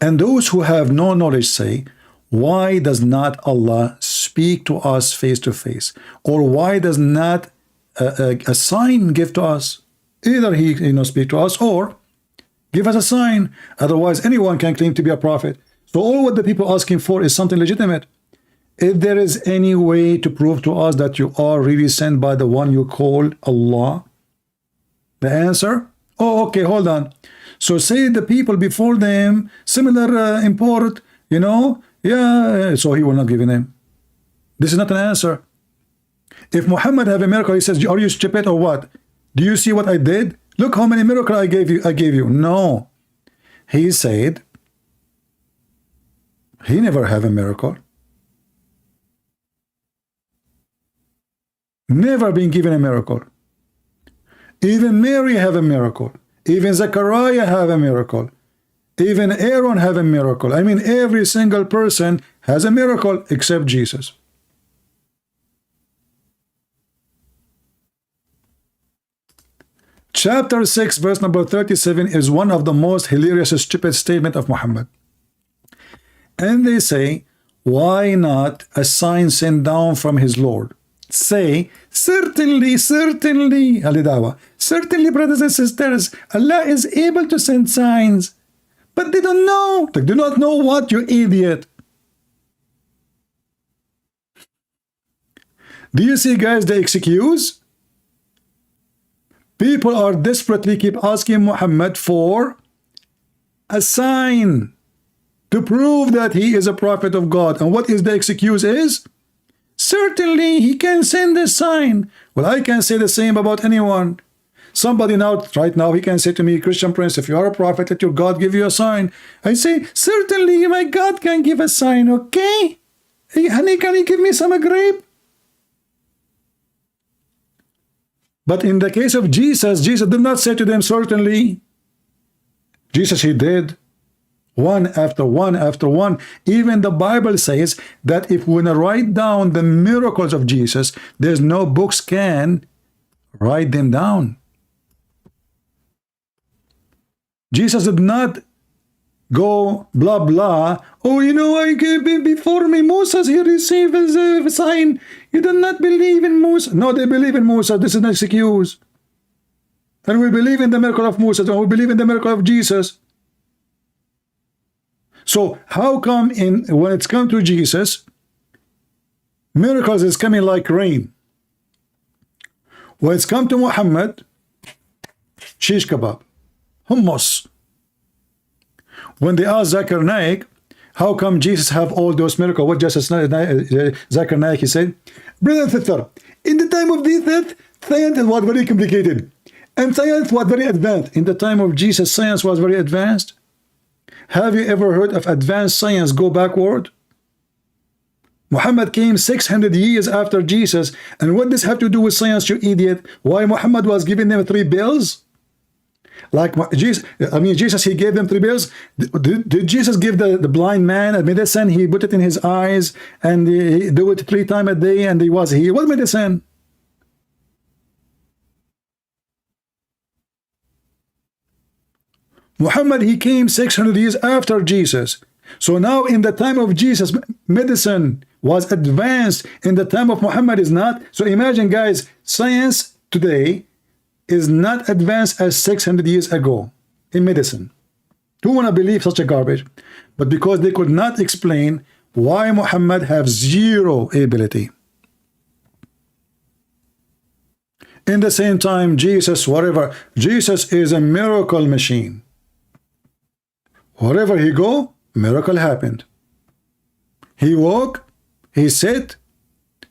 And those who have no knowledge say, why does not Allah speak to us face to face? Or why does not a sign give to us? Either he speak to us or give us a sign. Otherwise, anyone can claim to be a prophet. So all what the people asking for is something legitimate. If there is any way to prove to us that you are really sent by the one you call Allah, the answer, oh, okay, hold on. So say the people before them, similar import, yeah, so he will not give a name. This is not an answer. If Muhammad have a miracle, he says, are you stupid or what? Do you see what I did? Look how many miracles I gave you. No. He said, he never have a miracle. Never been given a miracle. Even Mary have a miracle. Even Zechariah have a miracle. Even Aaron have a miracle. I mean, every single person has a miracle except Jesus. Chapter 6, verse number 37 is one of the most hilarious stupid statement of Muhammad. And they say, why not a sign sent down from his Lord? Say, certainly, Dawah. Certainly, brothers and sisters, Allah is able to send signs. But they don't know. They do not know what, you idiot. Do you see, guys, the excuse? People are desperately keep asking Muhammad for a sign to prove that he is a prophet of God. And what is the excuse is? Certainly, he can send a sign. Well, I can say the same about anyone. Somebody right now, he can say to me, Christian Prince, if you are a prophet, let your God give you a sign. I say, certainly, my God can give a sign, okay? Hey, honey, can you give me some grape? But in the case of Jesus, Jesus did not say to them, certainly. Jesus, he did. One after one after one. Even the Bible says that if we want to write down the miracles of Jesus, there's no books can write them down. Jesus did not go blah blah. Oh, you know, I gave before me Moses, he received a sign. You do not believe in Moses. No, they believe in Moses. This is an excuse. And we believe in the miracle of Moses, and we believe in the miracle of Jesus. So how come when it's come to Jesus, miracles is coming like rain? When it's come to Muhammad, shish kebab, hummus. When they asked Zakir Naik, how come Jesus have all those miracles? What Zakir Naik, he said, brother and sister, in the time of Jesus, science was very complicated. And science was very advanced. In the time of Jesus, science was very advanced. Have you ever heard of advanced science go backward? Muhammad came 600 years after Jesus. And what does have to do with science, you idiot? Why Muhammad was giving them 3 bills? Like Jesus, Jesus, he gave them 3 bills. Did Jesus give the blind man a medicine? He put it in his eyes and he do it 3 times a day and he was healed. What medicine? Muhammad, he came 600 years after Jesus. So now in the time of Jesus, medicine was advanced. In the time of Muhammad is not. So imagine, guys, science today is not advanced as 600 years ago in medicine. Who want to believe such a garbage? But because they could not explain why Muhammad have 0 ability. In the same time, Jesus, whatever, Jesus is a miracle machine. Wherever he go, miracle happened. He walk, he sit,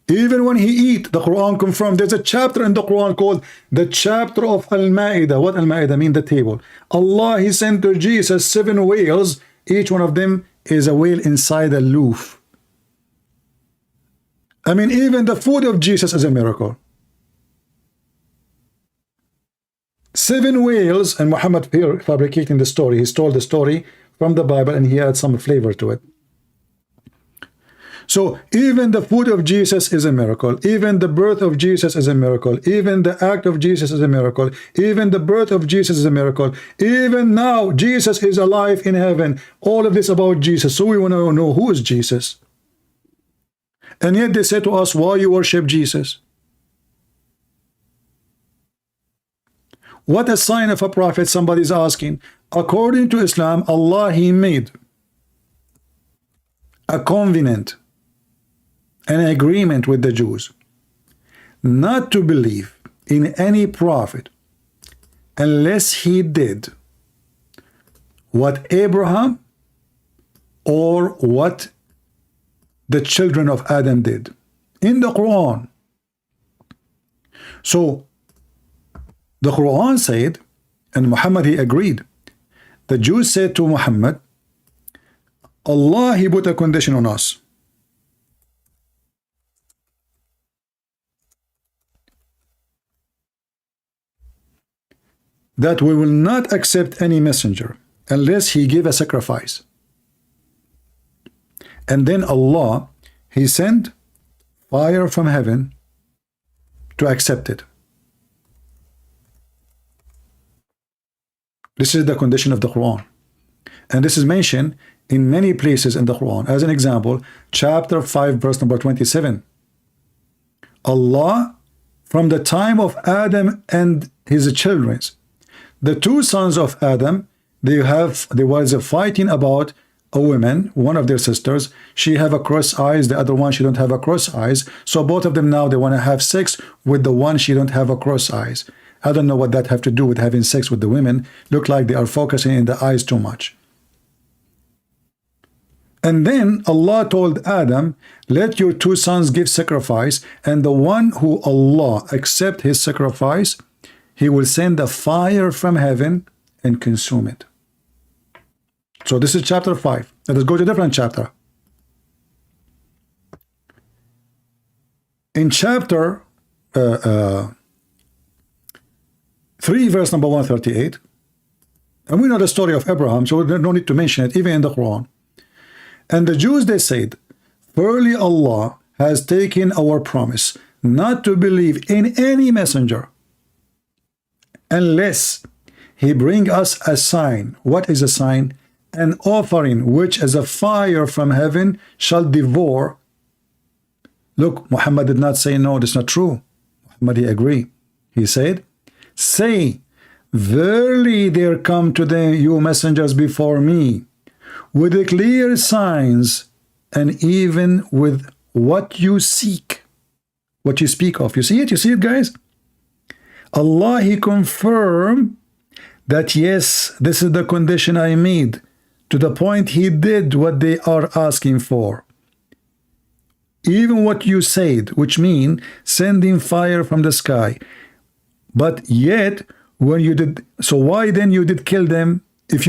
even when he eat, the Quran confirmed. There's a chapter in the Quran called the chapter of Al-Ma'idah. What Al-Ma'idah mean? The table. Allah, he sent to Jesus 7 whales. Each one of them is a whale inside a loof. I mean, even the food of Jesus is a miracle. 7 whales, and Muhammad here fabricating the story. He stole the story from the Bible and he had some flavor to it. So even the food of Jesus is a miracle. Even the birth of Jesus is a miracle. Even the act of Jesus is a miracle. Even the birth of Jesus is a miracle. Even now, Jesus is alive in heaven. All of this about Jesus. So we want to know who is Jesus. And yet they say to us, why you worship Jesus? What a sign of a prophet, somebody is asking. According to Islam, Allah, he made a covenant, an agreement with the Jews not to believe in any prophet unless he did what Abraham or what the children of Adam did in the Quran. So the Quran said, and Muhammad, he agreed. The Jews said to Muhammad, Allah, he put a condition on us. That we will not accept any messenger unless he give a sacrifice. And then Allah, he sent fire from heaven to accept it. This is the condition of the Quran. And this is mentioned in many places in the Quran. As an example, chapter 5, verse number 27. Allah, from the time of Adam and his children, the 2 sons of Adam, there was a fighting about a woman, one of their sisters. She have a cross eyes, the other one she don't have a cross eyes. So both of them now they want to have sex with the one she don't have a cross eyes. I don't know what that have to do with having sex with the women. Look like they are focusing in the eyes too much. And then Allah told Adam, let your 2 sons give sacrifice, and the one who Allah accept his sacrifice, he will send a fire from heaven and consume it. So this is chapter 5. Let us go to a different chapter. In chapter 3 verse number 138. And we know the story of Abraham, so we don't need to mention it, even in the Quran. And the Jews, they said, "Verily Allah has taken our promise not to believe in any messenger unless he bring us a sign." What is a sign? "An offering which as a fire from heaven shall devour." Look, Muhammad did not say, no, that's not true. Muhammad, he agreed. He said, "Say, verily there come to them you messengers before me with the clear signs, and even with what you seek," what you speak of. You see it? You see it, guys? Allah, he confirmed that yes, this is the condition I made, to the point he did what they are asking for. Even what you said, which mean sending fire from the sky. But yet, when you did, so why then you did kill them if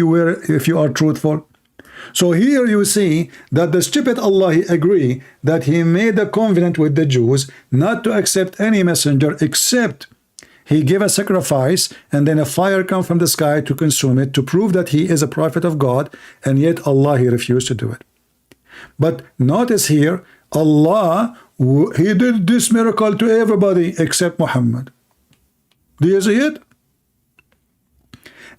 you are truthful? So here you see that the stupid Allah, he agree that he made a covenant with the Jews not to accept any messenger except he gave a sacrifice and then a fire come from the sky to consume it, to prove that he is a prophet of God, and yet Allah, he refused to do it. But notice here, Allah, he did this miracle to everybody except Muhammad. Do you see it?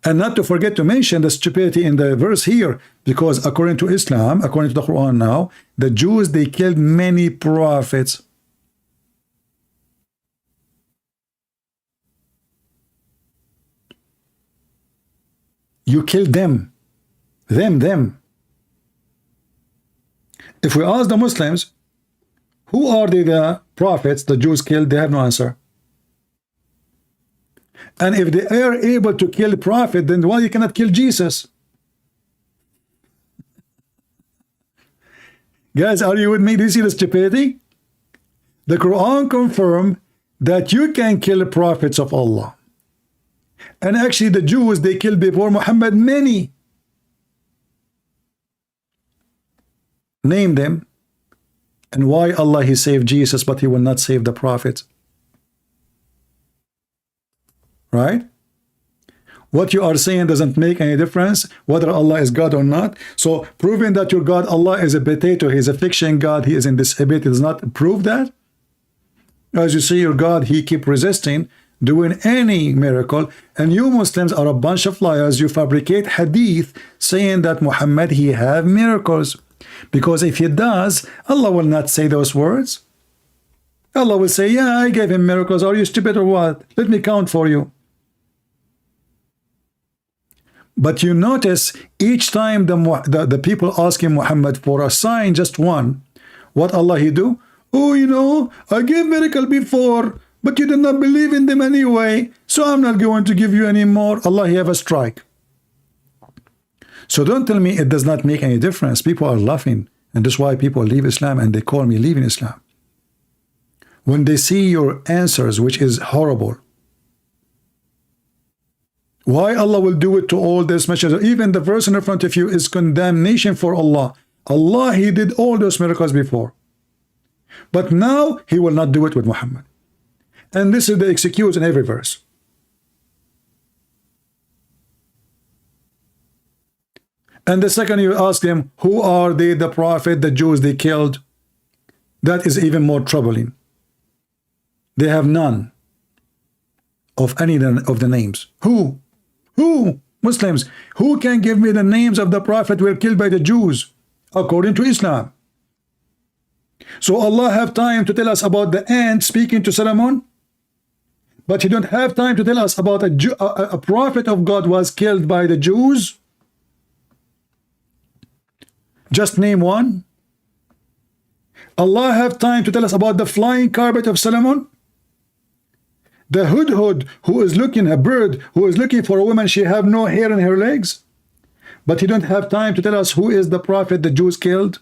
And not to forget to mention the stupidity in the verse here, because according to Islam, according to the Quran now, the Jews, they killed many prophets. You killed them. Them. If we ask the Muslims, who are the prophets the Jews killed, they have no answer. And if they are able to kill prophet, then why you cannot kill Jesus? Guys, are you with me? Do you see the stupidity? The Quran confirmed that you can kill prophets of Allah. And actually the Jews, they killed before Muhammad many. Name them. And why Allah, he saved Jesus, but he will not save the prophets? Right? What you are saying doesn't make any difference whether Allah is God or not. So proving that your God Allah is a potato, he is a fiction God, he is in this ability, does not prove that. As you see, your God, he keep resisting doing any miracle, and you Muslims are a bunch of liars. You fabricate hadith saying that Muhammad, he have miracles, because if he does, Allah will not say those words. Allah will say, yeah, I gave him miracles. Are you stupid or what? Let me count for you. But you notice each time the people asking Muhammad for a sign, just one, what Allah he do? Oh, you know, I gave miracle before, but you did not believe in them anyway, so I'm not going to give you any more. Allah, he have a strike. So don't tell me it does not make any difference. People are laughing, and that's why people leave Islam, and they call me leaving Islam. When they see your answers, which is horrible. Why Allah will do it to all this messengers? Even the verse in front of you is condemnation for Allah. Allah, he did all those miracles before. But now he will not do it with Muhammad. And this is the excuse in every verse. And the second you ask them, who are they, the prophet, the Jews they killed? That is even more troubling. They have none of any of the names. Who? Muslims, who can give me the names of the prophet who were killed by the Jews according to Islam? So Allah have time to tell us about the ant speaking to Solomon, but he don't have time to tell us about a prophet of God was killed by the Jews. Just name one. Allah have time to tell us about the flying carpet of Solomon, the hudhud who is looking, a bird who is looking for a woman, she have no hair in her legs, but he don't have time to tell us who is the prophet the Jews killed.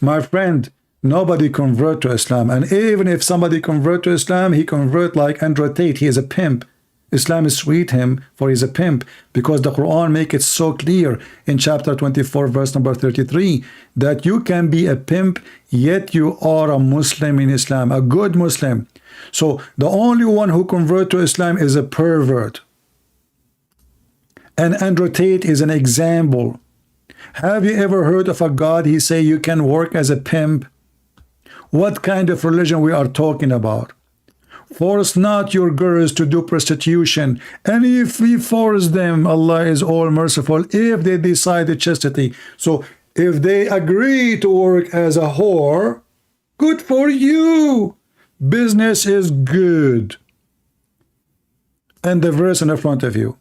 My friend, nobody convert to Islam, and even if somebody convert to Islam, he convert like Andrew Tate. He is a pimp. Islam is sweet him, for he's a pimp, because the Quran make it so clear in chapter 24 verse number 33 that you can be a pimp yet you are a Muslim in Islam, a good Muslim. So the only one who convert to Islam is a pervert. And Andrew Tate is an example. Have you ever heard of a God he say you can work as a pimp? What kind of religion we are talking about? Force not your girls to do prostitution, and if we force them, Allah is all merciful if they decide the chastity. So if they agree to work as a whore, good for you. Business is good. And the verse in the front of you.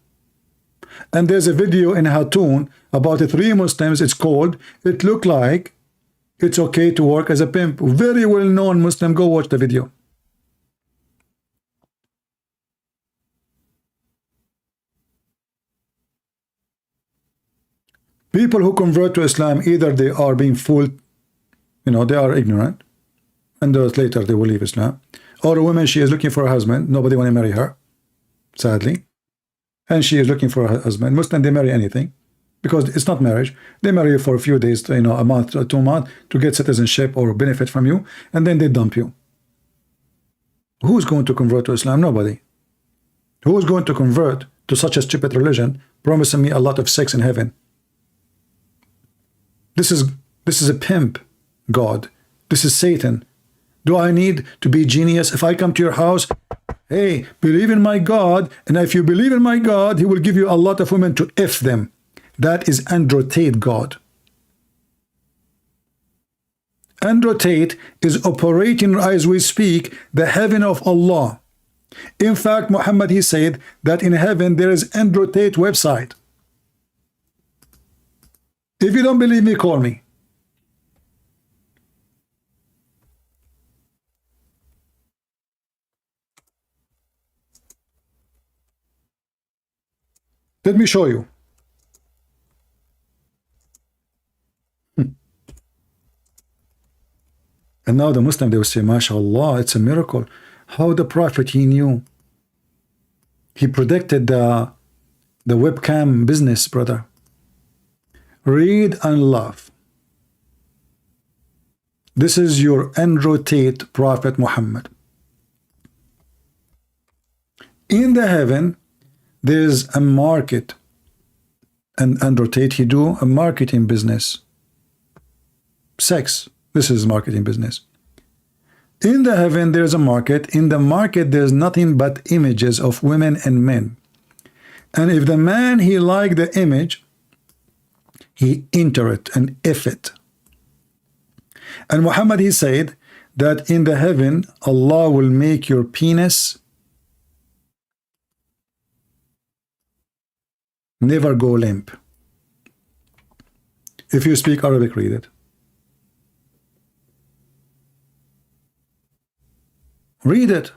And there's a video in Hatun about the 3 Muslims. It's called, it looked like it's okay to work as a pimp. Very well known Muslim. Go watch the video. People who convert to Islam, either they are being fooled, you know, they are ignorant, and those later they will leave Islam. Or a woman, she is looking for a husband, nobody want to marry her, sadly, and she is looking for a husband. Muslim, they marry anything, because it's not marriage. They marry you for a few days, you know, a month or 2 months to get citizenship or benefit from you, and then they dump you. Who's going to convert to Islam? Nobody. Who is going to convert to such a stupid religion, promising me a lot of sex in heaven? This is a pimp God. This is Satan. Do I need to be genius? If I come to your house, hey, believe in my God, and if you believe in my God, he will give you a lot of women to F them. That is Andrew Tate God. Andrew Tate is operating as we speak the heaven of Allah. In fact, Muhammad, he said that in heaven there is Andrew Tate website. If you don't believe me, call me. Let me show you. And now the Muslim, they will say, MashaAllah, it's a miracle. How the Prophet, he knew. He predicted the webcam business, brother. Read and love. This is your Andrew Tate Prophet Muhammad. In the heaven, there's a market. And Andrew Tate, he do a marketing business. Sex. This is marketing business. In the heaven, there's a market. In the market, there's nothing but images of women and men. And if the man, he like the image, he enter it and if it. And Muhammad, he said that in the heaven, Allah will make your penis never go limp. If you speak Arabic, read it. Read it.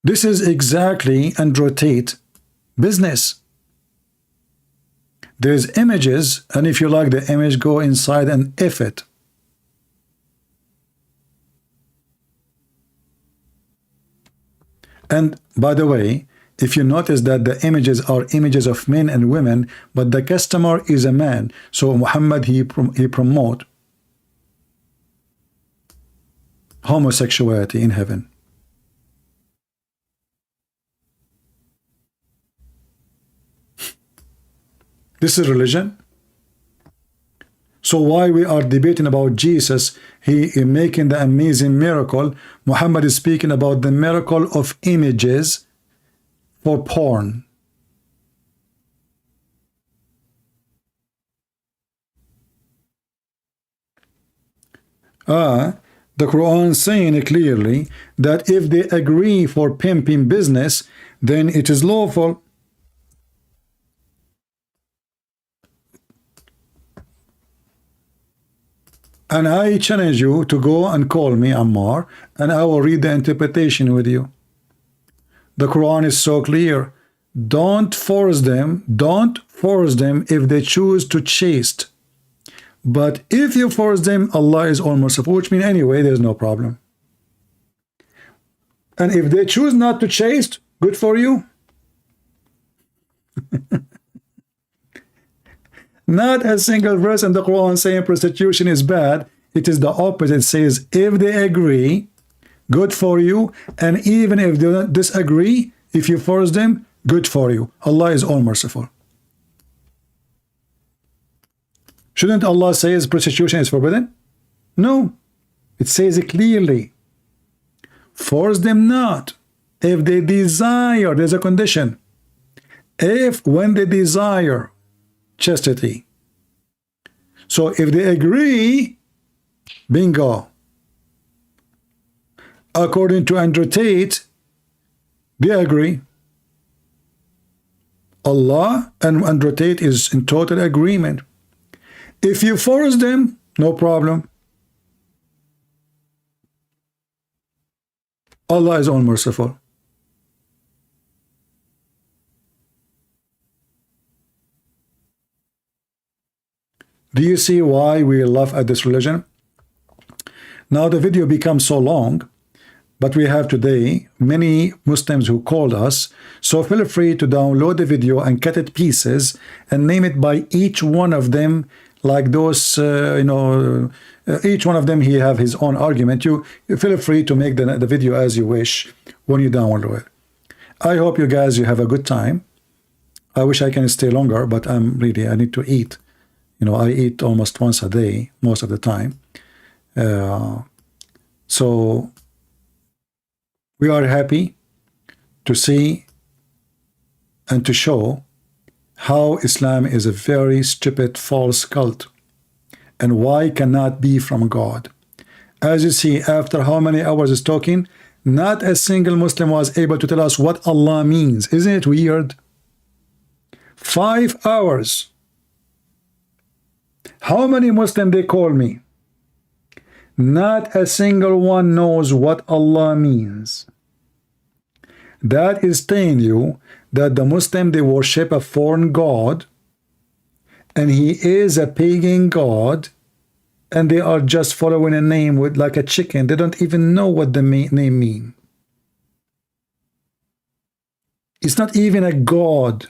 This is exactly Andrew Tate business. There's images, and if you like the image, go inside and if it. And by the way, if you notice that the images are images of men and women, but the customer is a man, so Muhammad, he promote homosexuality in heaven. This is religion. So why we are debating about Jesus, he is making the amazing miracle. Muhammad is speaking about the miracle of images for porn. The Quran saying clearly that if they agree for pimping business, then it is lawful. And I challenge you to go and call me Ammar, and I will read the interpretation with you. The Quran is so clear. Don't force them. Don't force them if they choose to chaste. But if you force them, Allah is all merciful, which means anyway, there's no problem. And if they choose not to chaste, good for you. Not a single verse in the Quran saying prostitution is bad. It is the opposite. It says if they agree, good for you. And even if they don't disagree, if you force them, good for you. Allah is all merciful. Shouldn't Allah say prostitution is forbidden? No. It says it clearly. Force them not. If they desire, there's a condition. If when they desire chastity. So if they agree, bingo. According to Andrew Tate, they agree. Allah and Andrew Tate is in total agreement. If you force them, no problem. Allah is all merciful. Do you see why we laugh at this religion? Now the video becomes so long, but we have today many Muslims who called us, so feel free to download the video and cut it pieces and name it by each one of them, like those, each one of them he have his own argument. You feel free to make the video as you wish when you download it. I hope you guys you have a good time. I wish I can stay longer, but I need to eat. I eat almost once a day, most of the time. So we are happy to see and to show how Islam is a very stupid, false cult, and why cannot be from God. As you see, after how many hours is talking, not a single Muslim was able to tell us what Allah means. Isn't it weird? 5 hours. How many Muslims they call me? Not a single one knows what Allah means. That is telling you that the Muslim, they worship a foreign god, and he is a pagan god, and they are just following a name with like a chicken. They don't even know what the name mean. It's not even a god.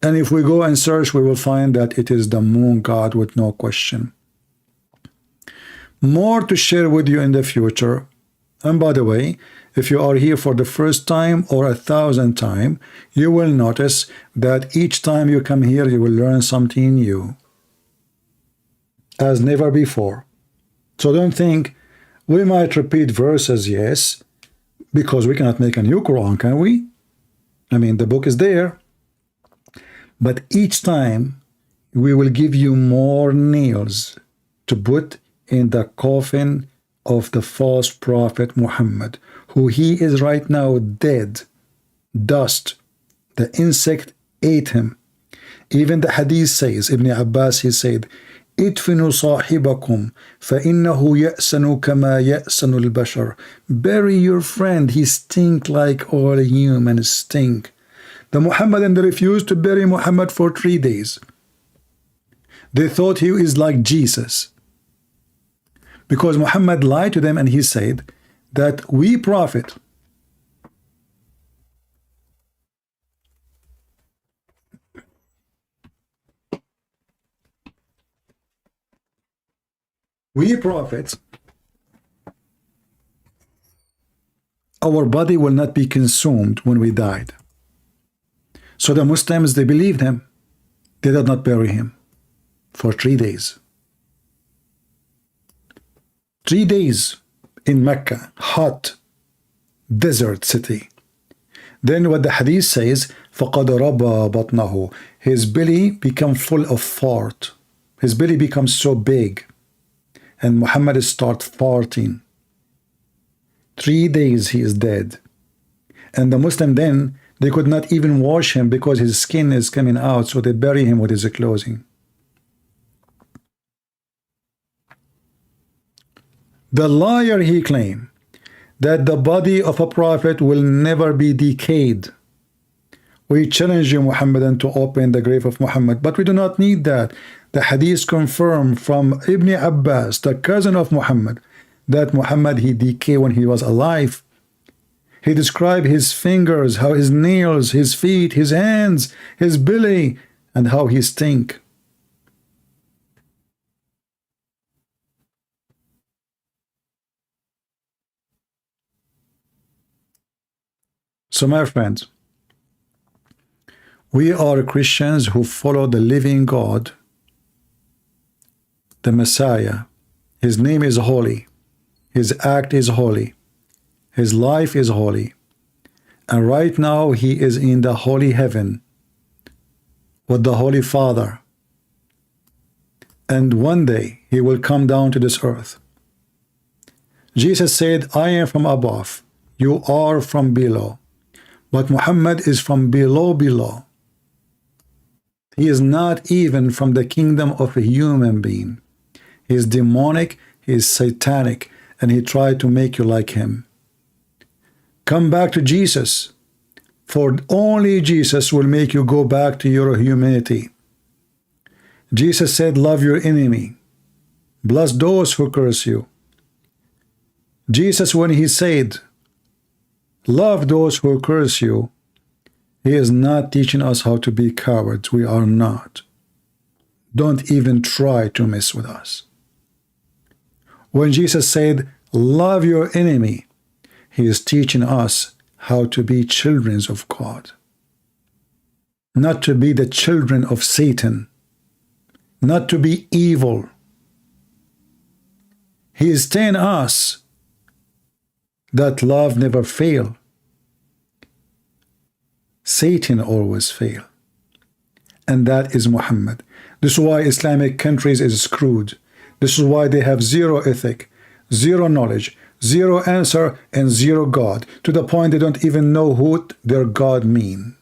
And if we go and search, we will find that it is the moon god with no question. More to share with you in the future. And by the way, if you are here for the first time or 1,000 times, you will notice that each time you come here, you will learn something new, as never before. So don't think we might repeat verses, yes, because we cannot make a new Quran, can we? I mean, the book is there. But each time we will give you more nails to put in the coffin of the false prophet Muhammad, who he is right now dead, dust. The insect ate him. Even the hadith says, Ibn Abbas, he said, "Idfinu sahibakum, فَإِنَّهُ يَأْسَنُ كَمَا يَأْسَنُ الْبَشَرِ." Bury your friend, he stink like all humans stink. The Muhammadan, they refused to bury Muhammad for 3 days. They thought he is like Jesus. Because Muhammad lied to them and he said that we prophet, our body will not be consumed when we died. So the Muslims, they believed him. They did not bury him for 3 days. 3 days in Mecca, hot desert city. Then what the hadith says, فَقَدْ رَبَى بَطْنَهُ, his belly become full of fart. His belly becomes so big. And Muhammad start farting. 3 days he is dead. And the Muslim then, they could not even wash him because his skin is coming out, so they bury him with his clothing. The liar, he claimed that the body of a prophet will never be decayed. We challenge you, Muhammadan, to open the grave of Muhammad, but we do not need that. The hadith confirmed from Ibn Abbas, the cousin of Muhammad, that Muhammad, he decayed when he was alive. He described his fingers, how his nails, his feet, his hands, his belly, and how he stink. So my friends, we are Christians who follow the living God, the Messiah. His name is holy. His act is holy. His life is holy. And right now he is in the holy heaven with the Holy Father. And one day he will come down to this earth. Jesus said, I am from above. You are from below. But Muhammad is from below. He is not even from the kingdom of a human being. He is demonic, he is satanic, and he tried to make you like him. Come back to Jesus, for only Jesus will make you go back to your humanity. Jesus said, love your enemy. Bless those who curse you. Jesus, when he said, love those who curse you, he is not teaching us how to be cowards. We are not. Don't even try to mess with us. When Jesus said, love your enemy, he is teaching us how to be children of God. Not to be the children of Satan. Not to be evil. He is telling us that love never fails. Satan always fails. And that is Muhammad. This is why Islamic countries is screwed. This is why they have zero ethic, zero knowledge, zero answer, and zero God, to the point they don't even know what their God means.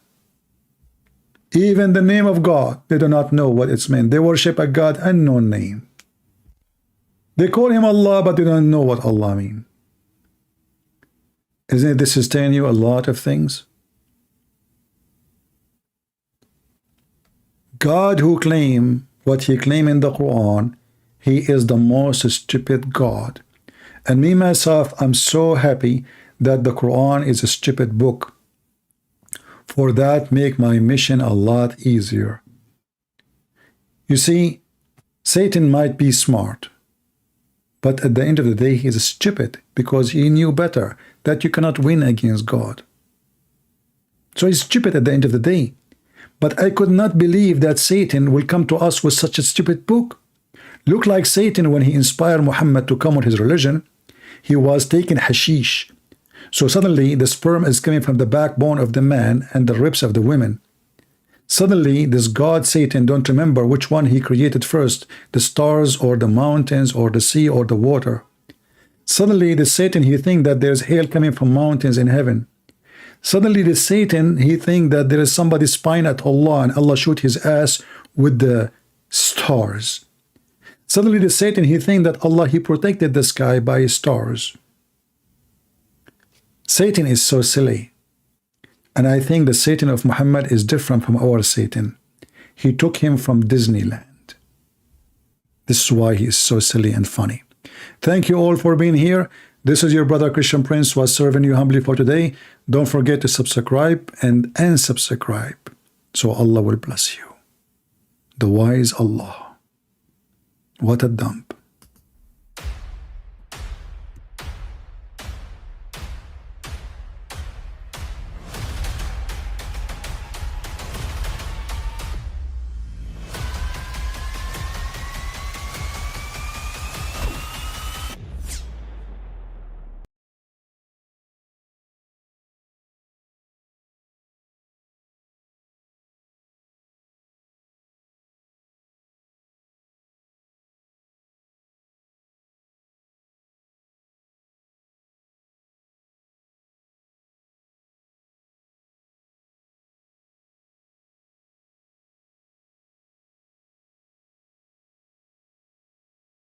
Even the name of God, they do not know what it's meant. They worship a God unknown name. They call him Allah, but they don't know what Allah means. Isn't it this is telling you a lot of things? God who claim what he claimed in the Quran, he is the most stupid God. And me myself, I'm so happy that the Quran is a stupid book. For that make my mission a lot easier. You see, Satan might be smart, but at the end of the day, he is stupid because he knew better that you cannot win against God. So he's stupid at the end of the day. But I could not believe that Satan will come to us with such a stupid book. Look like Satan when he inspired Muhammad to come with his religion. He was taking hashish. So suddenly the sperm is coming from the backbone of the man and the ribs of the women. Suddenly this God Satan don't remember which one he created first, the stars or the mountains or the sea or the water. Suddenly the Satan he think that there's hail coming from mountains in heaven. Suddenly the Satan he think that there is somebody spying at Allah and Allah shoot his ass with the stars. Suddenly the Satan he think that Allah he protected the sky by stars. Satan is so silly. And I think the Satan of Muhammad is different from our Satan. He took him from Disneyland. This is why he is so silly and funny. Thank you all for being here. This is your brother Christian Prince was serving you humbly for today. Don't forget to subscribe and unsubscribe. So Allah will bless you. The wise Allah. What a dump.